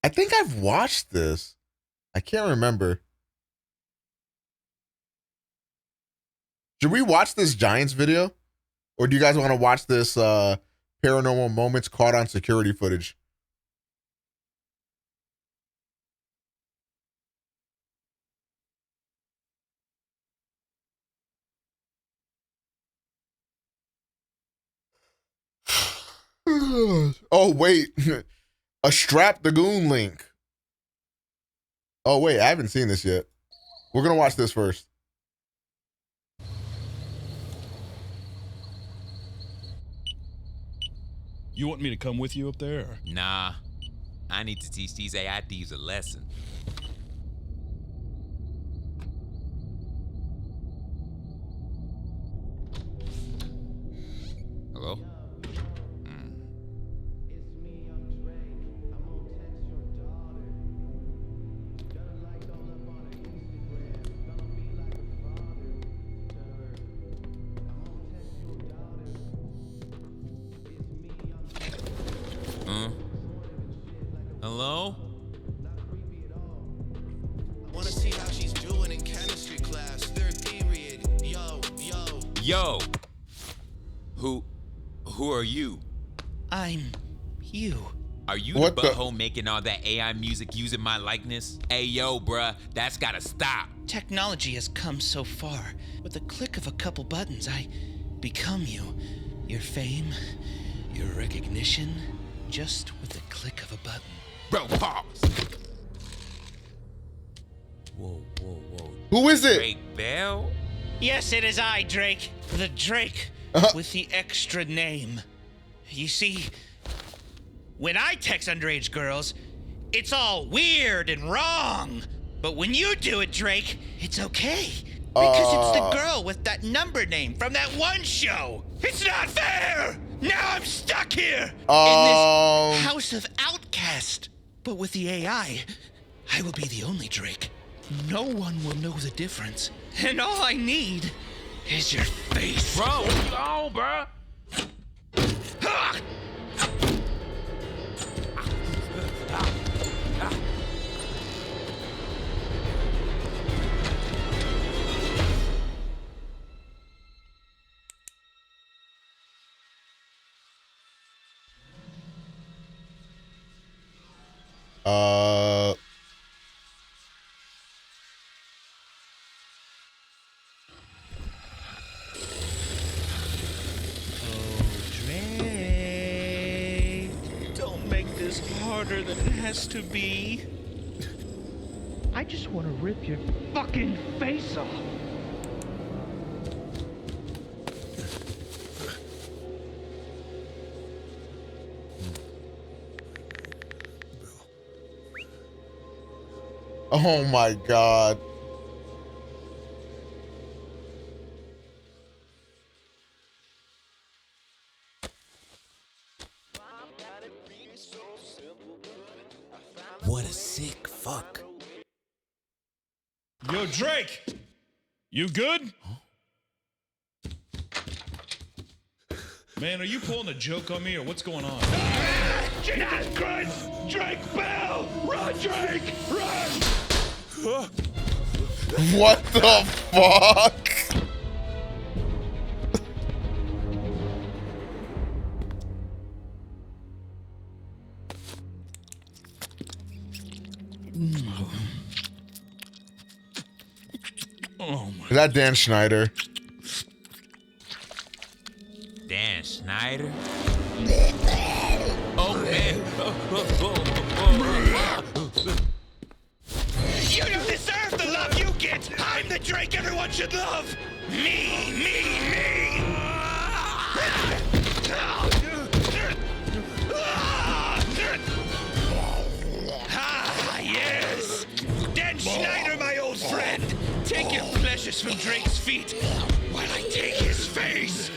I think I've watched this. I can't remember. Should we watch this Giants video? Or do you guys want to watch this paranormal moments caught on security footage? Oh, wait. A Strap the Goon link. Oh, wait. I haven't seen this yet. We're going to watch this first. You want me to come with you up there? Or? Nah. I need to teach these AI thieves a lesson. Hello? Hello? Wanna see how she's doing in chemistry class, third period. Yo. Who are you? I'm you. Are you the butthole making all that AI music using my likeness? Hey, yo, bruh, that's gotta stop. Technology has come so far. With the click of a couple buttons, I become you. Your fame, your recognition, just with the click of a button. Bro, pause. Whoa. Who is it? Drake Bell? Yes, it is I, Drake. The Drake with the extra name. You see, when I text underage girls, it's all weird and wrong. But when you do it, Drake, it's okay. Because it's the girl with that number name from that one show. It's not fair! Now I'm stuck here in this house of outcast. But with the AI, I will be the only Drake. No one will know the difference. And all I need is your face. Bro, what you on, bro? Don't make this harder than it has to be. I just want to rip your fucking face off. Oh my God. What a sick fuck. Yo, Drake! You good? Man, are you pulling a joke on me or what's going on? Jesus Christ! Drake Bell! Run, Drake! Run! What the fuck? Is that Dan Schneider? Dan Schneider? Oh, man. You don't deserve the love you get! I'm the Drake everyone should love! Me! face!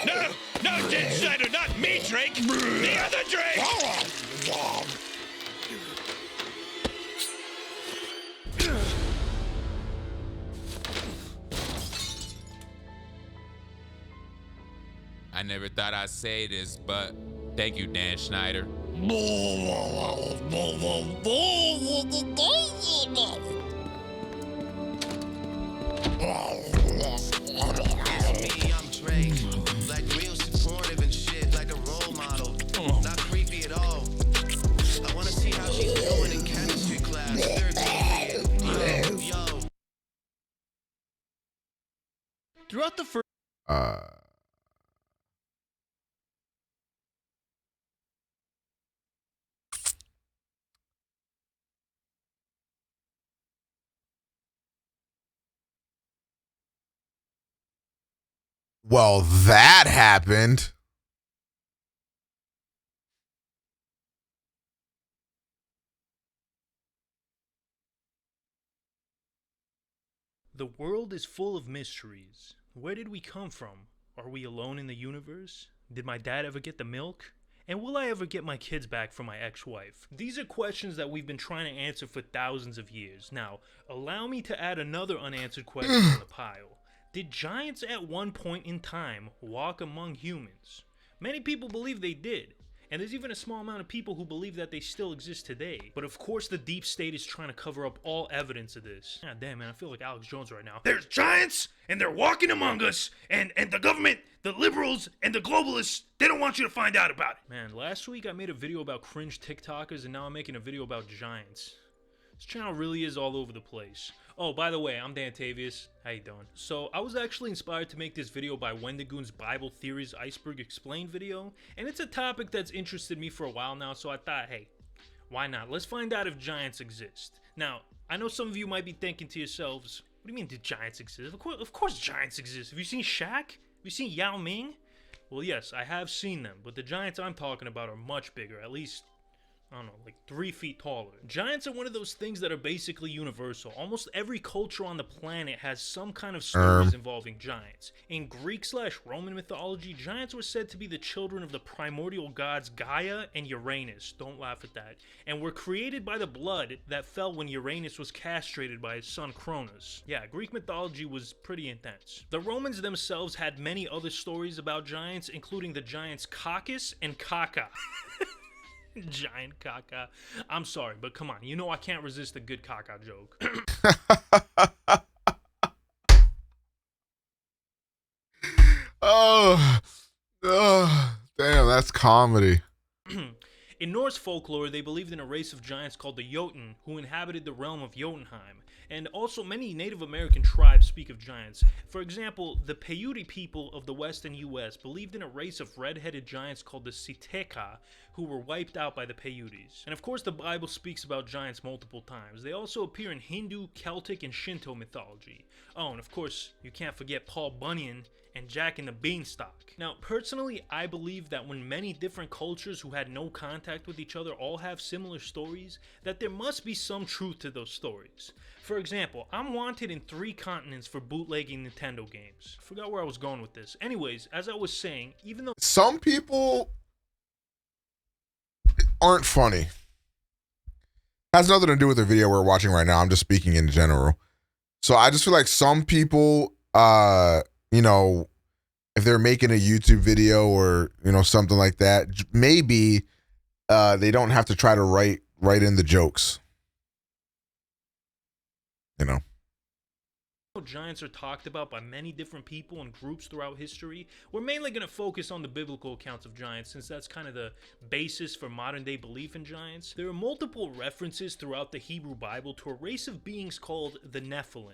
No, no, Dead Snyder, not me, Drake! The other Drake! I never thought I'd say this, but thank you, Dan Schneider. Me, I'm Drake. Like real supportive and shit, like a role model. Not creepy at all. I wanna see how she's doing in chemistry class. Third period. Yo. Throughout the first Well, that happened. The world is full of mysteries. Where did we come from? Are we alone in the universe? Did my dad ever get the milk? And will I ever get my kids back from my ex-wife? These are questions that we've been trying to answer for thousands of years. Now, allow me to add another unanswered question on the pile. Did giants at one point in time walk among humans? Many people believe they did. And there's even a small amount of people who believe that they still exist today. But of course the deep state is trying to cover up all evidence of this. God damn, man, I feel like Alex Jones right now. There's giants, and they're walking among us, and the government, the liberals, and the globalists, they don't want you to find out about it. Man, last week I made a video about cringe TikTokers, and now I'm making a video about giants. This channel really is all over the place. Oh, by the way, I'm Dantavius. How you doing? So, I was actually inspired to make this video by Wendigoon's Bible Theories Iceberg Explained video, and it's a topic that's interested me for a while now, so I thought, hey, why not? Let's find out if giants exist. Now, I know some of you might be thinking to yourselves, what do you mean, did giants exist? Of course giants exist. Have you seen Shaq? Have you seen Yao Ming? Well, yes, I have seen them, but the giants I'm talking about are much bigger, at least I don't know, like 3 feet taller. Giants are one of those things that are basically universal. Almost every culture on the planet has some kind of stories involving giants. In Greek/Roman mythology, giants were said to be the children of the primordial gods Gaia and Uranus. Don't laugh at that. And were created by the blood that fell when Uranus was castrated by his son Cronus. Yeah, Greek mythology was pretty intense. The Romans themselves had many other stories about giants, including the giants Cacus and Caca. Giant caca. I'm sorry, but come on. You know I can't resist a good caca joke. Oh, damn, that's comedy. In Norse folklore, they believed in a race of giants called the Jotun, who inhabited the realm of Jotunheim. And also many Native American tribes speak of giants. For example, the Paiute people of the western US believed in a race of red-headed giants called the Siteka, who were wiped out by the Paiutes. And of course the Bible speaks about giants multiple times. They also appear in Hindu, Celtic, and Shinto mythology. Oh, and of course, you can't forget Paul Bunyan and Jack and the Beanstalk. Now, personally, I believe that when many different cultures who had no contact with each other all have similar stories, that there must be some truth to those stories. For example, I'm wanted in 3 continents for bootlegging Nintendo games. Forgot where I was going with this. Anyways, as I was saying, even though some people aren't funny. Has nothing to do with the video we're watching right now. I'm just speaking in general. So I just feel like some people, you know, if they're making a YouTube video or, you know, something like that, maybe they don't have to try to write in the jokes. You know. Giants are talked about by many different people and groups throughout history. We're mainly going to focus on the biblical accounts of giants since that's kind of the basis for modern day belief in giants. There are multiple references throughout the Hebrew Bible to a race of beings called the Nephilim.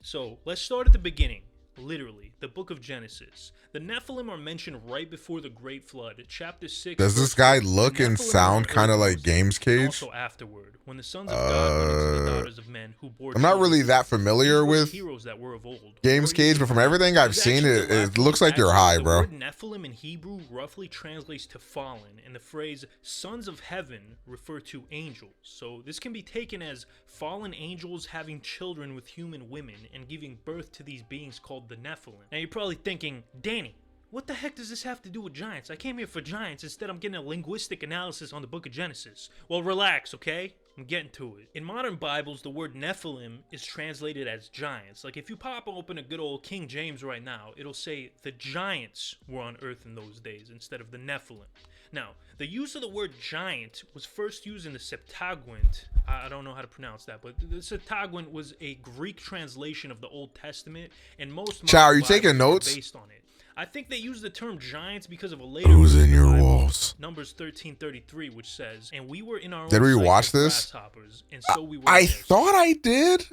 So let's start at the beginning. Literally, the book of Genesis. The Nephilim are mentioned right before the Great Flood, chapter 6. Does this guy look and sound kind of like Games Cage? Also afterward, when the sons of God went into the daughters of men who bore I'm not really that familiar with heroes that were of old. Games Cage, but from everything I've seen, it looks like you're high, bro. The word Nephilim in Hebrew roughly translates to fallen, and the phrase sons of heaven refer to angels. So this can be taken as fallen angels having children with human women and giving birth to these beings called called the Nephilim. Now you're probably thinking, Danny, what the heck does this have to do with giants? I came here for giants, instead I'm getting a linguistic analysis on the book of Genesis. Well, relax, okay? I'm getting to it. In modern Bibles, the word Nephilim is translated as giants. Like if you pop open a good old King James right now, it'll say the giants were on earth in those days instead of the Nephilim. Now, the use of the word giant was first used in the Septuagint. I don't know how to pronounce that, but the Septuagint was a Greek translation of the Old Testament, and most Chow, are you Bibles taking are notes? based on it. I think they use the term giants because of a later Who's verse in of the your Bible, walls? Numbers 13:33, which says, "And we were in our Did own we sight watch as this? grasshoppers, and so we were I in their thought I did,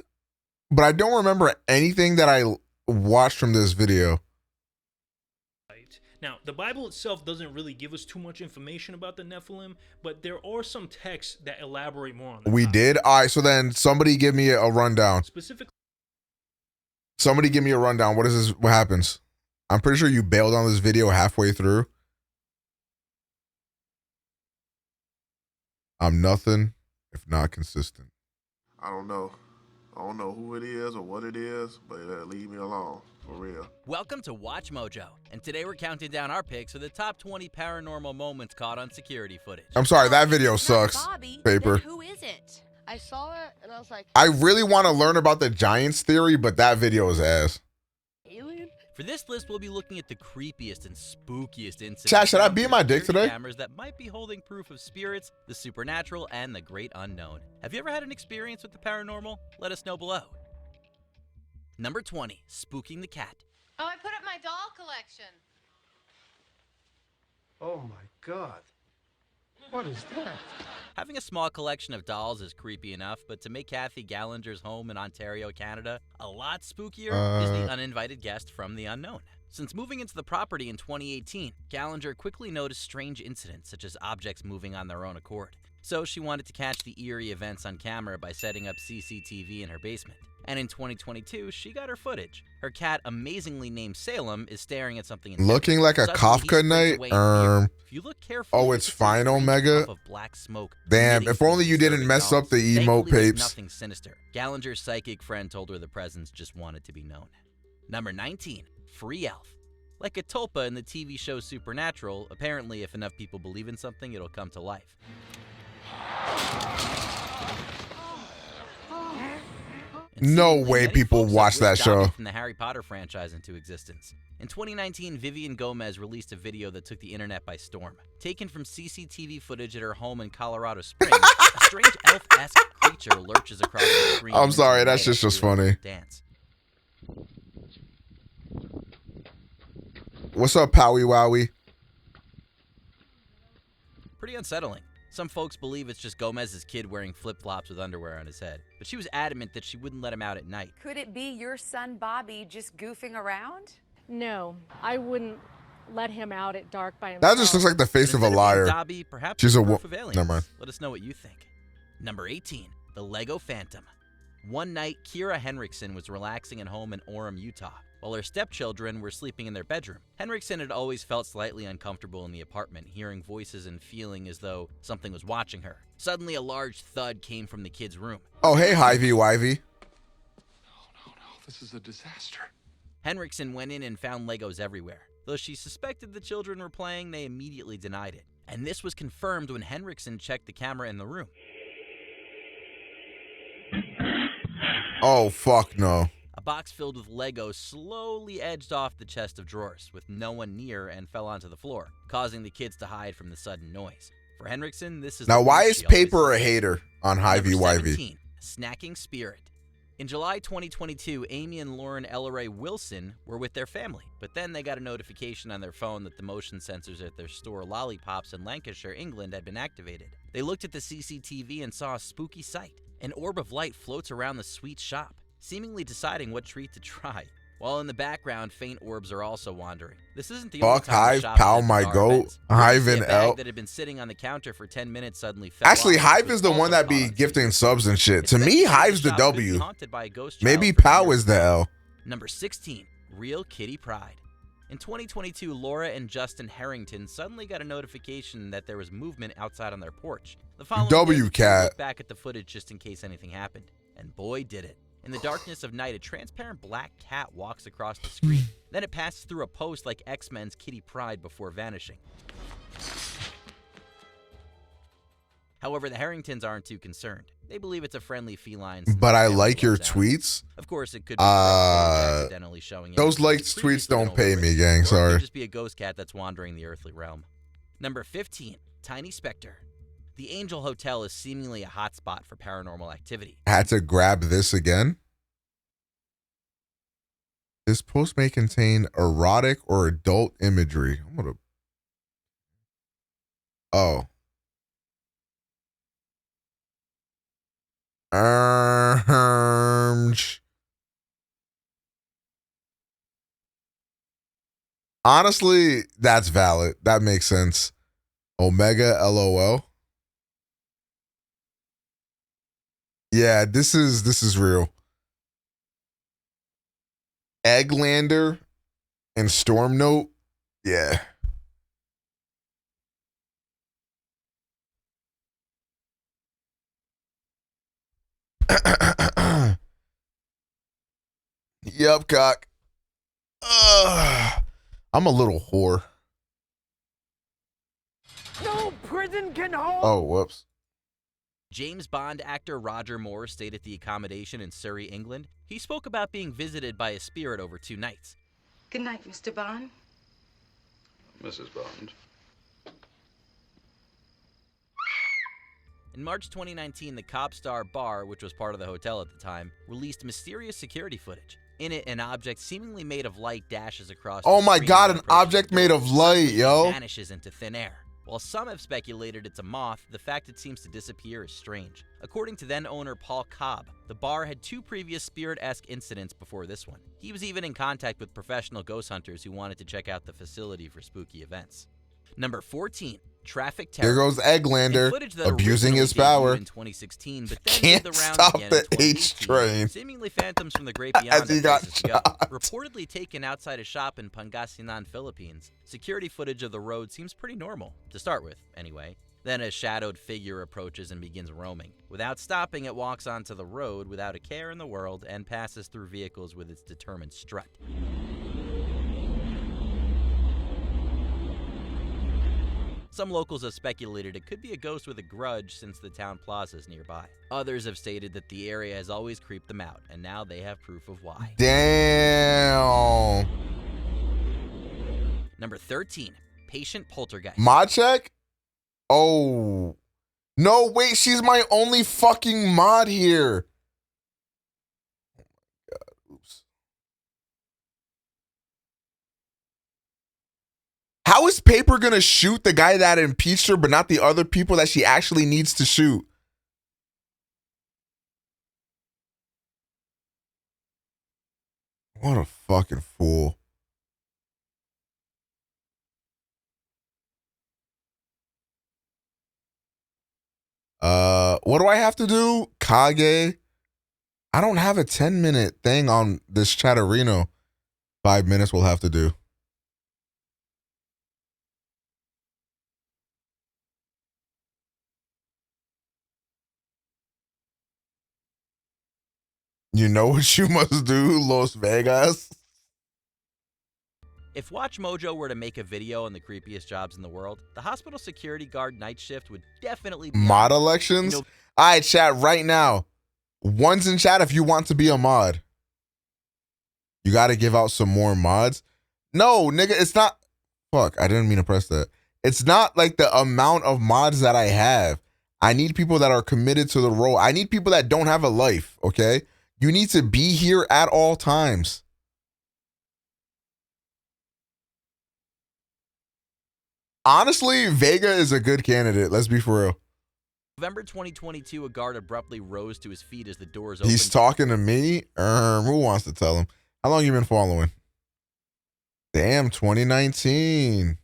but I don't remember anything that I watched from this video. sight." Now, the Bible itself doesn't really give us too much information about the Nephilim, but there are some texts that elaborate more on that. We did? All right, so then somebody give me a rundown. Specifically, Somebody give me a rundown. What is this? What happens? I'm pretty sure you bailed on this video halfway through. I'm nothing if not consistent. I don't know. I don't know who it is or what it is, but leave me alone, for real. Welcome to WatchMojo, and today we're counting down our picks for the top 20 paranormal moments caught on security footage. I'm sorry, that video sucks. Paper. Who is it? I saw it and I was like, I really want to learn about the Giants theory, but that video is ass. alien? For this list, we'll be looking at the creepiest and spookiest incidents. Chat, should I found be through my dick security today? Cameras that might be holding proof of spirits, the supernatural, and the great unknown. Have you ever had an experience with the paranormal? Let us know below. Number 20, spooking the cat. Oh, I put up my doll collection. Oh my god. What is that? Having a small collection of dolls is creepy enough, but to make Kathy Gallinger's home in Ontario, Canada, a lot spookier is the uninvited guest from the unknown. Since moving into the property in 2018, Gallinger quickly noticed strange incidents such as objects moving on their own accord. So she wanted to catch the eerie events on camera by setting up CCTV in her basement. And in 2022, she got her footage. Her cat, amazingly named Salem, is staring at something in Looking like a Suddenly, he Kafka sprints night. away in fear. If you look carefully, Oh, you it's can see fine, a strange Omega. puff of black smoke Damn, emitting if from only the you didn't disturbing mess dolls. up the emote Thankfully, there's papes. nothing sinister. Gallinger's psychic friend told her the presence just wanted to be known. Number 19, free elf. Like a tulpa in the TV show Supernatural, apparently if enough people believe in something, it'll come to life. No way people watch that show. From the Harry Potter franchise into existence. In 2019, Vivian Gomez released a video that took the internet by storm. Taken from CCTV footage at her home in Colorado Springs, a strange elf-esque creature lurches across the screen. I'm sorry, and that's just doing a funny. Dance. What's up, Powie Wowie? Pretty unsettling. Some folks believe it's just Gomez's kid wearing flip-flops with underwear on his head, but she was adamant that she wouldn't let him out at night. Could it be your son Bobby just goofing around? No, I wouldn't let him out at dark by himself. That just looks like the face of a liar. Dobby, perhaps She's a proof wo- of aliens. Never mind. Let us know what you think. Number 18, the Lego Phantom. One night, Kira Henriksen was relaxing at home in Orem, Utah, while her stepchildren were sleeping in their bedroom. Henriksen had always felt slightly uncomfortable in the apartment, hearing voices and feeling as though something was watching her. Suddenly, a large thud came from the kids' room. Oh, hey, Hyvy Wivey. This is a disaster. Henriksen went in and found Legos everywhere. Though she suspected the children were playing, they immediately denied it. And this was confirmed when Henriksen checked the camera in the room. Oh, fuck no. A box filled with Legos slowly edged off the chest of drawers, with no one near, and fell onto the floor, causing the kids to hide from the sudden noise. For Henriksen, this is Now, the why route is she always Paper a took. hater on Hyvy Number Wivey? 17, snacking spirit. In July 2022, Amy and Lauren Elleray Wilson were with their family, but then they got a notification on their phone that the motion sensors at their store Lollipops in Lancashire, England had been activated. They looked at the CCTV and saw a spooky sight. An orb of light floats around the sweet shop, seemingly deciding what treat to try. While in the background, faint orbs are also wandering. This isn't the only Fuck time the Hive, shop pal, had my bizarre goat. events. Hive A and bag L. that had been sitting on the counter for 10 minutes suddenly fell Actually, off. Hive is the one that be gifting subs and shit. To me, Hive's the shop could be W. haunted by a ghost Maybe child for Pow years. is the L. Number 16, Real Kitty Pride. In 2022, Laura and Justin Harrington suddenly got a notification that there was movement outside on their porch. The following W day, they cat. looked back at the footage just in case anything happened, and boy did it. In the darkness of night, a transparent black cat walks across the screen. Then it passes through a post like X-Men's Kitty Pryde before vanishing. However, the Harringtons aren't too concerned. They believe it's a friendly feline. But I like your tweets. Of course, it could be accidentally showing it. Those liked tweets don't pay me, gang. Or it Sorry. could just be a ghost cat that's wandering the earthly realm. Number 15, Tiny Spectre. The Angel Hotel is seemingly a hotspot for paranormal activity. Had to grab this again. This post may contain erotic or adult imagery. I'm gonna. Oh. Honestly, that's valid. That makes sense. Omega LOL. Yeah, this is real. Egglander and Storm Note. Yeah. Yup, cock. I'm a little whore. No prison can hold. Oh, whoops. James Bond actor Roger Moore stayed at the accommodation in Surrey, England. He spoke about being visited by a spirit over 2 nights. Good night, Mr. Bond. Mrs. Bond. In March 2019, the Cop Star Bar, which was part of the hotel at the time, released mysterious security footage. In it, an object seemingly made of light dashes across Oh the my screen god, and an approaches object the made door. of light, Suddenly, yo. it vanishes into thin air. While some have speculated it's a moth, the fact it seems to disappear is strange. According to then-owner Paul Cobb, the bar had 2 previous spirit-esque incidents before this one. He was even in contact with professional ghost hunters who wanted to check out the facility for spooky events. Number 14, Traffic Terror. Here goes Egglander In footage that abusing originally his debuted power. in 2016, but then Can't did the rounds stop again the in 2018, H train. seemingly phantoms from the great beyond As he have got places to go. shot. Reportedly taken outside a shop in Pangasinan, Philippines, security footage of the road seems pretty normal, to start with, anyway. Then a shadowed figure approaches and begins roaming. Without stopping, it walks onto the road without a care in the world and passes through vehicles with its determined strut. Some locals have speculated it could be a ghost with a grudge since the town plaza is nearby. Others have stated that the area has always creeped them out, and now they have proof of why. Damn. Number 13, Patient Poltergeist. Mod check? Oh. No, wait, she's my only fucking mod here. Oh my god, oops. How is Paper gonna shoot the guy that impeached her, but not the other people that she actually needs to shoot? What a fucking fool. What do I have to do? Kage? I don't have a 10-minute thing on this Chatterino. 5 minutes we'll have to do. You know what you must do, Las Vegas? If WatchMojo were to make a video on the creepiest jobs in the world, the hospital security guard night shift would definitely be Mod on. elections? You know, All right, chat, right now. One's in chat if you want to be a mod. You got to give out some more mods. No, nigga, it's not. Fuck, I didn't mean to press that. It's not like the amount of mods that I have. I need people that are committed to the role. I need people that don't have a life, okay? You need to be here at all times. Honestly, Vega is a good candidate. Let's be for real. November 2022, a guard abruptly rose to his feet as the doors opened. He's talking to me? Who wants to tell him? How long you been following? Damn, 2019.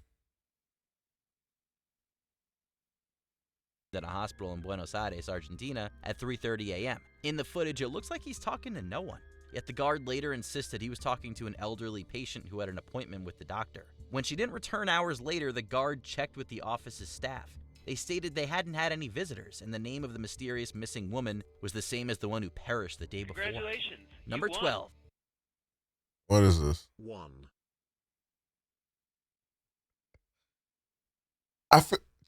At a hospital in Buenos Aires, Argentina, at 3:30 a.m. In the footage, it looks like he's talking to no one. Yet the guard later insisted he was talking to an elderly patient who had an appointment with the doctor. When she didn't return hours later, the guard checked with the office's staff. They stated they hadn't had any visitors, and the name of the mysterious missing woman was the same as the one who perished the day before. Congratulations. Number You won. 12. What is this?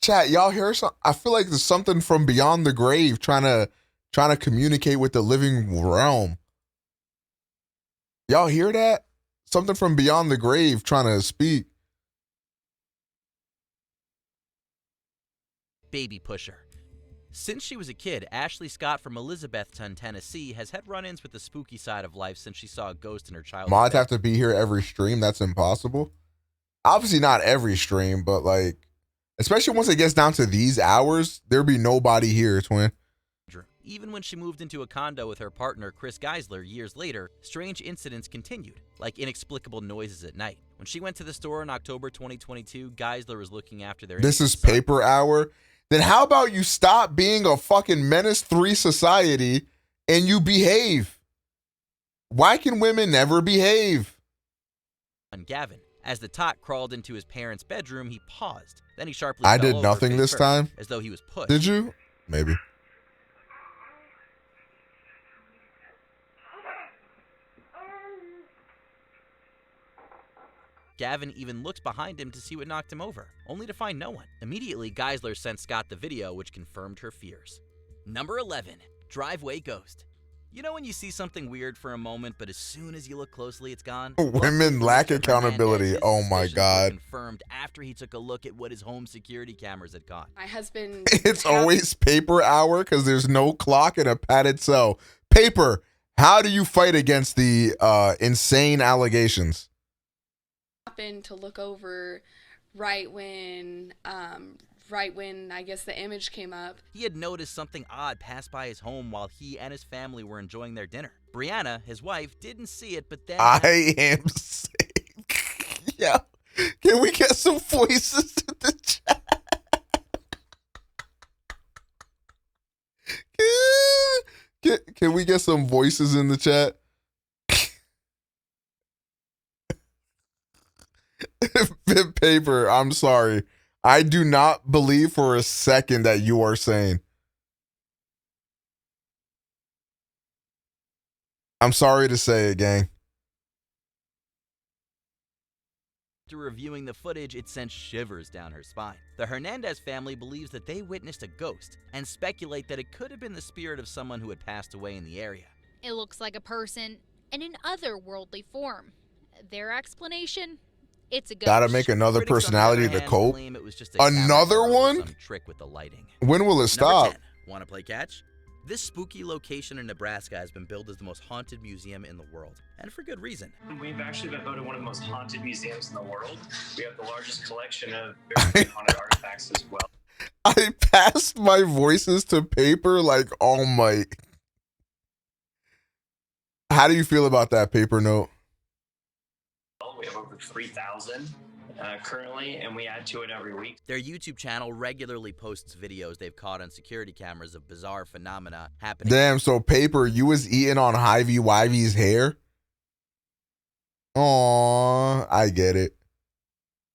Chat, y'all hear something? I feel like there's something from beyond the grave trying to communicate with the living realm. Y'all hear that? Something from beyond the grave trying to speak. Baby pusher. Since she was a kid, Ashley Scott from Elizabethton, Tennessee, has had run-ins with the spooky side of life since she saw a ghost in her childhood. Mods have to be here every stream. That's impossible. Obviously not every stream, but like, especially once it gets down to these hours, there'll be nobody here, twin. Even when she moved into a condo with her partner, Chris Geisler, years later, strange incidents continued, like inexplicable noises at night. When she went to the store in October 2022, Geisler was looking after their... This is paper hour. Then how about you stop being a fucking Menace 3 society and you behave? Why can women never behave? ...on Gavin. As the tot crawled into his parents' bedroom, he paused. Then he sharply I fell did over nothing face this first, time. as though he was pushed. Did you? Maybe. Gavin even looked behind him to see what knocked him over, only to find no one. Immediately, Geisler sent Scott the video, which confirmed her fears. Number 11. Driveway Ghost. You know when you see something weird for a moment, but as soon as you look closely, it's gone? Women lack accountability. Oh my God. Confirmed after he took a look at what his home security cameras had caught. My husband... It's always paper hour because there's no clock in a padded cell. Paper, how do you fight against the insane allegations? Happened to look over right when I guess the image came up. He had noticed something odd pass by his home while he and his family were enjoying their dinner. Brianna, his wife, didn't see it, but then... I am sick. Yeah. Can we get some voices in the chat? Can we get some voices in the chat? Paper, I'm sorry. I do not believe for a second that you are sane. I'm sorry to say it, gang. After reviewing the footage, it sent shivers down her spine. The Hernandez family believes that they witnessed a ghost and speculate that it could have been the spirit of someone who had passed away in the area. It looks like a person in an otherworldly form. Their explanation? It's a ghost. Gotta make another Critics, personality on the to other hand, cope. claim it was just a Another camera one? or some trick with the lighting. When will it stop? Number 10. Want to play catch? This spooky location in Nebraska has been billed as the most haunted museum in the world, and for good reason. We've actually been voted one of the most haunted museums in the world. We have the largest collection of very haunted artifacts as well. I passed my voices to paper like all might. How do you feel about that, paper note? We have over 3,000 currently, and we add to it every week. Their YouTube channel regularly posts videos they've caught on security cameras of bizarre phenomena happening. Damn, so paper, you was eating on Hyvie Wivey's hair? Aww, I get it.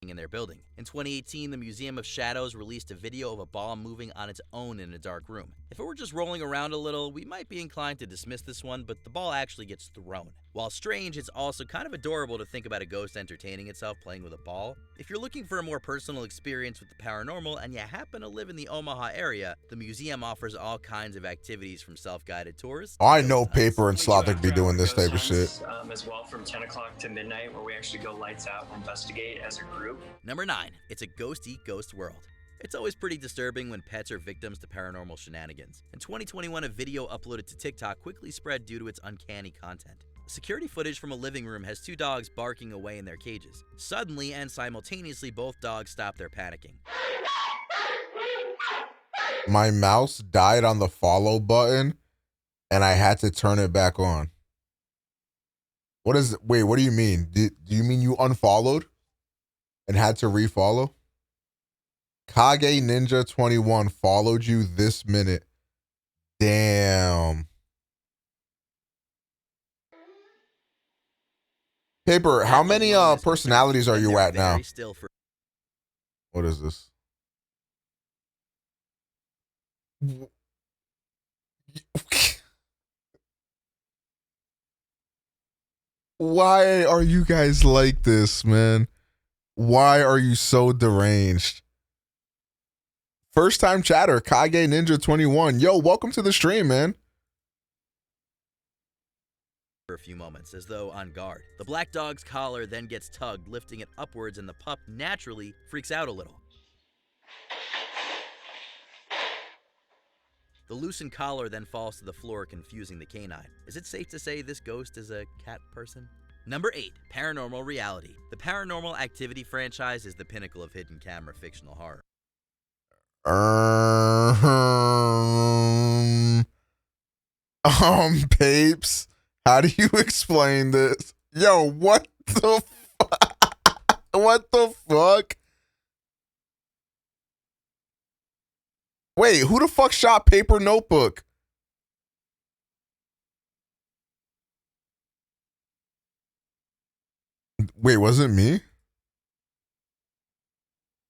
In their building. In 2018, the Museum of Shadows released a video of a ball moving on its own in a dark room. If it were just rolling around a little, we might be inclined to dismiss this one, but the ball actually gets thrown. While strange, it's also kind of adorable to think about a ghost entertaining itself playing with a ball. If you're looking for a more personal experience with the paranormal and you happen to live in the Omaha area, the museum offers all kinds of activities from self-guided tours. Oh, I know paper and Slothic be doing this type of shit. As well, from 10 o'clock to midnight, where we actually go lights out and investigate as a group. Number 9. It's a ghost eat ghost world. It's always pretty disturbing when pets are victims to paranormal shenanigans. In 2021, a video uploaded to TikTok quickly spread due to its uncanny content. Security footage from a living room has 2 dogs barking away in their cages. Suddenly and simultaneously, both dogs stop their panicking. My mouse died on the follow button and I had to turn it back on. What is it? Wait, what do you mean? Do you mean you unfollowed and had to refollow? Kage Ninja 21 followed you this minute. Damn. Paper, how many personalities are you at now? What is this? Why are you guys like this, man? Why are you so deranged? First time chatter, Kage Ninja 21. Yo, welcome to the stream, man. For a few moments, as though on guard. The black dog's collar then gets tugged, lifting it upwards, and the pup naturally freaks out a little. The loosened collar then falls to the floor, confusing the canine. Is it safe to say this ghost is a cat person? Number 8, Paranormal Reality. The Paranormal Activity franchise is the pinnacle of hidden camera fictional horror. Papes, how do you explain this? Yo, what the what the fuck? Wait, who the fuck shot Paper Notebook? Wait, was it me?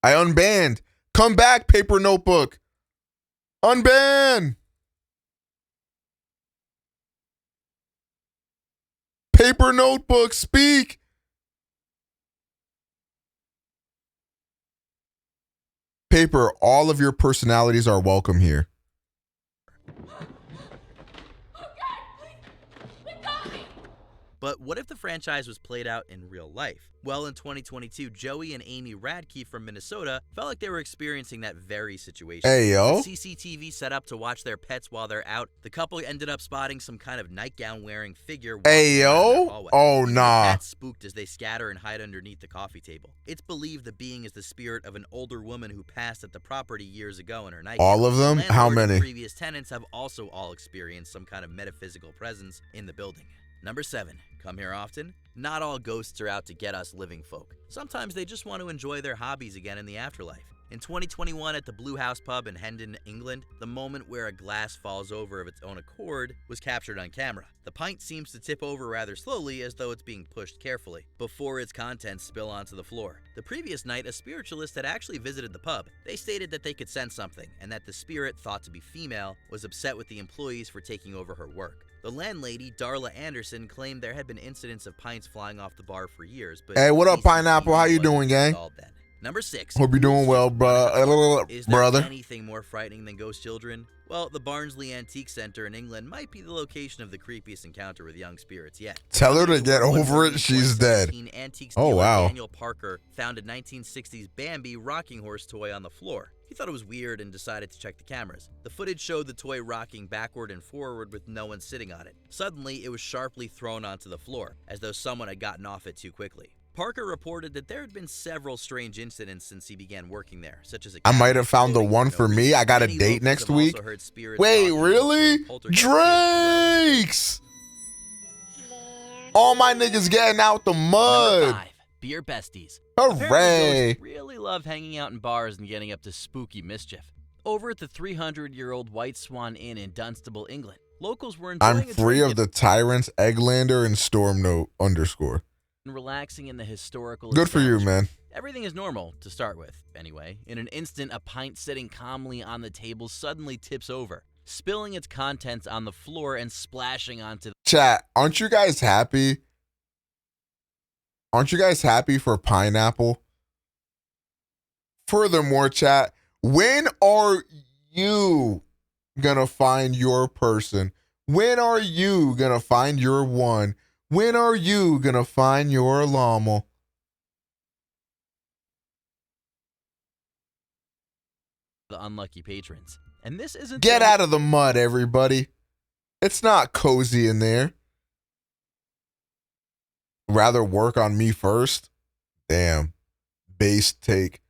I unbanned. Come back, Paper Notebook. Unban. Paper Notebook, speak. Paper, all of your personalities are welcome here. But what if the franchise was played out in real life? Well, in 2022, Joey and Amy Radke from Minnesota felt like they were experiencing that very situation. Hey, yo. With CCTV set up to watch their pets while they're out, the couple ended up spotting some kind of nightgown-wearing figure. Hey, yo. Oh, nah. Cats spooked as they scatter and hide underneath the coffee table. It's believed the being is the spirit of an older woman who passed at the property years ago in her nightgown. All of them? How many? And previous tenants have also all experienced some kind of metaphysical presence in the building. Number 7. Come here often? Not all ghosts are out to get us living folk. Sometimes they just want to enjoy their hobbies again in the afterlife. In 2021 at the Blue House pub in Hendon, England, the moment where a glass falls over of its own accord was captured on camera. The pint seems to tip over rather slowly, as though it's being pushed carefully, before its contents spill onto the floor. The previous night, a spiritualist had actually visited the pub. They stated that they could sense something, and that the spirit, thought to be female, was upset with the employees for taking over her work. The landlady, Darla Anderson, claimed there had been incidents of pints flying off the bar for years, but hey, what up, Pineapple? How you doing, gang? Number 6. Hope you're doing well, Is brother. there anything more frightening than ghost children? Well, the Barnsley Antique Center in England might be the location of the creepiest encounter with young spirits yet. Tell her to get over it. She's dead. Oh, wow. Daniel Parker found a 1960s Bambi rocking horse toy on the floor. He thought it was weird and decided to check the cameras. The footage showed the toy rocking backward and forward with no one sitting on it. Suddenly, it was sharply thrown onto the floor, as though someone had gotten off it too quickly. Parker reported that there had been several strange incidents since he began working there, such as I might have found the one for me. I got a date next week. Wait, really? Drakes! All my niggas getting out the mud. Number 5. Beer besties. Hooray! Ghosts really love hanging out in bars and getting up to spooky mischief. Over at the 300-year-old White Swan Inn in Dunstable, England, locals were enjoying I'm free of the tyrants, Egglander, and Stormnote _ and relaxing in the historical. Good for you, man. Everything is normal to start with, anyway. In an instant, a pint sitting calmly on the table suddenly tips over, spilling its contents on the floor and splashing onto the Chat, aren't you guys happy? Aren't you guys happy for Pineapple? Furthermore, chat, when are you gonna find your person? When are you gonna find your one? When are you gonna find your llama? the unlucky patrons. And this isn't Get out of the mud, everybody. It's not cozy in there. Rather work on me first? Damn. Base take.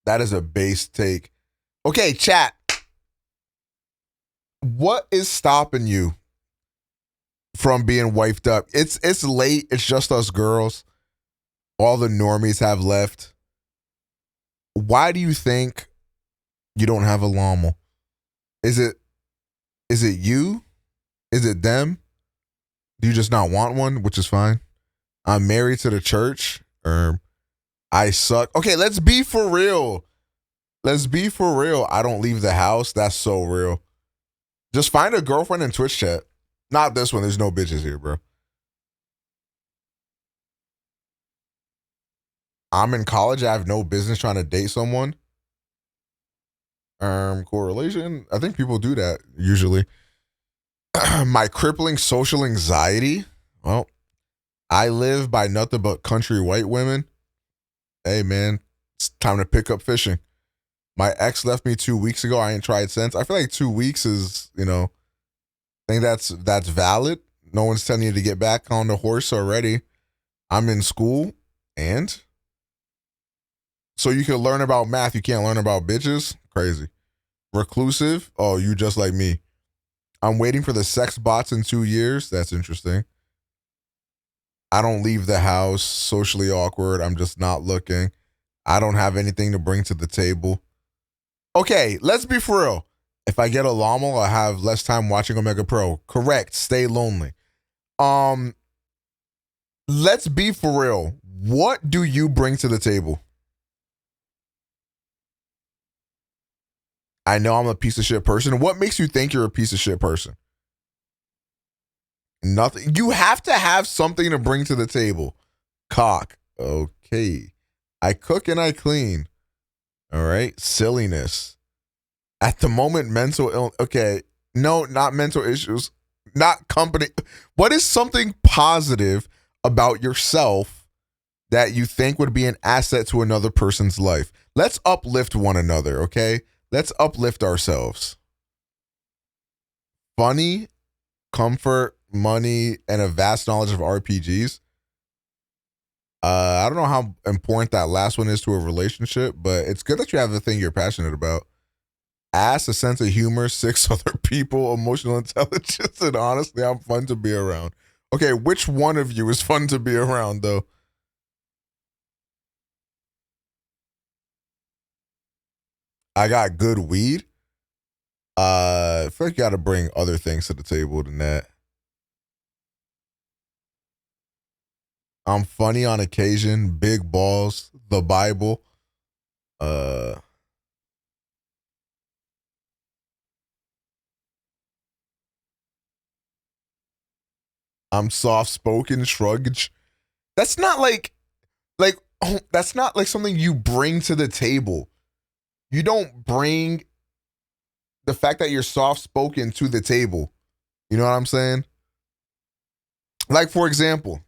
That is a base take. Okay, chat. What is stopping you from being wifed up? It's late. It's just us girls. All the normies have left. Why do you think you don't have a llama? Is it you? Is it them? Do you just not want one? Which is fine. I'm married to the church. I suck. Okay, let's be for real. Let's be for real. I don't leave the house. That's so real. Just find a girlfriend in Twitch chat. Not this one. There's no bitches here, bro. I'm in college. I have no business trying to date someone. Correlation. I think people do that usually. My crippling social anxiety. Well, I live by nothing but country white women. Hey, man, it's time to pick up fishing. My ex left me 2 weeks ago. I ain't tried since. I feel like 2 weeks is, I think that's valid. No one's telling you to get back on the horse already. I'm in school, and so you can learn about math. You can't learn about bitches? Crazy. Reclusive? Oh, you just like me. I'm waiting for the sex bots in 2 years. That's interesting. I don't leave the house. Socially awkward. I'm just not looking. I don't have anything to bring to the table. Okay, let's be for real. If I get a llama, I'll have less time watching OmegaPro. Correct. Stay lonely. Let's be for real. What do you bring to the table? I know I'm a piece of shit person. What makes you think you're a piece of shit person? Nothing. You have to have something to bring to the table. Cock. Okay. I cook and I clean. All right. Silliness. At the moment, mental illness. Okay. No, not mental issues. Not company. What is something positive about yourself that you think would be an asset to another person's life? Let's uplift one another, okay? Let's uplift ourselves. Funny, comfort, money, and a vast knowledge of RPGs. I don't know how important that last one is to a relationship, but it's good that you have the thing you're passionate about. Ass, a sense of humor, 6 other people, emotional intelligence, and honestly, I'm fun to be around. Okay, which one of you is fun to be around, though? I got good weed. I feel like you got to bring other things to the table than that. I'm funny on occasion, big balls, the Bible. I'm soft-spoken, shrugged. That's not that's not like something you bring to the table. You don't bring the fact that you're soft-spoken to the table. You know what I'm saying? Like, for example,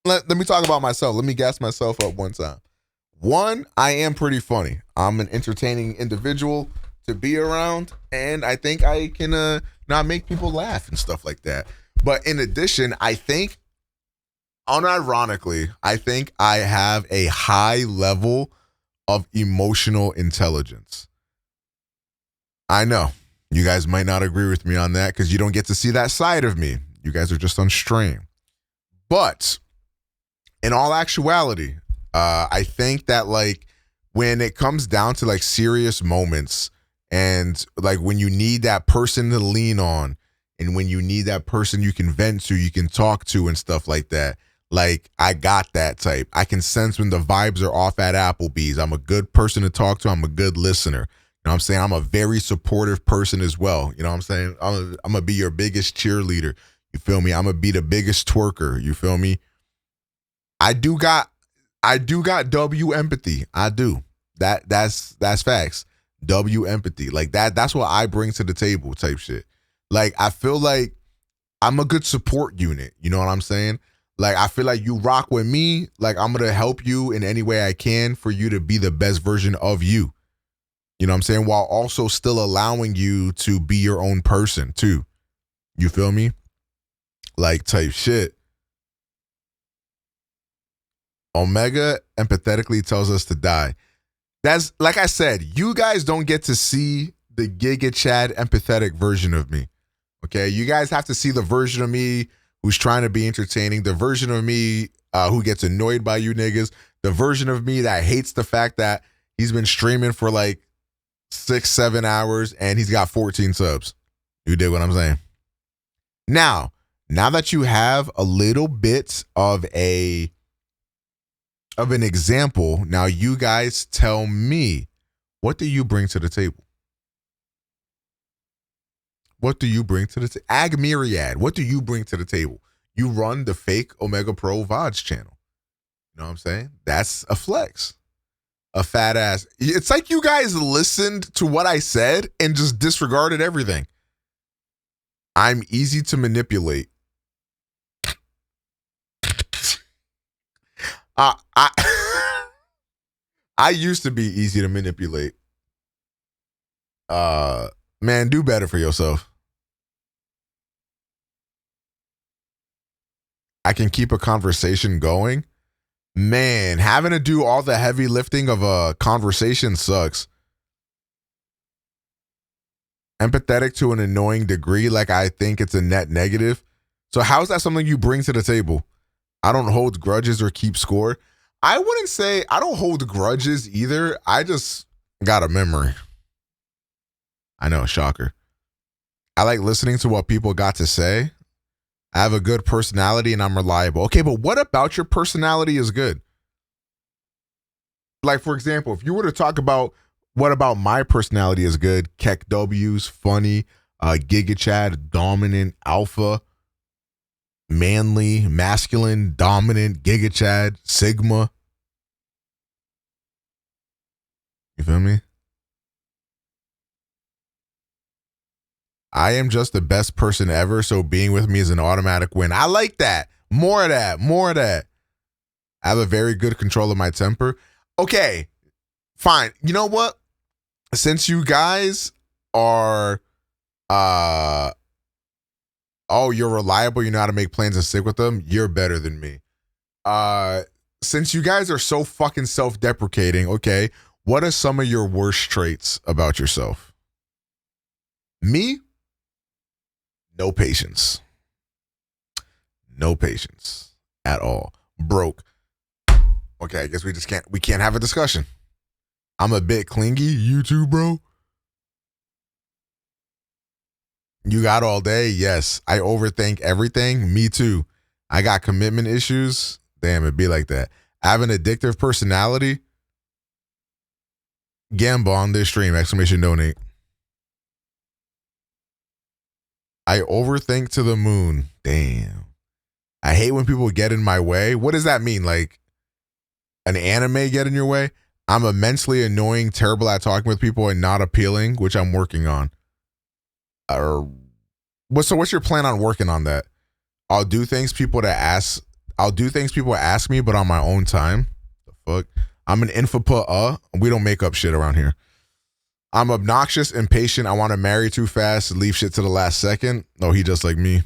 let me talk about myself. Let me gas myself up one time. One, I am pretty funny. I'm an entertaining individual to be around, and I think I can not make people laugh and stuff like that. But in addition, I think, unironically, I think I have a high level of emotional intelligence. I know you guys might not agree with me on that because you don't get to see that side of me. You guys are just on stream. But in all actuality, I think that like when it comes down to like serious moments and like when you need that person to lean on and when you need that person you can vent to, you can talk to and stuff like that, like I got that type. I can sense when the vibes are off at Applebee's. I'm a good person to talk to. I'm a good listener. You know what I'm saying? I'm a very supportive person as well. You know what I'm saying? I'm going to be your biggest cheerleader. You feel me? I'm going to be the biggest twerker. You feel me? I do got W empathy. I do. That's facts. W empathy. Like that's what I bring to the table type shit. Like I feel like I'm a good support unit. You know what I'm saying? Like I feel like you rock with me. Like I'm going to help you in any way I can for you to be the best version of you. You know what I'm saying? While also still allowing you to be your own person too. You feel me? Like type shit. Omega empathetically tells us to die. That's like I said, you guys don't get to see the Giga Chad empathetic version of me. Okay, you guys have to see the version of me who's trying to be entertaining, the version of me who gets annoyed by you niggas, the version of me that hates the fact that he's been streaming for like 6-7 hours and he's got 14 subs. You dig what I'm saying? Now that you have a little bit of an example, now you guys tell me, What do you bring to the table? What do you bring to the table? Ag Myriad, what do you bring to the table? You run the fake OmegaPro VODs channel. You know what I'm saying? That's a flex. A fat ass. It's like you guys listened to what I said and just disregarded everything. I'm easy to manipulate. I used to be easy to manipulate. Man, do better for yourself. I can keep a conversation going. Man, having to do all the heavy lifting of a conversation sucks. Empathetic to an annoying degree, like I think it's a net negative. So how is that something you bring to the table? I don't hold grudges or keep score. I wouldn't say I don't hold grudges either. I just got a memory. I know, shocker. I like listening to what people got to say. I have a good personality and I'm reliable. Okay, but what about your personality is good? Like, for example, if you were to talk about what about my personality is good, Keck W's, funny, Giga Chad, dominant, alpha, manly, masculine, dominant, Giga Chad, Sigma. You feel me? I am just the best person ever, so being with me is an automatic win. I like that. More of that. More of that. I have a very good control of my temper. Okay, fine. You know what? Since you guys are, you're reliable, you know how to make plans and stick with them, you're better than me. Since you guys are so fucking self-deprecating, okay, what are some of your worst traits about yourself? Me? No patience. No patience at all. Broke. Okay, I guess we can't have a discussion. I'm a bit clingy. You too, bro? You got all day? Yes. I overthink everything. Me too. I got commitment issues. Damn, it'd be like that. I have an addictive personality. Gamba on this stream, exclamation donate. I overthink to the moon. Damn. I hate when people get in my way. What does that mean? Like an anime get in your way? I'm immensely annoying, terrible at talking with people, and not appealing, which I'm working on. What's your plan on working on that? I'll do things people ask me, but on my own time. The fuck? I'm an infoput. We don't make up shit around here. I'm obnoxious, impatient. I want to marry too fast, leave shit to the last second. No, he just like me.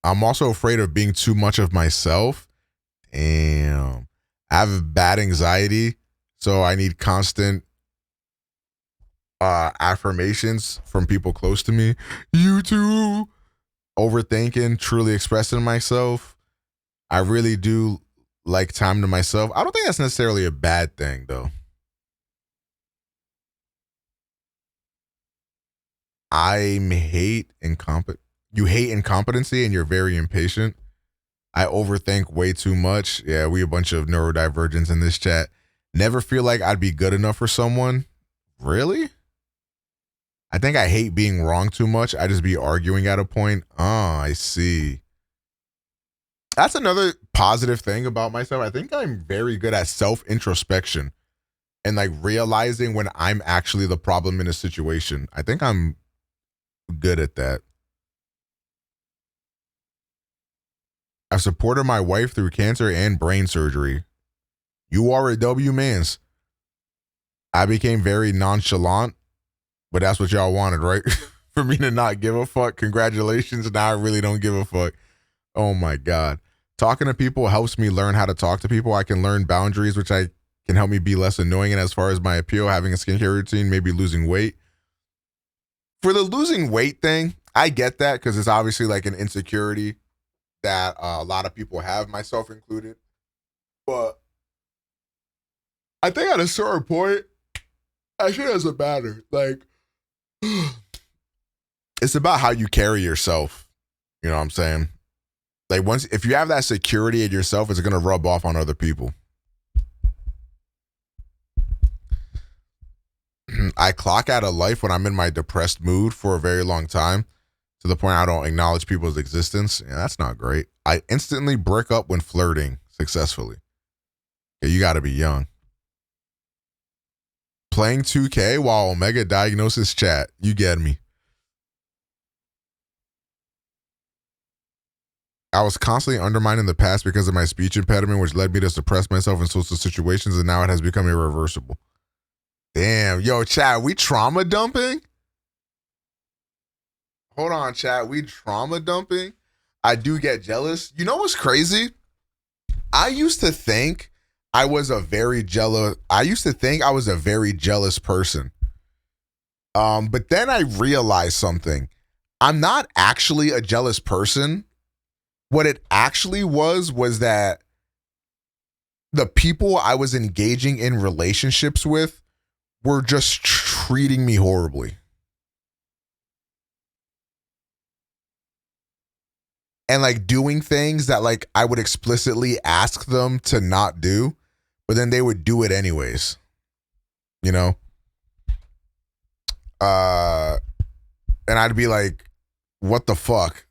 I'm also afraid of being too much of myself. Damn. I have bad anxiety, so I need constant affirmations from people close to me. You too. Overthinking, truly expressing myself. I really do like time to myself. I don't think that's necessarily a bad thing, though. You hate incompetency and you're very impatient. I overthink way too much. Yeah, we a bunch of neurodivergents in this chat. Never feel like I'd be good enough for someone. Really? I think I hate being wrong too much. I just be arguing at a point. Oh, I see. That's another positive thing about myself. I think I'm very good at self-introspection and like realizing when I'm actually the problem in a situation. I think I'm good at that. I've supported my wife through cancer and brain surgery. You are a W mans. I became very nonchalant, but that's what y'all wanted, right? For me to not give a fuck. Congratulations. Now I really don't give a fuck. Oh my God. Talking to people helps me learn how to talk to people. I can learn boundaries, which can help me be less annoying. And as far as my appeal, having a skincare routine, maybe losing weight. For the losing weight thing, I get that because it's obviously like an insecurity that a lot of people have, myself included. But I think at a certain point, I think it doesn't matter. Like, it's about how you carry yourself. You know what I'm saying? Like if you have that security in yourself, it's going to rub off on other people. I clock out of life when I'm in my depressed mood for a very long time, to the point I don't acknowledge people's existence. Yeah, that's not great. I instantly break up when flirting successfully. Yeah, you got to be young. Playing 2K while Omega diagnoses chat. You get me. I was constantly undermining the past because of my speech impediment, which led me to suppress myself in social situations, and now it has become irreversible. Damn. Yo, chat, we trauma dumping? Hold on, chat. We trauma dumping? I do get jealous. You know what's crazy? I used to think I was a very jealous person. But then I realized something. I'm not actually a jealous person. What it actually was that the people I was engaging in relationships with were just treating me horribly. And like doing things that like I would explicitly ask them to not do, but then they would do it anyways. You know? And I'd be like, what the fuck?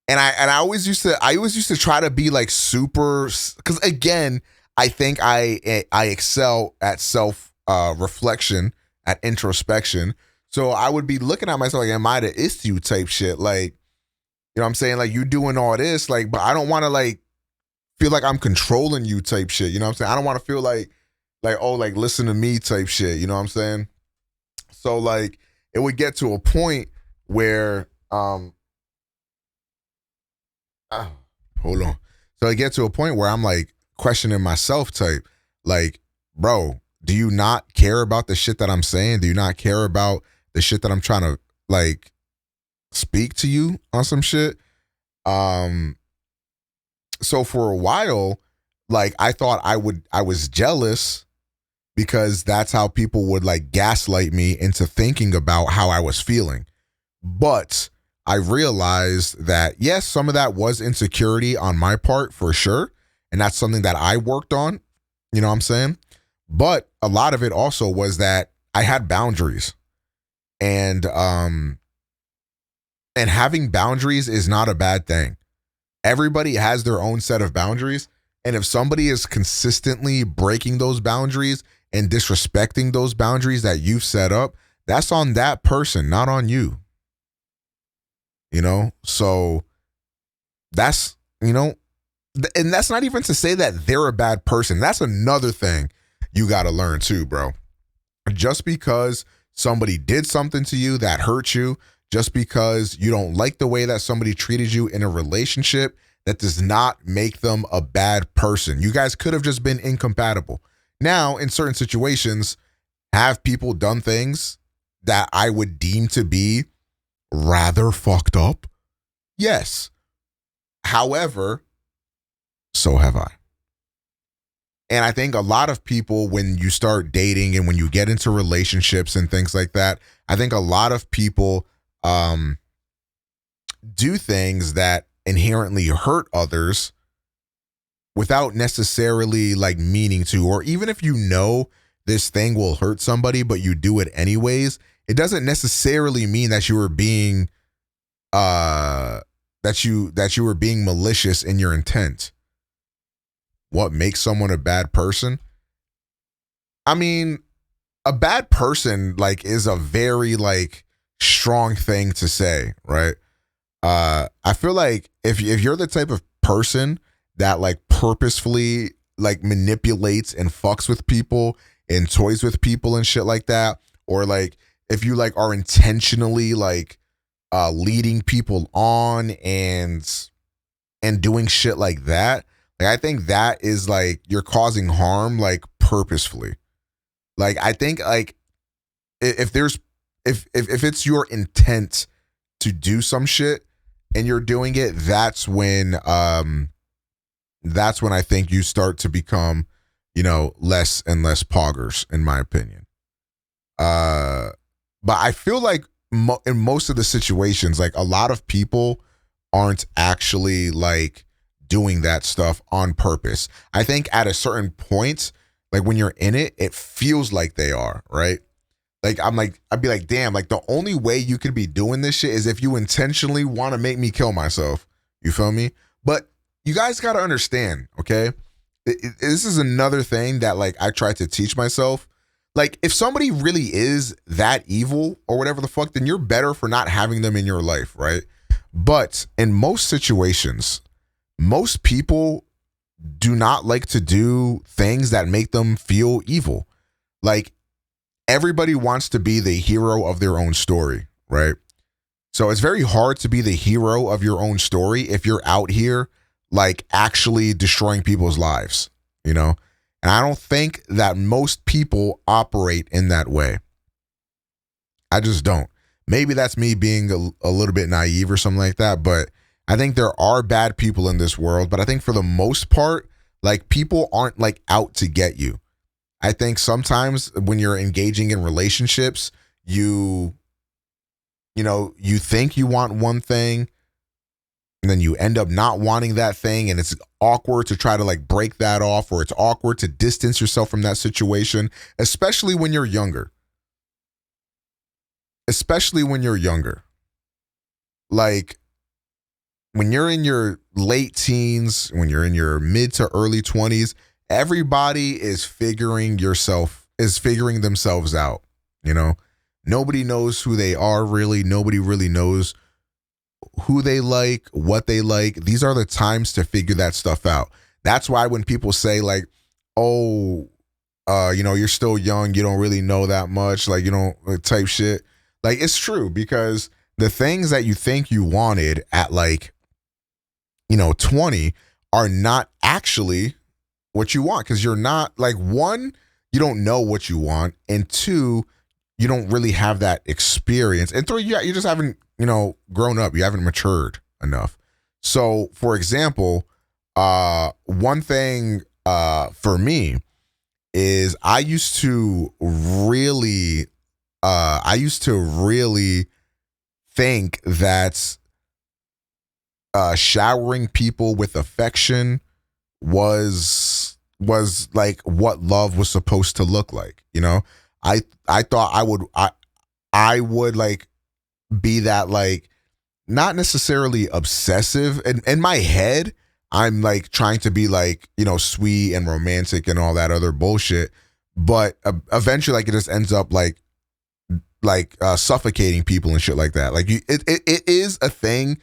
And I always used to try to be like super, because again, I think I excel at self reflection, at introspection. So I would be looking at myself like, am I the issue type shit? Like, you know what I'm saying? Like, you doing all this, like, but I don't want to like feel like I'm controlling you type shit. You know what I'm saying? I don't want to feel like, oh, like listen to me type shit. You know what I'm saying? So like it would get to a point where, hold on. So I get to a point where I'm like questioning myself type, like, bro, do you not care about the shit that I'm saying? Do you not care about the shit that I'm trying to like speak to you on some shit? So for a while, like I thought I was jealous because that's how people would like gaslight me into thinking about how I was feeling. But I realized that, yes, some of that was insecurity on my part for sure. And that's something that I worked on, you know what I'm saying? But a lot of it also was that I had boundaries. And having boundaries is not a bad thing. Everybody has their own set of boundaries. And if somebody is consistently breaking those boundaries and disrespecting those boundaries that you've set up, that's on that person, not on you. You know, so that's, you know, and that's not even to say that they're a bad person. That's another thing you got to learn too, bro. Just because somebody did something to you that hurt you, just because you don't like the way that somebody treated you in a relationship, that does not make them a bad person. You guys could have just been incompatible. Now, in certain situations, have people done things that I would deem to be rather fucked up? Yes. However, so have I. And I think a lot of people, when you start dating and when you get into relationships and things like that, I think a lot of people do things that inherently hurt others without necessarily like meaning to, or even if you know this thing will hurt somebody, but you do it anyways, it doesn't necessarily mean that you were being that you were being malicious in your intent. What makes someone a bad person? I mean, a bad person like is a very like strong thing to say, right? I feel like if you're the type of person that like purposefully like manipulates and fucks with people and toys with people and shit like that, or like if you like are intentionally like leading people on and doing shit like that, like I think that is like you're causing harm like purposefully. Like I think like if it's your intent to do some shit and you're doing it, that's when I think you start to become, you know, less and less poggers, in my opinion. But I feel like in most of the situations, like a lot of people aren't actually like doing that stuff on purpose. I think at a certain point, like when you're in it, it feels like they are, right? Like, I'd be like, damn, like the only way you could be doing this shit is if you intentionally want to make me kill myself. You feel me? But you guys got to understand, okay? This is another thing that like I try to teach myself. Like, if somebody really is that evil or whatever the fuck, then you're better for not having them in your life, right? But in most situations, most people do not like to do things that make them feel evil. Like, everybody wants to be the hero of their own story, right? So it's very hard to be the hero of your own story if you're out here like actually destroying people's lives, you know? And I don't think that most people operate in that way. I just don't. Maybe that's me being a little bit naive or something like that, but I think there are bad people in this world, but I think for the most part, like, people aren't like out to get you. I think sometimes when you're engaging in relationships, you think you want one thing and then you end up not wanting that thing, and it's awkward to try to like break that off, or it's awkward to distance yourself from that situation, especially when you're younger. Like, when you're in your late teens, when you're in your mid to early 20s, everybody is figuring themselves out, you know? Nobody knows who they are really. Nobody really knows who they like, what they like. These are the times to figure that stuff out. That's why when people say like, oh, you're still young, you don't really know that much, like, you don't type shit. Like, it's true, because the things that you think you wanted at like, 20 are not actually what you want, because you're not, like, one, you don't know what you want, and two, you don't really have that experience, and three, you just haven't, grown up, you haven't matured enough. So, for example, one thing for me is I used to really think that showering people with affection was like what love was supposed to look like. I thought I would like be that, like, not necessarily obsessive. In my head, I'm like trying to be like, sweet and romantic and all that other bullshit, but eventually, like, it just ends up like suffocating people and shit like that. Like, it is a thing.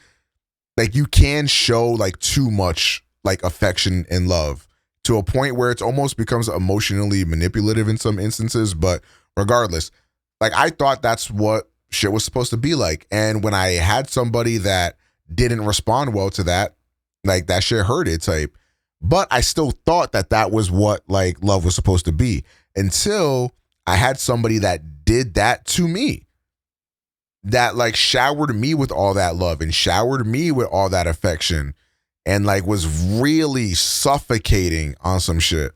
Like, you can show like too much like affection and love to a point where it almost becomes emotionally manipulative in some instances. But regardless, like, I thought that's what shit was supposed to be like. And when I had somebody that didn't respond well to that, like, that shit hurted type. But I still thought that was what like love was supposed to be, until I had somebody that did that to me, that like showered me with all that love and showered me with all that affection, and like was really suffocating on some shit.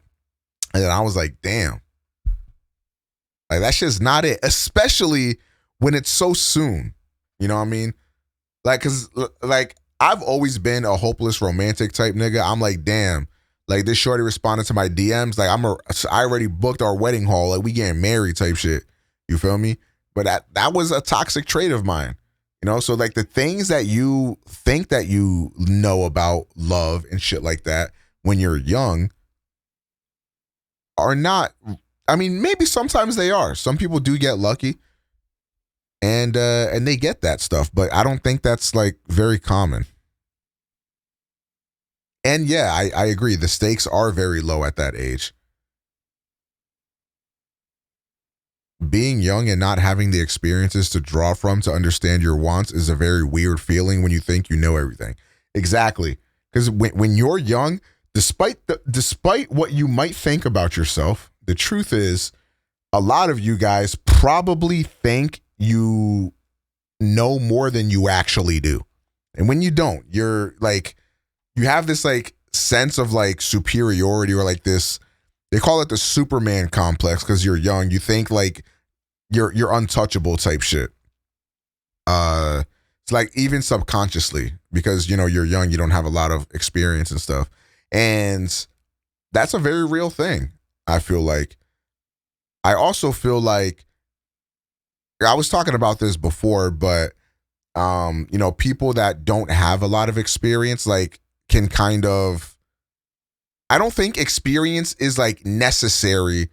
And then I was like, damn, like, that shit's not it, especially when it's so soon. You know what I mean? Like, cause like, I've always been a hopeless romantic type nigga. I'm like, damn, like, this shorty responded to my DMs. Like, I already booked our wedding hall. Like, we getting married type shit. You feel me? But that was a toxic trait of mine. So like, the things that you think that you know about love and shit like that when you're young are not, I mean, maybe sometimes they are. Some people do get lucky and they get that stuff, but I don't think that's like very common. And yeah, I agree. The stakes are very low at that age. Being young and not having the experiences to draw from to understand your wants is a very weird feeling when you think you know everything. Exactly. Because when you're young, despite what you might think about yourself, the truth is a lot of you guys probably think you know more than you actually do. And when you don't, you're like, you have this like sense of like superiority, or like this, they call it the Superman complex, because you're young. You think like you're untouchable type shit. It's like even subconsciously, because you're young, you don't have a lot of experience and stuff. And that's a very real thing, I feel like. I also feel like I was talking about this before, but you know, people that don't have a lot of experience, like, can kind of, I don't think experience is like necessary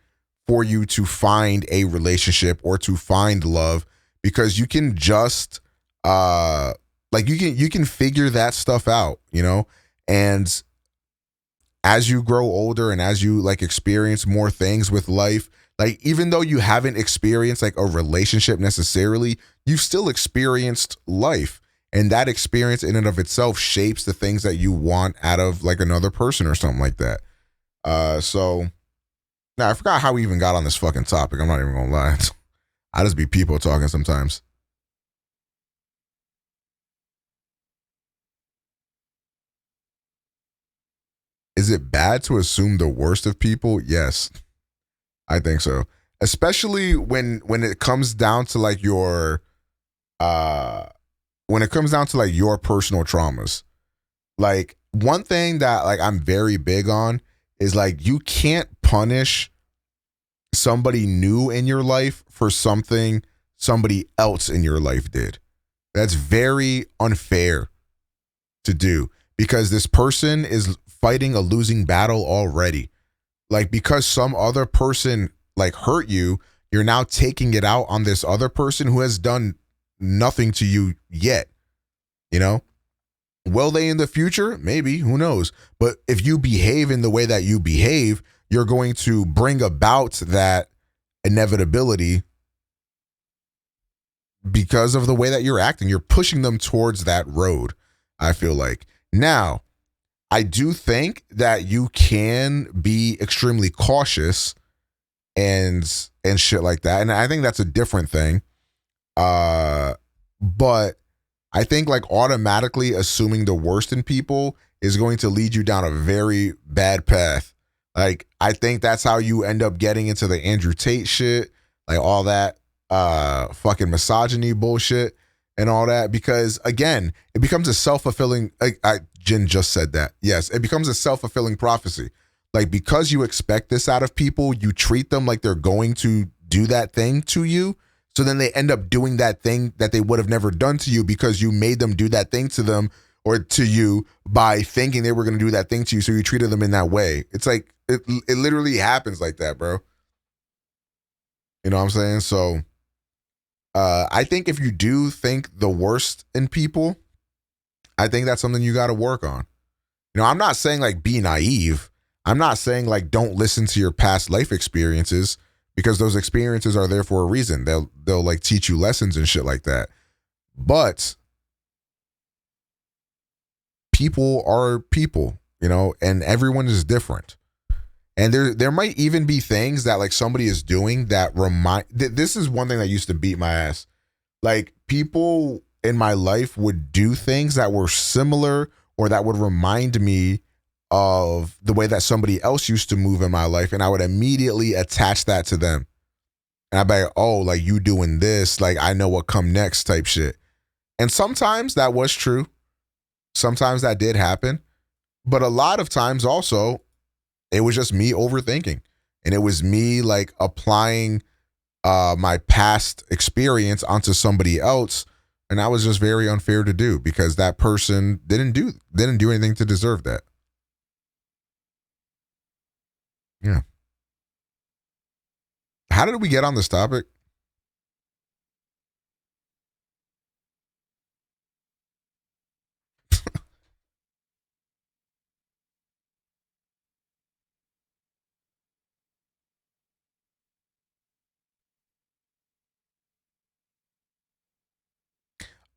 for you to find a relationship or to find love, because you can just like you can figure that stuff out, you know? And as you grow older and as you like experience more things with life, like even though you haven't experienced like a relationship necessarily, you've still experienced life. And that experience in and of itself shapes the things that you want out of like another person or something like that. So now I forgot how we even got on this fucking topic. I'm not even gonna lie. I just be people talking sometimes. Is it bad to assume the worst of people? Yes, I think so. Especially when it comes down to like your when it comes down to like your personal traumas. Like one thing that like I'm very big on is like you can't punish somebody new in your life for something somebody else in your life did. That's very unfair to do, because this person is fighting a losing battle already. Like because some other person like hurt you, you're now taking it out on this other person who has done nothing to you yet. You know? Will they in the future? Maybe, who knows? But if you behave in the way that you behave, you're going to bring about that inevitability because of the way that you're acting. You're pushing them towards that road, I feel like. Now, I do think that you can be extremely cautious and shit like that. And I think that's a different thing. But I think like automatically assuming the worst in people is going to lead you down a very bad path. Like, I think that's how you end up getting into the Andrew Tate shit, like all that fucking misogyny bullshit and all that, because again, it becomes a self-fulfilling, Jin just said that. Yes, it becomes a self-fulfilling prophecy. Like, because you expect this out of people, you treat them like they're going to do that thing to you. So then they end up doing that thing that they would have never done to you because you made them do that thing to them or to you by thinking they were going to do that thing to you. So you treated them in that way. It's like, it literally happens like that, bro. You know what I'm saying? So I think if you do think the worst in people, I think that's something you got to work on. You know, I'm not saying like be naive. I'm not saying like don't listen to your past life experiences, because those experiences are there for a reason. They'll like teach you lessons and shit like that. But people are people, you know, and everyone is different. And there might even be things that like somebody is doing that this is one thing that used to beat my ass. Like people in my life would do things that were similar or that would remind me of the way that somebody else used to move in my life, and I would immediately attach that to them. And I'd be like, oh, like you doing this, like I know what come next type shit. And sometimes that was true. Sometimes that did happen. But a lot of times also, it was just me overthinking. And it was me like applying my past experience onto somebody else. And that was just very unfair to do, because that person didn't do anything to deserve that. Yeah. How did we get on this topic?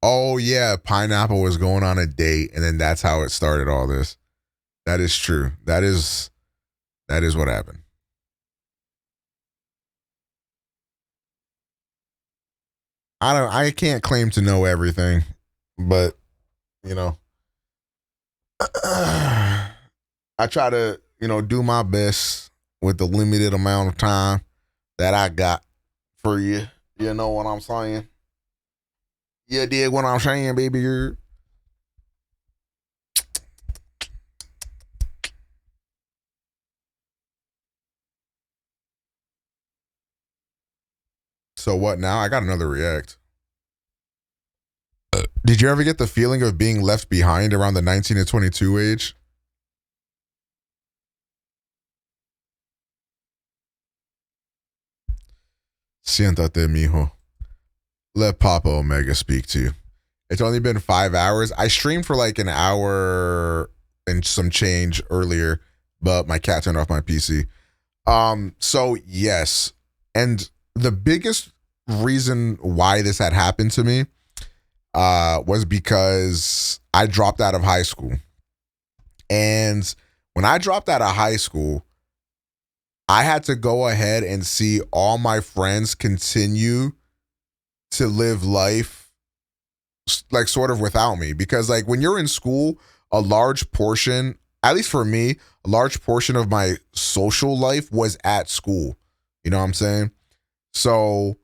Oh yeah, Pineapple was going on a date, and then that's how it started all this. That is true. That is what happened. I can't claim to know everything, but you know, I try to, you know, do my best with the limited amount of time that I got for you. You know what I'm saying? You dig what I'm saying, baby? So what now? I got another react. Did you ever get the feeling of being left behind around the 19 to 22 age? Siéntate, mijo. Let Papa Omega speak to you. It's only been 5 hours. I streamed for like an hour and some change earlier, but my cat turned off my PC. So yes. And the biggest reason why this had happened to me was because I dropped out of high school. And when I dropped out of high school, I had to go ahead and see all my friends continue to live life like sort of without me. Because like when you're in school, a large portion, at least for me, a large portion of my social life was at school. You know what I'm saying? So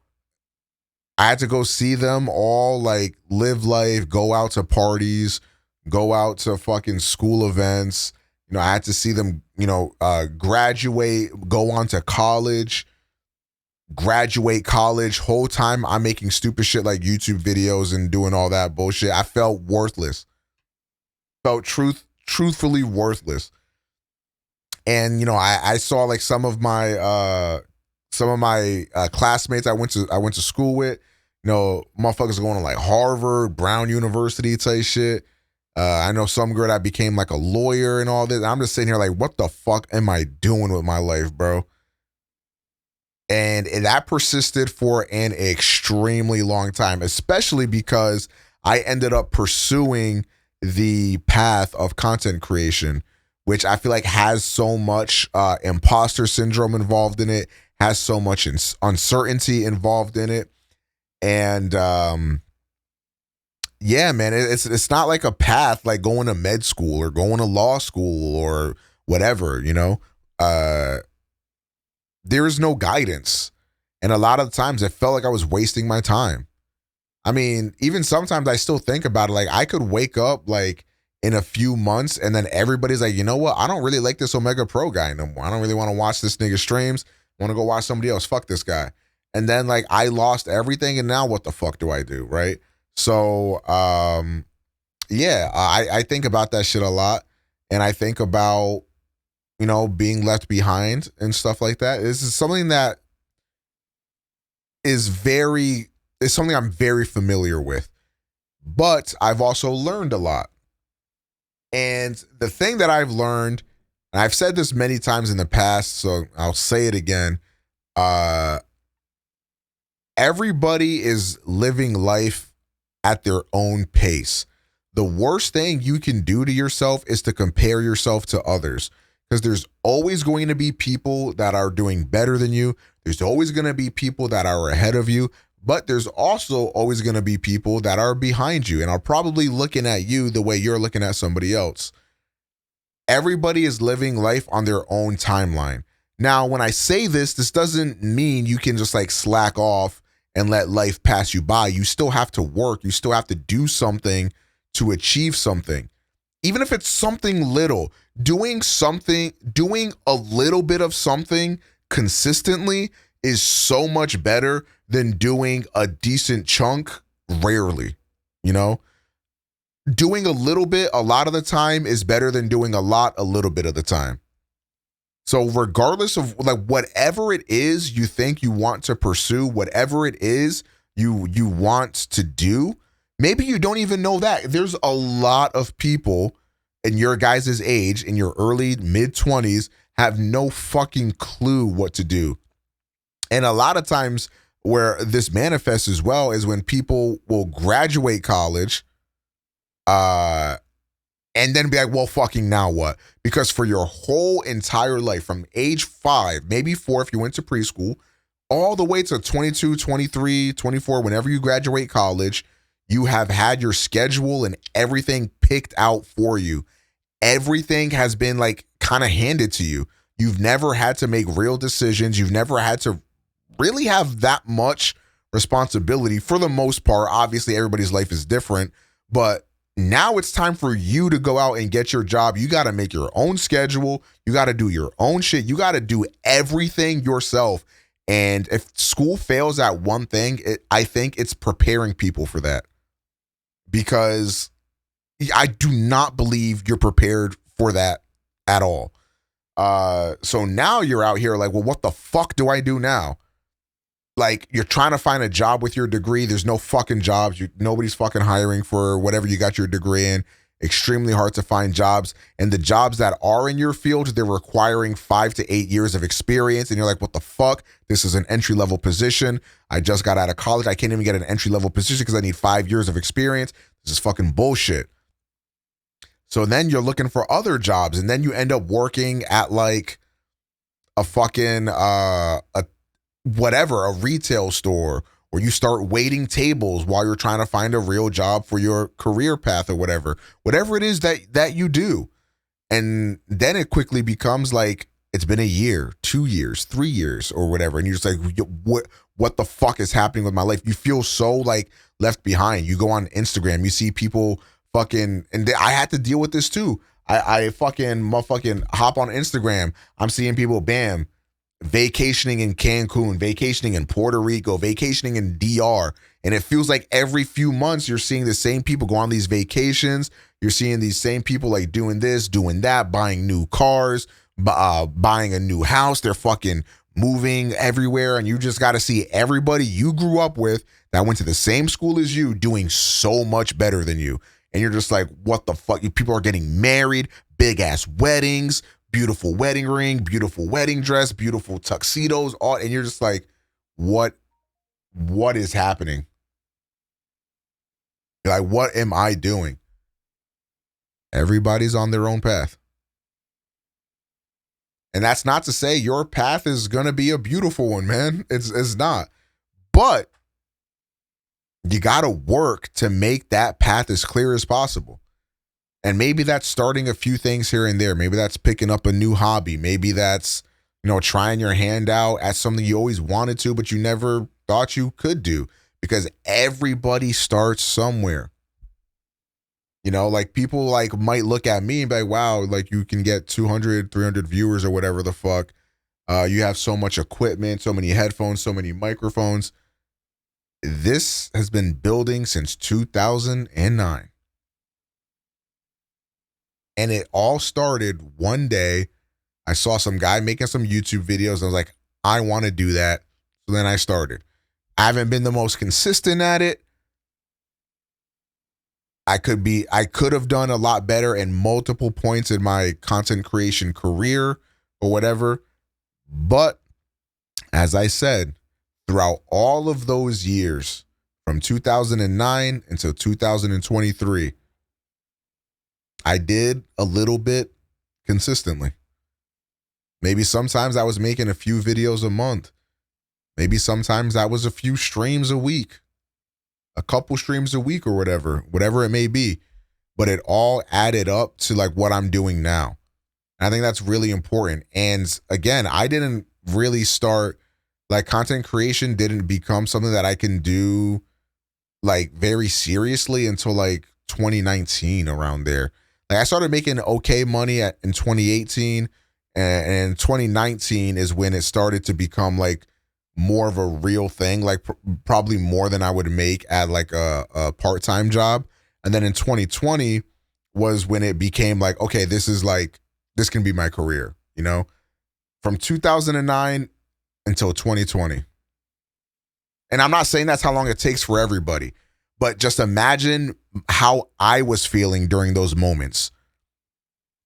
I had to go see them all, like live life, go out to parties, go out to fucking school events. You know, I had to see them, you know, graduate, go on to college, graduate college. Whole time I'm making stupid shit like YouTube videos and doing all that bullshit. I felt worthless. Felt truthfully worthless. And, you know, I saw like some of my classmates I went to school with, you know, motherfuckers going to like Harvard, Brown University type shit. I know some girl that became like a lawyer and all this. I'm just sitting here like, what the fuck am I doing with my life, bro? And that persisted for an extremely long time, especially because I ended up pursuing the path of content creation, which I feel like has so much imposter syndrome involved in it, has so much uncertainty involved in it. And yeah, man, it's not like a path like going to med school or going to law school or whatever, you know. There is no guidance. And a lot of the times it felt like I was wasting my time. I mean, even sometimes I still think about it. Like I could wake up like in a few months and then everybody's like, you know what? I don't really like this OmegaPro guy no more. I don't really want to watch this nigga streams. I want to go watch somebody else. Fuck this guy. And then like I lost everything and now what the fuck do I do? Right? So yeah, I think about that shit a lot. And I think about, you know, being left behind and stuff like that. This is something that is something I'm very familiar with. But I've also learned a lot. And the thing that I've learned, and I've said this many times in the past, so I'll say it again. Everybody is living life at their own pace. The worst thing you can do to yourself is to compare yourself to others, because there's always going to be people that are doing better than you. There's always going to be people that are ahead of you, but there's also always going to be people that are behind you and are probably looking at you the way you're looking at somebody else. Everybody is living life on their own timeline. Now, when I say this doesn't mean you can just like slack off and let life pass you by. You still have to work. You still have to do something to achieve something. Even if it's something little, doing a little bit of something consistently is so much better than doing a decent chunk rarely, you know? Doing a little bit a lot of the time is better than doing a lot a little bit of the time. So regardless of like whatever it is you think you want to pursue, whatever it is you want to do, maybe you don't even know that. There's a lot of people in your guys' age, in your early mid-20s, have no fucking clue what to do. And a lot of times where this manifests as well is when people will graduate college and then be like, well, fucking now what? Because for your whole entire life, from age 5, maybe 4 if you went to preschool, all the way to 22, 23, 24, whenever you graduate college, you have had your schedule and everything picked out for you. Everything has been like kind of handed to you. You've never had to make real decisions. You've never had to really have that much responsibility for the most part. Obviously, everybody's life is different, but now it's time for you to go out and get your job. You got to make your own schedule. You got to do your own shit. You got to do everything yourself. And if school fails at one thing, I think it's preparing people for that. Because I do not believe you're prepared for that at all. So now you're out here like, well, what the fuck do I do now? Like, you're trying to find a job with your degree. There's no fucking jobs. Nobody's fucking hiring for whatever you got your degree in. Extremely hard to find jobs. And the jobs that are in your field, they're requiring 5 to 8 years of experience. And you're like, what the fuck? This is an entry-level position. I just got out of college. I can't even get an entry-level position because I need 5 years of experience. This is fucking bullshit. So then you're looking for other jobs, and then you end up working at like a fucking a retail store, or you start waiting tables while you're trying to find a real job for your career path or whatever it is that you do. And then it quickly becomes like, it's been a year, 2 years, 3 years or whatever. And you're just like, what the fuck is happening with my life? You feel so like left behind. You go on Instagram, you see people fucking, and I had to deal with this too. I fucking motherfucking hop on Instagram. I'm seeing people, bam, vacationing in Cancun, vacationing in Puerto Rico, vacationing in DR. And it feels like every few months you're seeing the same people go on these vacations. You're seeing these same people like doing this, doing that, buying new cars, buying a new house. They're fucking moving everywhere. And you just got to see everybody you grew up with that went to the same school as you doing so much better than you. And you're just like, what the fuck? People are getting married, big ass weddings, beautiful wedding ring, beautiful wedding dress, beautiful tuxedos, all, and you're just like, what is happening? Like, what am I doing? Everybody's on their own path. And that's not to say your path is going to be a beautiful one, man. It's not. But you got to work to make that path as clear as possible. And maybe that's starting a few things here and there. Maybe that's picking up a new hobby. Maybe that's, trying your hand out at something you always wanted to, but you never thought you could do, because everybody starts somewhere. Like people like might look at me and be like, wow, like you can get 200, 300 viewers or whatever the fuck. You have so much equipment, so many headphones, so many microphones. This has been building since 2009. And it all started one day. I saw some guy making some YouTube videos. And I was like, I want to do that. So then I started. I haven't been the most consistent at it. I could have done a lot better in multiple points in my content creation career or whatever. But as I said, throughout all of those years, from 2009 until 2023, I did a little bit consistently. Maybe sometimes I was making a few videos a month. Maybe sometimes that was a few streams a week, a couple streams a week or whatever it may be. But it all added up to like what I'm doing now. And I think that's really important. And again, I didn't really start, like, content creation didn't become something that I can do like very seriously until like 2019, around there. Like, I started making okay money in 2018, and 2019 is when it started to become like more of a real thing, like probably more than I would make at like a part-time job. And then in 2020 was when it became like, okay, this can be my career, from 2009 until 2020. And I'm not saying that's how long it takes for everybody, but just imagine how I was feeling during those moments.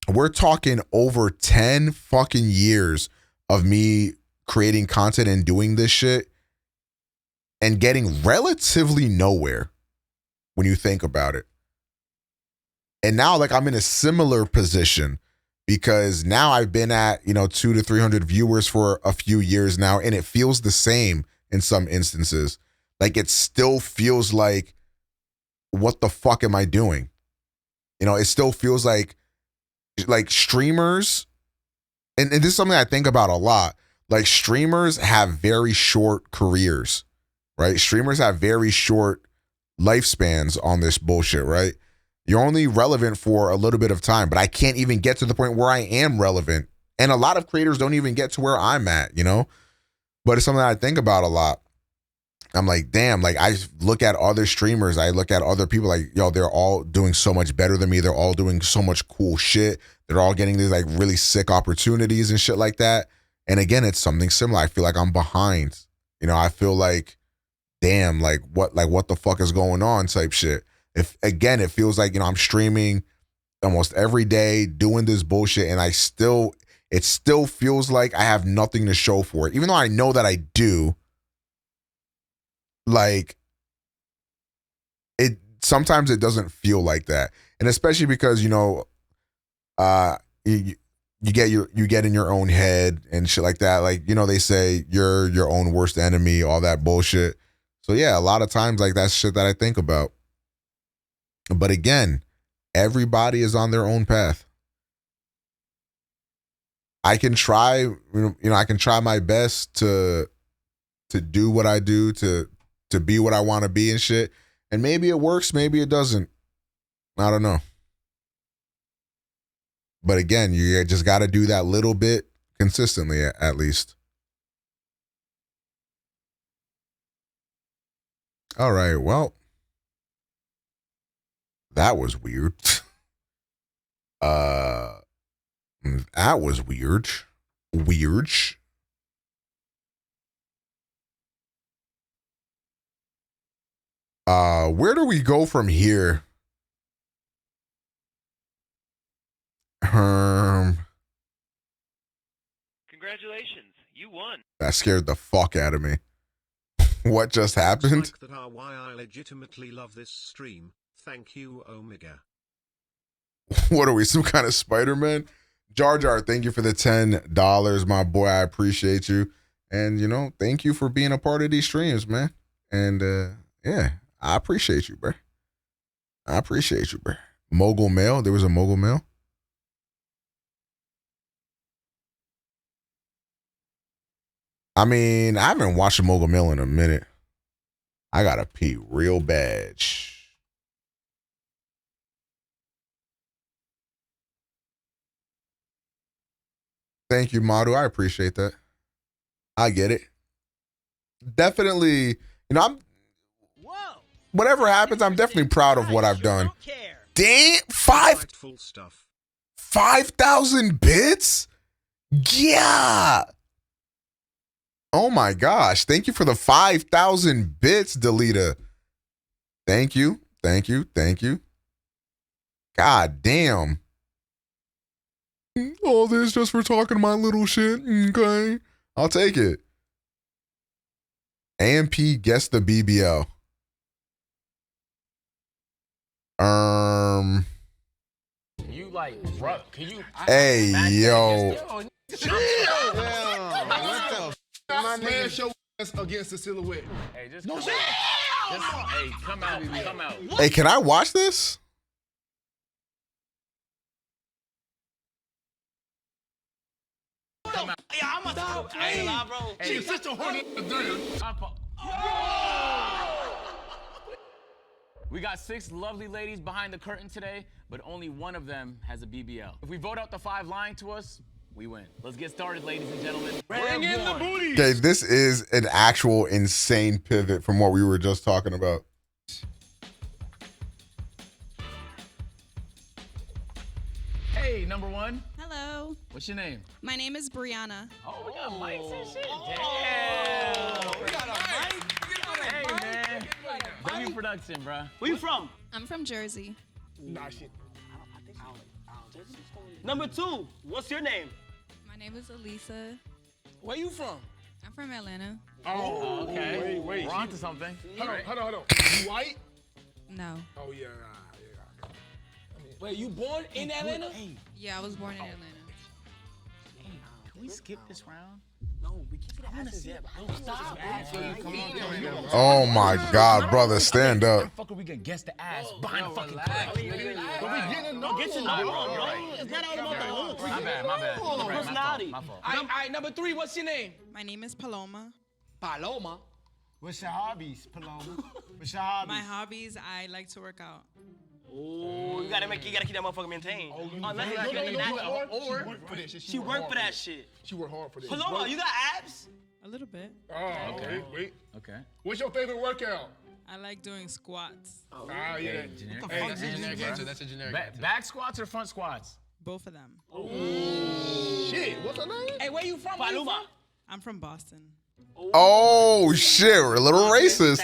We're talking over 10 fucking years of me creating content and doing this shit and getting relatively nowhere when you think about it. And now, like, I'm in a similar position because now I've been at, 200 to 300 viewers for a few years now, and it feels the same in some instances. Like, it still feels like, what the fuck am I doing? It still feels like streamers, and this is something I think about a lot. Like, streamers have very short careers, right? Streamers have very short lifespans on this bullshit, right? You're only relevant for a little bit of time, but I can't even get to the point where I am relevant. And a lot of creators don't even get to where I'm at, But it's something that I think about a lot. I'm like, damn, like I look at other streamers, I look at other people like, yo, they're all doing so much better than me. They're all doing so much cool shit. They're all getting these like really sick opportunities and shit like that. And again, it's something similar. I feel like I'm behind. You know, I feel like, damn, like what the fuck is going on type shit. If again, it feels like, you know, I'm streaming almost every day doing this bullshit and it still feels like I have nothing to show for it. Even though I know that I do, like sometimes it doesn't feel like that. And especially because, you know, you get in your own head and shit like that. Like, you know, they say you're your own worst enemy, all that bullshit. So yeah, a lot of times like that's shit that I think about. But again, everybody is on their own path. I can try, you know, I can try my best to do what I do, to be what I want to be and shit. And maybe it works, maybe it doesn't. I don't know. But again, you just got to do that little bit consistently, at least. All right, well, that was weird. That was weird. Weird. Where do we go from here? Congratulations, you won. That scared the fuck out of me. What just happened? That are why I legitimately love this stream. Thank you, Omega. What are we, some kind of Spider-Man? Jar Jar, thank you for the $10, my boy. I appreciate you. And, you know, thank you for being a part of these streams, man. And, yeah, I appreciate you, bro. I appreciate you, bro. Mogul Mail. There was a Mogul Mail. I mean, I haven't watched a Mogul Mail in a minute. I gotta pee real bad. Thank you, Madu. I appreciate that. I get it. Definitely, you know, whatever happens, I'm definitely proud of what I've done. Damn, 5,000 bits? Yeah. Oh my gosh. Thank you for the 5,000 bits, Delita. Thank you. Thank you. Thank you. God damn. All this just for talking my little shit. Okay. I'll take it. AMP Guess The BBL. You like, bro, can you? Hey, yo. My man show us against the silhouette. Hey, just no shit. Hey, come out. Hey, can I watch this? Come out. Yeah, I'm a dog. I ain't lie, bro. Hey, she's such a horny dirt. We got 6 lovely ladies behind the curtain today, but only one of them has a BBL. If we vote out the 5 lying to us, we win. Let's get started, ladies and gentlemen. Bring in the booty. Okay, this is an actual insane pivot from what we were just talking about. Hey, number 1. Hello. What's your name? My name is Brianna. Oh, we got mics and shit. Damn. We got a mic. Hey, man. Bring production, bro. Where you from? I'm from Jersey. Nah, shit. Number 2, what's your name? My name is Elisa. Where you from? I'm from Atlanta. Oh, okay. Wait. We're on to something. Hold on. You white? No. Oh, yeah. Wait, you born in Atlanta? Yeah, I was born in Atlanta. Hey, can we skip this round? No, we can't. I want to see it. Stop. Oh my God, brother, stand up. How the fuck are we gonna guess the ass behind the fucking curtain? But we getting no, get to know. It's not all about the looks. My bad. Personality. My fault. All right, number 3, what's your name? My name is Paloma. Paloma. What's your hobbies, Paloma? What's your hobbies? My hobbies, I like to work out. Oh, you gotta keep that motherfucker maintained. Or she worked for that shit. She worked hard for that. Paloma, you got abs? A little bit. Oh, okay. Wait. Okay. What's your favorite workout? I like doing squats. Ah, yeah. Generic. Hey, That's a generic answer. That's a generic answer. Back squats or front squats? Both of them. Shit, what's her name? Hey, where you from? Paluma. I'm from Boston. Oh shit, we're a little racist.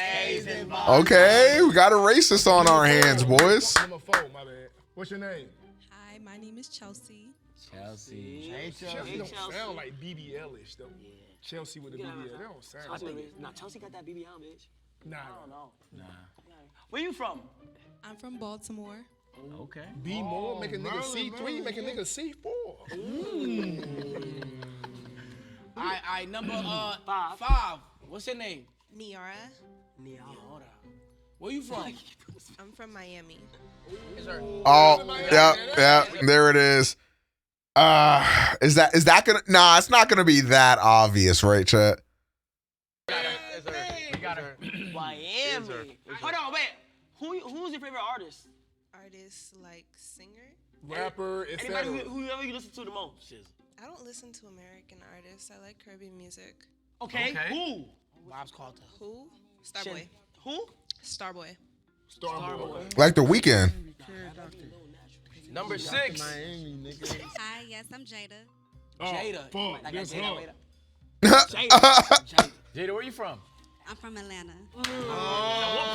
Okay, we got a racist on our hands, boys. Number 4, my bad. What's your name? Hi, my name is Chelsea. Chelsea. Hey, Chelsea don't Chelsea. sound like BBL-ish though. Chelsea with the BBL, that don't sound like Nah, Chelsea got that BBL, bitch. Nah. I don't know. Nah. Where you from? I'm from Baltimore. Okay. B more, make a nigga C3, make a nigga C4. All right, number 5. What's your name? Niara. Niara. Where you from? I'm from Miami. Oh, yeah, there it is. Is that gonna? Nah, it's not gonna be that obvious, right, chat? Miami. Hold on, wait. Who's your favorite artist? Artist, like singer? Rapper, etc. Anybody whoever you listen to the most. I don't listen to American artists. I like Caribbean music. Okay. Who? Bob's called Who? Starboy. Who? Starboy. Starboy. Like The Weeknd. Number 6. Hi, yes, I'm Jada. Jada. Fuck, Like that's Jada. her. Jada, where you from? I'm from Atlanta. What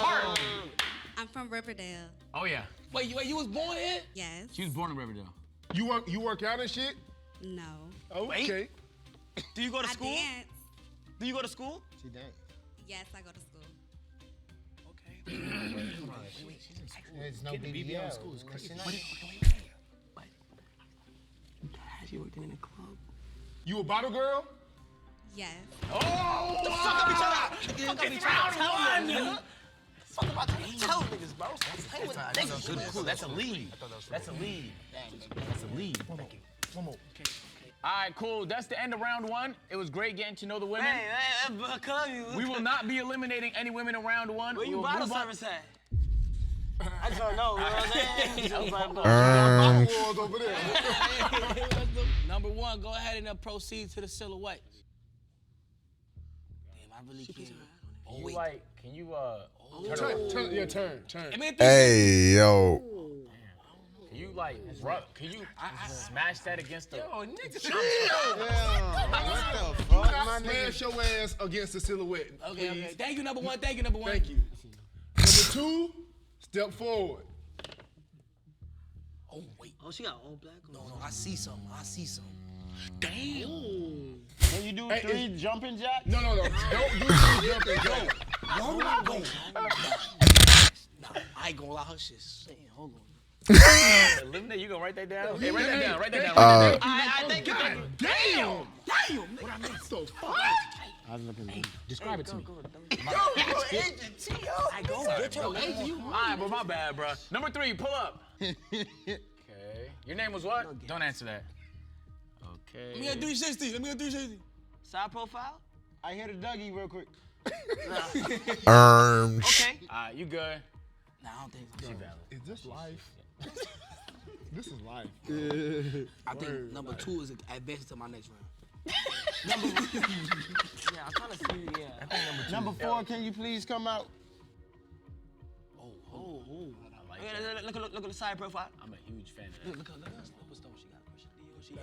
part? I'm from Riverdale. Oh yeah. Wait, you was born here? Yes. She was born in Riverdale. You work out and shit? No. Okay. Do you go to school? I dance. Do you go to school? She dance. Yes, I go to school. There's no BBL in school. She working in a club. You a bottle girl? Yes. Oh! The fuck up each other! Fuck about to tell niggas, bro. Hang with niggas. Cool. That's a lead. That's a lead. That's a lead. One more. All right, cool. That's the end of round 1. It was great getting to know the women. Hey, We will not be eliminating any women in round 1. where you bottle service at? I just don't know. You know what Bottle I'm saying? wars over there. Number 1, go ahead and proceed to the silhouette. Damn, I really can't. Can you can you Turn. Hey, yo. Can you can you smash that against the... Yo, nigga. Chill. What the fuck? Smash your ass against the silhouette. Okay. Thank you, number 1. Thank you, number 1. Thank you. Number 2, step forward. Oh, wait. Oh, she got all black? No, I see something. Damn. Can you do 3 jumping jacks? No. Don't do 3 jumping jacks. No. Nah, I ain't gonna allow her shit. Hold on. Eliminate, you gonna write that down? Okay, write that down. I thank you. Damn. What I meant so fuck. I was looking. Describe it to me. I go get your lady. All right, bro, my bad, bro. Number 3, pull up. Okay. Your name was what? Don't answer that. Okay. Let me get 360. Side profile? I hit a Dougie real quick. Arms. Okay. All right, you good. Nah, I don't think so. She valid. Is this life? This is life. I think number 2 is advancing to my next round. Yeah, I'm trying to see. Yeah. I think Number 4, can you please come out? Oh. Look at the side profile. I'm a huge fan of that. Look at her.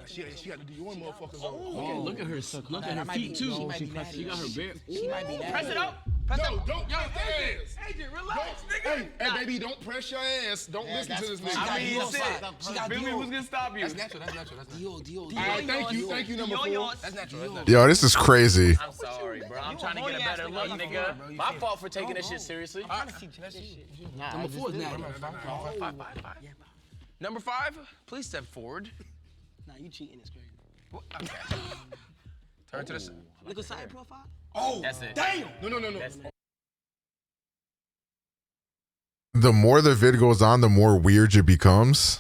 She got the D1 motherfuckers Oh. on. Look at her. Look at her feet too. She got her bare. She might be Press it up. Don't press the ass. Agent, relax, nigga. Hey, baby, don't press your ass. Don't listen to this nigga. I mean, She got Billy, who's gonna stop you? That's natural. Dio. All right, thank you, number 4. That's natural. Yo, this is crazy. I'm sorry, bro. I'm trying to get a better look, nigga. My fault for taking this shit seriously. Number 4 is natural. 5. Number 5, please step forward. Nah, you cheating. It's crazy. Okay. Turn to the side. Look at side profile. Oh, that's it. Damn. No. The more the vid goes on, the more weird it becomes.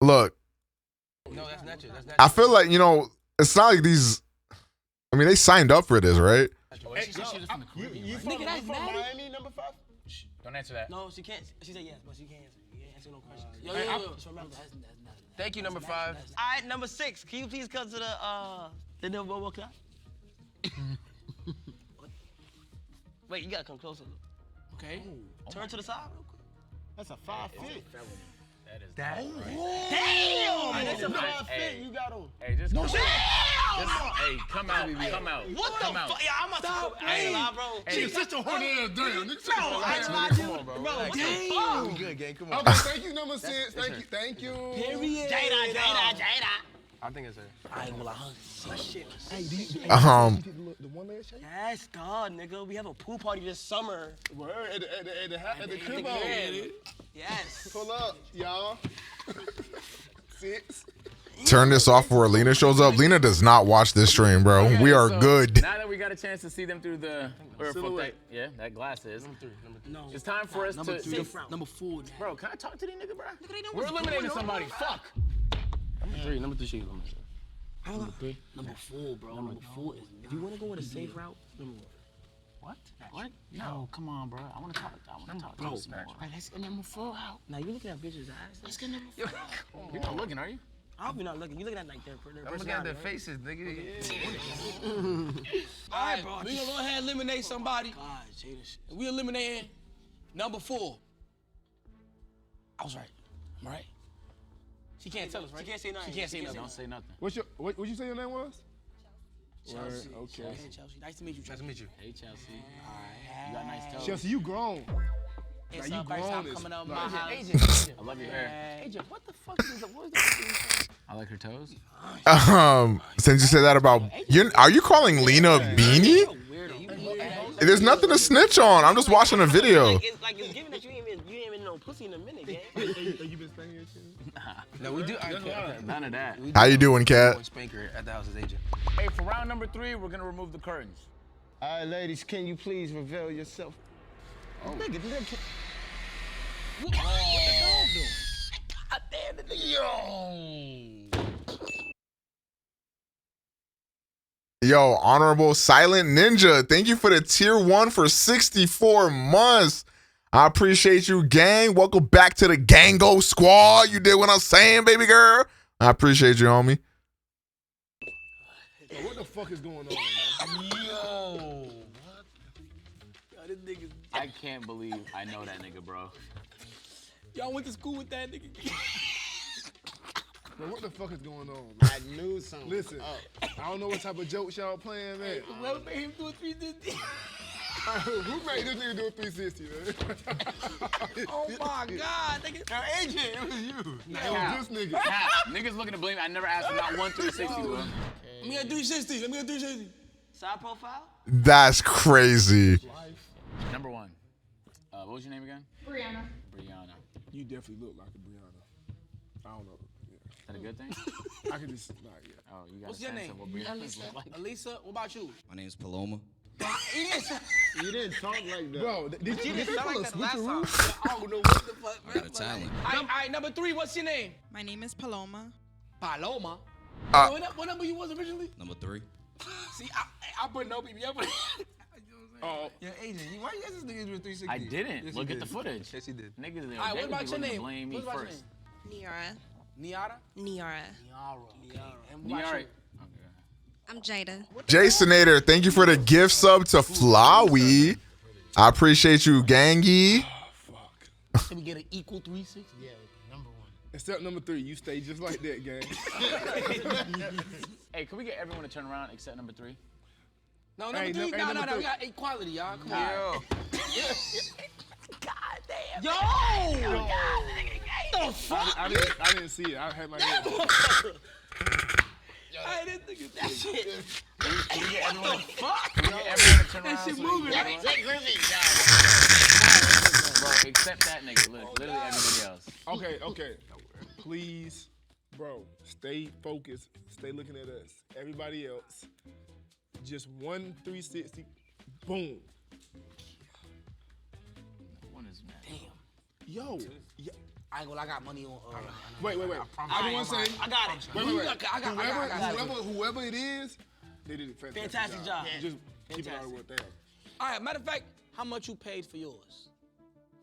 Look. No, that's natural. I feel like, it's not like these. I mean, they signed up for this, right? You from Miami, number 5? Don't answer that. No, she can't. She said yes, but she can't answer. You can't answer no questions. Yo, just remember, that's Thank you, number 5. All right, number 6. Can you please come to the number 1 clap? Wait, you gotta come closer. Okay. Turn to the side real quick. That's a 5 fit. That is Damn! That's a 5 fit. You got on. Hey, just no come shit. out. Hey, come out. Come out. What come the out. fuck? Yeah, I'm about to. I ain't lie, bro. She such a horny ass damn. Bro, I ain't lie, Come dude. on, bro. Bro, Relax. damn. We good, gang. Come on. Okay, thank you, number 6. Thank you. Period. Jada. I think it's her. I ain't gonna lie, huh? Shit. Hey, do you The one leg shake? Yes, God, nigga. We have a pool party this summer. Word, at the crib. Yes. Pull up, y'all. 6. Turn this off before Lena shows up. Lena does not watch this stream, bro. Okay, We are so good. Now that we got a chance to see them through the Silhouette. that glass is. Number 3. No. It's time for us number to 2. Number 4. Bro, can I talk to these nigga, bro? We're eliminating somebody. Fuck. Number 3 shit. Number 3. Number 4, bro. Number 4 is. If you wanna go with a safe route, number 1. What? No, come on, bro. I want to talk. Bro, all right, let's get number 4 out. Now you looking at bitches' eyes. Let's get number 4. You're not looking, are you? I hope you're not looking. You looking at like their I'm looking at their right? faces, nigga. All right, bro. We gonna go ahead and eliminate somebody. God, Jada. We eliminating number 4. I was right. I'm right. She can't tell us, right? She can't say nothing. She can't say nothing. Don't say nothing. What you say your name was? Chelsea. Word, okay. Hey, Chelsea. Nice to meet you. Nice to meet you. Hey, Chelsea. All right. You got nice toes. Chelsea, you grown. It's you our first grown time as coming out my fuck. house. I love your hair. Agent, what the fuck is the I like her toes. Since you said that about are you calling Lena Beanie? There's nothing to snitch on. I'm just watching a video. Like it's given that you ain't been no pussy in a minute, gang. You been spanking your shit? No, we do. None of that. How you doing, Cat? Spanker at the house as agent. Hey, for round number 3, we're gonna remove the curtains. All right, ladies, can you please reveal yourself? Oh, nigga. What the dog doing? God damn the nigga. Yo, Honorable Silent Ninja, thank you for the tier 1 for 64 months. I appreciate you, gang. Welcome back to the Gango Squad. You did what I'm saying, baby girl. I appreciate you, homie. Yo, what the fuck is going on, man? Yo, this nigga. I can't believe I know that nigga, bro. Y'all went to school with that nigga. Bro, what the fuck is going on, man? I knew something. Listen, I don't know what type of jokes y'all playing, man. Whoever made him do a 360. Who made this nigga do a 360, man? Oh my God, nigga. Now, agent, it was you. Nah, it was this nigga. Niggas looking to blame me. I never asked for not one 360, bro. Let me get 360. Let me get 360. Side profile? That's crazy. Number 1. What was your name again? Brianna. Brianna. You definitely look like a Brianna. I don't know. Is that a good thing? I can just, nah, yeah. Oh, you got What's a your sense name? of what Brianna Elisa. look like. Elisa, what about you? My name's Paloma. You didn't talk like that. Bro, did You you didn't sound like that last time. I don't know what the fuck. I got a talent. All right, number 3, what's your name? My name is Paloma. Paloma. What number you was originally? Number 3. See, I put no BBL. Oh, Yo, agent, why you guys this nigga do a 360? I didn't. Yes, Look you at the did. footage. Yes, he did. Niggas, All right, what about your name? Blame me What about your first. name? Niara. Niara? Niara. And what about you? I'm Jada. Jasonator, thank you for the gift sub to Flowey. I appreciate you, gangy. Can we get an equal 360? Yeah, number 1. except number 3. You stay just like that, gang. Hey, can we get everyone to turn around except number 3? No, number 3. No. We got equality, y'all. Come on. God damn. Yo! The fuck? I didn't see it. I had my head. I didn't think of that shit. Can we get everyone to turn around? That shit moving. Bro, except that nigga. Look, literally everybody else. Okay. Please, bro, stay focused. Stay looking at us. Everybody else, just 1 360. Boom. One is mad. Damn. Yo. Yeah. I ain't gonna lie, I got money on. Wait. Everyone say. I got it. Wait. I got Whoever it is, they did a fantastic job. job. Just keep it out of what they are. All right, matter of fact, how much you paid for yours?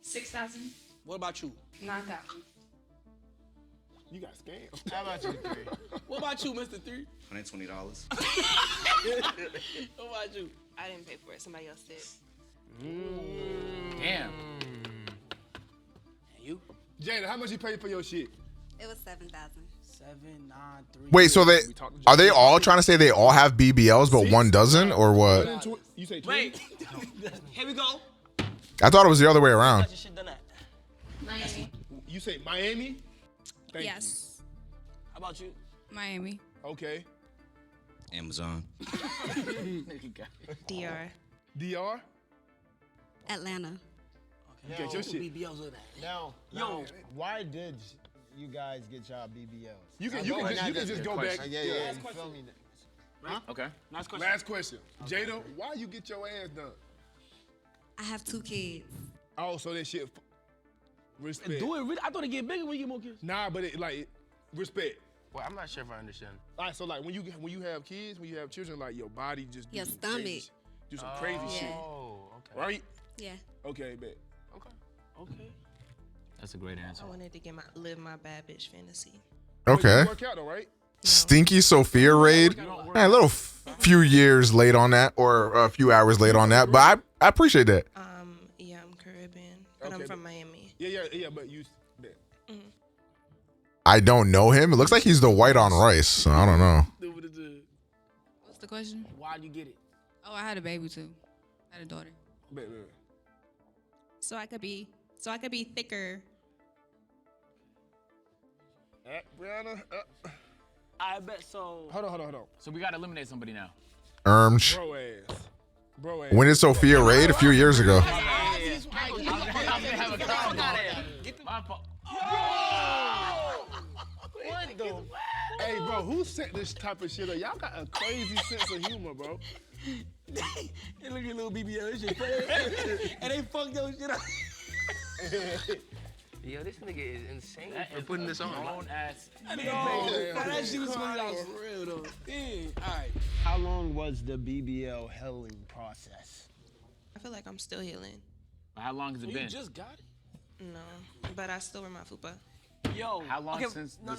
6,000. What about you? 9,000. You got scammed. How about you, 3? What about you, Mr. 3? $120. What about you? I didn't pay for it. Somebody else did. Damn. And you? Jada, how much you paid for your shit? It was 7,000. 7, 9, 3. Wait, so are they all trying to say they all have BBLs, but one doesn't, or what? You say 20? Wait. Here we go. I thought it was the other way around. Got your shit done at. Miami. You say Miami? Thank Yes. How about you? Miami. you. Okay. Amazon. DR. DR? Atlanta. You get your shit. BBLs with that. Now, why did you guys get y'all BBLs? You can just go back. Yeah. You feel me? Huh? Okay. Last question. Last question. Jada, why you get your ass done? I have 2 kids. Oh, so that shit. Respect. Do it really? I thought it get bigger when you get more kids. Nah, but respect. Well, I'm not sure if I understand. All right, so like when you have kids, when you have children, like your body just Your some stomach. crazy, do some crazy shit. Oh, okay. Right? Yeah. Okay, bet. Okay. That's a great answer. I wanted to live my bad bitch fantasy. Okay. You work out though, right? Stinky Sophia raid. Man, a little few years late on that, or a few hours late on that, but I appreciate that. Yeah, I'm Caribbean, but I'm from Miami. Yeah, but you. Bet. I don't know him. It looks like he's the white on rice. So I don't know. What's the question? Why'd you get it? Oh, I had a baby too. I had a daughter. Bet. So I could be thicker. Brianna. I bet so. Hold on. So we gotta eliminate somebody now. Ermj. Bro ass. When did Sophia raid? A few years ago. What the? Hey, bro, who set this type of shit up? Y'all got a crazy sense of humor, bro. Hey, look at little BBL. This shit funny. And they fucked your shit up. Yo, this nigga is insane for putting this on. That shit was funny out for real though. Damn. All right. How long was the BBL healing process? I feel like I'm still healing. How long has it been? You just got it? No, but I still wear my fupa. Yo. How long okay, since no.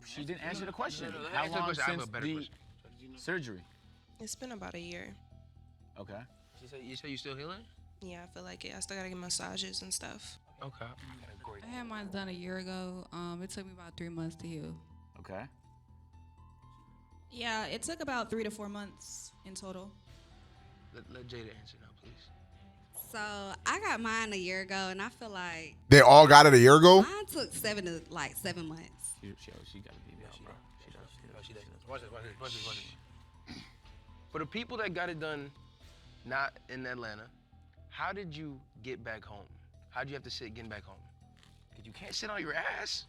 She didn't answer the question. No, How long question. since the surgery? It's been about a year. Okay. You say you still healing? Yeah, I feel like it. I still gotta get massages and stuff. Okay. I had mine done a year ago. It took me about 3 months to heal. Okay. Yeah, it took about 3 to 4 months in total. Let Jada answer now, please. So I got mine a year ago, and I feel like They all got it a year ago? mine took 7 months. She got a BBL, bro. She does. Watch this. For the people that got it done not in Atlanta, how did you get back home? How did you have to sit getting back home? Because you can't sit on your ass.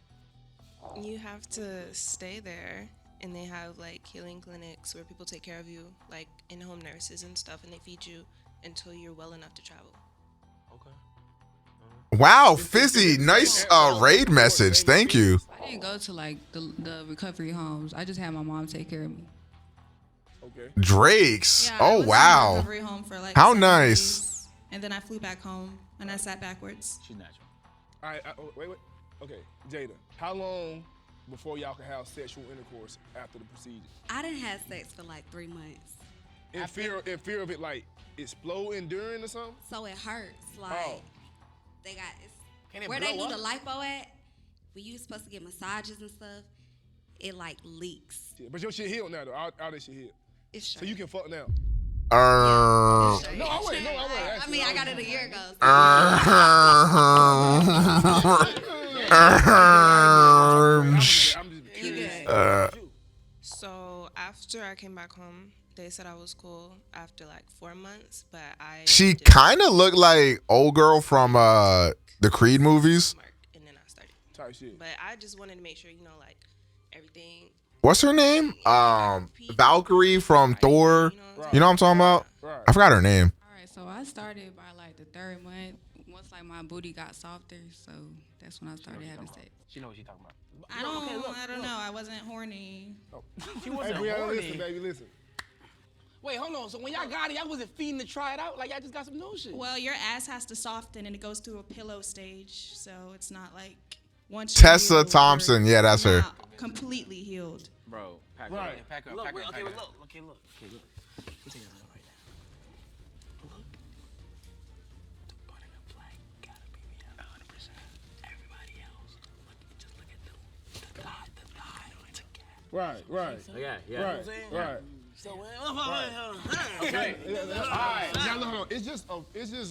You have to stay there, and they have like healing clinics where people take care of you, like in-home nurses and stuff, and they feed you until you're well enough to travel. Wow, Fizzy, nice raid message. Thank you. I didn't go to like the recovery homes. I just had my mom take care of me. Okay. Drakes. Yeah, I Oh was in a wow. recovery home for like How 7 nice. days, and then I flew back home and I sat backwards. She's natural. All right, wait. Okay, Jada, how long before y'all can have sexual intercourse after the procedure? I didn't have sex for like 3 months. In fear of it like exploding during or something? So it hurts. Like they got Can it where they blow do up? the lipo at, when you supposed to get massages and stuff, it like leaks. Yeah, but your shit healed now though. All that shit healed. It's So you can fuck now. Uh, No, I wait. I mean, I got it a year ago. So after I came back home, they said I was cool after like 4 months, but She kind of looked like old girl from the Creed movies. and then I started. Type shit. But I just wanted to make sure, like everything. What's her name? Valkyrie from Thor. You know what I'm talking about? I forgot her name. All right, so I started by like the 3rd month. Once like my booty got softer, so that's when I started having sex. She know what she's talking about. I don't know. I wasn't horny. She wasn't Hey, Brianna, horny. listen, baby, listen. Wait, hold on. So when y'all got it, y'all wasn't feeding to try it out? Like, y'all just got some new shit? Well, your ass has to soften and it goes through a pillow stage. So it's not like once Tessa you're healed, Thompson. Yeah, that's her. not completely healed. Bro, pack Right. up. Pack up. Look, Pack wait, up. okay, Pack up. look. Okay, look. Okay, look. Let me take this right now. Look. The buttermilk flag got a BBL 100%. Everybody else, just look at the thigh. The thigh on the cat. Right. Yeah. Right. So, Okay. All right. Now look. It's just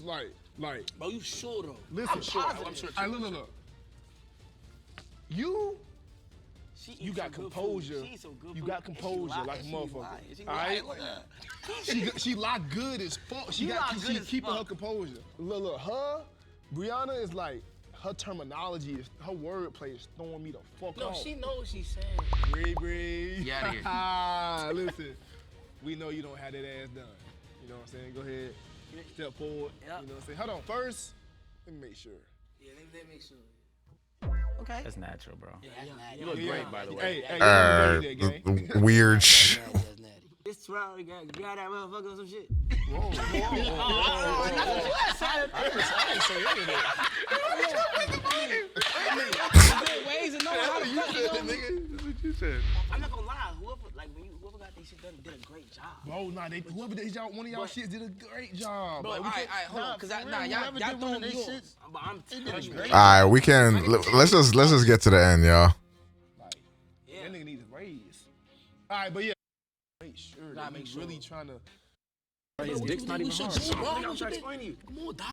like. Bro, you sure though? Listen. I'm sure. I'm sure. All right, look. You got composure. You got composure like a motherfucker. All right. She locked good as fuck. She keeping her composure. Look. Her, Brianna is like. Her terminology is, her wordplay is throwing me the fuck off. No, she knows what she's saying. Bree. Yeah, here. Listen, we know you don't have that ass done. You know what I'm saying? Go ahead, step forward. Yep. You know what I'm saying? Hold on, first, let me make sure. Yeah, let me make sure. Okay. That's natural, bro. Yeah, that's natty. You look great, by the way. Hey, you know that, gang. Weird. This trial, you got that motherfucker or some shit. Whoa. That's what you said. I didn't say anything. Ways to know how to fuck it, nigga. That's what you said. I'm not gonna lie. Whoever got this shit done did a great job. Bro, nah, whoever did one of y'all shits did a great job. Bro, all right, hold on, cause y'all throwing me off. But I'm telling you. All right, we can. Let's just get to the end, y'all. Yeah. That nigga needs a raise. All right, but yeah. Make sure that he's really trying to. His dick's not even hard. I'm trying to explain to you. Come on, dog.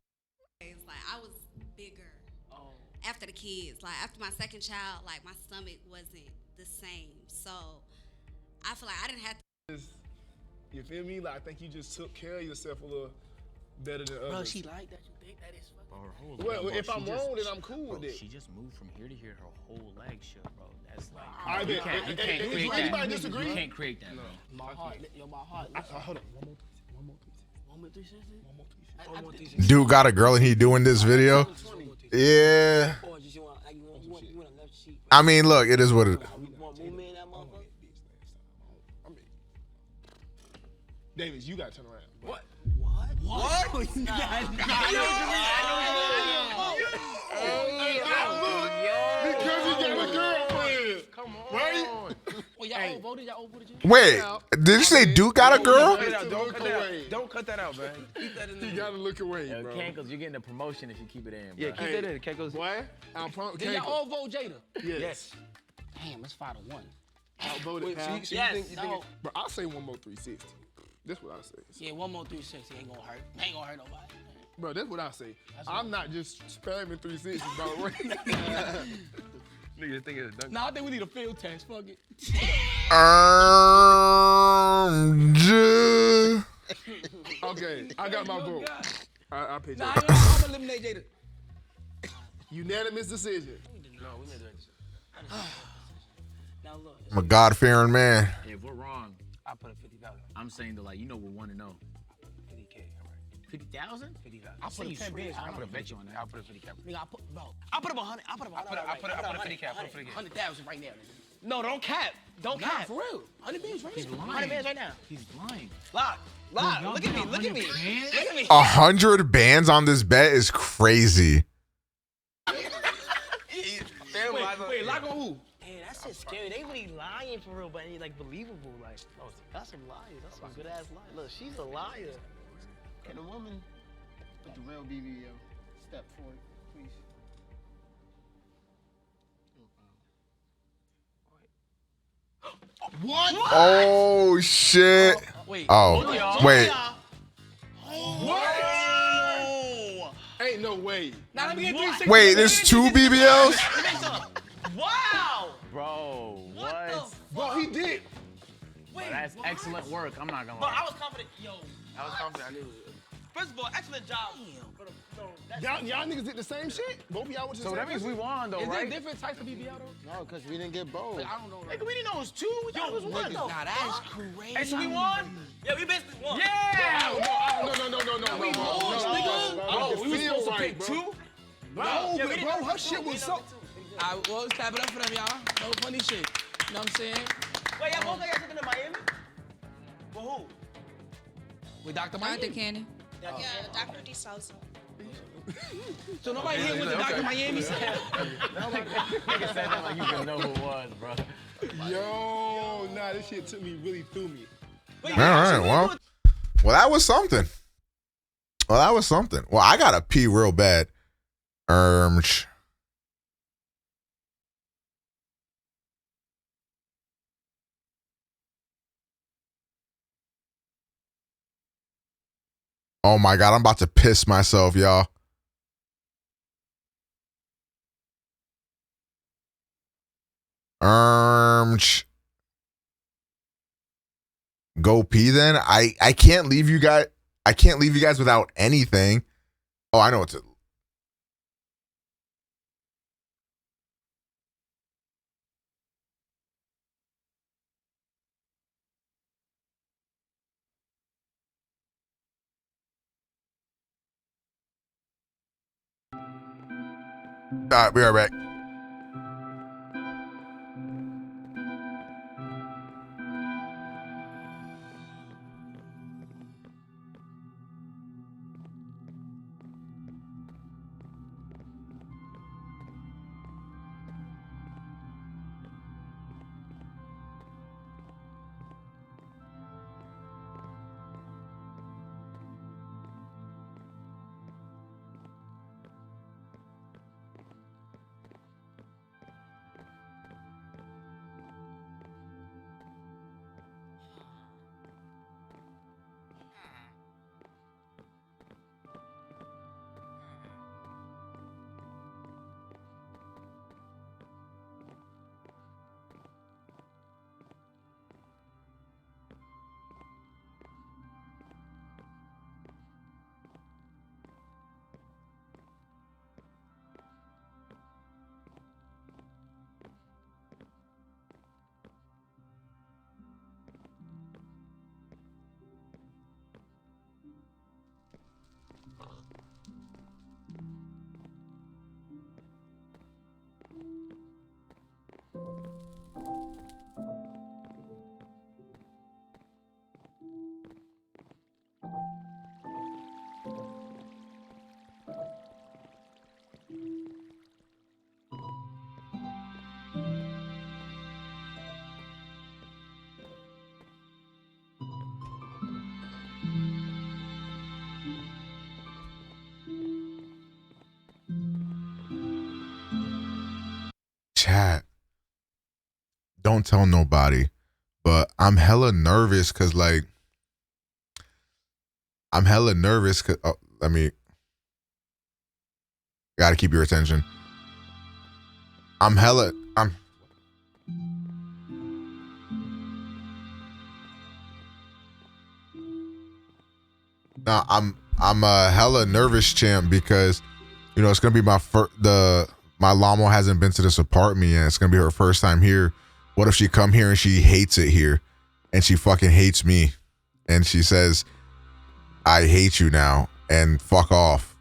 It's like I was bigger after the kids. Like after my second child, like my stomach wasn't the same. So I feel like I didn't have to. You feel me? Like I think you just took care of yourself a little better than others. Bro, she like that. You think that is fucking. Well, if I'm wrong, then I'm cool with it. She just moved from here to here. Her whole leg shook, bro. That's like. I bet. You can't create anybody that. disagree? You can't create that, bro. My heart. Hold on. One more 360. Dude got a girl and he doing this video. Yeah. I mean, look, it is what it. Davis, you gotta turn around. What? Because he got a girlfriend. Come on. Right? Well, y'all voted. Y'all voted. Wait, did you say Duke got a girl? Don't cut that out, man. Keep that in there. You gotta look away, Yo, bro. Cankles, you're getting a promotion if you keep it in, bro. Yeah, keep that in. Cankles. What? Did y'all all vote Jada? Yes. Damn, it's 5-1. Outvoted half. So you think Bro, I'll say one more 360. That's what I say. Yeah, one more 360 ain't gonna hurt. Ain't gonna hurt nobody. Bro, that's what I say. I'm not just spamming 360, by the way. Niggas think it's done. Nah, I think we need a field test. Fuck it. Okay, I got my vote. I picked Nah, it. I'm gonna eliminate Jada. Unanimous decision. No, we made the right decision. Now look. I'm a God-fearing man. If we're wrong, I put a 50,000. I'm saying that, like, you know, we're 1-0. 50K, all right. 50,000? 50,000. I put a 10 bands. I'm gonna bet you on that. I'll put a 50K. Nigga, I put 100. I put a 50K. I put a 50K. 100,000 right now. No, don't cap. Don't cap. For real. 100 bands right now. He's lying. 100 bands right now. He's lying. Lock. Look at me. Look at me. Look at me. 100 bands on this bet is crazy. Wait, lock on who? Man, that's just scary. They really lying for real, but it's like believable. Like, oh, that's some liars. That's some good ass liars. Look, she's a liar. Can a woman Put the real BBL step forward, please. What? Oh shit. Wait. Oh wait. What? Ain't no way. Now let me get 360. Wait, there's 2 BBLs? Wow. Bro, what? Bro, he did. Bro, that's excellent work. I'm not gonna But lie. I was confident. I was confident. I knew it. First of all, excellent job. Y'all niggas did the same shit? Both of y'all went to the So same that means we place? won, though, Is right? there different types of BBL though? No, because we didn't get both. Like, I don't know. Nigga, we didn't know it was 2. We thought it was 1, though. Nah, that's crazy. Hey, so we won? Yeah, we basically won. Yeah! No. We lost, nigga. Oh, we were supposed to pick bro. 2? No, but bro, her shit was so. Well, let's clap it up for them, y'all. No funny shit. You know what I'm saying? Wait, y'all both got something in Miami? For who? With Dr. Dr. Miami? Cannon. Yeah, Dr. D. Sousa. So nobody hit with the Dr. Miami said. Nigga said that like you didn't know who it was, bro. Yo, nah, this shit took me really through me. All right, well, that was something. Well, I gotta pee real bad. Oh my God, I'm about to piss myself, y'all. Go pee then. I can't leave you guys. I can't leave you guys without anything. Oh, I know what to. All right, be right back. Chat. Don't tell nobody, but I'm hella nervous because, like, gotta keep your attention. I'm hella a hella nervous, champ, because you know it's gonna be my my Lamo hasn't been to this apartment yet. It's gonna be her first time here. What if she come here and she hates it here, and she fucking hates me, and she says, "I hate you now," and fuck off.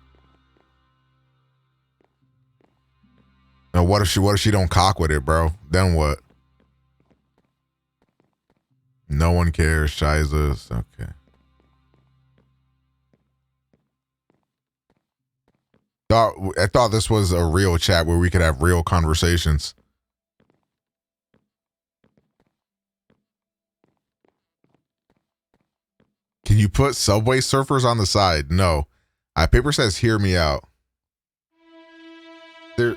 Now what if she don't cock with it, bro? Then what? No one cares, Shizas. Okay. I thought this was a real chat where we could have real conversations. Can you put Subway Surfers on the side? No. Paper says, hear me out. There.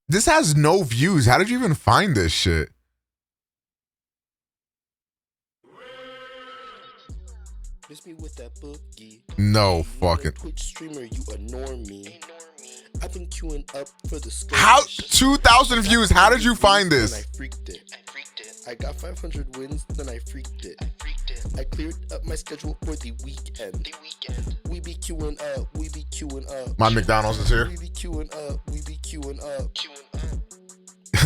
This has no views. How did you even find this shit? Miss me with that boogie. No fucking. Twitch streamer, you a normie. I've been queuing up for the skirmish. How 2,000 views? How did you find this? I freaked it. I got 500 wins, then I freaked it. I cleared up my schedule for the weekend. We be queuing up. We be queuing up. My McDonald's is here. We be queuing up. We be queuing up.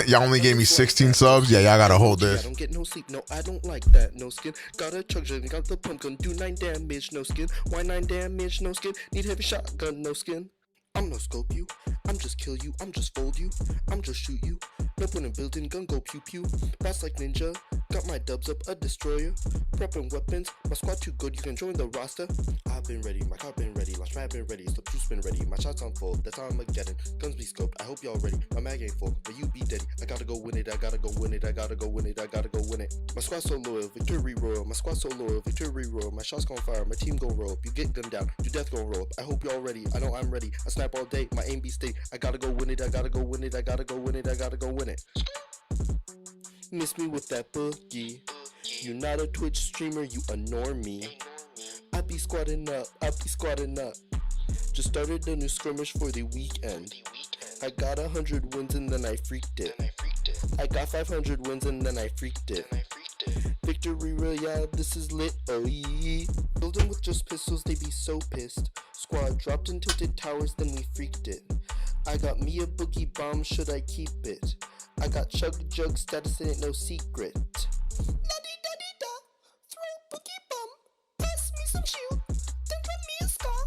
Y'all only gave me 16 subs. Yeah, y'all gotta hold this. I don't get no sleep. No, I don't like that. No skin. Got a chug jug. Got the pump gun. Do 9 damage. No skin. Why 9 damage? No skin. Need heavy shotgun. No skin. I'm no scope you. I'm just kill you. I'm just fold you. I'm just shoot you. No point in building gun. Go pew pew. Boss like ninja. Got my dubs up. A destroyer. Prepping weapons. My squad too good. You can join the roster. I've been ready. My car been ready. Launch pad been ready. Slip juice been ready. My shots on full. That's how I'm getting. Guns be scoped. I hope y'all ready. My mag ain't full, but you be dead. I gotta go win it. I gotta go win it. I gotta go win it. I gotta go win it. My squad so loyal. Victory royal. My squad so loyal. Victory royal. My shots gon' fire. My team gon' roll up. You get gunned down. Your death gon' roll up. I hope y'all ready. I know I'm ready. I snap all day. My aim be steady. I gotta go win it. I gotta go win it. I gotta go win it. I gotta go win it. Miss me with that boogie. You not a Twitch streamer, you a normie. I be squatting up, I be squatting up. Just started a new skirmish for the weekend. I got 100 wins and then I freaked it. I got 500 wins and then I freaked it. Victory Royale, this is lit, oh yeah. Building with just pistols, they be so pissed. Squad dropped in tilted towers, then we freaked it. I got me a boogie bomb, should I keep it? I got chug jug status, it ain't no secret. La-dee-da-dee-da, throw boogie bomb, pass me some shield, then drop me a scar.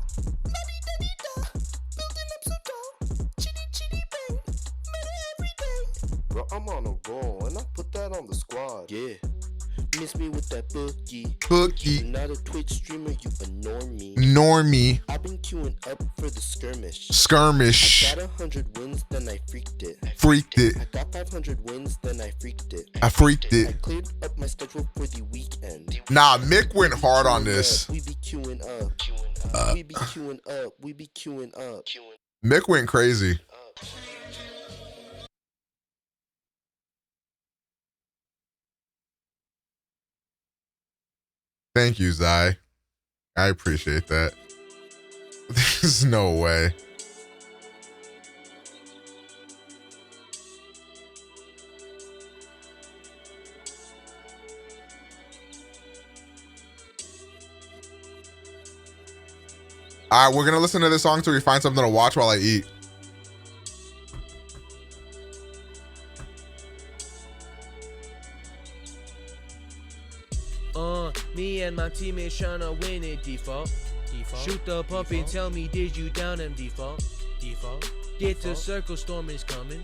La-dee-da-dee-da, building up so tall, chitty-chitty bang, better every day. Bro, I'm on a roll, and I put that on the squad. Yeah. Miss me with that boogie. Boogie. You not a Twitch streamer, you a normie. Normie. I've been queuing up for the skirmish. Skirmish. I got 100 wins, then I freaked it. Freaked it. I got 500 wins, then I freaked it. I freaked it. I cleared up my schedule for the weekend. Nah, Mick went hard on this. We be queuing up. We be queuing up. We be queuing up. Mick went crazy. Thank you, Zai. I appreciate that. There's no way. All right, we're going to listen to this song till we find something to watch while I eat. Me and my teammates tryna win it, default. Shoot the pump and tell me, did you down them, default? Get to circle, storm is coming.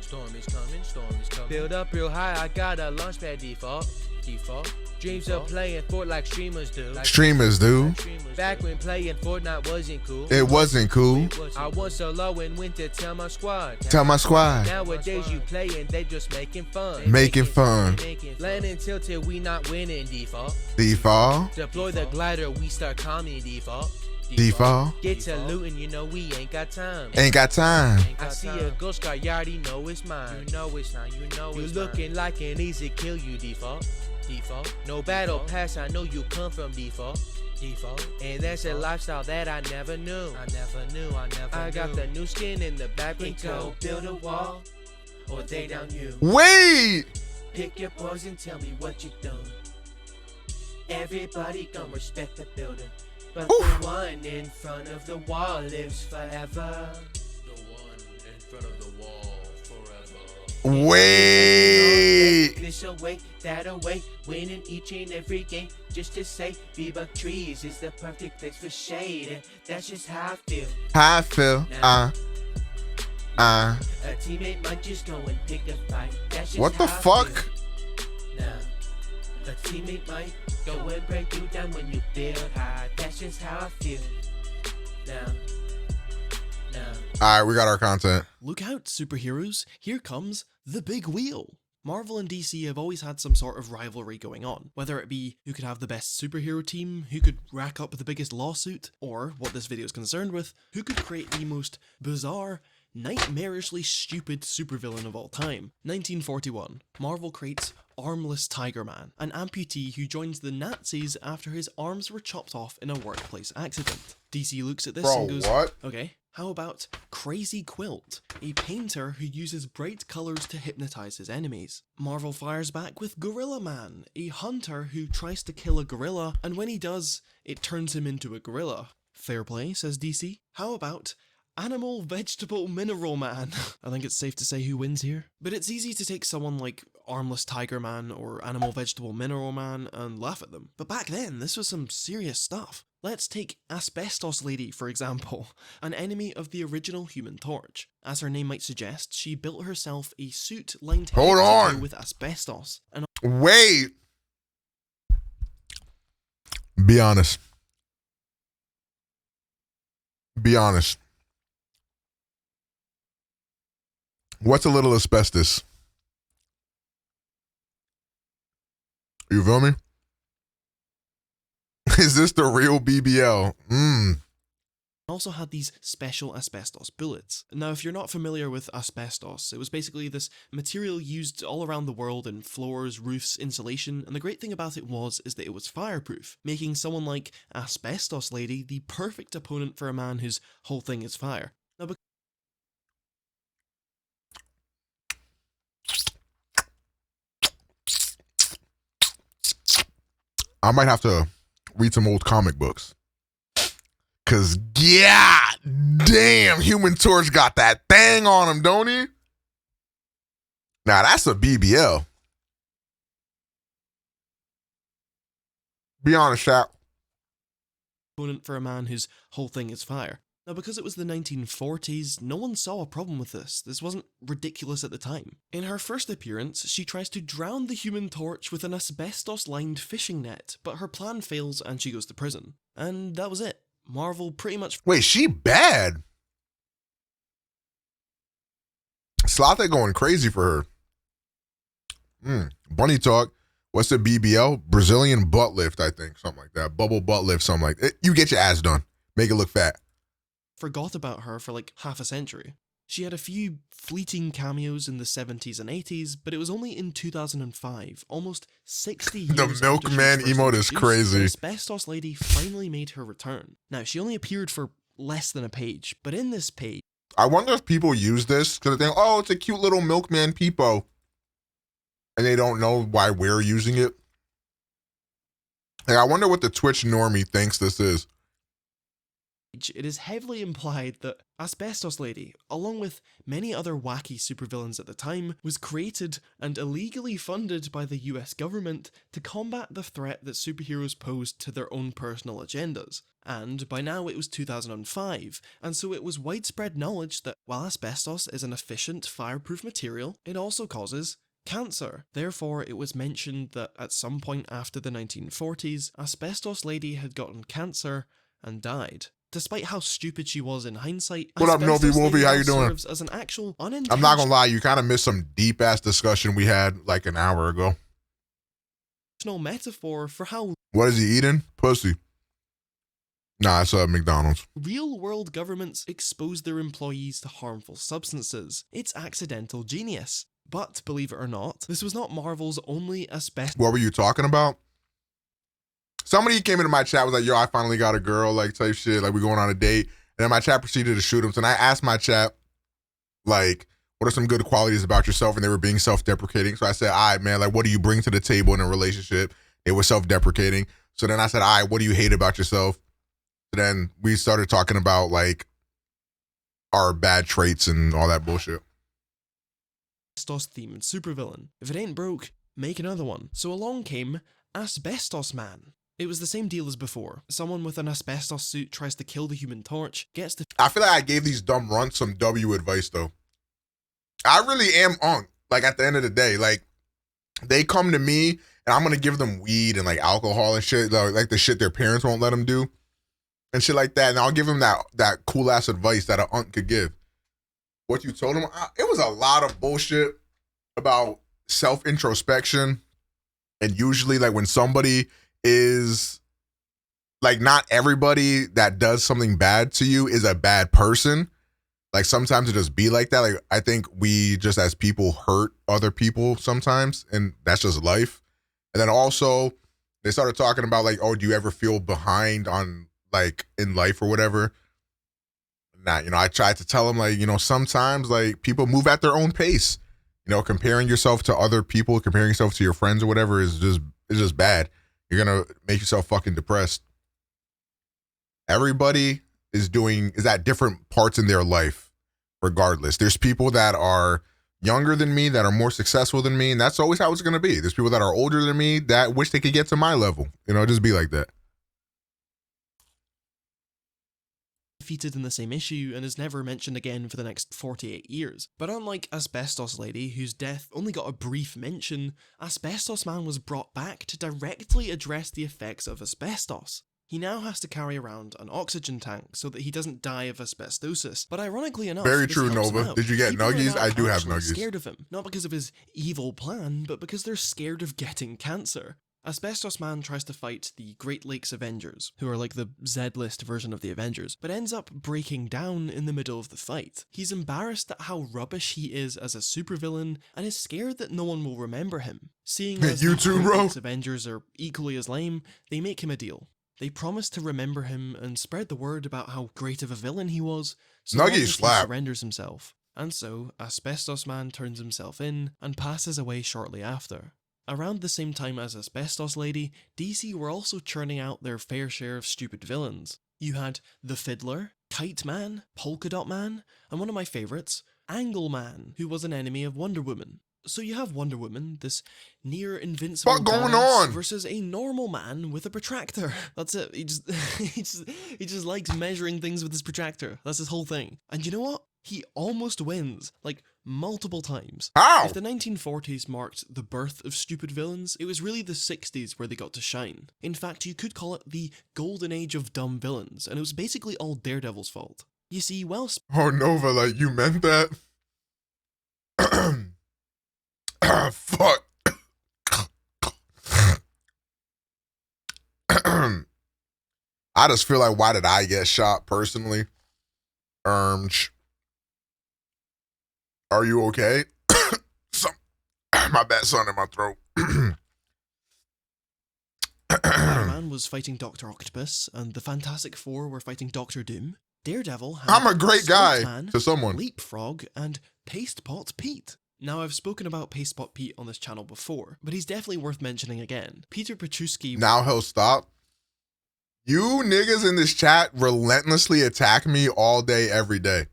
Build up real high, I got a launch pad, default. Dreams of playing Fort like streamers do. Back when playing Fortnite wasn't cool. It wasn't cool. I went solo and went to tell my squad. Nowadays you play and they just making fun. Lennen tilted, we not winning, default. Deploy the glider, we start calming, default. Get to looting, you know we ain't got time. I see a ghost car, you already know it's mine. You know it's not, you looking like an easy kill, you default. No battle pass, I know you come from default. And that's a lifestyle that I never knew. I got the new skin in the back and go build a wall, or they down you. Wait! Pick your poison, tell me what you done. Everybody gon' respect the building, but the one in front of the wall lives forever. The one in front of the wall forever. Wait! This away, that away, winning each and every game. Just to say, Bebop Trees is the perfect place for shade, and that's just how I feel. A teammate might just go and pick a fight. That's just what the fuck? A teammate might go and break you down when you build high. That's just how I feel. All right, we got our content. Look out, superheroes. Here comes the big wheel. Marvel and DC have always had some sort of rivalry going on, whether it be who could have the best superhero team, who could rack up the biggest lawsuit, or, what this video is concerned with, who could create the most bizarre, nightmarishly stupid supervillain of all time. 1941, Marvel creates Armless Tiger Man, an amputee who joins the Nazis after his arms were chopped off in a workplace accident. DC looks at this Bro, and goes, what? okay, how about Crazy Quilt, a painter who uses bright colours to hypnotise his enemies. Marvel fires back with Gorilla Man, a hunter who tries to kill a gorilla, and when he does, it turns him into a gorilla. Fair play, says DC. How about Animal Vegetable Mineral Man? I think it's safe to say who wins here. But it's easy to take someone like Armless Tiger Man or Animal Vegetable Mineral Man and laugh at them. But back then, this was some serious stuff. Let's take Asbestos Lady, for example, an enemy of the original Human Torch. As her name might suggest, she built herself a suit lined head Hold to on. toe with asbestos. And Wait. Be honest. Be honest. What's a little asbestos? You feel me? Is this the real BBL? also had these special asbestos bullets. Now, if you're not familiar with asbestos, it was basically this material used all around the world in floors, roofs, insulation, and the great thing about it is that it was fireproof, making someone like Asbestos Lady the perfect opponent for a man whose whole thing is fire. Now, I might have to read some old comic books. Cause yeah, damn, Human Torch got that thing on him, don't he? Now that's a BBL. Be honest, Shaq. Opponent for a man whose whole thing is fire. Now, because it was the 1940s, no one saw a problem with this. This wasn't ridiculous at the time. In her first appearance, she tries to drown the Human Torch with an asbestos-lined fishing net, but her plan fails and she goes to prison. And that was it. Marvel pretty much... Wait, she bad? Slotha going crazy for her. Bunny talk. What's the BBL? Brazilian butt lift, I think. Something like that. Bubble butt lift, something like that. You get your ass done. Make it look fat. Forgot about her for like half a century. She had a few fleeting cameos in the 70s and 80s, but it was only in 2005, almost 60 years The after milkman she was first emote is introduced, crazy. the Asbestos Lady finally made her return. Now, she only appeared for less than a page, but in this page... I wonder if people use this because they think, oh, it's a cute little milkman peepo. And they don't know why we're using it. Like, I wonder what the Twitch normie thinks this is. It is heavily implied that Asbestos Lady, along with many other wacky supervillains at the time, was created and illegally funded by the US government to combat the threat that superheroes posed to their own personal agendas. And by now it was 2005, and so it was widespread knowledge that while asbestos is an efficient, fireproof material, it also causes cancer. Therefore, it was mentioned that at some point after the 1940s, Asbestos Lady had gotten cancer and died. Despite how stupid she was in hindsight, What up, Novi Wolvie? How you doing? serves as an actual I'm not gonna lie, you kind of missed some deep ass discussion we had like an hour ago. metaphor for how What is he eating? Pussy. Nah, it's McDonald's. real-world governments expose their employees to harmful substances. It's accidental genius. But, believe it or not, this was not Marvel's only asbestos... What were you talking about? Somebody came into my chat, was like, yo, I finally got a girl, like, type shit, like, we going on a date. And then my chat proceeded to shoot him. So then I asked my chat, like, what are some good qualities about yourself? And they were being self-deprecating. So I said, all right, man, like, what do you bring to the table in a relationship? They were self-deprecating. So then I said, all right, what do you hate about yourself? So then we started talking about, like, our bad traits and all that bullshit. themed supervillain. If it ain't broke, make another one. So along came Asbestos Man. It was the same deal as before. Someone with an asbestos suit tries to kill the Human Torch, gets the... I feel like I gave these dumb runts some W advice, though. I really am like, at the end of the day, like, they come to me, and I'm going to give them weed and, like, alcohol and shit, like the shit their parents won't let them do, and shit like that, and I'll give them that cool-ass advice that an aunt could give. What you told them, it was a lot of bullshit about self-introspection, and usually, like, when somebody is, like, not everybody that does something bad to you is a bad person. Like sometimes it just be like that. Like I think we just as people hurt other people sometimes, and that's just life. And then also they started talking about like, oh, do you ever feel behind on like in life or whatever? Nah, I tried to tell them like, sometimes like people move at their own pace. Comparing yourself to other people, comparing yourself to your friends or whatever is just bad. You're gonna make yourself fucking depressed. Everybody is at different parts in their life, regardless. There's people that are younger than me, that are more successful than me, and that's always how it's gonna be. There's people that are older than me that wish they could get to my level. Just be like that. Defeated in the same issue and is never mentioned again for the next 48 years. But unlike Asbestos Lady, whose death only got a brief mention, Asbestos Man was brought back to directly address the effects of asbestos. He now has to carry around an oxygen tank so that he doesn't die of asbestosis. But ironically enough, very this true, helps him Nova. out. Did you get People are nuggies? now I do have actually nuggies. Scared of him, not because of his evil plan, but because they're scared of getting cancer. Asbestos Man tries to fight the Great Lakes Avengers, who are like the Z-list version of the Avengers, but ends up breaking down in the middle of the fight. He's embarrassed at how rubbish he is as a supervillain, and is scared that no one will remember him. Seeing as You the too, Great bro. Lakes Avengers are equally as lame, they make him a deal. They promise to remember him and spread the word about how great of a villain he was, so long Nuggy as he slap. surrenders himself. And so, Asbestos Man turns himself in and passes away shortly after. Around the same time as Asbestos Lady, DC were also churning out their fair share of stupid villains. You had The Fiddler, Kite Man, Polka Dot Man, and one of my favourites, Angle Man, who was an enemy of Wonder Woman. So you have Wonder Woman, this near invincible What going goddess, on? versus a normal man with a protractor. That's it. He just likes measuring things with his protractor. That's his whole thing. And you know what? He almost wins, like multiple times. How? If the 1940s marked the birth of stupid villains, it was really the 60s where they got to shine. In fact, you could call it the golden age of dumb villains, and it was basically all Daredevil's fault. You see, while Oh, Nova, like you meant that? Fuck. I just feel like, why did I get shot personally? Are you okay? My bad, son in my throat. Spider-Man was fighting Dr. Octopus, and the Fantastic Four were fighting Dr. Doom. Daredevil had I'm a great guy Swordsman, to someone. Leapfrog, and Pastepot Pete. Now, I've spoken about Pastepot Pete on this channel before, but he's definitely worth mentioning again. Peter Petruski... Now he'll stop. You niggas in this chat relentlessly attack me all day, every day.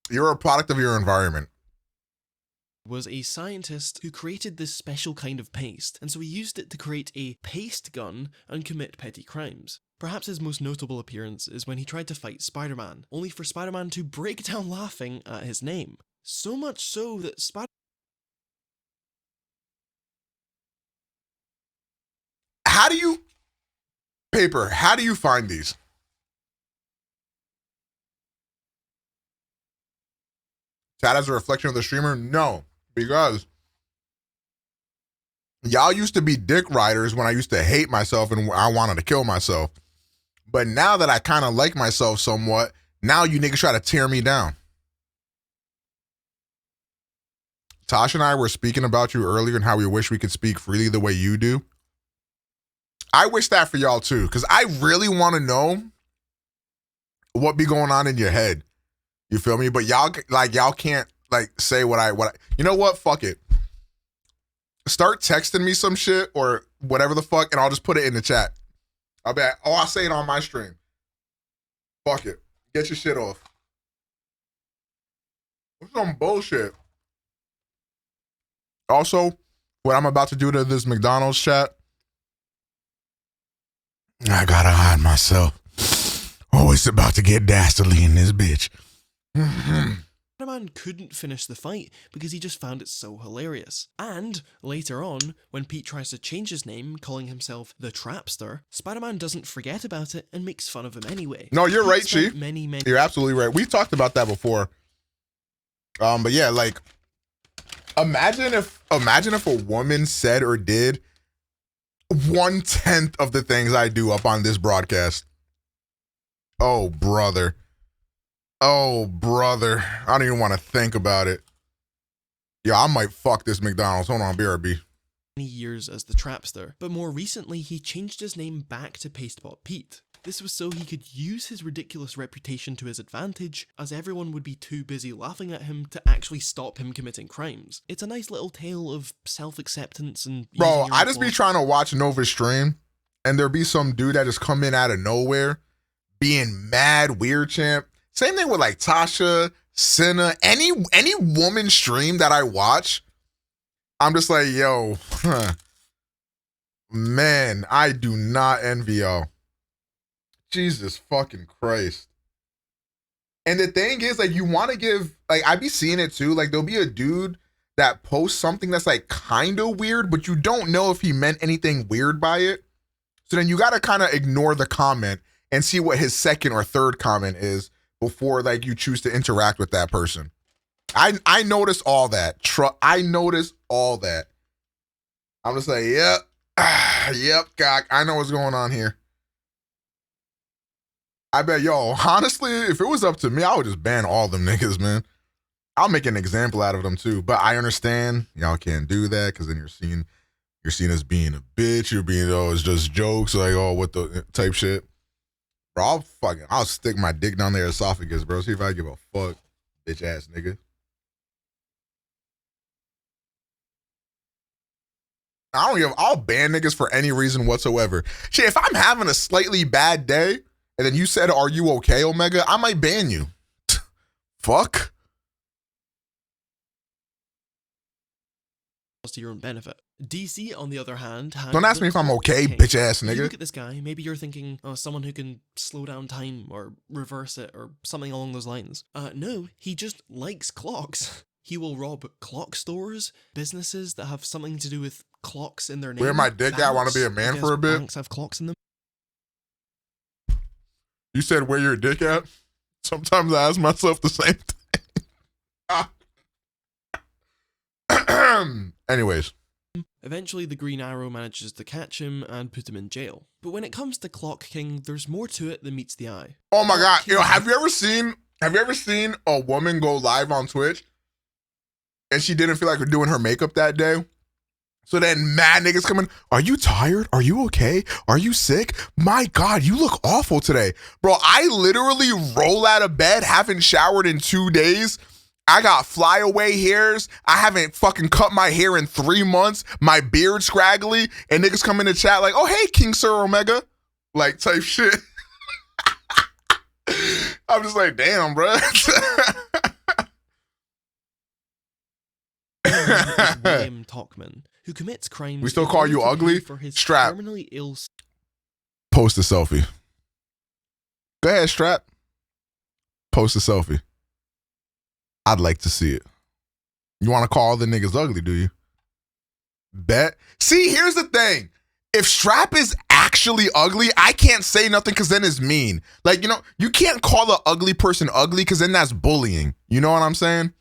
You're a product of your environment. Was a scientist who created this special kind of paste, and so he used it to create a paste gun and commit petty crimes. Perhaps his most notable appearance is when he tried to fight Spider-Man, only for Spider-Man to break down laughing at his name. So much so that How do you find these? Chat as a reflection of the streamer? No, because y'all used to be dick riders when I used to hate myself and I wanted to kill myself. But now that I kind of like myself somewhat, now you niggas try to tear me down. Tasha and I were speaking about you earlier and how we wish we could speak freely the way you do. I wish that for y'all too, because I really want to know what be going on in your head. You feel me? But y'all can't say what I you know what? Fuck it. Start texting me some shit or whatever the fuck, and I'll just put it in the chat. I'll say it on my stream. Fuck it. Get your shit off. What's some bullshit? Also, what I'm about to do to this McDonald's chat, I gotta hide myself. Always about to get dastardly in this bitch. Spider-Man couldn't finish the fight because he just found it so hilarious. And later on, when Pete tries to change his name, calling himself the Trapster, Spider-Man doesn't forget about it and makes fun of him anyway. No, you're right, Chief. Chief. You're absolutely right. We've talked about that before. But yeah, like, imagine if a woman said or did 1/10 of the things I do up on this broadcast. Oh, brother. Oh, brother. I don't even want to think about it. Yeah, I might fuck this McDonald's. Hold on, BRB. Years as the Trapster, but more recently he changed his name back to Pastebot Pete. This was so he could use his ridiculous reputation to his advantage, as everyone would be too busy laughing at him to actually stop him committing crimes. It's a nice little tale of self-acceptance and... Bro, I just be trying to watch Nova's stream, and there be some dude that just come in out of nowhere, being mad weird champ. Same thing with like Tasha, Senna, any woman stream that I watch, I'm just like, yo, man, I do not envy y'all. Jesus fucking Christ. And the thing is, like, you want to give, like, I be seeing it too. Like, there'll be a dude that posts something that's like kind of weird, but you don't know if he meant anything weird by it. So then you got to kind of ignore the comment and see what his second or third comment is before like you choose to interact with that person. I notice all that. I notice all that. I'm just like, yep, yep, God, I know what's going on here. I bet, yo, honestly, if it was up to me, I would just ban all them niggas, man. I'll make an example out of them too. But I understand y'all can't do that because then you're seen as being a bitch. You're being, oh, it's just jokes, like, oh, what the type shit. Bro, I'll stick my dick down their esophagus, bro. See if I give a fuck, bitch ass nigga. I'll ban niggas for any reason whatsoever. Shit, if I'm having a slightly bad day, and then you said, are you okay, Omega? I might ban you. Fuck. To your own benefit. DC, on the other hand, had... Don't ask me if I'm okay, bitch ass If you nigga. look at this guy, maybe you're thinking, oh, someone who can slow down time or reverse it or something along those lines. No, he just likes clocks. He will rob clock stores, businesses that have something to do with clocks in their name. Where my dick at? Want to be a man for a bit? Banks have clocks in them. You said where your dick at? Sometimes I ask myself the same thing. Anyways. Eventually, the Green Arrow manages to catch him and put him in jail. But when it comes to Clock King, there's more to it than meets the eye. Oh my God. Yo, have you ever seen a woman go live on Twitch and she didn't feel like doing her makeup that day? So then mad niggas coming, are you tired? Are you okay? Are you sick? My God, you look awful today. Bro, I literally roll out of bed, haven't showered in 2 days. I got flyaway hairs. I haven't fucking cut my hair in 3 months. My beard scraggly. And niggas come in the chat like, oh, hey, King Sir Omega. Like type shit. I'm just like, damn, bro. William Talkman, who commits crimes. We still call you ugly? For his Strap. terminally ill. Post a selfie. Go ahead, Strap. Post a selfie. I'd like to see it. You want to call the niggas ugly, do you? Bet. See, here's the thing. If Strap is actually ugly, I can't say nothing because then it's mean. Like, you know, you can't call an ugly person ugly because then that's bullying. You know what I'm saying?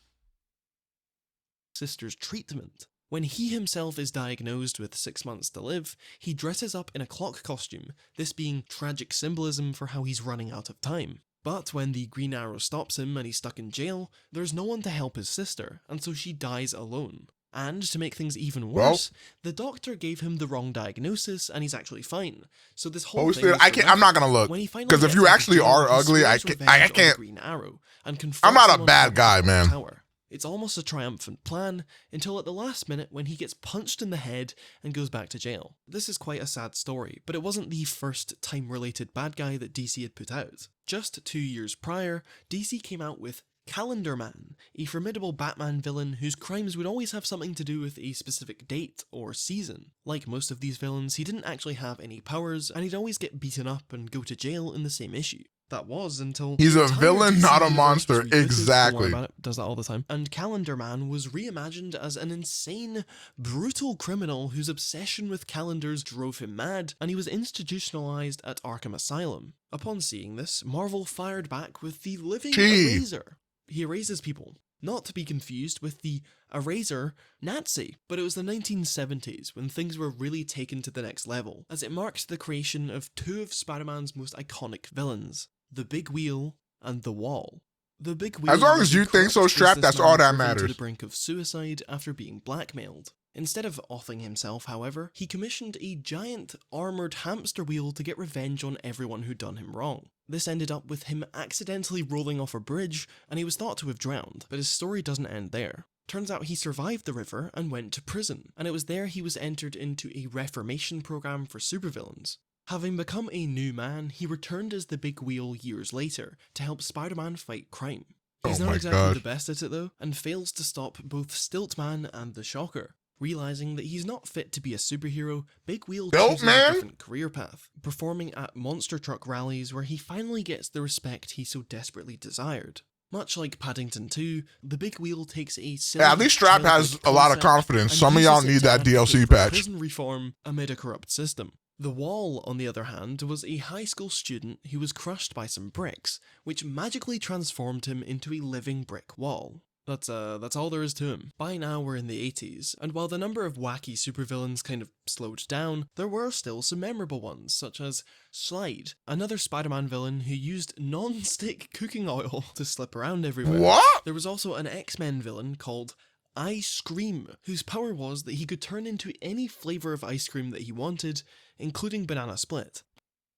Sister's treatment. When he himself is diagnosed with 6 months to live, he dresses up in a clock costume, this being tragic symbolism for how he's running out of time. But when the Green Arrow stops him and he's stuck in jail, there's no one to help his sister, and so she dies alone. And to make things even worse, the doctor gave him the wrong diagnosis and he's actually fine. So this whole thing I'm not gonna look, because if you actually are ugly, I can't. Green Arrow and I'm not a bad guy, man. Tower. It's almost a triumphant plan, until at the last minute when he gets punched in the head and goes back to jail. This is quite a sad story, but it wasn't the first time-related bad guy that DC had put out. Just 2 years prior, DC came out with Calendar Man, a formidable Batman villain whose crimes would always have something to do with a specific date or season. Like most of these villains, he didn't actually have any powers, and he'd always get beaten up and go to jail in the same issue. That was until... He's a villain, not a monster. Exactly. Does that all the time. And Calendar Man was reimagined as an insane, brutal criminal whose obsession with calendars drove him mad, and he was institutionalized at Arkham Asylum. Upon seeing this, Marvel fired back with the living eraser. He erases people. Not to be confused with the eraser Nazi, but it was the 1970s when things were really taken to the next level, as it marked the creation of two of Spider-Man's most iconic villains, the Big Wheel and the Wall. The big wheel As long as that you think so, corrupts Strap, that's businessman all that driven matters. To the brink of suicide after being blackmailed. Instead of offing himself, however, he commissioned a giant armoured hamster wheel to get revenge on everyone who'd done him wrong. This ended up with him accidentally rolling off a bridge, and he was thought to have drowned, but his story doesn't end there. Turns out he survived the river and went to prison, and it was there he was entered into a reformation program for supervillains. Having become a new man, he returned as the Big Wheel years later to help Spider-Man fight crime. He's not exactly the best at it though, and fails to stop both Stiltman and the Shocker. Realizing that he's not fit to be a superhero, Big Wheel chooses a different career path, performing at monster truck rallies where he finally gets the respect he so desperately desired. Much like Paddington 2, the Big Wheel takes a silly, Yeah, at least Strap has a lot of confidence. Some of y'all need that DLC patch. Prison reform amid a corrupt system. The Wall, on the other hand, was a high school student who was crushed by some bricks, which magically transformed him into a living brick wall. That's all there is to him. By now we're in the 80s, and while the number of wacky supervillains kind of slowed down, there were still some memorable ones, such as Slide, another Spider-Man villain who used non-stick cooking oil to slip around everywhere. What? There was also an X-Men villain called Ice Cream, whose power was that he could turn into any flavour of ice cream that he wanted, including banana split.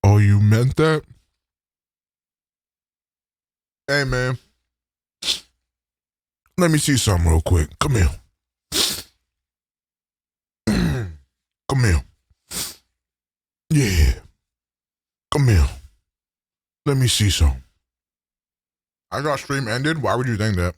Oh, you meant that? Hey, man. Let me see something real quick. Come here. Come here. Yeah. Come here. Let me see something. I got stream ended? Why would you think that?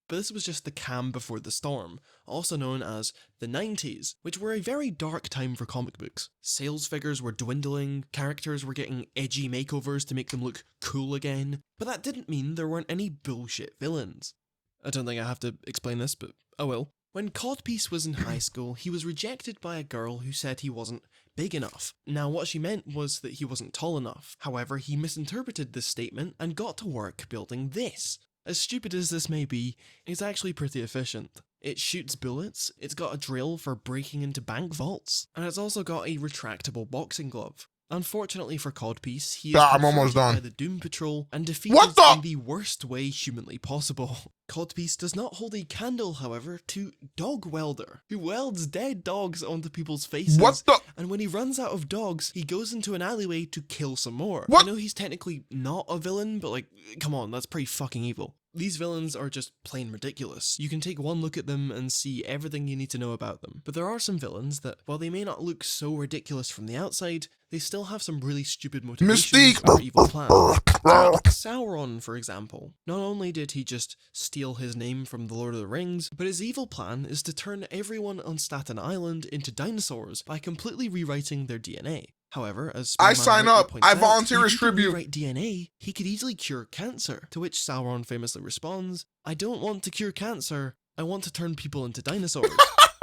But this was just the calm before the storm, also known as the 90s, which were a very dark time for comic books. Sales figures were dwindling, characters were getting edgy makeovers to make them look cool again, but that didn't mean there weren't any bullshit villains. I don't think I have to explain this, but oh well. When Codpiece was in high school, he was rejected by a girl who said he wasn't big enough. Now, what she meant was that he wasn't tall enough. However, he misinterpreted this statement and got to work building this. As stupid as this may be, it's actually pretty efficient. It shoots bullets, it's got a drill for breaking into bank vaults, and it's also got a retractable boxing glove. Unfortunately for Codpiece, he is I'm almost done. by the Doom Patrol and defeated in the worst way humanly possible. Codpiece does not hold a candle, however, to Dog Welder, who welds dead dogs onto people's faces. What the? And when he runs out of dogs, he goes into an alleyway to kill some more. What? I know he's technically not a villain, but like, come on, that's pretty fucking evil. These villains are just plain ridiculous. You can take one look at them and see everything you need to know about them. But there are some villains that, while they may not look so ridiculous from the outside, they still have some really stupid motivations or evil plans. Sauron, for example. Not only did he just steal his name from The Lord of the Rings, but his evil plan is to turn everyone on Staten Island into dinosaurs by completely rewriting their DNA. However, as I sign up. I volunteer as tribute. Rewrite DNA, he could easily cure cancer. To which Sauron famously responds, "I don't want to cure cancer. I want to turn people into dinosaurs."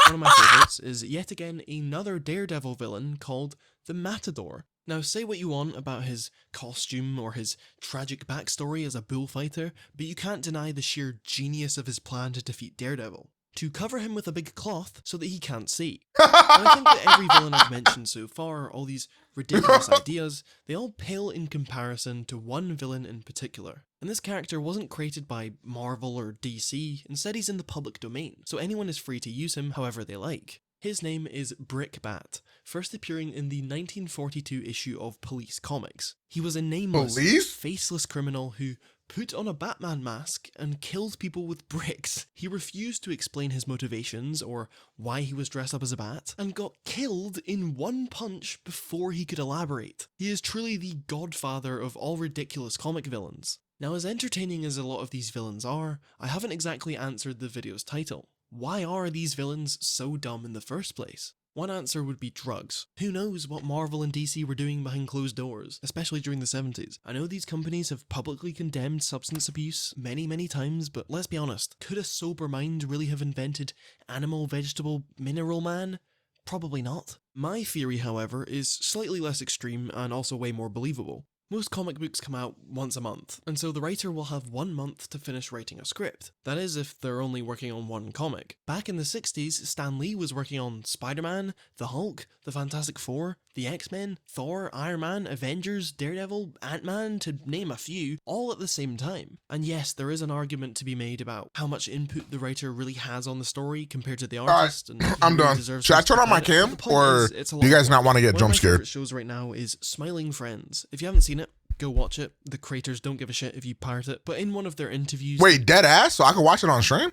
One of my favourites is yet again another Daredevil villain called the Matador. Now, say what you want about his costume or his tragic backstory as a bullfighter, but you can't deny the sheer genius of his plan to defeat Daredevil. To cover him with a big cloth so that he can't see. And I think that every villain I've mentioned so far, all these ridiculous ideas, they all pale in comparison to one villain in particular. And this character wasn't created by Marvel or DC, instead he's in the public domain, so anyone is free to use him however they like. His name is Brickbat, first appearing in the 1942 issue of Police Comics. He was a nameless, faceless criminal who put on a Batman mask and killed people with bricks. He refused to explain his motivations or why he was dressed up as a bat, and got killed in one punch before he could elaborate. He is truly the godfather of all ridiculous comic villains. Now, as entertaining as a lot of these villains are, I haven't exactly answered the video's title. Why are these villains so dumb in the first place? One answer would be drugs. Who knows what Marvel and DC were doing behind closed doors, especially during the 70s. I know these companies have publicly condemned substance abuse many times, but let's be honest, could a sober mind really have invented animal, vegetable, mineral man? Probably not. My theory, however, is slightly less extreme and also way more believable. Most comic books come out once a month, and so the writer will have 1 month to finish writing a script. That is, if they're only working on one comic. Back in the 60s, Stan Lee was working on Spider-Man, the Hulk, the Fantastic Four, The X-Men, Thor, Iron Man, Avengers, Daredevil, Ant-Man, to name a few, all at the same time. And yes, there is an argument to be made about how much input the writer really has on the story compared to the artist. And I'm done. Should I turn on my cam, or do you guys not want to get jump scared? One of my favorite shows right now is Smiling Friends. If you haven't seen it, go watch it. The creators don't give a shit if you pirate it. But in one of their interviews... Wait, dead ass? So I can watch it on stream?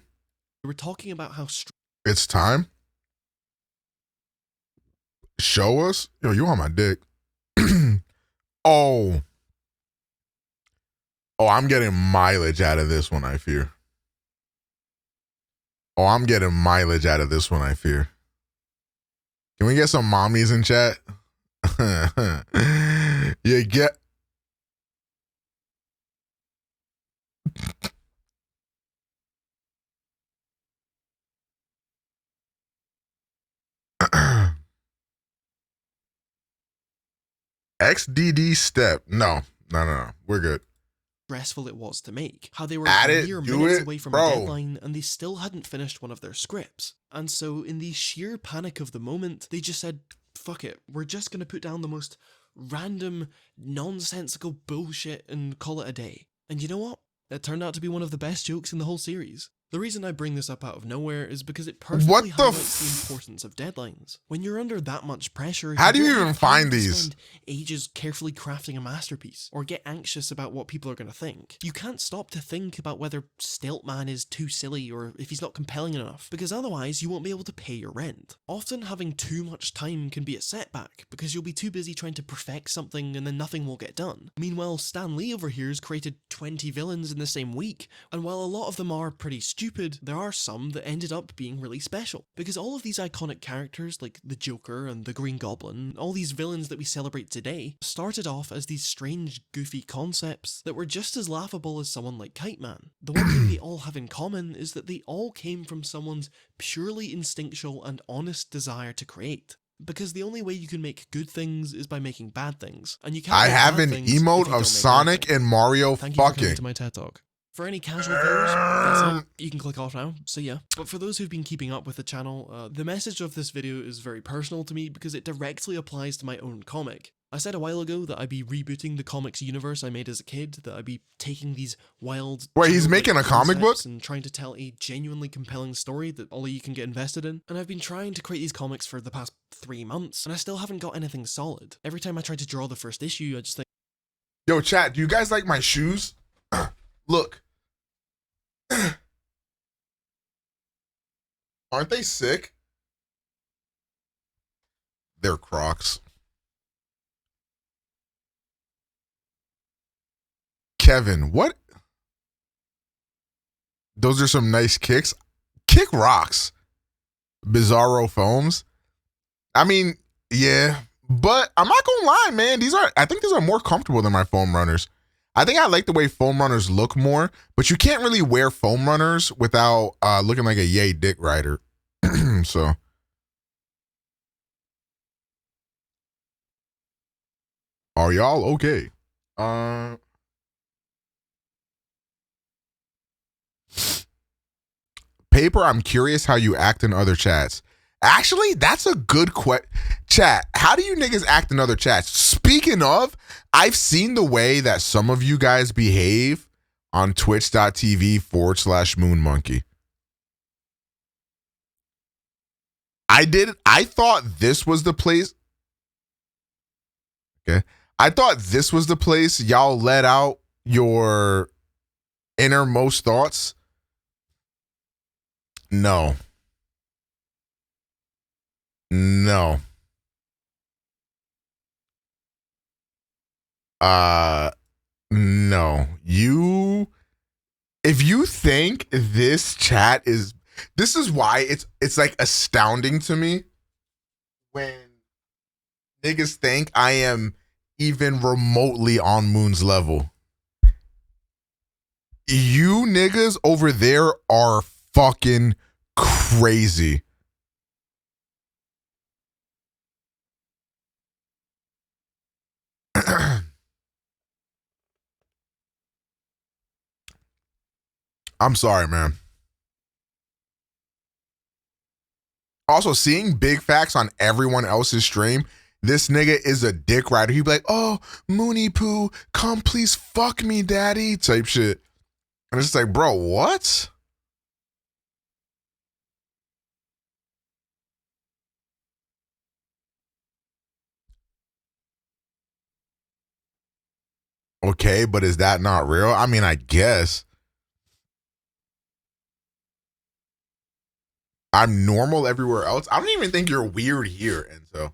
They were talking about how... It's time. Show us? Yo, you on my dick. Oh, I'm getting mileage out of this one, I fear. Oh, I'm getting mileage out of this one, I fear. Can we get some mommies in chat? You get... XDD step. No. We're good. Stressful it was to make. How they were mere do minutes it, away from bro. a deadline and they still hadn't finished one of their scripts. And so in the sheer panic of the moment, they just said, fuck it, we're just gonna put down the most random, nonsensical bullshit and call it a day. And you know what? It turned out to be one of the best jokes in the whole series. The reason I bring this up out of nowhere is because it perfectly highlights the importance of deadlines. When you're under that much pressure, how do you don't even have time find to these? spend ages carefully crafting a masterpiece, or get anxious about what people are going to think. You can't stop to think about whether Stiltman is too silly or if he's not compelling enough, because otherwise you won't be able to pay your rent. Often having too much time can be a setback, because you'll be too busy trying to perfect something and then nothing will get done. Meanwhile, Stan Lee over here has created 20 villains in the same week, and while a lot of them are pretty stupid, there are some that ended up being really special. Because all of these iconic characters, like the Joker and the Green Goblin, all these villains that we celebrate today, started off as these strange, goofy concepts that were just as laughable as someone like Kite Man. The one thing they all have in common is that they all came from someone's purely instinctual and honest desire to create. Because the only way you can make good things is by making bad things. And you can't I make have bad an things if you emote don't of make Sonic good things. and Mario Thank you for coming fucking. to my TED Talk. For any casual viewers, that's it. You can click off now, so yeah. But for those who've been keeping up with the channel, the message of this video is very personal to me because it directly applies to my own comic. I said a while ago that I'd be rebooting the comics universe I made as a kid, that I'd be taking these wild... Wait, he's making a comic book? And trying to tell a genuinely compelling story that all of you can get invested in. And I've been trying to create these comics for the past 3 months, and I still haven't got anything solid. Every time I try to draw the first issue, I just think... Yo, chat, do you guys like my shoes? Look. Aren't they sick? They're Crocs. Kevin, what? Those are some nice kicks. Kick rocks. Bizarro foams. I mean, yeah, but I'm not gonna lie, man. I think these are more comfortable than my foam runners. I think I like the way foam runners look more, but you can't really wear foam runners without looking like a yay dick rider. So. Are y'all okay? Paper, I'm curious how you act in other chats. Actually, that's a good question. Chat, how do you niggas act in other chats? Speaking of, I've seen the way that some of you guys behave on twitch.tv/moonmonkey. I thought this was the place. Okay. I thought this was the place y'all let out your innermost thoughts. No. No. No. If you think this chat this is why it's like astounding to me when niggas think I am even remotely on Moon's level. You niggas over there are fucking crazy. I'm sorry, man. Also, seeing big facts on everyone else's stream, This nigga is a dick rider. He'd be like, oh, Mooney Poo, come please fuck me, daddy, type shit. And it's just like, bro, what? Okay, but is that not real? I mean, I guess. I'm normal everywhere else. I don't even think you're weird here. And so,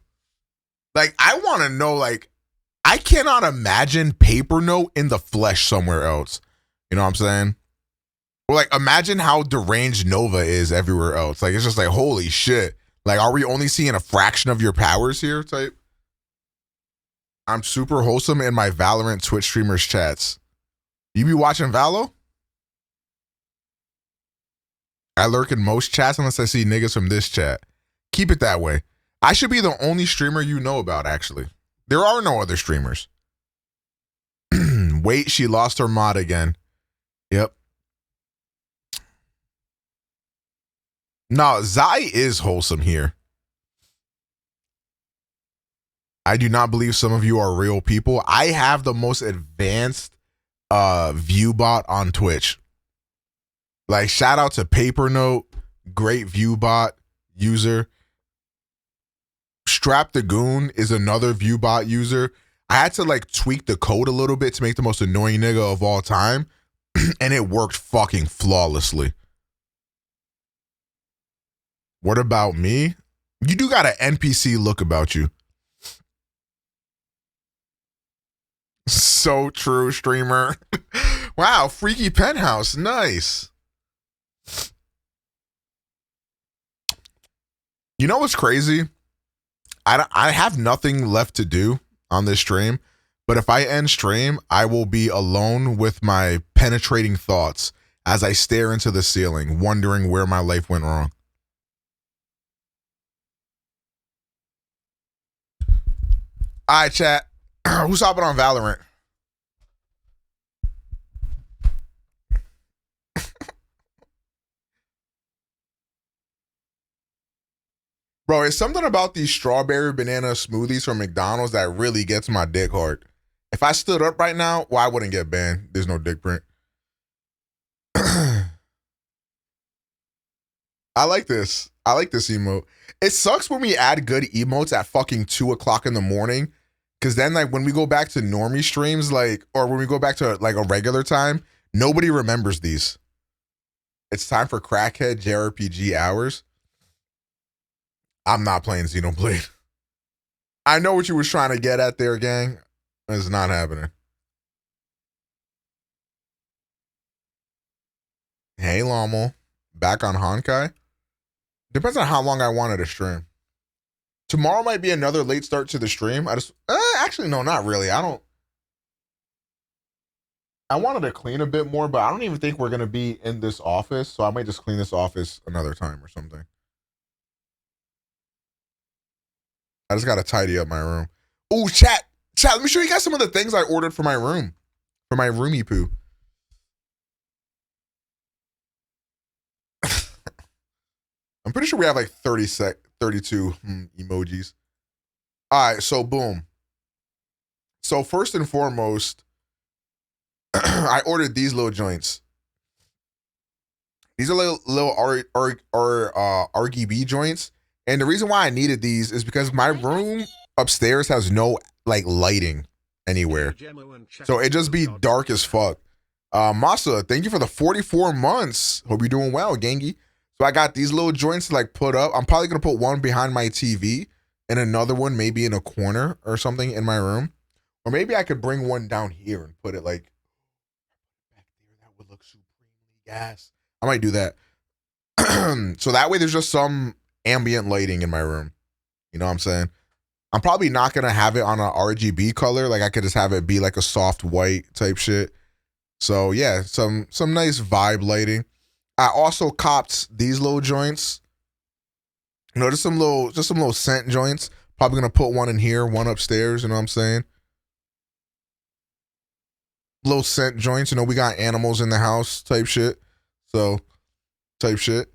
like, I want to know, like, I cannot imagine Paper Note in the flesh somewhere else. You know what I'm saying? Or, like, imagine how deranged Nova is everywhere else. Like, it's just like, holy shit. Like, are we only seeing a fraction of your powers here type? I'm super wholesome in my Valorant Twitch streamers chats. You be watching Valo? I lurk in most chats unless I see niggas from this chat. Keep it that way. I should be the only streamer you know about, actually. There are no other streamers. Wait, she lost her mod again. Yep. No, Zai is wholesome here. I do not believe some of you are real people. I have the most advanced view bot on Twitch. Like, shout out to Paper Note, great view bot user. Strap the Goon is another view bot user. I had to like tweak the code a little bit to make the most annoying nigga of all time, and it worked fucking flawlessly. What about me? You do got an NPC look about you. So true, streamer. Wow, Freaky Penthouse. Nice. You know what's crazy? I have nothing left to do on this stream, but if I end stream, I will be alone with my penetrating thoughts as I stare into the ceiling, wondering where my life went wrong. All right, chat. Who's hopping on Valorant? Bro, it's something about these strawberry banana smoothies from McDonald's that really gets my dick hard. If I stood up right now, well, I wouldn't get banned. There's no dick print. I like this. I like this emote. It sucks when we add good emotes at fucking 2 o'clock in the morning. Cause then like when we go back to normie streams, like, or when we go back to like a regular time, nobody remembers these. It's time for crackhead JRPG hours. I'm not playing Xenoblade. I know what you was trying to get at there, gang. It's not happening. Hey, Lommel. Back on Honakai? Depends on how long I wanted to stream. Tomorrow might be another late start to the stream. Actually, no, not really. I wanted to clean a bit more, but I don't even think we're going to be in this office. So I might just clean this office another time or something. I just got to tidy up my room. Oh, chat, let me show you guys some of the things I ordered for my room. For my roomie poo. I'm pretty sure we have like 32 emojis. All right, so boom. So first and foremost, I ordered these little joints. These are little RGB joints. And the reason why I needed these is because my room upstairs has no like lighting anywhere. So it just be dark as fuck. Masa, thank you for the 44 months. Hope you're doing well, gangy. So I got these little joints to like put up. I'm probably going to put one behind my TV and another one maybe in a corner or something in my room. Or maybe I could bring one down here and put it like back there. That would look supremely gas. I might do that. So that way there's just some ambient lighting in my room. You know what I'm saying? I'm probably not going to have it on an RGB color. Like I could just have it be like a soft white type shit. So yeah, some nice vibe lighting. I also copped these little joints. You know, just some little scent joints. Probably gonna put one in here, one upstairs, you know what I'm saying? Little scent joints, you know, we got animals in the house type shit. So type shit.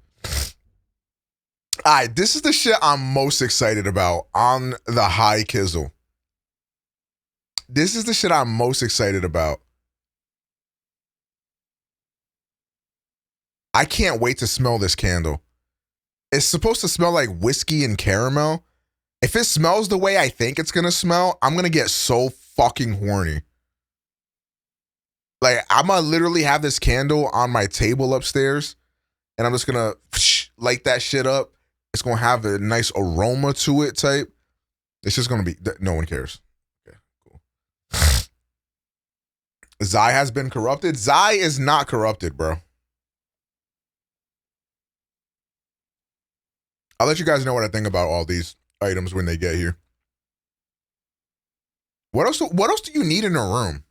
All right, this is the shit I'm most excited about on the high kizzle. This is the shit I'm most excited about. I can't wait to smell this candle. It's supposed to smell like whiskey and caramel. If it smells the way I think it's gonna smell, I'm gonna get so fucking horny. Like, I'm gonna literally have this candle on my table upstairs, and I'm just gonna light that shit up. It's gonna have a nice aroma to it type. It's just gonna be, no one cares. Okay, cool. Zai has been corrupted. Zai is not corrupted, bro. I'll let you guys know what I think about all these items when they get here. What else do you need in a room?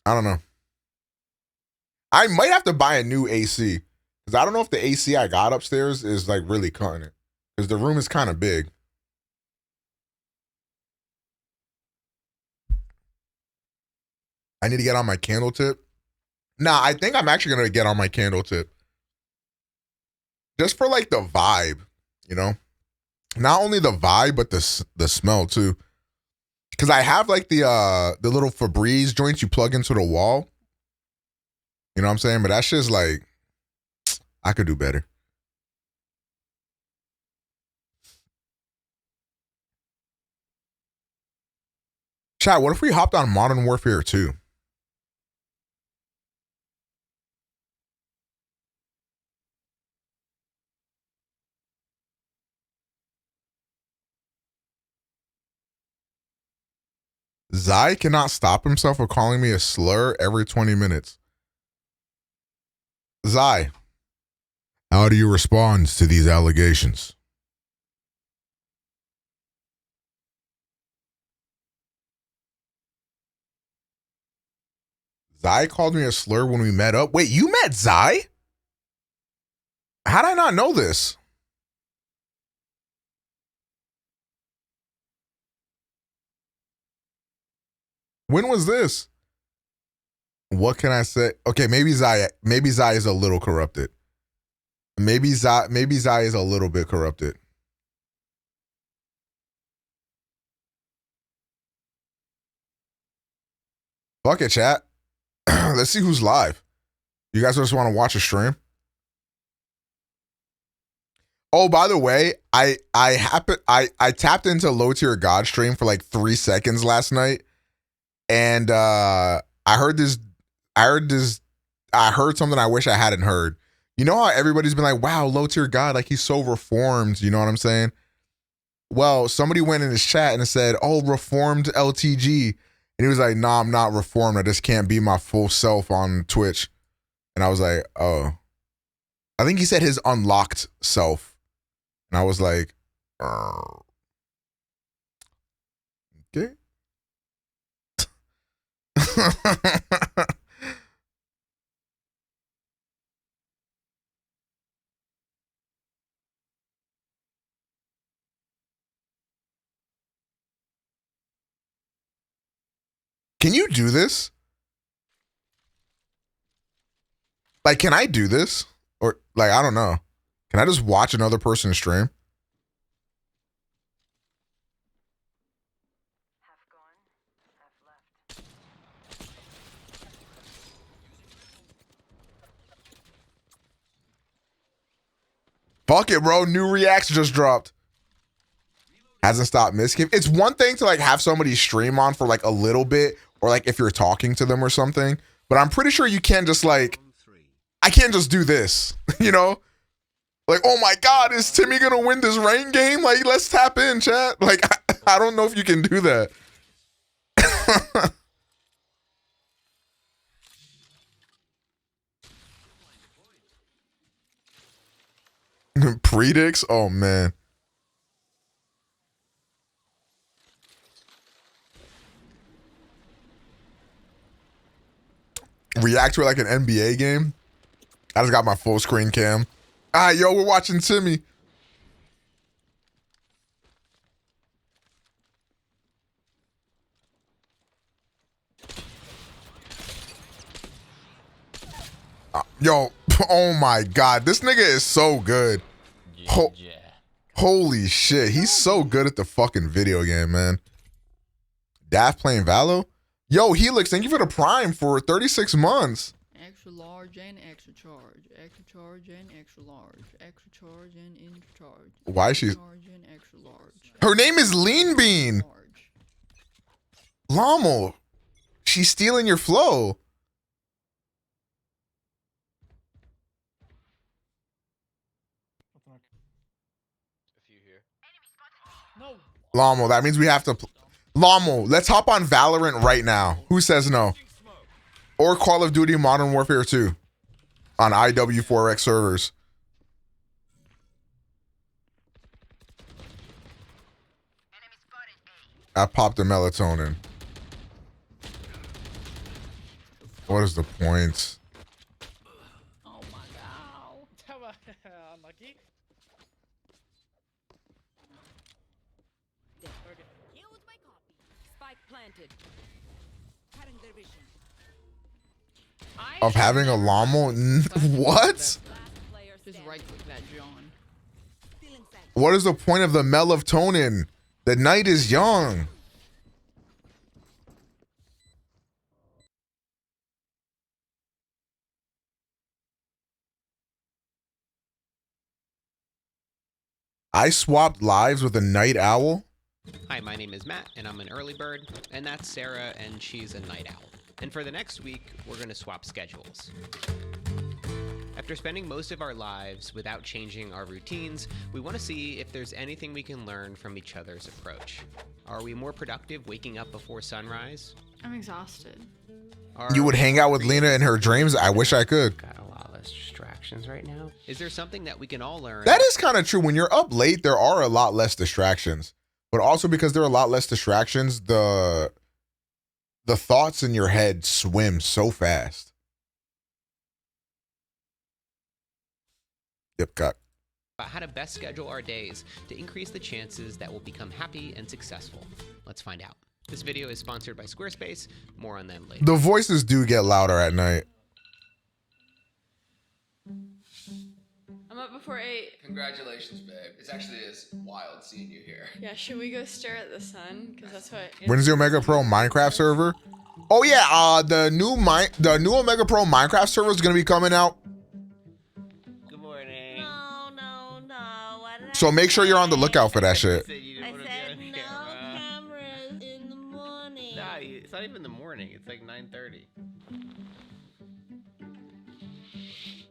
I don't know. I might have to buy a new AC. Because I don't know if the AC I got upstairs is like really cutting it. Because the room is kind of big. I need to get on my candle tip. Nah, I think I'm actually going to get on my candle tip. Just for like the vibe, you know? Not only the vibe, but the smell too. Because I have like the little Febreze joints you plug into the wall. You know what I'm saying? But that shit's like, I could do better. Chat, what if we hopped on Modern Warfare 2? Zai cannot stop himself from calling me a slur every 20 minutes. Zai, how do you respond to these allegations? Zai called me a slur when we met up. Wait, you met Zai? How'd I not know this? When was this? What can I say? Okay, maybe Zai is a little corrupted. Maybe Zai is a little bit corrupted. Fuck it, chat. Let's see who's live. You guys just want to watch a stream? Oh, by the way, I tapped into Low Tier God stream for like 3 seconds last night, and I heard something I wish I hadn't heard. You know how everybody's been like, wow, Low Tier God, like he's so reformed, you know what I'm saying? Well, somebody went in his chat and said, oh, reformed LTG. And he was like, nah, I'm not reformed. I just can't be my full self on Twitch. And I was like, oh. I think he said his unlocked self. And I was like, okay. Can you do this? Like, can I do this? Or, like, I don't know. Can I just watch another person stream? Fuck it, bro. New reacts just dropped. Hasn't stopped misgive. It's one thing to like have somebody stream on for like a little bit, or like if you're talking to them or something, but I'm pretty sure you can't just like, I can't just do this, you know? Like, oh my God, is Timmy gonna win this rain game? Like, let's tap in, chat. Like, I don't know if you can do that. Predicts? Oh man. React to it like an NBA game. I just got my full screen cam. All right, yo, we're watching Timmy. Yo, Oh my god, this nigga is so good. Holy shit, he's so good at the fucking video game, man. Daft playing Valo? Yo, Helix, thank you for the Prime for 36 months. Extra large and extra charge. Extra charge and extra large. Extra charge and extra charge. Why is she? Large and extra large. Her name is Lean Bean. Lomo, she's stealing your flow. Lomo, that means we have to. Lomo, let's hop on Valorant right now. Who says no? Or Call of Duty Modern Warfare 2 on IW4X servers. I popped the melatonin. What is the point? Oh my god. Unlucky. Spike planted. Cutting their vision. Of having a Lomo? What? Just right click that John. What is the point of the melatonin? The night is young. I swapped lives with a night owl. Hi, my name is Matt, and I'm an early bird, and that's Sarah, and she's a night owl. And for the next week, we're going to swap schedules. After spending most of our lives without changing our routines, we want to see if there's anything we can learn from each other's approach. Are we more productive waking up before sunrise? I'm exhausted. You would hang out with Lena in her dreams? I wish I could. Got a lot less distractions right now. Is there something that we can all learn? That is kind of true. When you're up late, there are a lot less distractions. But also because there are a lot less distractions, the thoughts in your head swim so fast. Yep, got. How to best schedule our days to increase the chances that we'll become happy and successful. Let's find out. This video is sponsored by Squarespace. More on them later. The voices do get louder at night. I'm up before 8. Congratulations, babe. It actually is wild seeing you here. Yeah, should we go stare at the sun? Because that's what. When's the OmegaPro Minecraft server? Oh yeah, the new OmegaPro Minecraft server is gonna be coming out. Good morning. No. So make sure you're on the lookout for that shit. I said no cameras in the morning. Nah, it's not even the morning. It's like 9:30.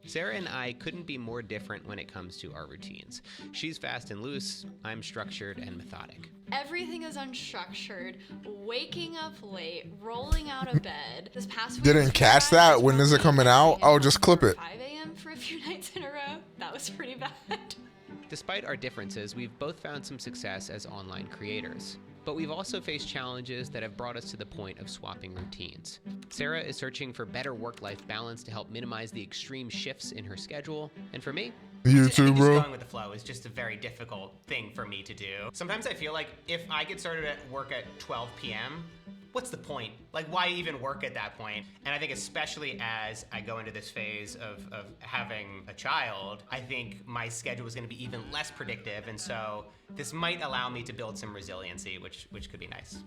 Sarah and I couldn't be more different when it comes to our routines. She's fast and loose, I'm structured and methodic. Everything is unstructured. Waking up late, rolling out of bed. This past week. Didn't catch that. When is it coming out? Oh, just clip it. 5 a.m. for a few nights in a row. That was pretty bad. Despite our differences, we've both found some success as online creators. But we've also faced challenges that have brought us to the point of swapping routines. Sarah is searching for better work-life balance to help minimize the extreme shifts in her schedule. And for me, you too, just bro. going with the flow is just a very difficult thing for me to do. Sometimes I feel like if I get started at work at 12 p.m., what's the point? Like, why even work at that point? And I think especially as I go into this phase of having a child, I think my schedule is gonna be even less predictive. And so this might allow me to build some resiliency, which could be nice.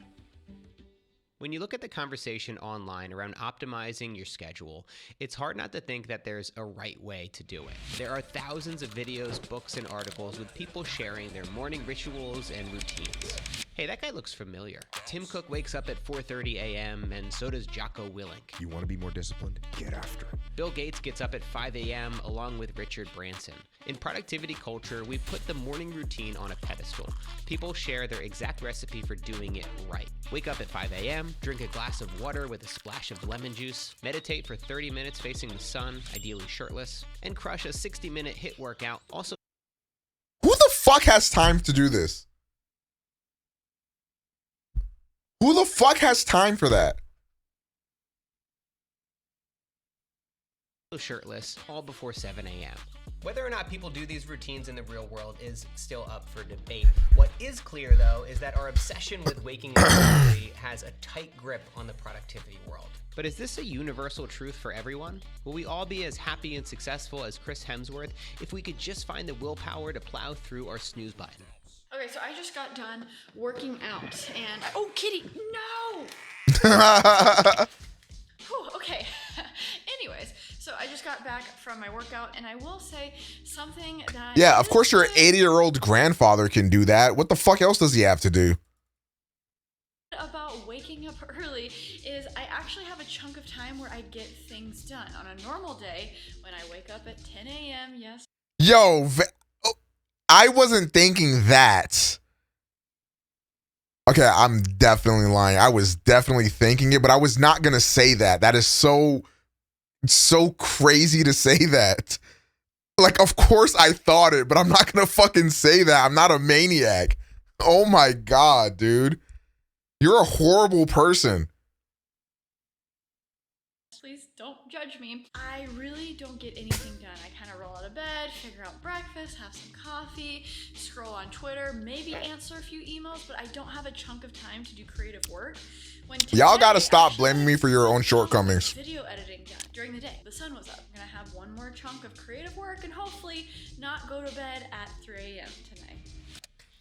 when you look at the conversation online around optimizing your schedule, it's hard not to think that there's a right way to do it. There are thousands of videos, books, and articles with people sharing their morning rituals and routines. Hey, that guy looks familiar. Tim Cook wakes up at 4:30 a.m. and so does Jocko Willink. You want to be more disciplined? Get after it. Bill Gates gets up at 5 a.m. along with Richard Branson. In productivity culture, we put the morning routine on a pedestal. People share their exact recipe for doing it right. Wake up at 5 a.m., drink a glass of water with a splash of lemon juice, meditate for 30 minutes facing the sun, ideally shirtless, and crush a 60-minute HIIT workout. Also, who the fuck has time to do this? Who the fuck has time for that? shirtless, all before 7 a.m. Whether or not people do these routines in the real world is still up for debate. What is clear, though, is that our obsession with waking up early has a tight grip on the productivity world. But is this a universal truth for everyone? Will we all be as happy and successful as Chris Hemsworth if we could just find the willpower to plow through our snooze button? Okay, so I just got done working out and oh, kitty, no! Whew, okay. Anyways, so I just got back from my workout, and I will say something that... Yeah, of course your 80-year-old grandfather can do that. What the fuck else does he have to do? About waking up early is I actually have a chunk of time where I get things done. On a normal day, when I wake up at 10 a.m., yes. Yo, I wasn't thinking that. Okay, I'm definitely lying. I was definitely thinking it, but I was not going to say that. That is so crazy to say that. Like, of course I thought it, but I'm not going to fucking say that. I'm not a maniac. Oh my God, dude. You're a horrible person. Please don't judge me. I really don't get anything done. I kind of roll out of bed, figure out breakfast, have some coffee, scroll on Twitter, maybe answer a few emails, but I don't have a chunk of time to do creative work. Y'all gotta stop blaming me for your own shortcomings. Video editing done during the day. The sun was up. I'm gonna have one more chunk of creative work and hopefully not go to bed at 3 a.m. tonight.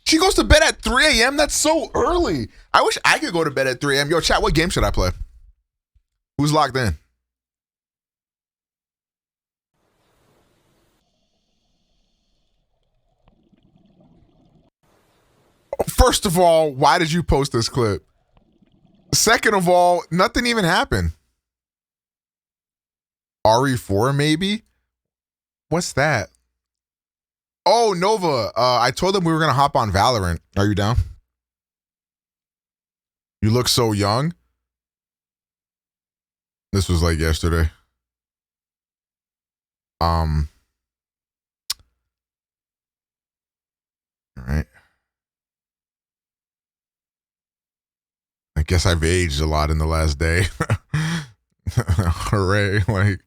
She goes to bed at 3 a.m.? That's so early. I wish I could go to bed at 3 a.m. Yo, chat, what game should I play? Who's locked in? First of all, why did you post this clip? Second of all, nothing even happened. RE4 maybe? What's that? Oh, Nova. I told them we were going to hop on Valorant. Are you down? You look so young. This was like yesterday. All right. I guess I've aged a lot in the last day. Hooray. Like,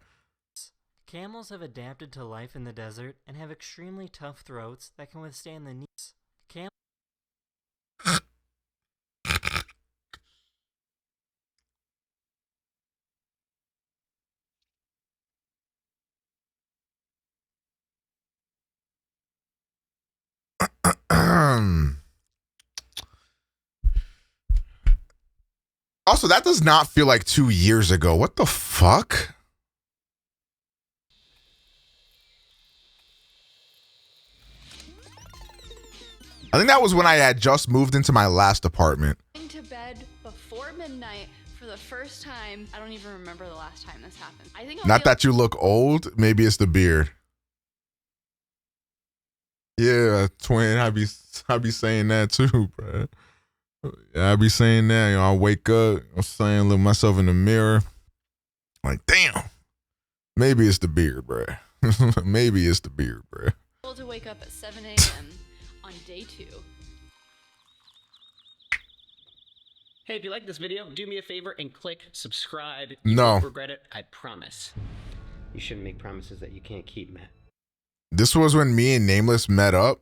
camels have adapted to life in the desert and have extremely tough throats that can withstand the needs. Also, that does not feel like 2 years ago. What the fuck? I think that was when I had just moved into my last apartment. Going to bed before midnight for the first time. I don't even remember the last time this happened. I think Not that you look old. Maybe it's the beard. Yeah, twin. I be saying that too, bro. Yeah, I be saying that. You know, I wake up, I'm saying, look myself in the mirror. Like, damn. Maybe it's the beard, bro. Maybe it's the beard, bro. Able to wake up at 7 a.m. on day 2. Hey, if you like this video, do me a favor and click subscribe. You No. won't regret it, I promise. You shouldn't make promises that you can't keep, Matt. This was when me and Nameless met up.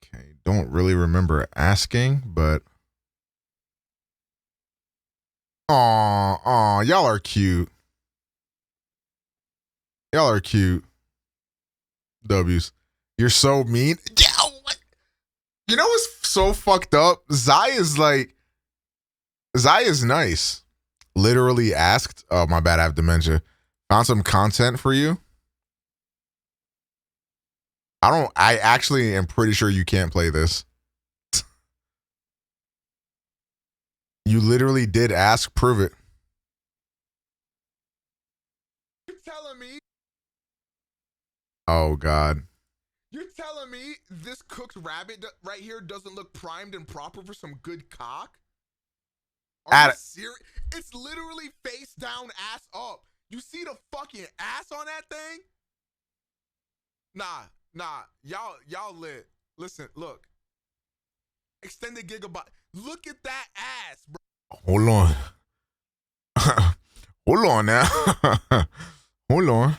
Okay, don't really remember asking, but aw, y'all are cute. Y'all are cute. W's. You're so mean. Yo, what? You know what's so fucked up? Zai is nice. Literally asked, oh my bad, I have dementia. Found some content for you. I actually am pretty sure you can't play this. You literally did ask, prove it. You're telling me? Oh, God. You're telling me this cooked rabbit right here doesn't look primed and proper for some good cock? Are you serious? It's literally face down, ass up. You see the fucking ass on that thing? Nah, y'all lit. Listen, look. Extended gigabyte. Look at that ass, bro. Hold on. Hold on now. Hold on.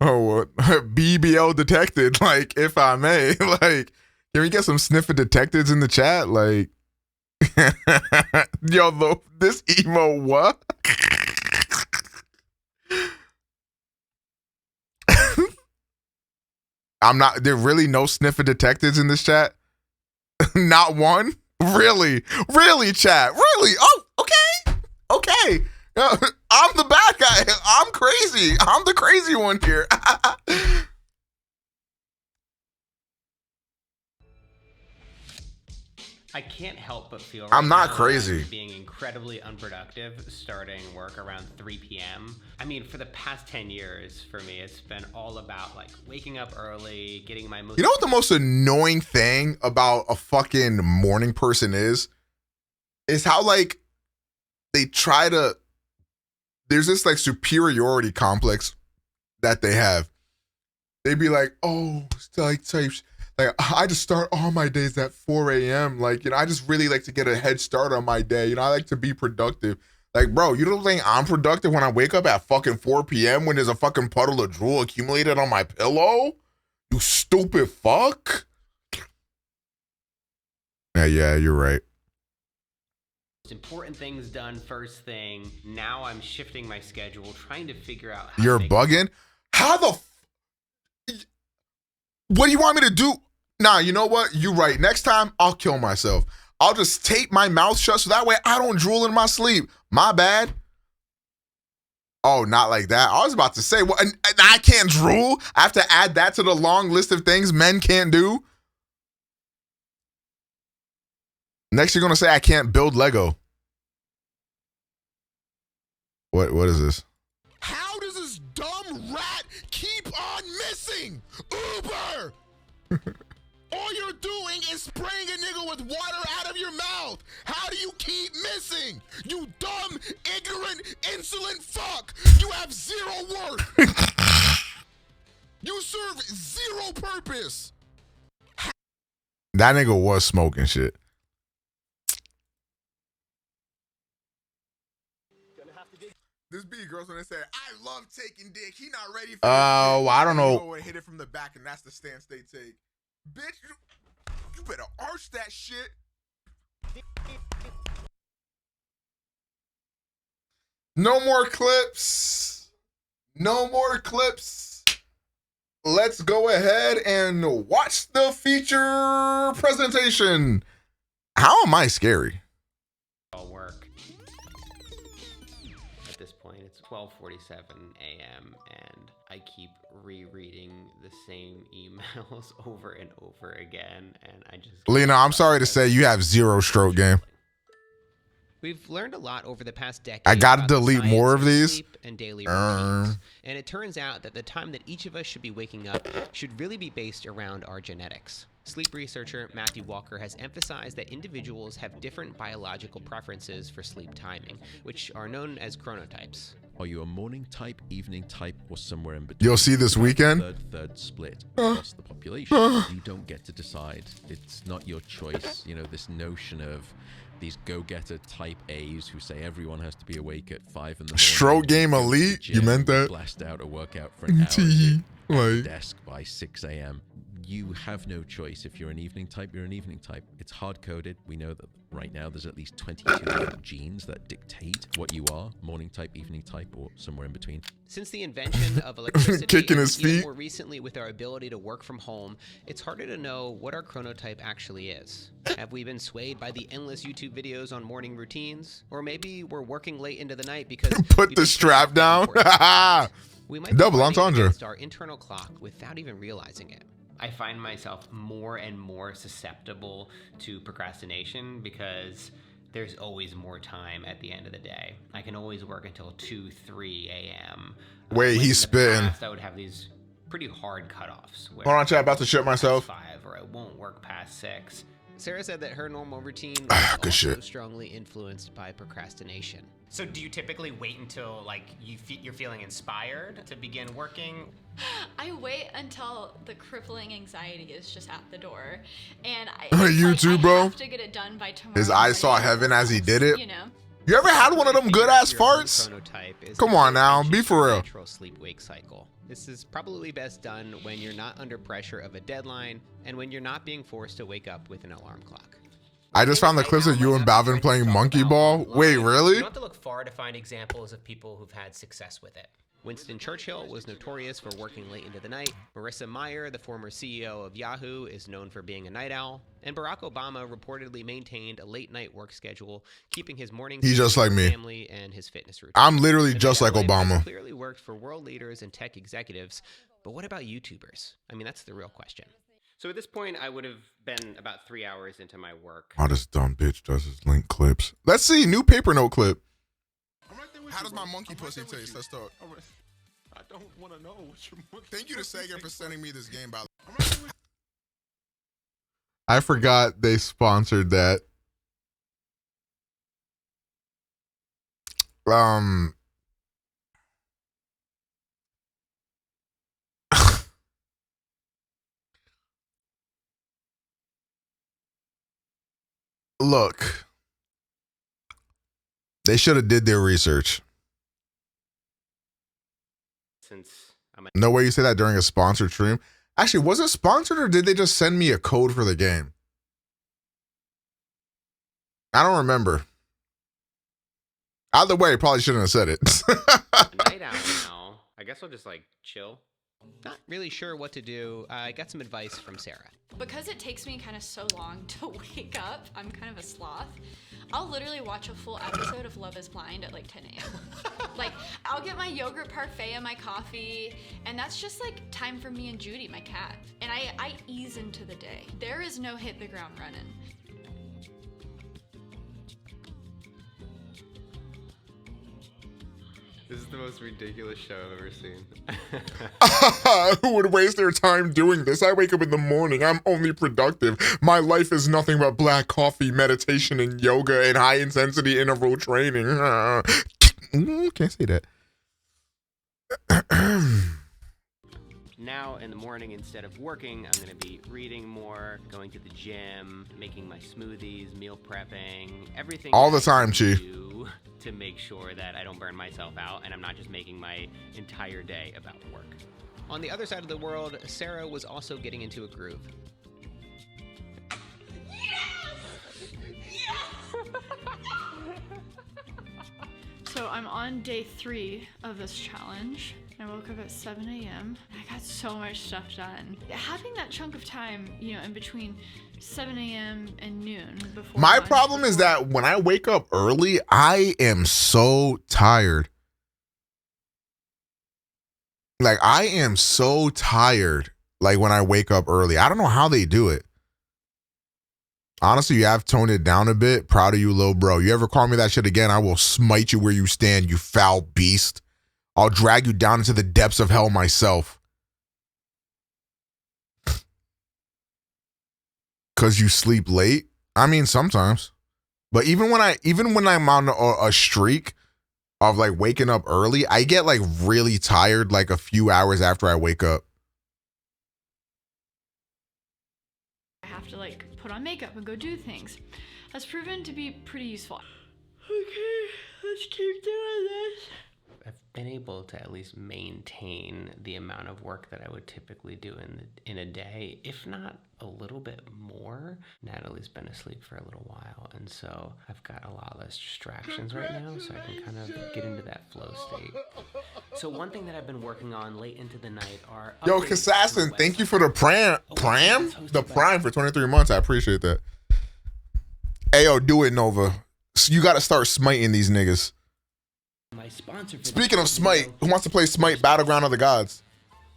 Oh, BBL detected. Like, if I may, like, can we get some sniffer detectives in the chat? Like, yo, this emo what? I'm not. There really no sniffer detectives in this chat. Not one. Really, chat. Really. Oh, okay. I'm the bad guy. I'm crazy. I'm the crazy one here. I can't help but feel I'm not now crazy. I'm being incredibly unproductive starting work around 3 p.m. I mean, for the past 10 years, for me, it's been all about like waking up early, getting my most... You know what the most annoying thing about a fucking morning person is how like they try to... There's this like superiority complex that they have. They'd be like, oh, like I just start all my days at 4 a.m. Like, you know, I just really like to get a head start on my day. You know, I like to be productive. Like, bro, you don't think I'm productive when I wake up at fucking 4 p.m. when there's a fucking puddle of drool accumulated on my pillow? You stupid fuck. Yeah, you're right. important things done first thing. Now I'm shifting my schedule, trying to figure out how You're to make bugging? How the what do you want me to do? Nah, you know what? You're right. Next time, I'll kill myself. I'll just tape my mouth shut so that way I don't drool in my sleep. My bad. Oh, not like that. I was about to say, well, and I can't drool? I have to add that to the long list of things men can't do? Next, you're going to say I can't build Lego. What is this? How does this dumb rat keep on missing? Uber! All you're doing is spraying a nigga with water out of your mouth. How do you keep missing? You dumb, ignorant, insolent fuck. You have zero worth. You serve zero purpose. That nigga was smoking shit. This B girls when they say, I love taking dick. He not ready for Oh, I don't know. Go and hit it from the back, and that's the stance they take. Bitch, you better arch that shit. No more clips. No more clips. Let's go ahead and watch the feature presentation. How am I scary? all work. At this point, it's 12:47 a.m. and I keep rereading the same emails over and over again, and I just... Lena, I'm sorry to say you have zero stroke game. We've learned a lot over the past decade. I gotta about the delete more science of these. sleep and daily routines. And it turns out that the time that each of us should be waking up should really be based around our genetics. Sleep researcher Matthew Walker has emphasized that individuals have different biological preferences for sleep timing, which are known as chronotypes. Are you a morning type, evening type, or somewhere in between? You'll see this weekend. Third split across the population. You don't get to decide. It's not your choice. You know, this notion of these go-getter type A's who say everyone has to be awake at 5 in the morning. Stroke game elite? You meant that? Blast out a workout for an hour at desk by 6 a.m. You have no choice. If you're an evening type, you're an evening type. It's hard-coded. We know that right now there's at least 22 genes that dictate what you are, morning type, evening type, or somewhere in between. Since the invention of electricity, Kicking his and even feet. more recently with our ability to work from home, it's harder to know what our chronotype actually is. Have we been swayed by the endless YouTube videos on morning routines? Or maybe we're working late into the night because Put the strap down. we might be Double running entendre. against our internal clock without even realizing it. I find myself more and more susceptible to procrastination because there's always more time at the end of the day. I can always work until 2, 3 a.m. Wait, he's spitting. I would have these pretty hard cutoffs. Where Hold on, chat. About to shit myself. 5 or I won't work past 6. Sarah said that her normal routine was Good also shit. strongly influenced by procrastination. So do you typically wait until like you're feeling inspired to begin working? I wait until the crippling anxiety is just at the door, and You too, bro? have to get it done by tomorrow. His eyes saw morning. heaven as he did it. You know, You ever had one of them good ass farts? Come on now, be for real. Natural sleep-wake cycle. This is probably best done when you're not under pressure of a deadline and when you're not being forced to wake up with an alarm clock. I just found the clips of you and Balvin playing monkey ball. Wait, really? You don't have to look far to find examples of people who've had success with it. Winston Churchill was notorious for working late into the night. Marissa Mayer, the former CEO of Yahoo, is known for being a night owl. And Barack Obama reportedly maintained a late-night work schedule, keeping his mornings He's just like me. family and his fitness routine. I'm literally just like Obama. Clearly worked for world leaders and tech executives, but what about YouTubers? I mean, that's the real question. So at this point, I would have been about 3 hours into my work. Oh, this dumb bitch does his link clips. Let's see, new paper note clip. How does my monkey pussy taste? Let's talk. I don't want to know what your monkey. Thank you to Sega for sending me this game, by the way. I forgot they sponsored that. Look, they should have did their research. No way you say that during a sponsored stream. Actually, was it sponsored or did they just send me a code for the game? I don't remember. Either way, probably shouldn't have said it. Night owl now. I guess I'll just like chill. Not really sure what to do. I got some advice from Sarah. Because it takes me kind of so long to wake up, I'm kind of a sloth. I'll literally watch a full episode of Love is Blind at like 10 a.m. Like, I'll get my yogurt parfait and my coffee, and that's just like time for me and Judy, my cat. And I ease into the day. There is no hit the ground running. This is the most ridiculous show I've ever seen. Who would waste their time doing this? I wake up in the morning. I'm only productive. My life is nothing but black coffee, meditation, and yoga, and high intensity interval training. Can't say that. Now in the morning, instead of working, I'm going to be reading more, going to the gym, making my smoothies, meal prepping, everything. All the time, Chi. To make sure that I don't burn myself out and I'm not just making my entire day about work. On the other side of the world, Sarah was also getting into a groove. So I'm on day 3 of this challenge. I woke up at 7 a.m. I got so much stuff done. Having that chunk of time, you know, in between 7 a.m. and noon before My lunch, problem is that when I wake up early, I am so tired. Like, I am so tired, like, when I wake up early. I don't know how they do it. Honestly, you have toned it down a bit. Proud of you, little bro. You ever call me that shit again, I will smite you where you stand, you foul beast. I'll drag you down into the depths of hell myself. Because you sleep late? I mean, sometimes. But even when I'm on a streak of like waking up early, I get like really tired like a few hours after I wake up. I have to like put on makeup and go do things. That's proven to be pretty useful. Okay, let's keep doing this. I've been able to at least maintain the amount of work that I would typically do in a day, if not a little bit more. Natalie's been asleep for a little while, and so I've got a lot less distractions right now, so I can kind of get into that flow state. So one thing that I've been working on late into the night are... Yo, Kassassin, thank you for the Prime for 23 months. I appreciate that. Hey, yo, do it, Nova. You got to start smiting these niggas. My sponsor for Speaking of Smite, who wants to play Smite Battleground of the Gods?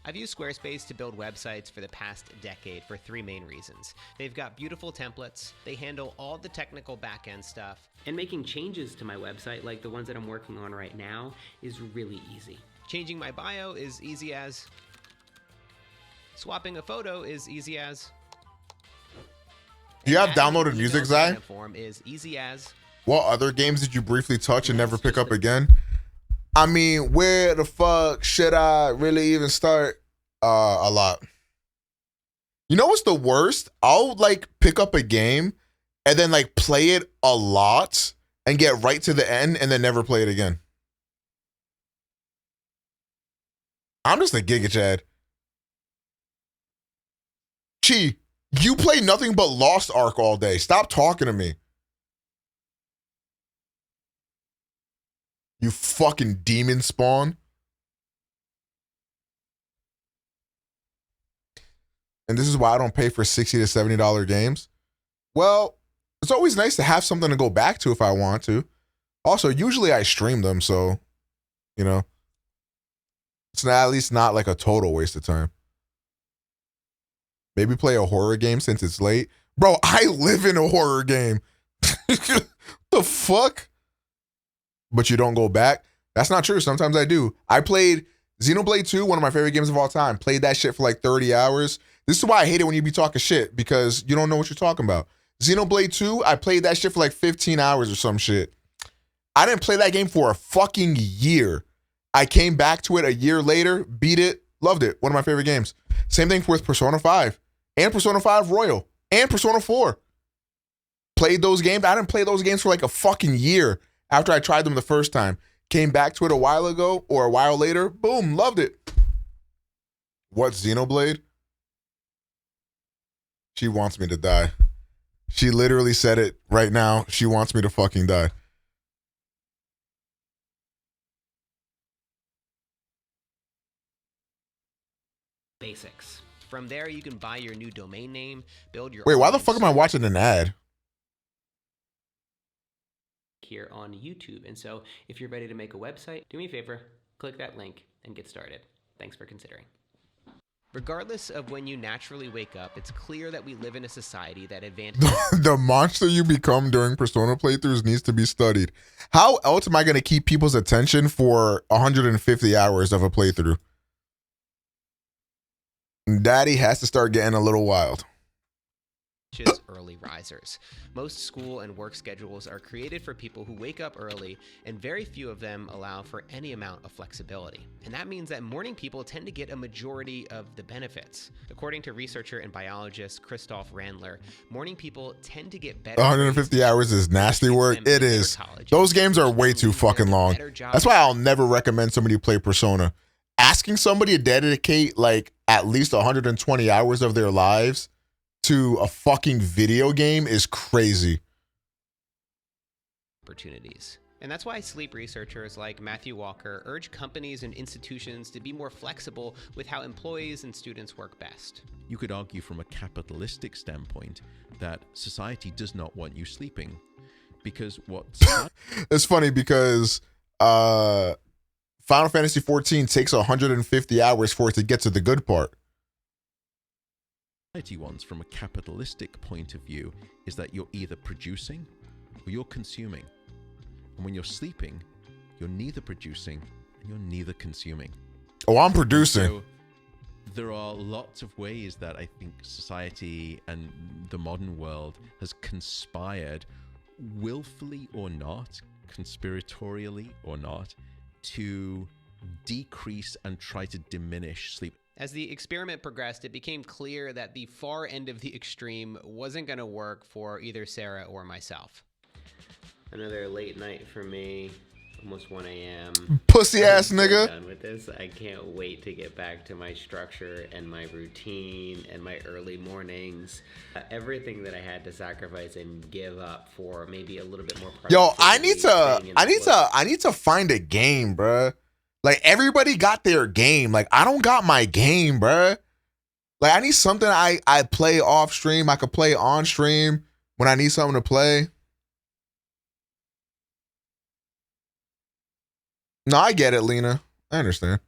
I've used Squarespace to build websites for the past decade for 3 main reasons. They've got beautiful templates, they handle all the technical back-end stuff, and making changes to my website, like the ones that I'm working on right now, is really easy. Changing my bio is easy as... Swapping a photo is easy as... Do you have downloaded music, Zai? Form is easy as... What other games did you briefly touch and never pick up again? I mean, where the fuck should I really even start? A lot. You know what's the worst? I'll like pick up a game and then like play it a lot and get right to the end and then never play it again. I'm just a Giga Chad. Chi, you play nothing but Lost Ark all day. Stop talking to me. You fucking demon spawn. And this is why I don't pay for $60 to $70 games. Well, it's always nice to have something to go back to if I want to. Also, usually I stream them, so, you know, it's not, at least not like a total waste of time. Maybe play a horror game since it's late. Bro, I live in a horror game. The fuck? But you don't go back? That's not true. Sometimes I do. I played Xenoblade 2, one of my favorite games of all time. Played that shit for like 30 hours. This is why I hate it when you be talking shit, because you don't know what you're talking about. Xenoblade 2, I played that shit for like 15 hours or some shit. I didn't play that game for a fucking year. I came back to it a year later, beat it, loved it. One of my favorite games. Same thing with Persona 5 and Persona 5 Royal and Persona 4. Played those games. I didn't play those games for like a fucking year after I tried them the first time. Came back to it a while ago or a while later. Boom, loved it. What, Xenoblade? She wants me to die. She literally said it right now. She wants me to fucking die. Basics. From there, you can buy your new domain name, build your Wait, why the own fuck am I watching an ad? here on YouTube. And so if you're ready to make a website, do me a favor, click that link and get started. Thanks for considering. Regardless of when you naturally wake up, it's clear that we live in a society that advantages... The monster you become during Persona playthroughs needs to be studied. How else am I going to keep people's attention for 150 hours of a playthrough? Daddy has to start getting a little wild. Early risers. Most school and work schedules are created for people who wake up early, and very few of them allow for any amount of flexibility. And that means that morning people tend to get a majority of the benefits. According to researcher and biologist Christoph Randler, morning people tend to get better. 150 hours is nasty work. It is. Those games are way too fucking long. That's why I'll never recommend somebody play Persona. Asking somebody to dedicate like at least 120 hours of their lives to a fucking video game is crazy. Opportunities. And that's why sleep researchers like Matthew Walker urge companies and institutions to be more flexible with how employees and students work best. You could argue from a capitalistic standpoint that society does not want you sleeping, because what... It's funny because Final Fantasy XIV takes 150 hours for it to get to the good part. Society wants from a capitalistic point of view is that you're either producing or you're consuming. And when you're sleeping, you're neither producing and you're neither consuming. Oh, I'm producing. So there are lots of ways that I think society and the modern world has conspired, willfully or not, conspiratorially or not, to decrease and try to diminish sleep. As the experiment progressed, it became clear that the far end of the extreme wasn't going to work for either Sarah or myself. Another late night for me, almost 1 a.m. Pussy ass nigga. Done with this. I can't wait to get back to my structure and my routine and my early mornings. Everything that I had to sacrifice and give up for maybe a little bit more. Yo, I need to find a game, bruh. Like, everybody got their game. Like, I don't got my game, bruh. Like, I need something I play off stream. I could play on stream when I need something to play. No, I get it, Lena. I understand.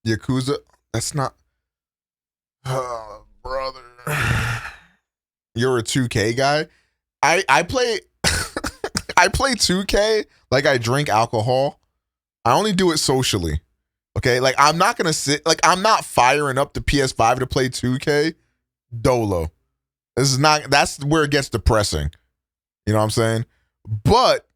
Yakuza, that's not... Oh, brother. You're a 2K guy? I play... I play 2K like I drink alcohol. I only do it socially. Okay? Like, I'm not going to sit... Like, I'm not firing up the PS5 to play 2K. Dolo. This is not... That's where it gets depressing. You know what I'm saying? But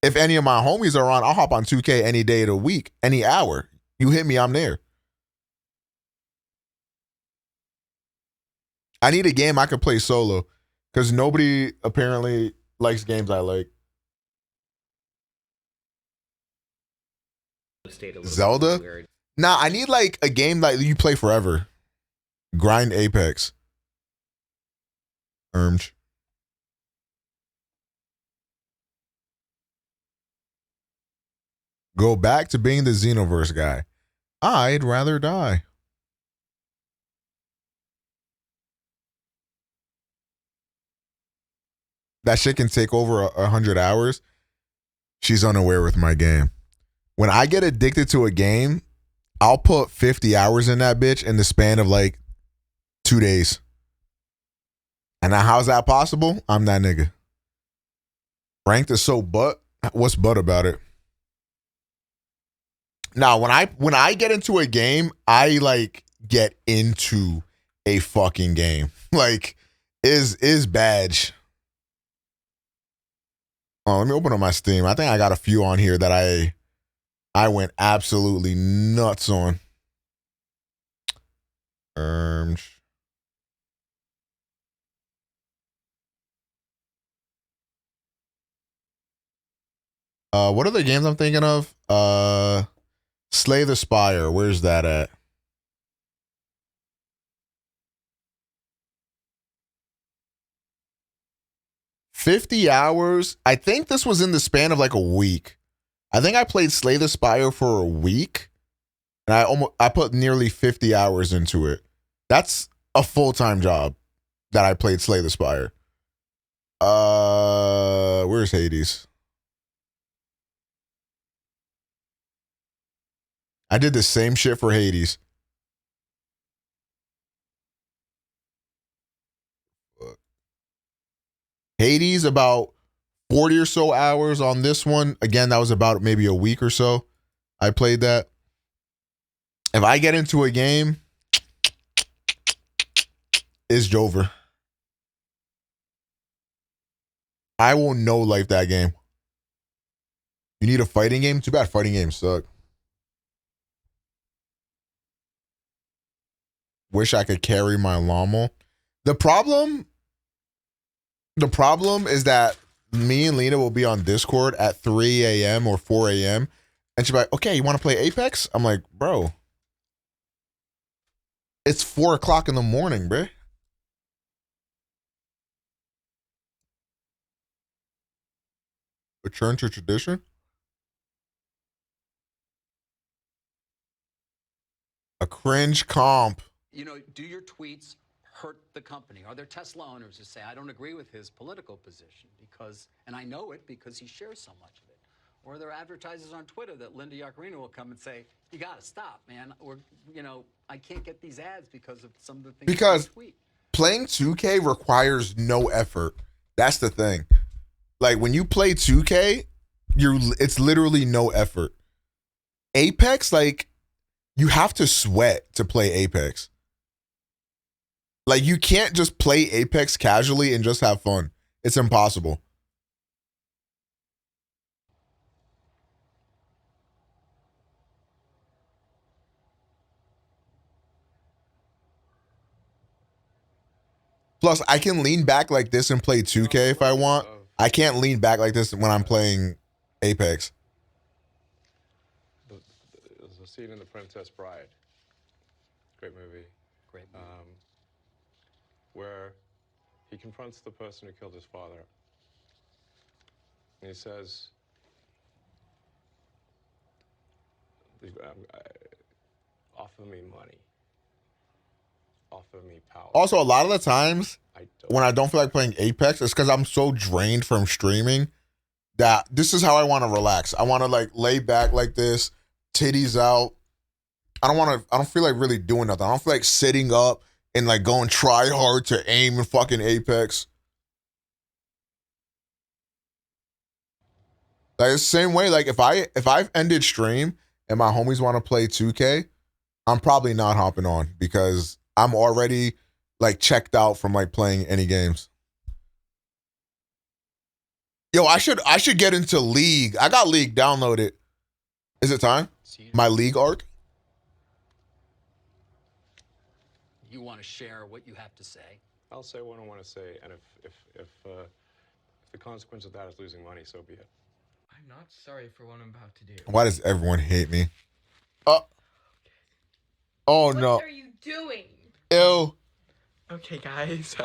if any of my homies are on, I'll hop on 2K any day of the week, any hour. You hit me, I'm there. I need a game I can play solo. Because nobody apparently likes games I like. Zelda? Nah, I need like a game that you play forever. Grind Apex. Go back to being the Xenoverse guy. I'd rather die. That shit can take over 100 hours. She's unaware with my game. When I get addicted to a game, I'll put 50 hours in that bitch in the span of like 2 days. And now how's that possible? I'm that nigga. Ranked is so butt. What's butt about it? Now, when I get into a game, I like get into a fucking game. Like, is badge. Oh, let me open up my Steam. I think I got a few on here that I went absolutely nuts on. What are the games I'm thinking of? Slay the Spire. Where's that at? $50 hours. I think this was in the span of like a week. I think I played Slay the Spire for a week, and I put nearly 50 hours into it. That's a full-time job that I played Slay the Spire. Where's Hades? I did the same shit for Hades. Hades, about 40 or so hours on this one. Again, that was about maybe a week or so. I played that. If I get into a game, it's Jover. I will no life that game. You need a fighting game? Too bad fighting games suck. Wish I could carry my llama. The problem is that me and Lena will be on Discord at 3 a.m. or 4 a.m. and she'll be like, okay, you want to play Apex? I'm like, bro, it's 4 o'clock in the morning, bro. Return to tradition? A cringe comp. You know, do your tweets hurt the company? Are there Tesla owners who say, I don't agree with his political position because, and I know it because he shares so much of it? Or are there advertisers on Twitter that Linda Yaccarino will come and say, you got to stop, man. Or, you know, I can't get these ads because of some of the things Because you tweet. playing 2K requires no effort. That's the thing. Like when you play 2K, it's literally no effort. Apex, like you have to sweat to play Apex. Like you can't just play Apex casually and just have fun. It's impossible. Plus, I can lean back like this and play 2K if I want. I can't lean back like this when I'm playing Apex. There's a scene in The Princess Bride. Great movie. Great movie. Where he confronts the person who killed his father. And he says, offer me money. Offer me power. Also, a lot of the times when I don't feel like playing Apex, it's because I'm so drained from streaming that this is how I want to relax. I want to like lay back like this, titties out. I don't feel like really doing nothing. I don't feel like sitting up and like going try hard to aim in fucking Apex. Like the same way, like if I've ended stream and my homies want to play 2K, I'm probably not hopping on because I'm already like checked out from like playing any games. Yo, I should get into League. I got League downloaded. Is it time? My League arc? You want to share what you have to say? I'll say what I want to say, and if the consequence of that is losing money, so be it. I'm not sorry for what I'm about to do. Why does everyone hate me? Oh no. What are you doing? Ew. Okay, guys.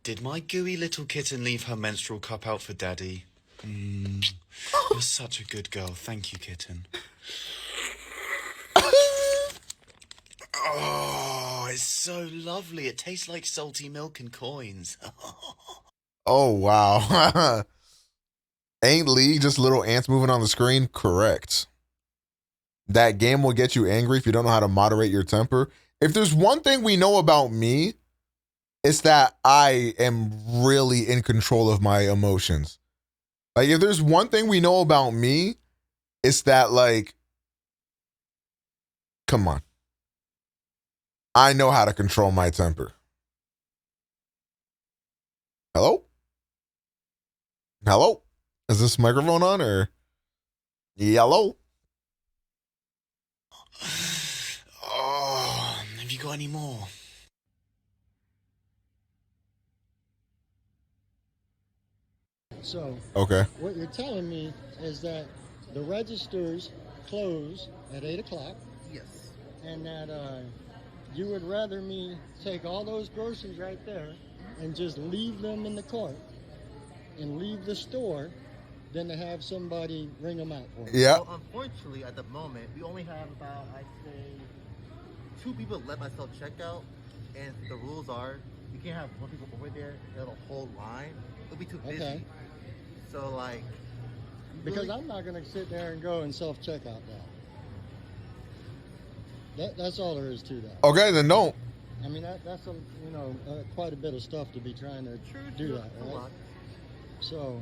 Did my gooey little kitten leave her menstrual cup out for Daddy? You're such a good girl. Thank you, kitten. Oh, it's so lovely. It tastes like salty milk and coins. Oh wow. Ain't League just little ants moving on the screen? Correct. That game will get you angry if you don't know how to moderate your temper. If there's one thing we know about me, it's that I am really in control of my emotions. Like, if there's one thing we know about me, it's that, like, come on. I know how to control my temper. Hello? Hello? Is this microphone on or yellow? Oh, have you got any more? So, okay. What you're telling me is that the registers close at 8 o'clock. Yes. And that you would rather me take all those groceries right there and just leave them in the cart and leave the store than to have somebody ring them out for me. Yeah. Well, unfortunately, at the moment, we only have about, I'd say, 2 people let myself check out, and the rules are you can't have 1 people over there and a whole line. It'll be too busy. Okay. So, like, Because I'm not going to sit there and go and self-check out that. That's all there is to that. Okay, then don't. I mean, that's a, quite a bit of stuff to be trying to do that, right? So,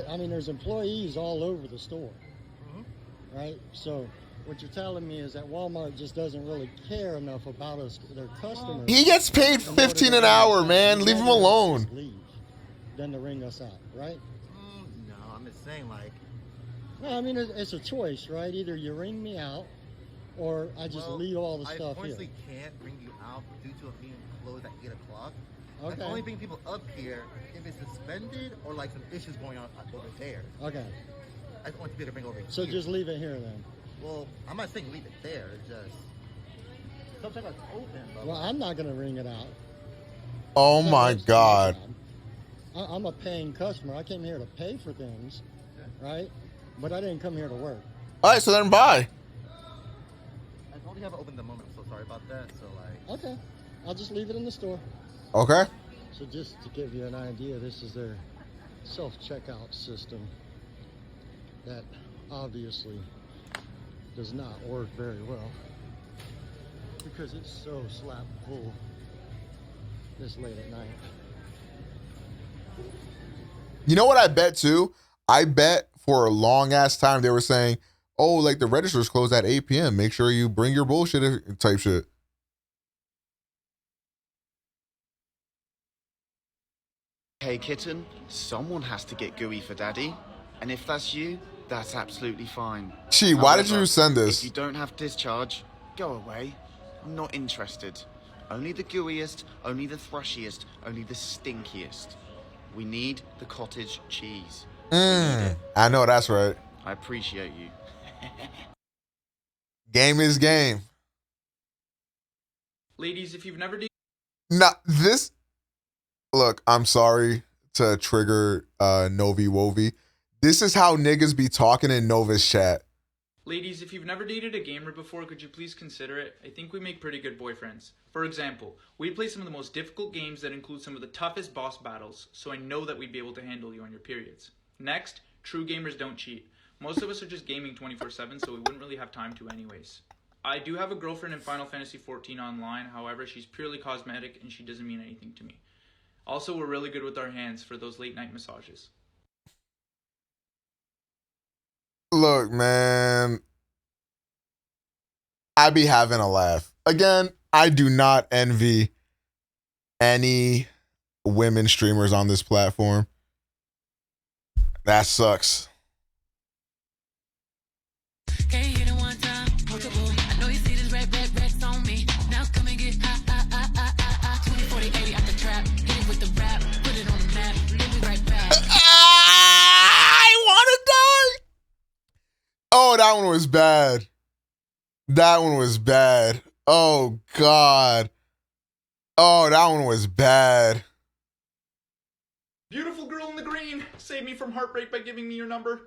I mean, there's employees all over the store, right? So, what you're telling me is that Walmart just doesn't really care enough about us, their customers. He gets paid $15 an hour, man. Leave him alone. Leave than to ring us out, right? No, I'm just saying, like. No, I mean, it's a choice, right? Either you ring me out, or I just leave all the stuff here. I unfortunately can't bring you out due to it being closed at 8 o'clock. I can Okay. only bring people up here if it's suspended or like some issues going on over there. Okay. I don't want to be able to bring over So here. just leave it here then. Well, I'm not saying leave it there. It's just sometimes it's open. But Well, I'm not going to ring it out. Oh my God. I'm a paying customer. I came here to pay for things, right? But I didn't come here to work. All right, so then bye. I only have it open at the moment. I'm so sorry about that. So like. Okay. I'll just leave it in the store. Okay. So just to give you an idea, this is their self-checkout system that obviously does not work very well because it's so slap full this late at night. You know what I bet too? I bet for a long ass time they were saying, oh, like the registers close at 8 p.m. Make sure you bring your bullshit type shit. Hey kitten, someone has to get gooey for Daddy. And if that's you, that's absolutely fine. Gee, why did However, you send this? If you don't have discharge, go away. I'm not interested. Only the gooeyest, only the thrushiest, only the stinkiest. We need the cottage cheese. I know, that's right. I appreciate you. Game is game. Ladies, if you've never Nah, this... Look, I'm sorry to trigger Novi Wovi. This is how niggas be talking in Nova's chat. Ladies, if you've never dated a gamer before, could you please consider it? I think we make pretty good boyfriends. For example, we play some of the most difficult games that include some of the toughest boss battles, so I know that we'd be able to handle you on your periods. Next, true gamers don't cheat. Most of us are just gaming 24/7, so we wouldn't really have time to anyways. I do have a girlfriend in Final Fantasy XIV Online, however, she's purely cosmetic and she doesn't mean anything to me. Also, we're really good with our hands for those late night massages. Look, man. I be having a laugh. Again, I do not envy any women streamers on this platform. That sucks. Can't hit it one time, multiple. I know you see this red on me. Now come and get 2040 Oh, that one was bad. That one was bad. Oh, God. Oh, that one was bad. Beautiful girl in the green, save me from heartbreak by giving me your number.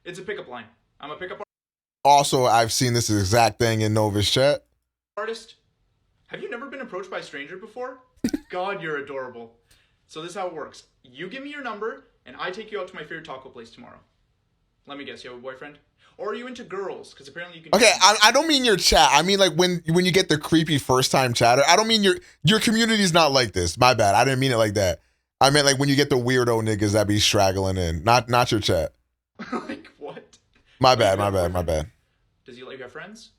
It's a pickup line. I'm a pickup Also, I've seen this exact thing in Nova's chat. artist. Have you never been approached by a stranger before? God, you're adorable. So this is how it works. You give me your number, and I take you out to my favorite taco place tomorrow. Let me guess, you have a boyfriend? Or are you into girls? Because apparently you can... Okay, I don't mean your chat. I mean like when you get the creepy first-time chatter. I don't mean your community's not like this. My bad. I didn't mean it like that. I meant like when you get the weirdo niggas that be straggling in. Not your chat. Like what? My bad. Does he let you have friends?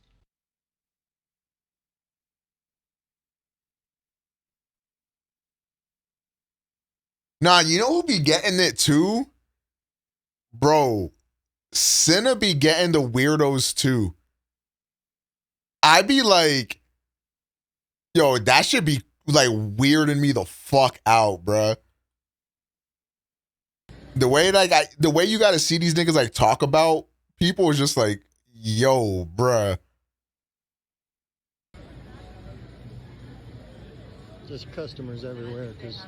Nah, you know who be getting it too? Bro, Cinna be getting the weirdos too. I be like, yo, that should be like weirding me the fuck out, bruh. The way you gotta see these niggas like talk about people is just like, yo, bruh. Just customers everywhere because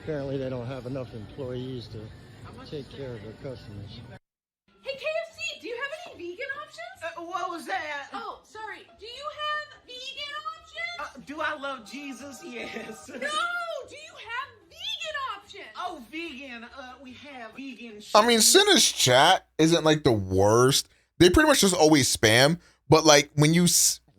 apparently they don't have enough employees to take care of their customers. Hey, KFC, do you have any vegan options? What was that? Oh, sorry. Do you have vegan options? Do I love Jesus? Yes. No! Do you have vegan options? Oh, vegan. We have vegan. I mean, Cinna's chat isn't like the worst. They pretty much just always spam. But like when you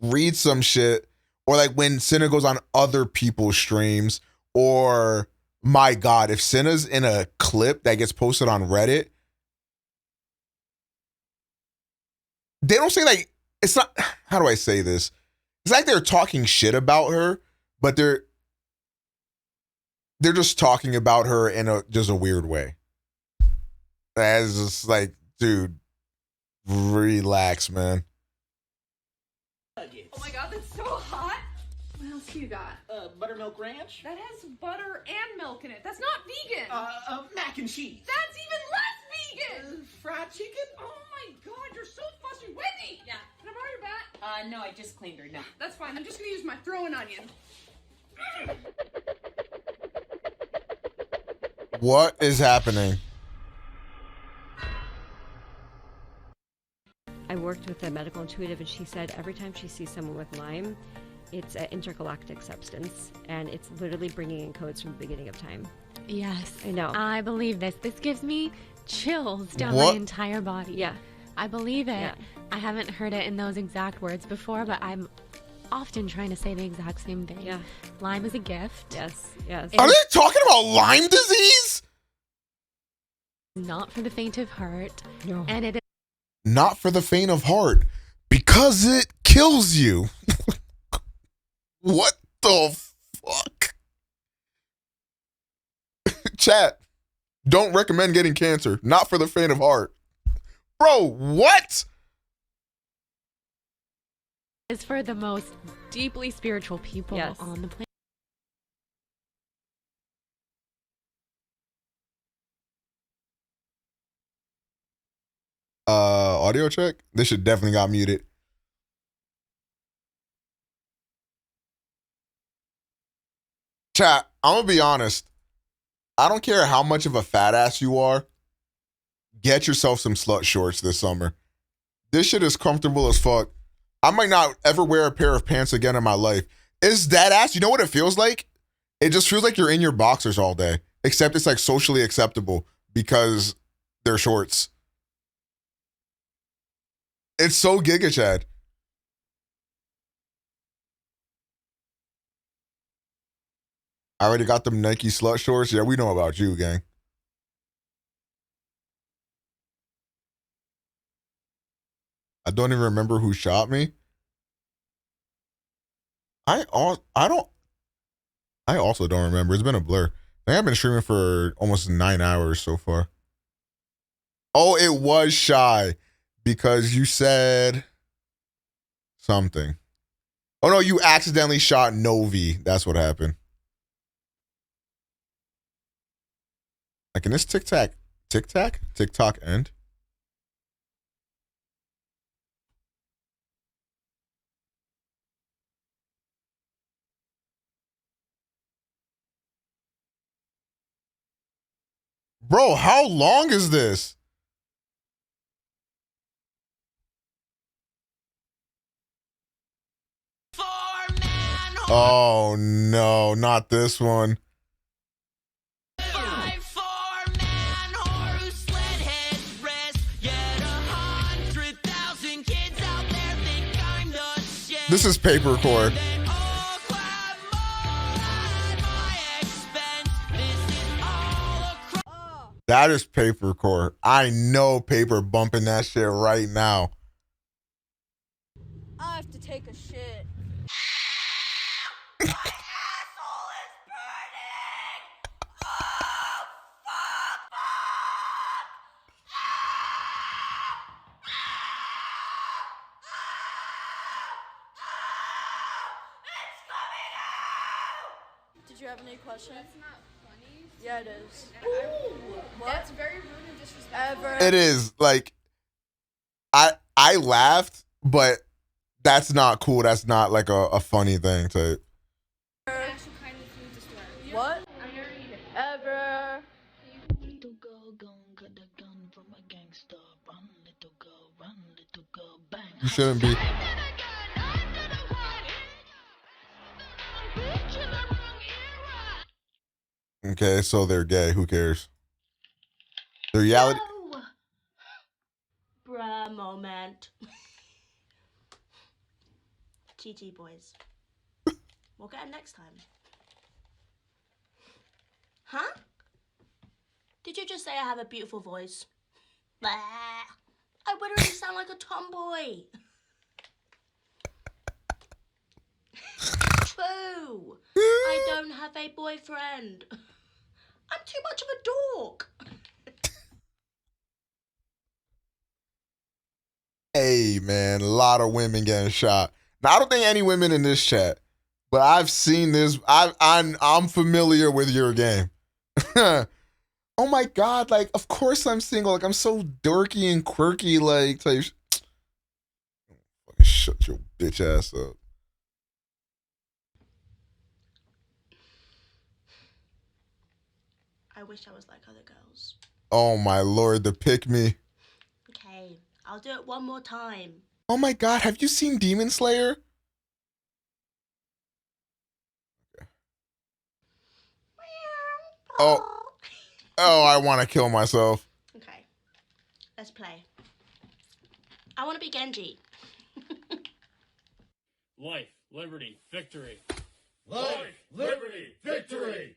read some shit, or like when Cinna goes on other people's streams, or my God, if Cinna's in a clip that gets posted on Reddit, they don't say like, it's not, how do I say this? It's like they're talking shit about her, but they're just talking about her in just a weird way. That's just like, dude, relax, man. Oh my god, that's so hot! What else do you got? Buttermilk ranch. That has butter and milk in it. That's not vegan! Mac and cheese. That's even less vegan! Fried chicken. Oh my god, you're so fussy. Wendy! Yeah. Can I borrow your bat? No, I just cleaned her. No. That's fine. I'm just gonna use my throwing onion. What is happening? I worked with a medical intuitive, and she said every time she sees someone with Lyme, it's an intergalactic substance, and it's literally bringing in codes from the beginning of time. Yes. I know. I believe this. This gives me chills down What? my entire body. Yeah. I believe it. Yeah. I haven't heard it in those exact words before, but I'm often trying to say the exact same thing. Yeah. Lyme is a gift. Yes, yes. Are they talking about Lyme disease? Not for the faint of heart. No. And it is Not for the faint of heart, because it kills you. What the fuck? Chat, don't recommend getting cancer. Not for the faint of heart. Bro, what? is for the most deeply spiritual people Yes. on the planet. Audio check? This should definitely got muted. Chat, I'm gonna be honest. I don't care how much of a fat ass you are. Get yourself some slut shorts this summer. This shit is comfortable as fuck. I might not ever wear a pair of pants again in my life. It's that ass. You know what it feels like? It just feels like you're in your boxers all day. Except it's like socially acceptable because they're shorts. It's so Giga Chad. I already got them Nike slut shorts. Yeah, we know about you, gang. I don't even remember who shot me. I also don't remember. It's been a blur. I have been streaming for almost 9 hours so far. Oh, it was Shy because you said something. Oh no, you accidentally shot Novi. That's what happened. Like, can this TikTok end? Bro, how long is this? Oh no, not this one. This is papercore. That is papercore. I know Paper bumping that shit right now. I have to take a shit. Did you have any questions? That's not funny. Yeah, it is. That's very rude and disrespectful. It is like I laughed, but that's not cool. That's not like a funny thing to. What? Ever. You shouldn't be. Okay, so they're gay. Who cares? The reality. Bruh moment. GG boys. We'll get it next time. Huh? Did you just say I have a beautiful voice? Bah. I literally sound like a tomboy. True. I don't have a boyfriend. I'm too much of a dork. Hey man, a lot of women getting shot. Now I don't think any women in this chat, but I've seen this. I'm familiar with your game. Oh my god! Like, of course I'm single. Like, I'm so dorky and quirky. Like, type. Fucking shut your bitch ass up. I wish I was like other girls. Oh my lord, the pick me. Okay, I'll do it one more time. Oh my god, have you seen Demon Slayer? Okay. Oh, I want to kill myself. Okay, let's play. I want to be Genji. Life, liberty, victory. Life, liberty, victory.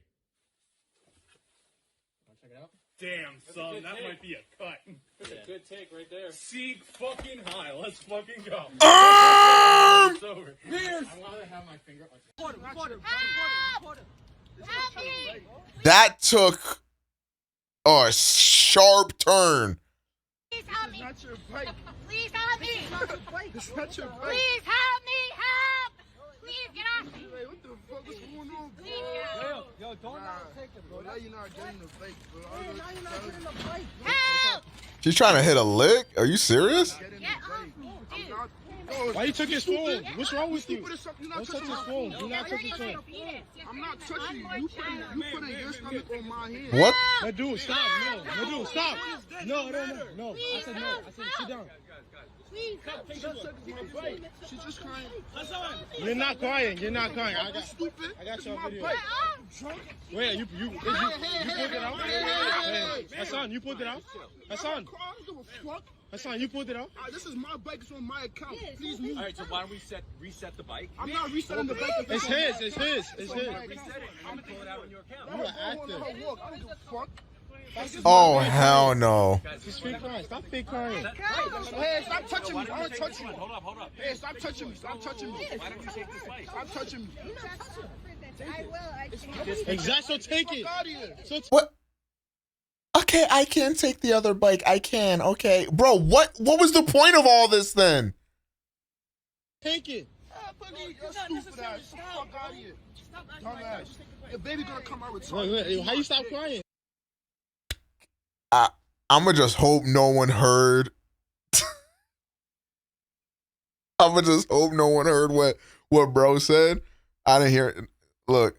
Check it out. Damn, son, that might be a cut. That's a good take right there. Sieg fucking high. Let's fucking go. It's over. I want to have my finger like That took a sharp turn. Please help me. Not your bike. Please help me. It's not your bike. Please help me. Help. Please get off me. Hey, what the fuck is going on, bro? Yo, don't not take it, bro. Now you're not getting the bike, bro. Now you're not getting the bike. Help. She's trying to hit a lick? Are you serious? Get off me, dude. Why you took his phone? What's wrong with you? Don't touch his phone. Do not touch his phone. I'm not touching you. You putting your stomach on my hand. What? No, dude, stop. No, dude, stop. No. I said no. I said sit down. Please. She's just crying. You're not crying. I got your video. Wait, you pulled it out? Hey, Hassan, you pulled it out? Hassan, you pulled it out? This is my bike. It's on my account. Please move. All right, so why don't we reset the bike? I'm not resetting the bike. It's his. I'm gonna pull it out on your account. You're an actor. I don't give a fuck. Oh, hell no. Just fake crying. Stop fake crying. Hey, stop touching me. I don't touch you. Hold up. Hey, stop touching me. Why don't you take this bike? Stop touching me. I will. Exactly. So take it. What? Okay, I can take the other bike. I can. Okay. Bro, what was the point of all this then? Take it. You're stupid ass. Fuck out of here. Dumbass. Your baby gonna come out with Wait, how you stop crying? I'ma just hope no one heard. I'ma just hope no one heard what bro said. I didn't hear it. Look,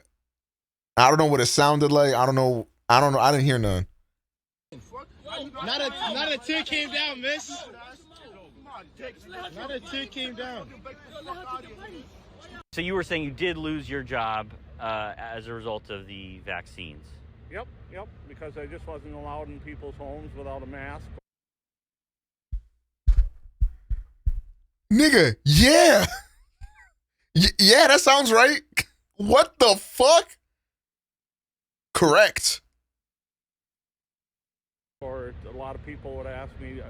I don't know what it sounded like. I don't know. I didn't hear none. Not a tear came down, miss. Not a tear came down. So you were saying you did lose your job as a result of the vaccines? Yep, because I just wasn't allowed in people's homes without a mask. Nigga, yeah. Yeah, that sounds right. What the fuck? Correct. Or a lot of people would ask me,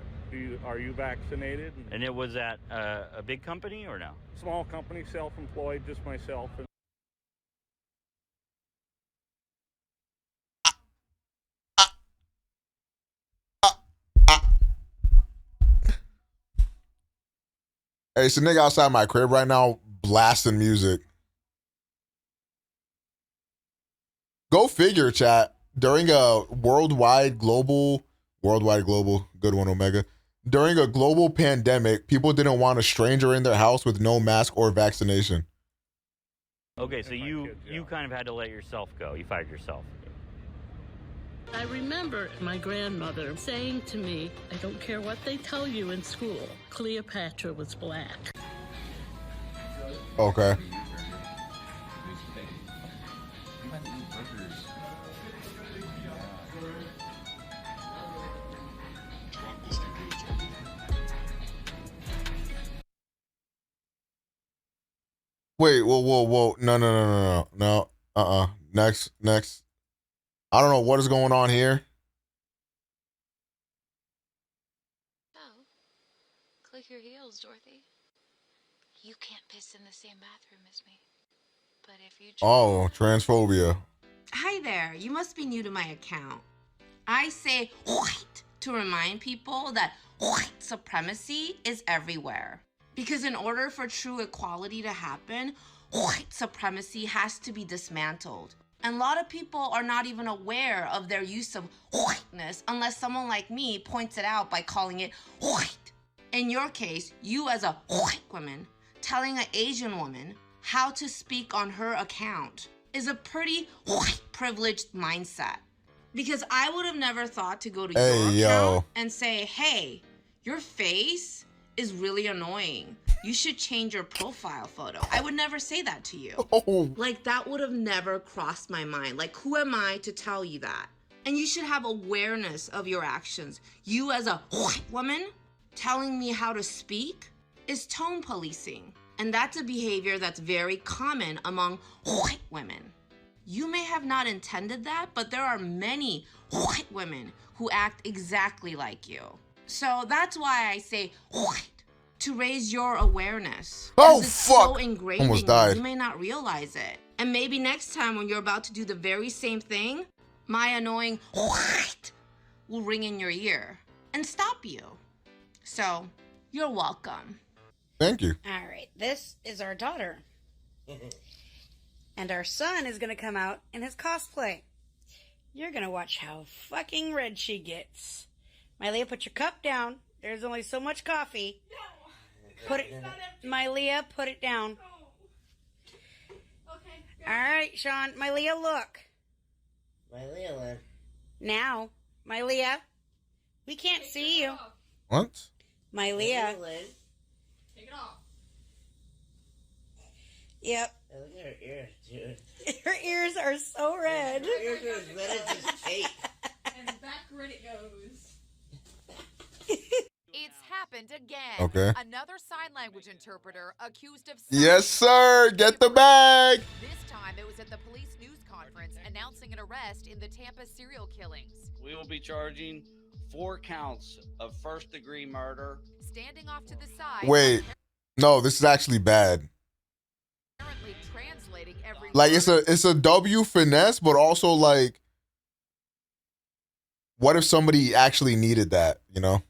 are you vaccinated? And it was at a big company or no? Small company, self-employed, just myself. Hey, it's a nigga outside my crib right now blasting music. Go figure, chat. During a worldwide global, good one, Omega. During a global pandemic, people didn't want a stranger in their house with no mask or vaccination. Okay, so you kind of had to let yourself go. You fired yourself. I remember my grandmother saying to me, I don't care what they tell you in school, Cleopatra was black. Okay. Wait, whoa. No. Next. I don't know what is going on here. Oh. Click your heels, Dorothy. You can't piss in the same bathroom as me. But if you Oh, transphobia. Hi there, you must be new to my account. I say white to remind people that white supremacy is everywhere. Because in order for true equality to happen, white supremacy has to be dismantled. And a lot of people are not even aware of their use of whiteness unless someone like me points it out by calling it white. In your case, you as a white woman telling an Asian woman how to speak on her account is a pretty white privileged mindset. Because I would have never thought to go to your account and say, hey, your face is really annoying. You should change your profile photo. I would never say that to you. Like, that would have never crossed my mind. Like, who am I to tell you that? And you should have awareness of your actions. You as a white woman telling me how to speak is tone policing. And that's a behavior that's very common among white women. You may have not intended that, but there are many white women who act exactly like you. So that's why I say white, to raise your awareness. Oh, it's fuck. So ingrained Almost in died. You may not realize it. And maybe next time when you're about to do the very same thing, my annoying white will ring in your ear and stop you. So, you're welcome. Thank you. All right, this is our daughter. And our son is going to come out in his cosplay. You're going to watch how fucking red she gets. Mylea, put your cup down. There's only so much coffee. No. Put it, Mylea, put it down. No. Okay. All right, Sean. Mylea, look. Mylea, now, Mylea, we can't see you. What? Mylea. Take it off. Yep. Look at her ears, dude. Her ears are so red. Her ears are as red as this tape. And backward it goes. It's happened again. Okay. Another sign language interpreter accused of... Yes, sir. Get the bag. This time it was at the police news conference announcing an arrest in the Tampa serial killings. We will be charging 4 counts of first-degree murder. Standing off to the side... Wait. No, this is actually bad. Apparently translating every Like, word. it's a W finesse, but also, like, what if somebody actually needed that, you know?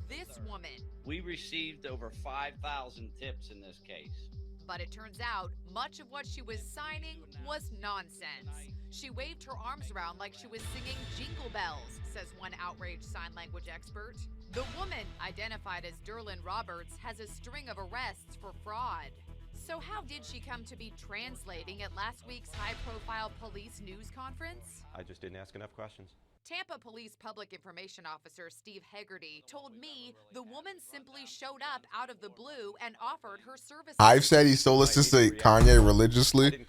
This woman. We received over 5,000 tips in this case. But it turns out much of what she was signing was nonsense. She waved her arms around like she was singing Jingle Bells, says one outraged sign language expert. The woman, identified as Derlin Roberts, has a string of arrests for fraud. So how did she come to be translating at last week's high-profile police news conference? I just didn't ask enough questions. Tampa Police Public Information Officer Steve Hegarty told me the woman simply showed up out of the blue and offered her services. I've said he still listens to Kanye religiously.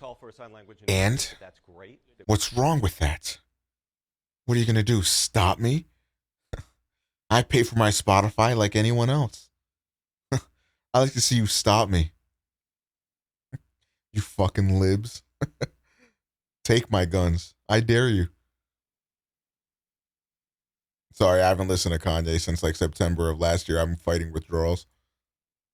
And what's wrong with that? What are you going to do? Stop me? I pay for my Spotify like anyone else. I like to see you stop me. You fucking libs. Take my guns. I dare you. Sorry, I haven't listened to Kanye since like September of last year. I'm fighting withdrawals.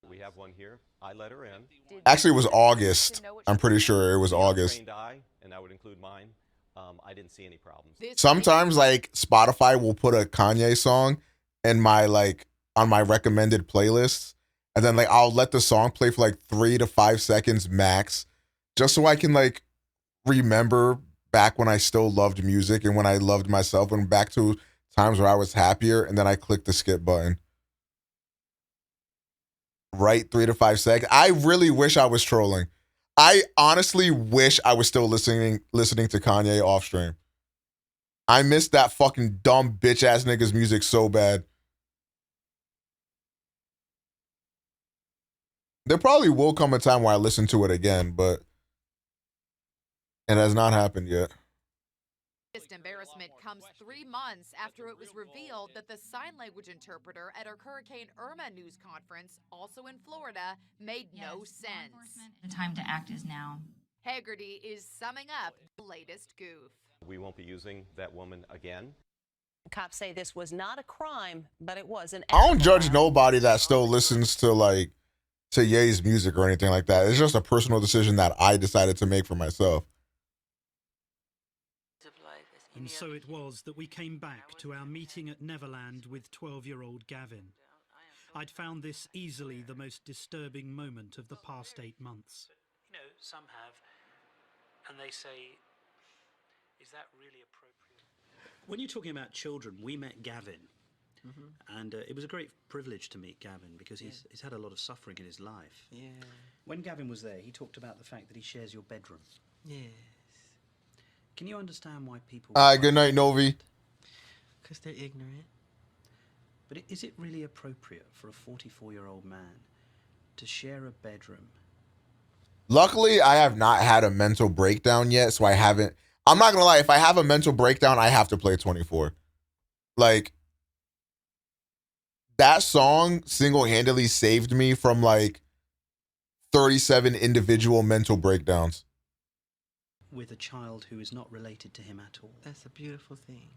We have one here. I let her in. Actually, it was August. I'm pretty sure it was August. And that would include mine. I didn't see any problems. Sometimes like Spotify will put a Kanye song in my like on my recommended playlists, and then like I'll let the song play for like 3 to 5 seconds max, just so I can like remember back when I still loved music and when I loved myself and back to times where I was happier, and then I click the skip button. Right, 3 to 5 seconds. I really wish I was trolling. I honestly wish I was still listening to Kanye off stream. I miss that fucking dumb bitch ass nigga's music so bad. There probably will come a time where I listen to it again, but it has not happened yet. This embarrassment comes 3 months after it was revealed that the sign language interpreter at a Hurricane Irma news conference, also in Florida, made no sense. The time to act is now. Hegarty is summing up the latest goof. We won't be using that woman again. Cops say this was not a crime, but it was an. I don't judge nobody that still listens to like to Ye's music or anything like that. It's just a personal decision that I decided to make for myself. And so it was that we came back to our meeting at Neverland with 12-year-old Gavin. I'd found this easily the most disturbing moment of the past 8 months. You know, some have, and they say, is that really appropriate? When you're talking about children, we met Gavin. And it was a great privilege to meet Gavin because he's had a lot of suffering in his life. Yeah. When Gavin was there, he talked about the fact that he shares your bedroom. Yes. Can you understand why people... Good night, Novi. Because they're ignorant. But is it really appropriate for a 44-year-old man to share a bedroom? Luckily, I have not had a mental breakdown yet, so I haven't... I'm not gonna lie, if I have a mental breakdown, I have to play 24. Like, that song single-handedly saved me from, like, 37 individual mental breakdowns. With a child who is not related to him at all. That's a beautiful thing.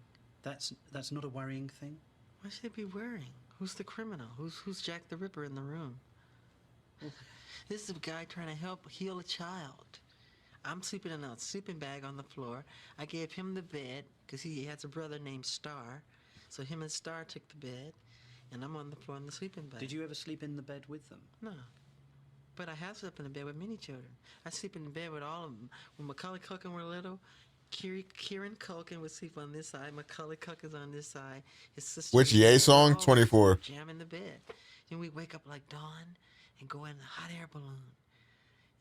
That's not a worrying thing? Why should it be worrying? Who's the criminal? Who's Jack the Ripper in the room? This is a guy trying to help heal a child. I'm sleeping in a sleeping bag on the floor. I gave him the bed because he has a brother named Star. So him and Star took the bed, and I'm on the floor in the sleeping bag. Did you ever sleep in the bed with them? No. But I have slept in the bed with many children. I sleep in the bed with all of them. When Macaulay Culkin were little, Kieran Culkin would sleep on this side. Macaulay Culkin's on this side. His sister. Which Ye song? 24. Jam in the bed. Then we wake up like dawn and go in a hot air balloon.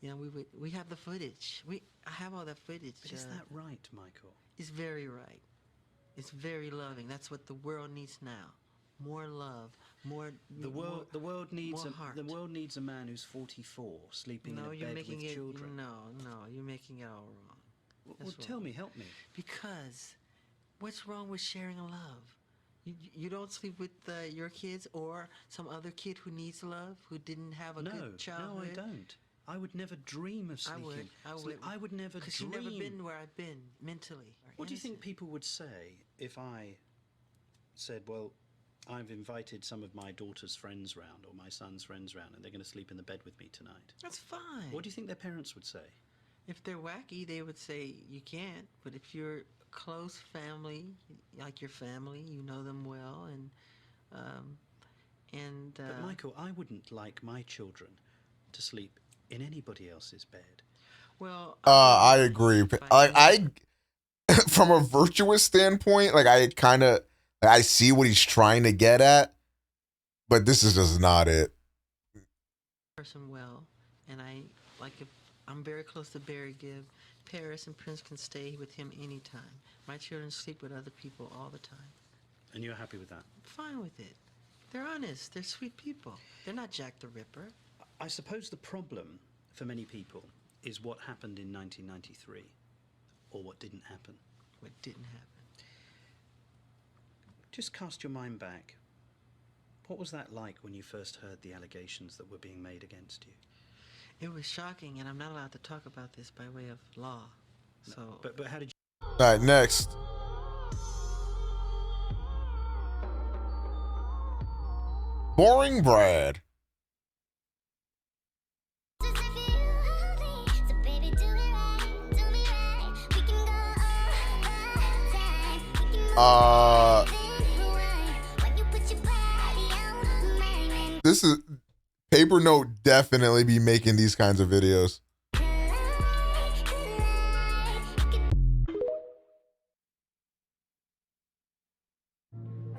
You know, we have the footage. I have all that footage. But is that right, Michael? It's very right. It's very loving. That's what the world needs now. More love, more. The world needs heart. a man who's 44 sleeping in a bed with children. No, you're making it all wrong. Well, tell me, help me. Because, what's wrong with sharing love? You don't sleep with your kids or some other kid who needs love, who didn't have a good childhood. No, I don't. I would never dream of sleeping. I would never dream. Because you've never been where I've been mentally. What do you think people would say if I said, well, I've invited some of my daughter's friends round or my son's friends round and they're going to sleep in the bed with me tonight? That's fine. What do you think their parents would say? If they're wacky, they would say you can't. But if you're close family, like your family, you know them well, But Michael, I wouldn't like my children to sleep in anybody else's bed. Well, I agree. I from a virtuous standpoint, like I see what he's trying to get at, but this is just not it. Person well, and if I'm very close to Barry Gibb, Paris, and Prince can stay with him anytime. My children sleep with other people all the time. And you're happy with that? I'm fine with it. They're honest. They're sweet people. They're not Jack the Ripper. I suppose the problem for many people is what happened in 1993, or what didn't happen. What didn't happen? Just cast your mind back. What was that like when you first heard the allegations that were being made against you? It was shocking, and I'm not allowed to talk about this by way of law. So, but how did you? All right, next. Boring Brad. This is Paper Note definitely be making these kinds of videos.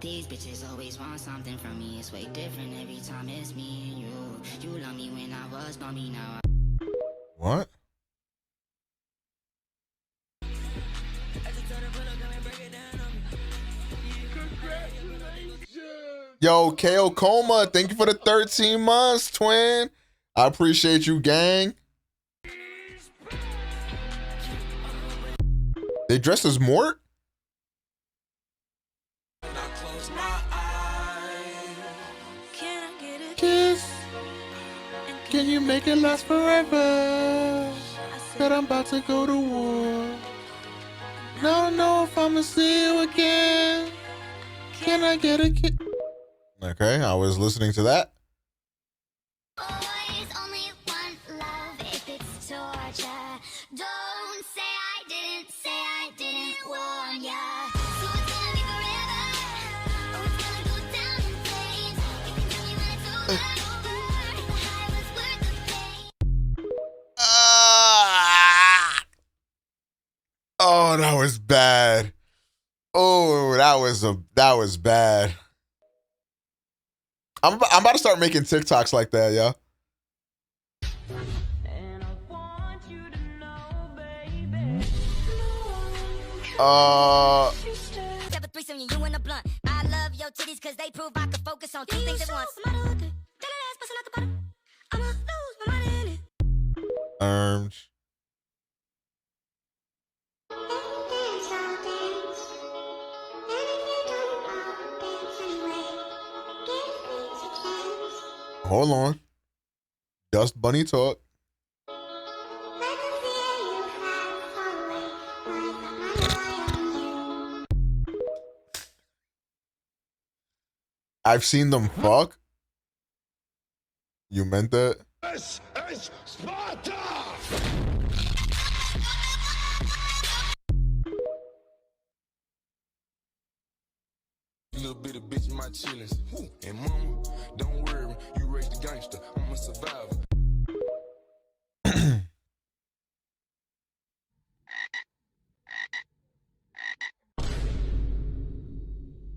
These bitches always want something from me. It's way different every time it's me and you. You love me when I was bumpy, now What? Yo, KO Coma, thank you for the 13 months, twin. I appreciate you, gang. They dressed as Mort? Kiss. Can you make it last forever? Said I'm about to go to war. I don't know if I'm gonna see you again. Can I get a kiss? Okay, I was listening to that. Always only one love if it's torture. Don't say I didn't warn ya. So it's gonna be forever, or it's gonna go down in flames. You can tell me when it's over. The high was worth the pain. Oh, that was bad. Oh, that was bad. I'm about to start making TikToks like that, yo. You and a blunt. I love your titties cause they prove I can focus on two things at once. Hold on. Dust Bunny talk. I've seen them fuck. You meant that? This is Sparta! Little bitty bitch in my chillings. And mama, don't worry, you raised a gangster. I'm a survivor.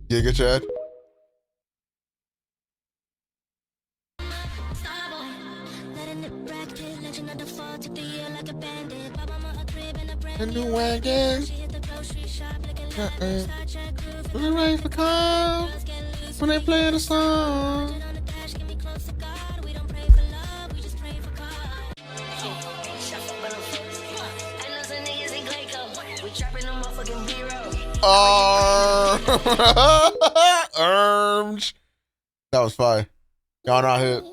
Giga Chad. A new wagon. We're ready for calm when they play the song. That was fire. Y'all not hit.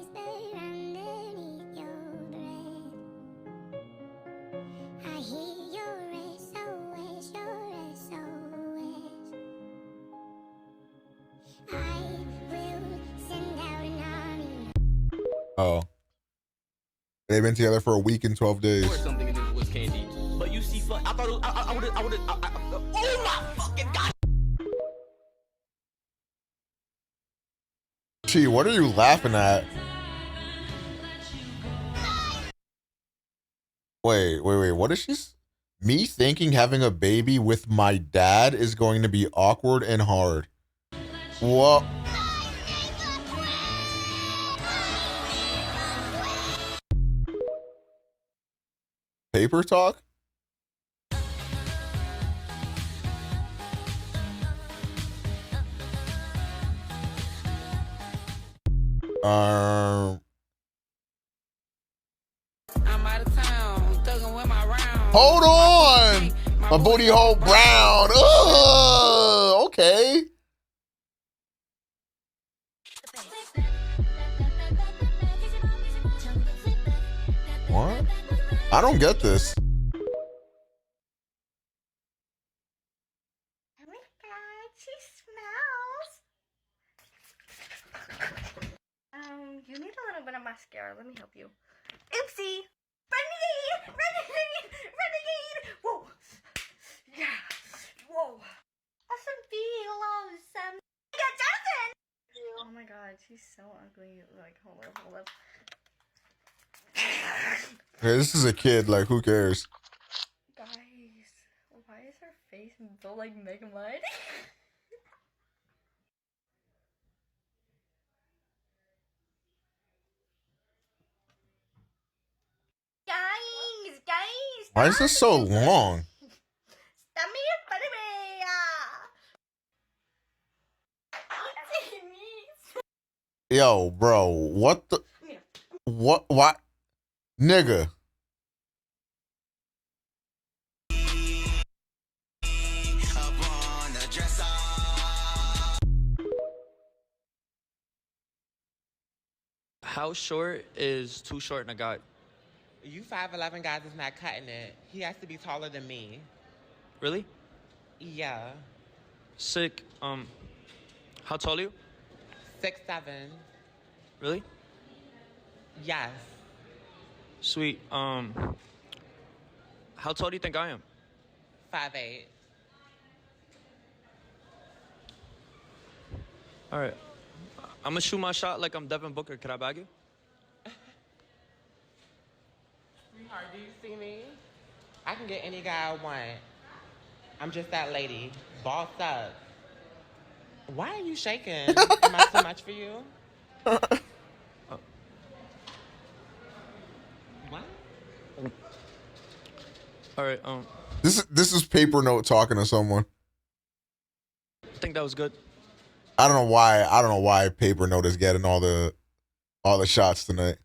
Oh. They've been together for a week and 12 days. Something and it was candy. But you see, I thought I would have. Oh my fucking god! Gee, what are you laughing at? Wait. What is she? Me thinking having a baby with my dad is going to be awkward and hard. What? Paper talk? I'm out of town, thugging with my round. Hold on. My booty hole brown. Ugh, okay. What? I don't get this. Oh my god, she smells. You need a little bit of mascara. Let me help you. Oopsie. Renegade! Renegade! Renegade! Whoa! Yeah! Whoa! Awesome feels. Yeah, Jonathan! Oh my god, she's so ugly. Like, hold up. Hey, this is a kid. Like, who cares? Guys, why is her face built like Mega Mud? Guys! Why is this so long? Stop me, Yo, bro, what the? What? Nigga. How short is too short in a guy? You 5'11" guys is not cutting it. He has to be taller than me. Really? Yeah. Sick. How tall are you? 6'7". Really? Yes. Sweet. How tall do you think I am? 5'8". All right. I'm gonna shoot my shot like I'm Devin Booker. Can I bag you? Sweetheart, do you see me? I can get any guy I want. I'm just that lady. Boss up. Why are you shaking? Am I too much for you? What? All right. This is Paper Note talking to someone. I think that was good. I don't know why Paper Note is getting all the shots tonight.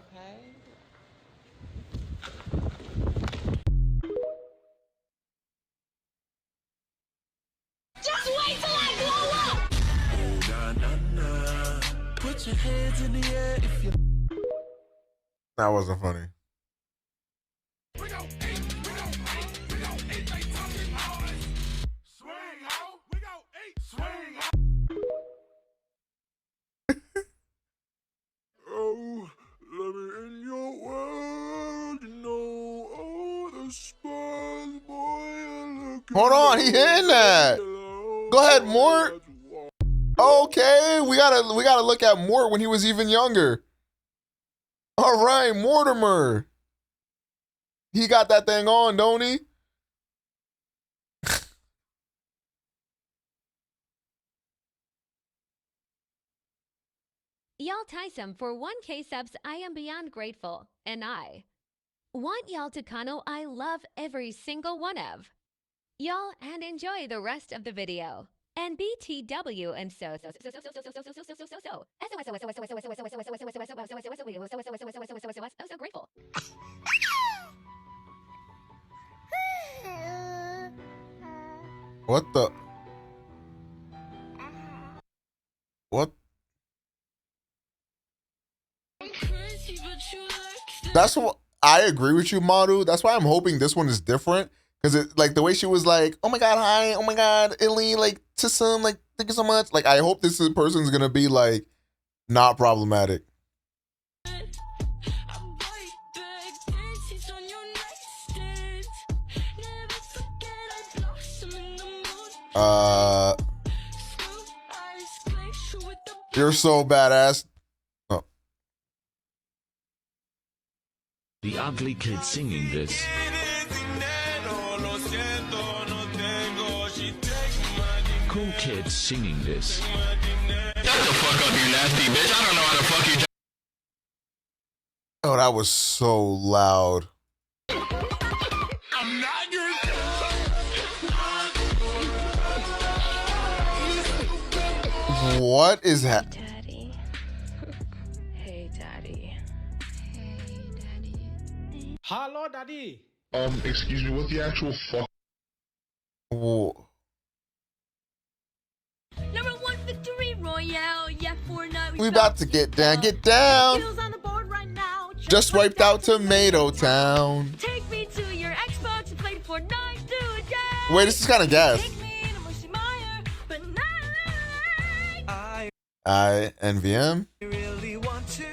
Just wait till I blow up! Oh, nah. Put your hands in the air if you... That wasn't funny. Oh, let me in your world, you know, oh, the spoils, boy, Hold on, he hitting that. Go ahead, Mort. Okay, we gotta look at Mort when he was even younger. All right, Mortimer. He got that thing on, don't he? Y'all Tyson for 1K subs, I am beyond grateful, and I want y'all to kano I love every single one of y'all and enjoy the rest of the video. And BTW and so grateful. What the? What? That's what I agree with you, Maru. That's why I'm hoping this one is different. Because it like the way she was like, oh my god, hi, oh my god, Illy, like to some, like, thank you so much. Like, I hope this person's gonna be like not problematic. You're so badass. Oh. The ugly kid singing this. Cool kid singing this. Shut the fuck up, you nasty bitch. I don't know how the fuck you... Oh, that was so loud. I'm not your... What is that? Daddy. Hey. Hey, Daddy. Hello, Daddy. Excuse me, what the actual fuck? Whoa. Number 1 victory royale. Yeah, Fortnite. We about to get down, get down. Kills on the board right now. Just wiped out Tomato Town. Take me to your Xbox and play Fortnite. Do it, yeah. Wait, this is kind of gas. Take me to Mushy Meyer, but I NVM. really want to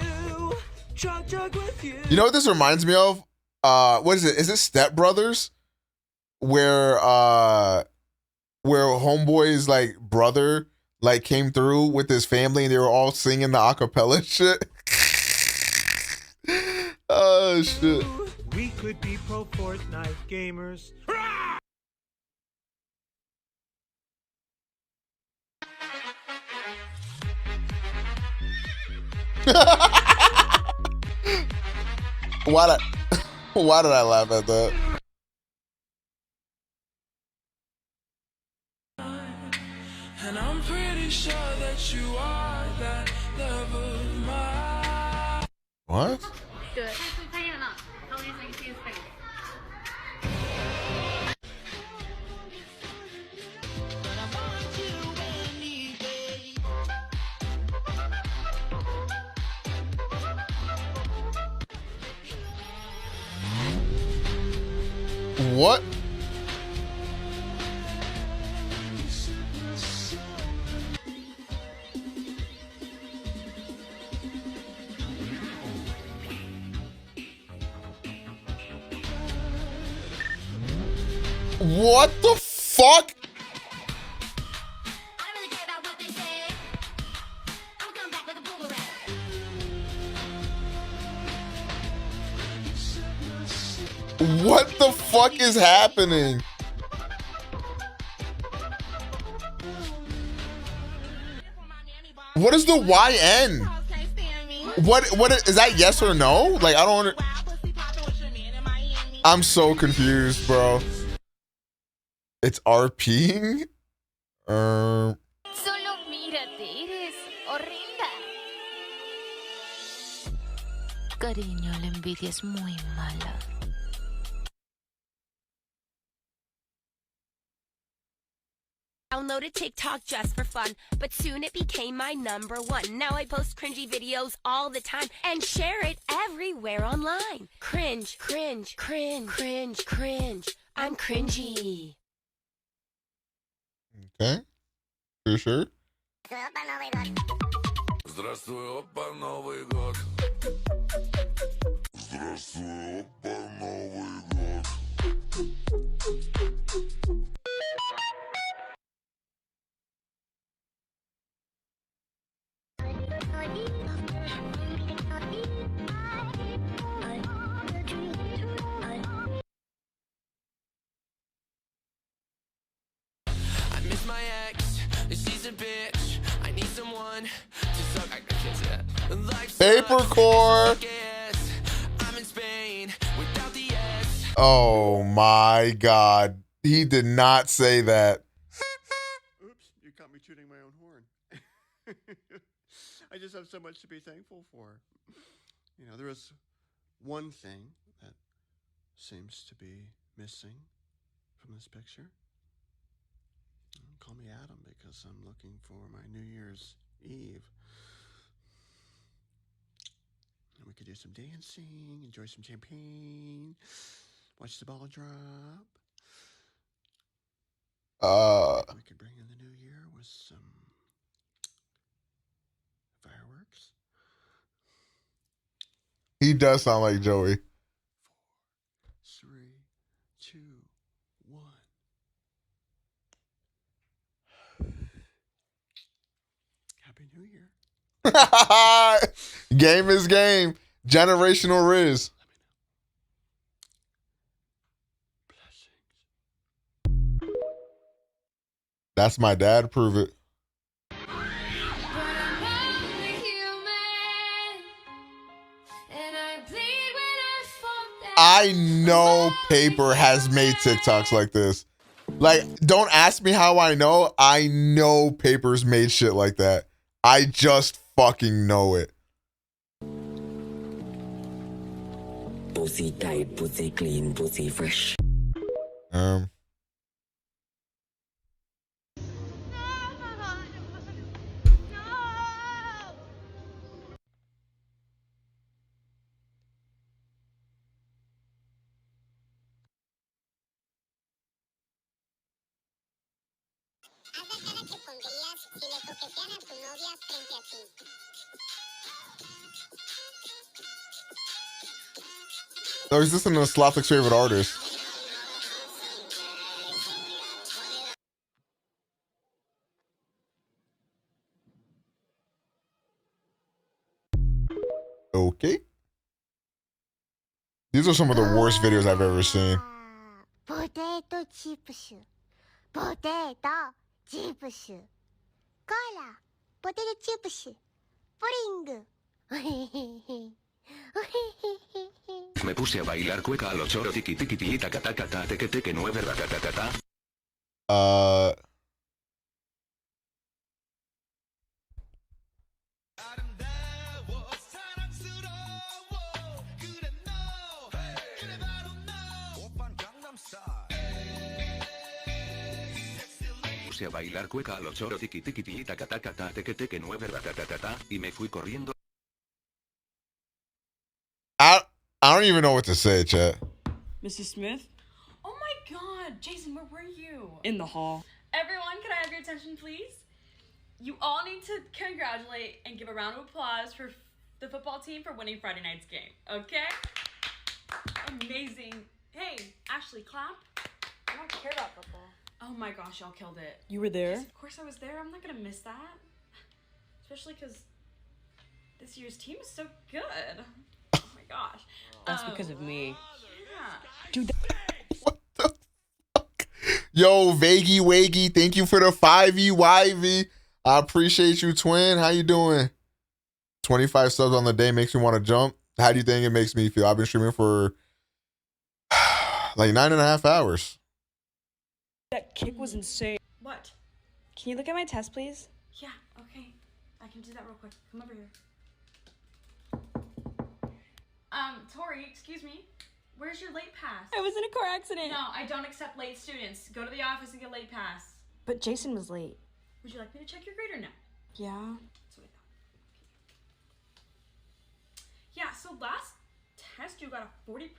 jog with you. You know what this reminds me of? What is it? Is it Step Brothers? Where Homeboy's like brother like came through with his family and they were all singing the acapella shit. Oh shit. We could be pro Fortnite gamers. Why did I laugh at that? And I'm pretty sure that you are that love of mine. What? Do it. What? What the fuck? What the fuck is happening? What is the YN? What is that, yes or no? Like I don't I'm so confused, bro. It's RPing? Solo mírate, eres horrenda. Cariño, la envidia es muy mala. Downloaded TikTok just for fun, but soon it became my #1. Now I post cringy videos all the time and share it everywhere online. Cringe, cringe, cringe, cringe, cringe. I'm cringy. Okay. You sure? Здравствуй, опа, Новый год. Здравствуй, опа, Новый год. I miss my ex, she's a bitch. I need someone to suck. I can't say that. Life Paper core. I'm in Spain without the S. Oh my god. He did not say that. Oops, you caught me tooting my own horn. I just have so much to be thankful for. You know, there is one thing that seems to be missing from this picture. Call me Adam because I'm looking for my New Year's Eve. And we could do some dancing, enjoy some champagne, watch the ball drop. We could bring in the new year with some fireworks. He does sound like Joey. 4, 3, 2, 1. Happy New Year. Game is game. Generational Riz. That's my dad. Prove it. I know Paper has made TikToks like this. Like, don't ask me how I know. I know Paper's made shit like that. I just fucking know it. pussy tight, pussy clean, pussy fresh. No, he's listening to Sloptic's favorite artist. Okay. These are some of the worst videos I've ever seen. Potato chips. Potato chips. Cola. Potato chips. Pudding. Me puse a bailar cueca a los choro tiki tiki tiki taca taca ta teque teque 9 ratatatata. Puse a bailar cueca a los choro tiki tiki tiki taca taca ta teque teque 9 ratatatata y me fui corriendo. I don't even know what to say, chat. Mrs. Smith? Oh my god, Jason, where were you? In the hall. Everyone, can I have your attention, please? You all need to congratulate and give a round of applause for the football team for winning Friday night's game, okay? Amazing. Hey, Ashley, clap. I don't care about football. Oh my gosh, y'all killed it. You were there? Yes, of course I was there. I'm not gonna miss that. Especially because this year's team is so good. Oh my gosh. That's because of me. Yeah. Dude, Yo, Vaggy Waggy, thank you for the 5EYV. I appreciate you, twin. How you doing? 25 subs on the day makes me want to jump. How do you think it makes me feel? I've been streaming for like 9.5 hours. that kick was insane. What? Can you look at my test, please? Yeah, okay. I can do that real quick. Come over here. Tori, excuse me. Where's your late pass? I was in a car accident. No, I don't accept late students. Go to the office and get late pass. But Jason was late. Would you like me to check your grade or no? Yeah. That's what I thought. Yeah, so last test you got a 40%.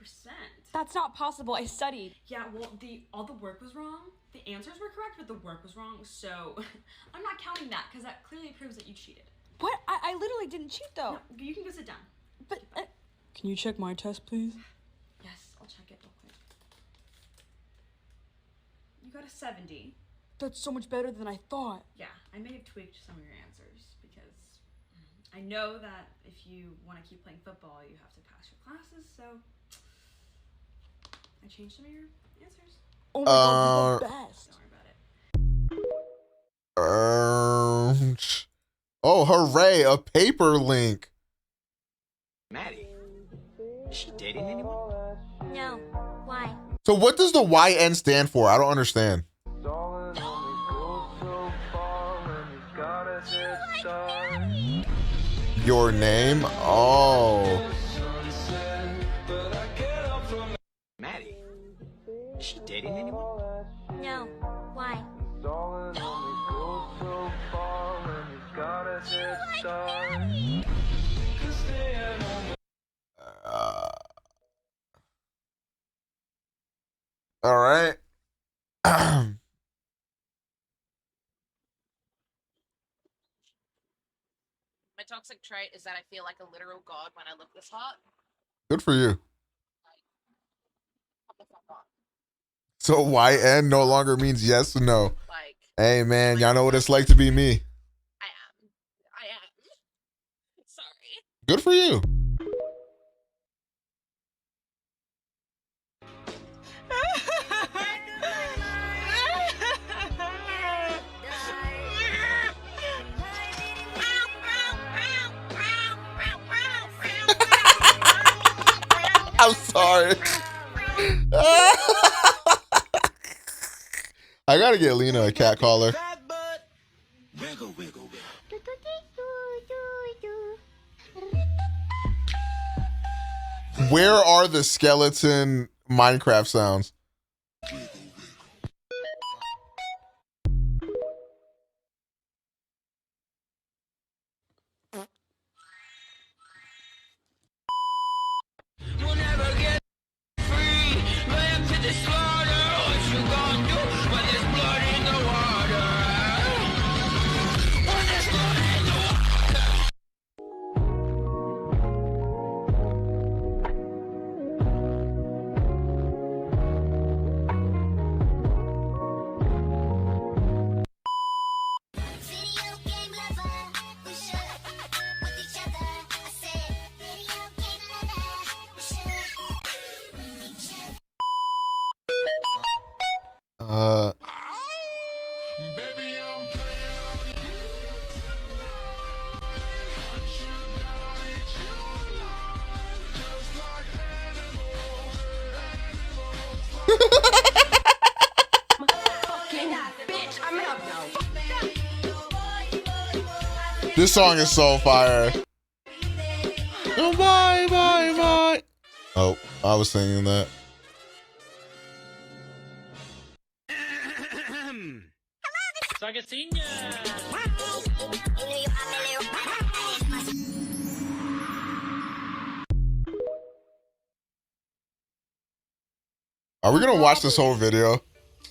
That's not possible. I studied. Yeah, well, all the work was wrong. The answers were correct, but the work was wrong. So I'm not counting that because that clearly proves that you cheated. What? I literally didn't cheat, though. No, you can go sit down. But, can you check my test, please? Yes, I'll check it real quick. You got a 70. That's so much better than I thought. Yeah, I may have tweaked some of your answers because I know that if you want to keep playing football, you have to pass your classes, so I changed some of your answers. Oh my god, you're the best. Don't worry about it. Oh, hooray, a paper link. Maddie, is she dating anyone? No. Why? So what does the YN stand for? I don't understand. Your name? Oh. Maddie, is she dating anyone? No. Why? All right. My toxic trait is that I feel like a literal god when I look this hot. Good for you. So YN no longer means yes or no. Like, hey man, y'all know what it's like to be me. I am. Sorry. Good for you. I'm sorry. I gotta get Lena a cat collar. Where are the skeleton Minecraft sounds? We'll never get free. Land to the slaughter. What you gonna do when there's blood in the water? When there's blood in the water. Video game lover, we should with each other. I said, video game lover, we should with each other. Baby, I'm This song is so fire. Oh, bye, bye, bye. Oh, I was singing that. Are we gonna watch this whole video?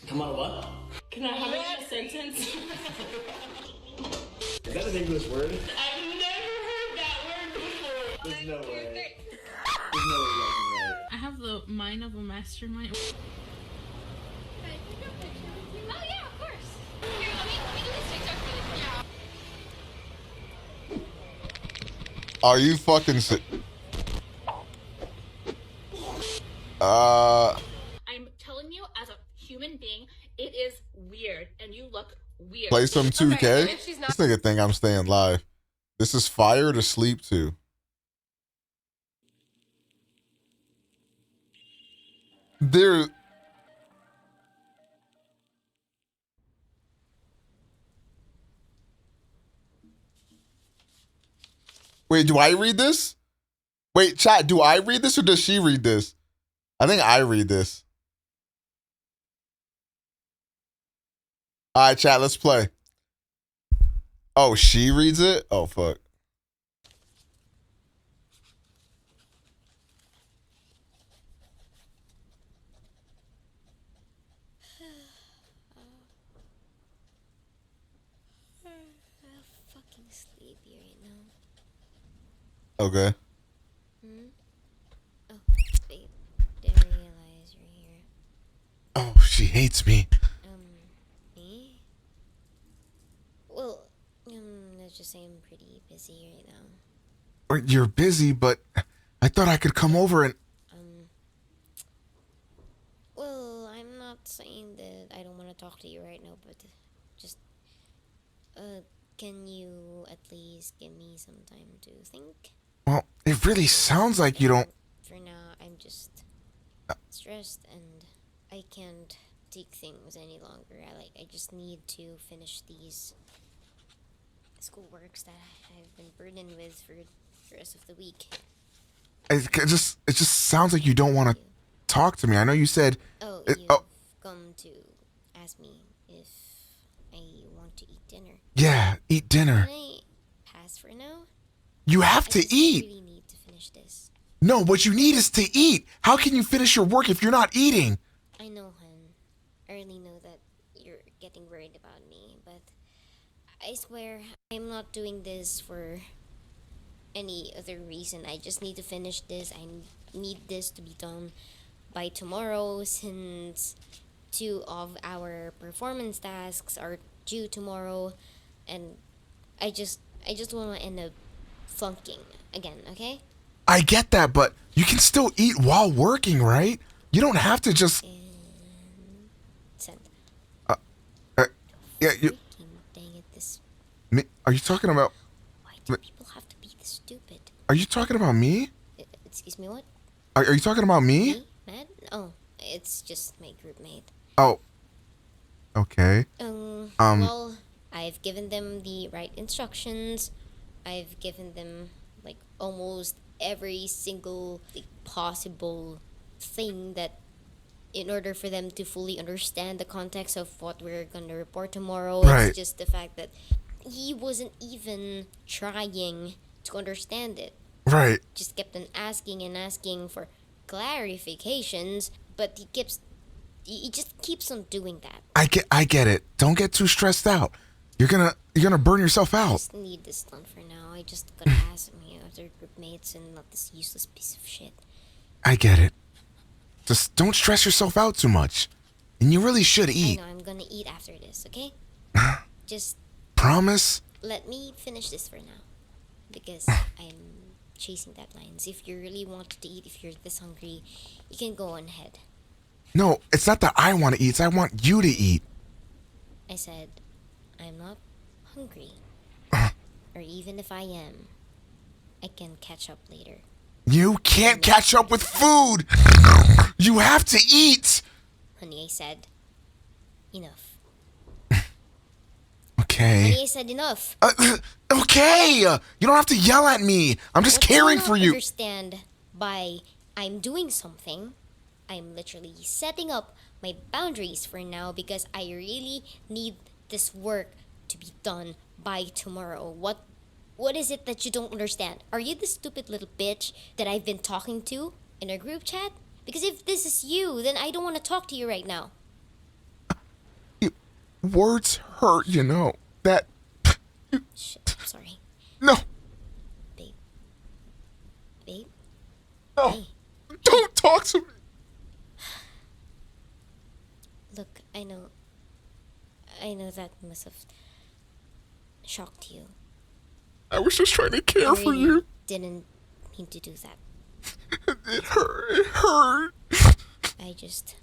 Come on, what? Can I have a sentence? Is that an English word? I've never heard that word before. There's no way. There's no way you guys can write. I have the mind of a mastermind. Oh yeah, of course. Here, let me do this TikTok really quick. Yeah. Are you fucking sick? I'm telling you, as a human being, it is weird, and you look weird. Play some 2K. Okay, if she's This nigga think I'm staying live. This is fire to sleep to. There. Wait, do I read this? Wait, chat, do I read this or does she read this? I think I read this. All right, chat, let's play. Oh, she reads it? Oh, fuck. I'm fucking sleepy right now. Okay. Oh, babe, didn't realize you're here. Oh, she hates me. Me? Well, let's just say I'm pretty busy right now. Or you're busy, but I thought I could come over and... Well, I'm not saying that I don't want to talk to you right now, but just, can you at least give me some time to think? Well, it really sounds like you don't... For now, I'm just stressed and I can't take things any longer. I just need to finish these schoolworks that I've been burdened with for the rest of the week. It just sounds like you don't want to talk to me. I know you said... Oh, you've come to ask me if I want to eat dinner. Yeah, eat dinner. Can I pass for now? You have to eat. I really need to finish this. No, what you need is to eat. How can you finish your work if you're not eating? I know, hun. I really know that you're getting worried about me, but I swear I'm not doing this for any other reason. I just need to finish this. I need this to be done by tomorrow since 2 of our performance tasks are due tomorrow, and I just want to end up flunking again, okay? I get that, but you can still eat while working, right? You don't have to just... Send. Yeah, you... Dang it, this... Me? Are you talking about... Why do people have to be this stupid? Are you talking about me? Excuse me, what? Are you talking about me? Me? Matt? Oh, it's just my group mate. Oh. Okay. Well, I've given them the right instructions. I've given them, like, almost every single possible thing that in order for them to fully understand the context of what we're going to report tomorrow. Right. It's just the fact that he wasn't even trying to understand it. Right. Just kept on asking and asking for clarifications, but he just keeps on doing that. I get it. Don't get too stressed out. You're gonna burn yourself I out. just need this done for now. I just gotta ask me other group mates and not this useless piece of shit. I get it. Just don't stress yourself out too much. And you really should eat. I know, I'm gonna eat after this, okay? Just Promise? let me finish this for now. Because I'm chasing deadlines. If you really want to eat, if you're this hungry, you can go on ahead. No, it's not that I want to eat. It's I want you to eat. I said, I'm not hungry. Or even if I am, I can catch up later. You can't catch up with food. You have to eat. Honey, I said, enough. Okay. Honey, I said enough. Okay. You don't have to yell at me. I'm just caring for you. Understand by I'm doing something, I'm literally setting up my boundaries for now because I really need this work to be done by tomorrow. What is it that you don't understand? Are you the stupid little bitch that I've been talking to in our group chat? Because if this is you, then I don't want to talk to you right now. Words hurt, you know. That. Shit, I'm sorry. No. Babe. Babe? No. Hey. Don't talk to me. Look, I know that must have shocked you. I was just trying to care for really you. Didn't mean to do that. It hurt. It hurt. I just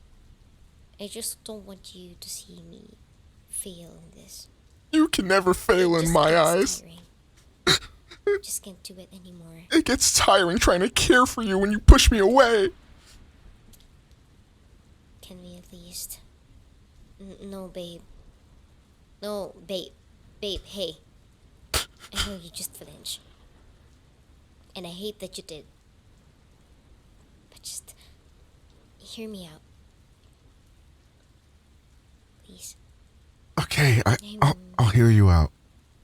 don't want you to see me fail in this. You can never fail in my eyes. Just can't do it anymore. It gets tiring trying to care for you when you push me away. Can we at least... No, babe. No, babe. Babe, hey. I know you just flinched. And I hate that you did. But just... hear me out. Please. Okay, I'll hear you out.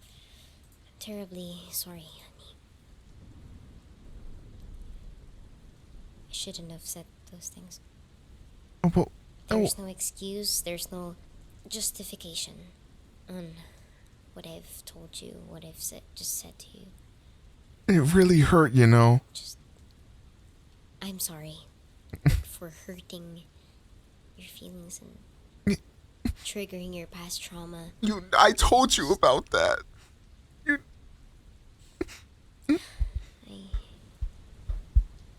I'm terribly sorry, honey. I shouldn't have said those things. Well, There's no excuse, there's no justification on what I've told you, what I've just said to you. It really hurt, you know. I'm sorry for hurting your feelings and triggering your past trauma. I told you about that. I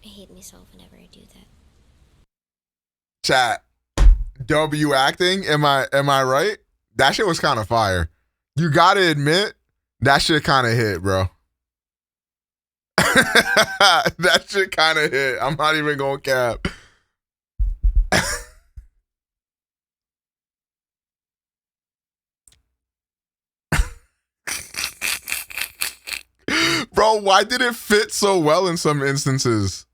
hate myself whenever I do that. Chat. W acting, am I right? That shit was kind of fire. You gotta admit, that shit kind of hit, bro. That shit kind of hit. I'm not even gonna cap. Bro, why did it fit so well in some instances?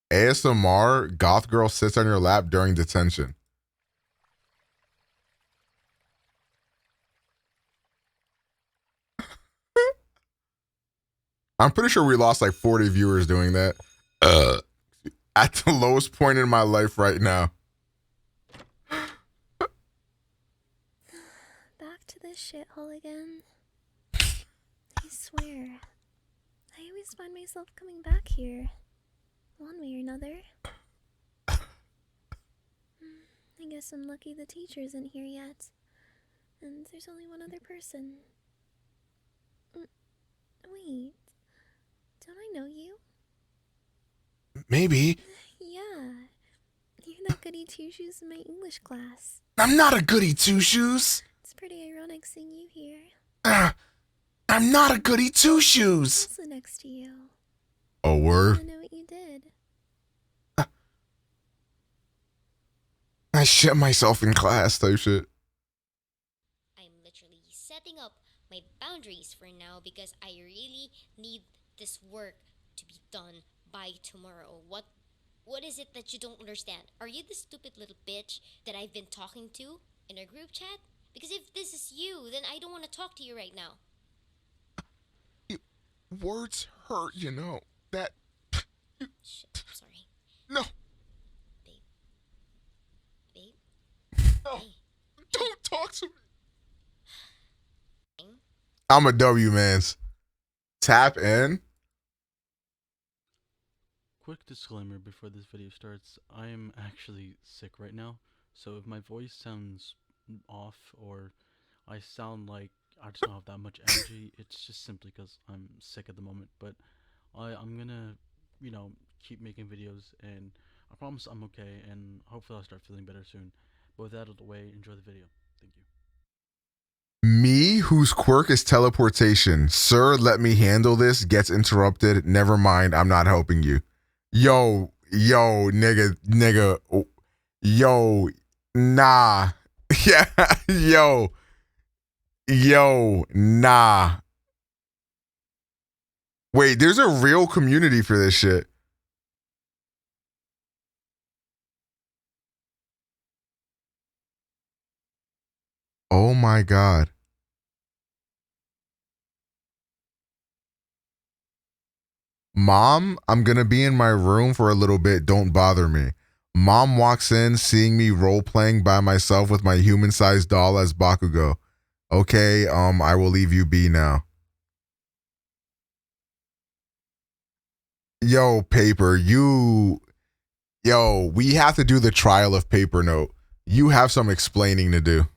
ASMR, goth girl sits on your lap during detention. I'm pretty sure we lost like 40 viewers doing that. At the lowest point in my life right now. Back to this shithole again. I swear. I always find myself coming back here. One way or another. I guess I'm lucky the teacher isn't here yet. And there's only one other person. Wait. Don't I know you? Maybe. Yeah. You're that goody two-shoes in my English class. I'm not a goody two-shoes. It's pretty ironic seeing you here. I'm not a goody two-shoes. Also next to you. Oh, word? I know what you did. I shit myself in class type shit. I'm literally setting up my boundaries for now because I really need this work to be done by tomorrow. What is it that you don't understand? Are you the stupid little bitch that I've been talking to in our group chat? Because if this is you, then I don't want to talk to you right now. Words hurt, you know. That. Shit, I'm sorry. No. Babe? No. Hey. Don't talk to me. I'm a W, mans. Tap in. Quick disclaimer before this video starts, I am actually sick right now, so if my voice sounds off or I sound like I just don't have that much energy, it's just simply because I'm sick at the moment, but I'm gonna, you know, keep making videos, and I promise I'm okay, and hopefully I'll start feeling better soon. But with that out of the way, enjoy the video. Thank you. Me, whose quirk is teleportation. Sir, let me handle this. Gets interrupted. Never mind, I'm not helping you. Yo, nigga, yo, nah. Yeah, yo, nah. Wait, there's a real community for this shit. Oh my God. Mom, I'm gonna be in my room for a little bit. Don't bother me. Mom walks in, seeing me role-playing by myself with my human-sized doll as Bakugo. Okay, I will leave you be now. Yo, Paper, Yo, we have to do the trial of Paper Note. You have some explaining to do.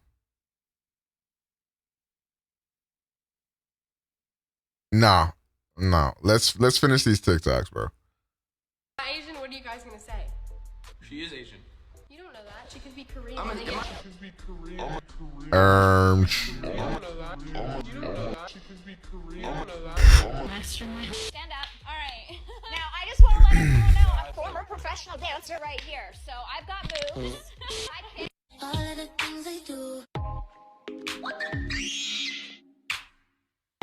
No. Let's finish these TikToks, bro. Asian, what are you guys gonna say? She is Asian. You don't know that. She could be Korean. I'm a- They get- She could be Korean. You Korean. don't know that. You don't know that. She could be Korean. You don't know that. Stand up. All right. Now, I just want to let everyone know I'm a former professional dancer right here. So I've got moves. I can. All of the things I do.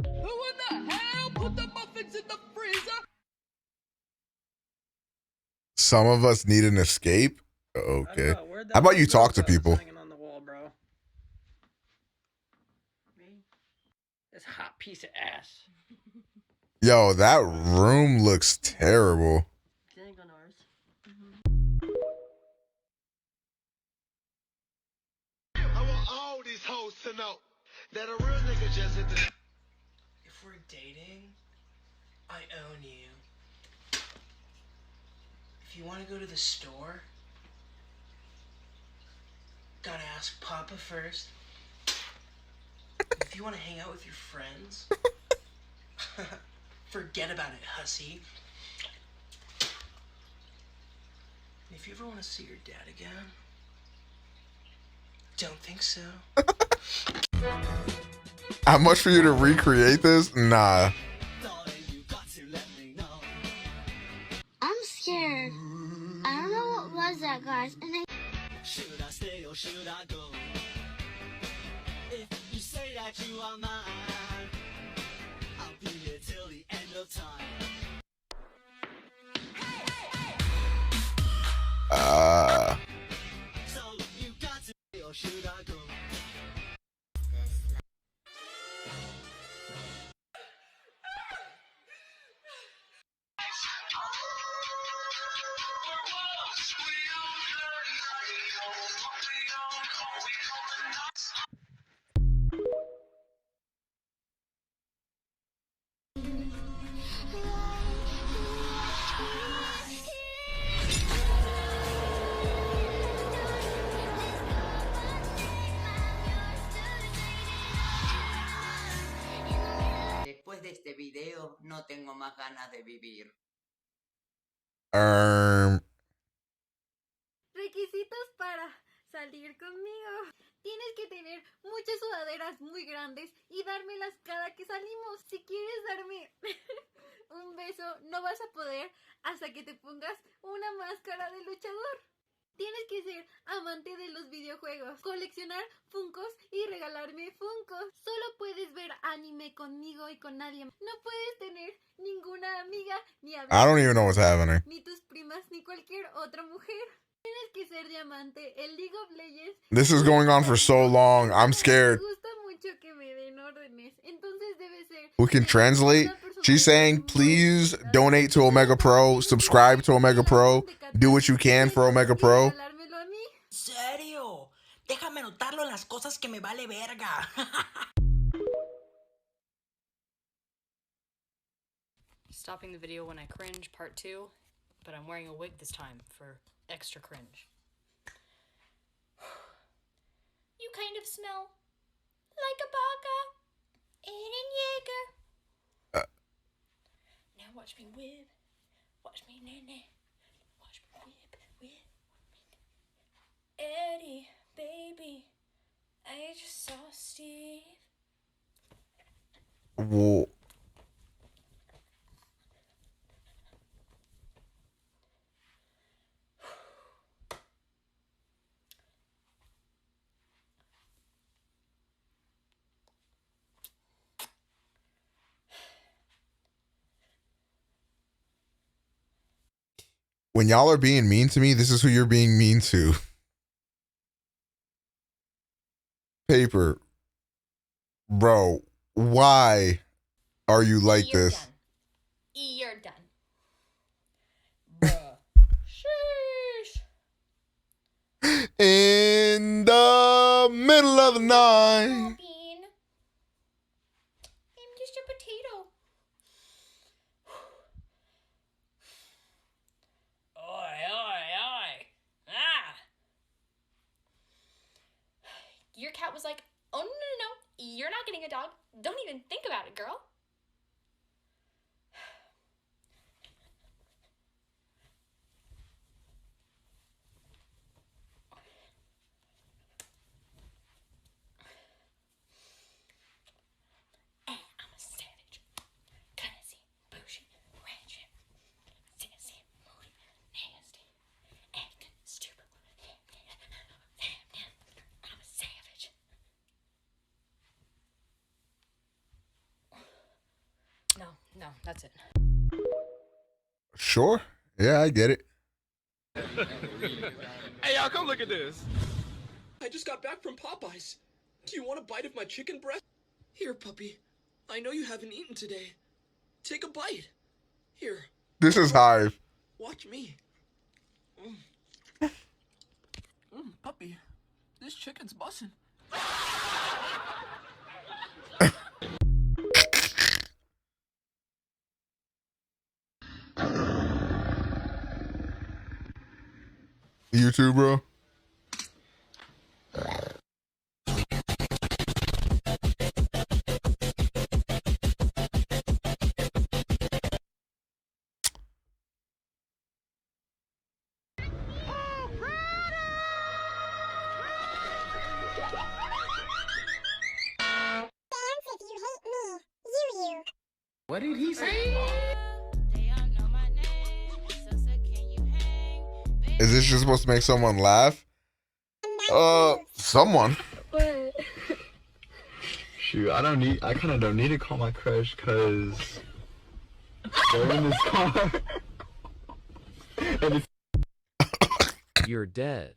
Who in the hell put the muffins in the freezer? Some of us need an escape. Okay. How about you talk to people? On the wall, bro. Me? This hot piece of ass. Yo, that room looks terrible. I want all these hoes to know that a real nigga just hit the. If we're dating, I own you. If you want to go to the store, gotta ask Papa first. If you want to hang out with your friends, forget about it, hussy. And if you ever want to see your dad again, don't think so. How much for you to recreate this? Nah. I'm scared. I don't know what was that, guys. And I. Should I stay or should I go? If you say that you are mine, I'll be here till the end of time. So you got to stay or should I go? Después de este video, no tengo más ganas de vivir. Requisitos para salir conmigo. Tienes que tener muchas sudaderas muy grandes y dármelas cada que salimos. Si quieres darme un beso, no vas a poder hasta que te pongas una máscara de luchador. Tienes que ser amante de los videojuegos, coleccionar Funkos y regalarme Funkos. Solo puedes ver anime conmigo y con nadie más. No puedes tener ninguna amiga, ni hablar I don't even know what's happening. ni tus primas, ni cualquier otra mujer. Tienes que ser diamante en League of Legends. This is going on for so long. I'm scared. Me gusta mucho que me den órdenes. Entonces debe ser Who can translate? She's saying, please donate to OmegaPro, subscribe to OmegaPro, do what you can for OmegaPro. ¿Serio? Déjame anotarlo en las cosas que me vale verga. Stopping the video when I cringe, part 2, but I'm wearing a wig this time for extra cringe. You kind of smell like a baka. Eren Yeager. Now watch me whip. Watch me nene. Watch me whip. Eddie, baby. I just saw Steve. Whoa. When y'all are being mean to me, this is who you're being mean to. Paper. Bro, why are you like this? Done. You're done. Bruh. Sheesh. In the middle of the night. Bean. I'm just a potato. Oi. Ah. Your cat was like, oh, no. You're not getting a dog. Don't even think about it, girl. I'm a savage. Crazy, bougie, ratchet, sassy, moody, nasty, acting stupid. I'm a savage. No, that's it. Sure. Yeah, I get it. Hey, y'all, come look at this. I just got back from Popeyes. Do you want a bite of my chicken breast? Here, puppy. I know you haven't eaten today. Take a bite. Here. This is Hive. Watch me. Puppy. This chicken's bussin'. You too, bro. What did he say? Is this just supposed to make someone laugh? Someone. What? Shoot, I kind of don't need to call my crush because they're in this car. And You're dead.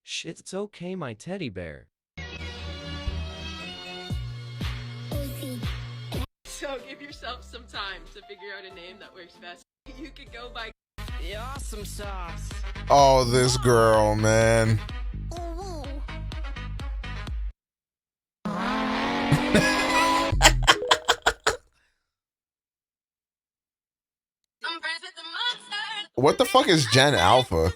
Shit's okay, my teddy bear. So give yourself some time to figure out a name that works best. You could go by the awesome sauce. Oh, this girl, man. What the fuck is Gen Alpha?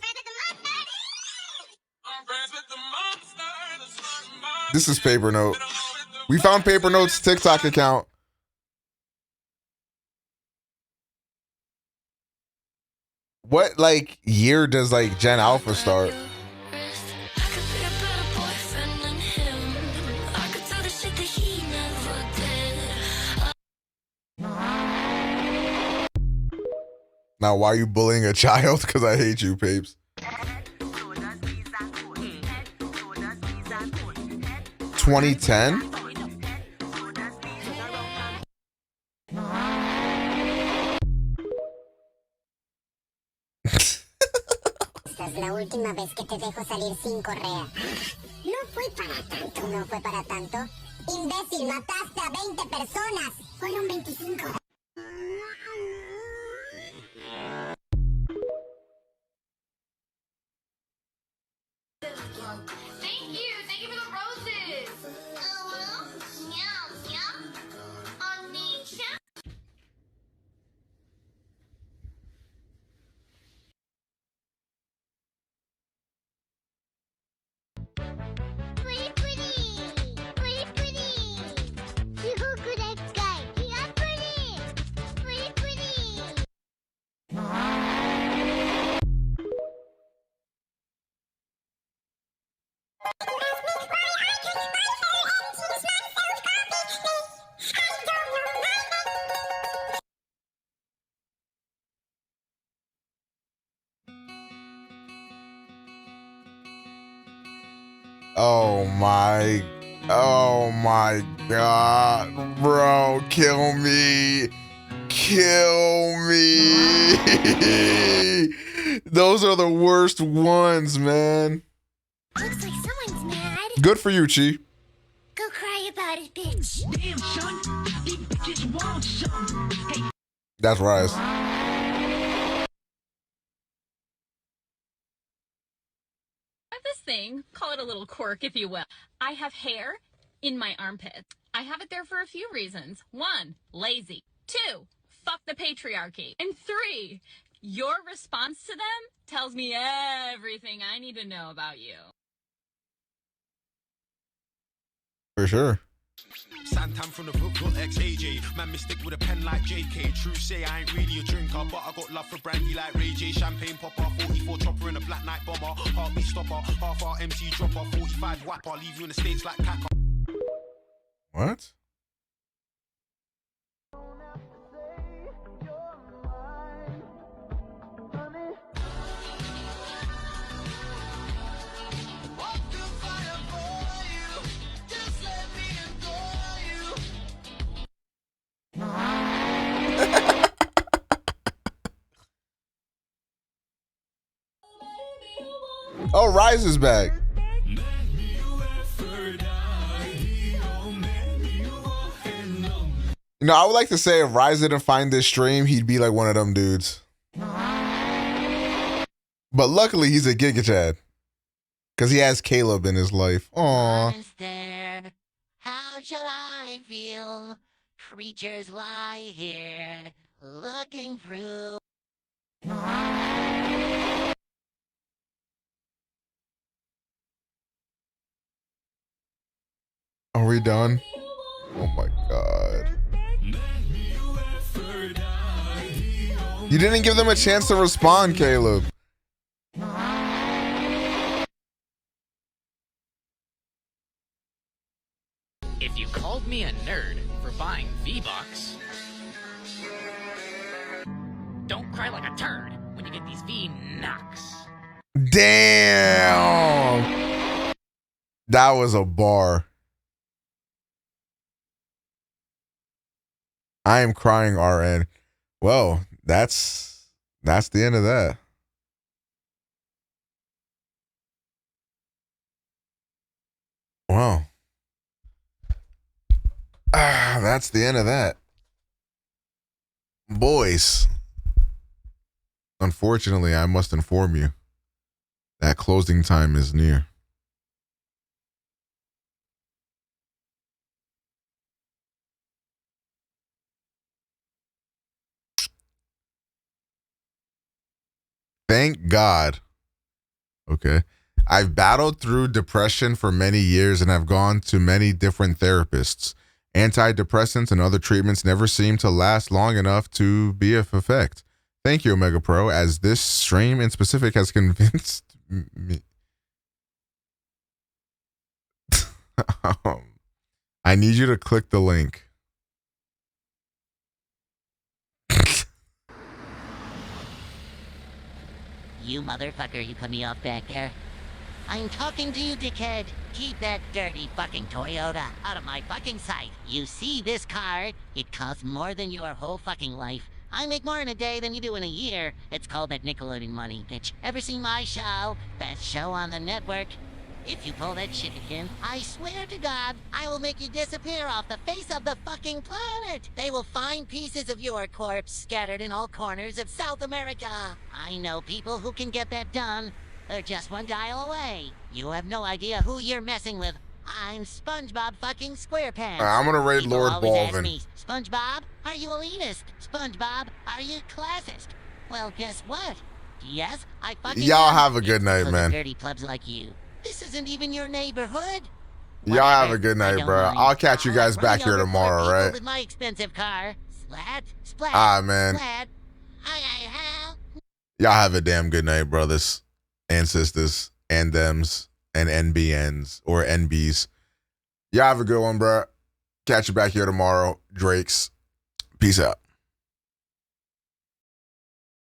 This is Paper Note. We found Paper Note's TikTok account. What like year does like Gen Alpha start? Now, why are you bullying a child? Because I hate you, Papes. 2010? Esta es la última vez que te dejo salir sin correa. No fue para tanto, no fue para tanto. Imbécil, mataste a 20 personas. Fueron 25. Thank you for the roses. Meow, meow. On me, chat. Pretty, pretty. Pretty, pretty. Chihuku desu kai. Yeah, pretty. Pretty, pretty. Oh my god, bro, kill me. Those are the worst ones, man. Looks like someone's mad. Good for you, Chi. Go cry about it, bitch. Damn, son. These bitches want some. Hey. That's Rise. I have this thing, call it a little quirk if you will. I have hair in my armpits. I have it there for a few reasons. 1, lazy. 2, fuck the patriarchy. And 3, your response to them tells me everything I need to know about you. For sure. Santam from the book, got ex-AJ. Man, mystic with a pen like JK. True say I ain't really a drinker, but I got love for brandy like Ray J. Champagne popper, 44 chopper in a black night bomber. Heartbeat stopper, half our MC dropper, 45 whapper. Leave you in the States like Kaka. What? Oh, Rise is back. You know, I would like to say if Rise didn't find this stream, he'd be like one of them dudes. But luckily, he's a Giga Chad. Because he has Caleb in his life. Aww. How shall I feel? Creatures lie here, looking through. Are we done? Oh my god. You didn't give them a chance to respond, Caleb. If you called me a nerd for buying V-Bucks, don't cry like a turd when you get these V-Knocks. Damn! That was a bar. I am crying, RN. Well, that's the end of that. Wow. That's the end of that. Boys. Unfortunately, I must inform you that closing time is near. Thank God. Okay. I've battled through depression for many years and have gone to many different therapists. Antidepressants and other treatments never seem to last long enough to be of effect. Thank you, OmegaPro, as this stream in specific has convinced me. I need you to click the link. You motherfucker, you put me off back there. I'm talking to you, dickhead. Keep that dirty fucking Toyota out of my fucking sight. You see this car? It costs more than your whole fucking life. I make more in a day than you do in a year. It's called that Nickelodeon money, bitch. Ever seen my show? Best show on the network. If you pull that shit again, I swear to God, I will make you disappear off the face of the fucking planet. They will find pieces of your corpse scattered in all corners of South America. I know people who can get that done. They're just one dial away. You have no idea who you're messing with. I'm SpongeBob fucking SquarePants. I'm gonna raid People Lord always ask Balvin. me, SpongeBob, are you elitist? SpongeBob, are you classist? Well, guess what? Yes, I fucking Y'all am. have a good It's night, because of man. dirty plebs like you. This isn't even your neighborhood. Y'all have a Whatever, good I night, don't bro. mind. I'll catch you guys Run back here over four tomorrow, people right? With my expensive car. Splat, splat, All right, man. splat. Y'all have a damn good night, brothers and sisters and thems and NBNs or NBs. Y'all have a good one, bro. Catch you back here tomorrow. Drakes. Peace out.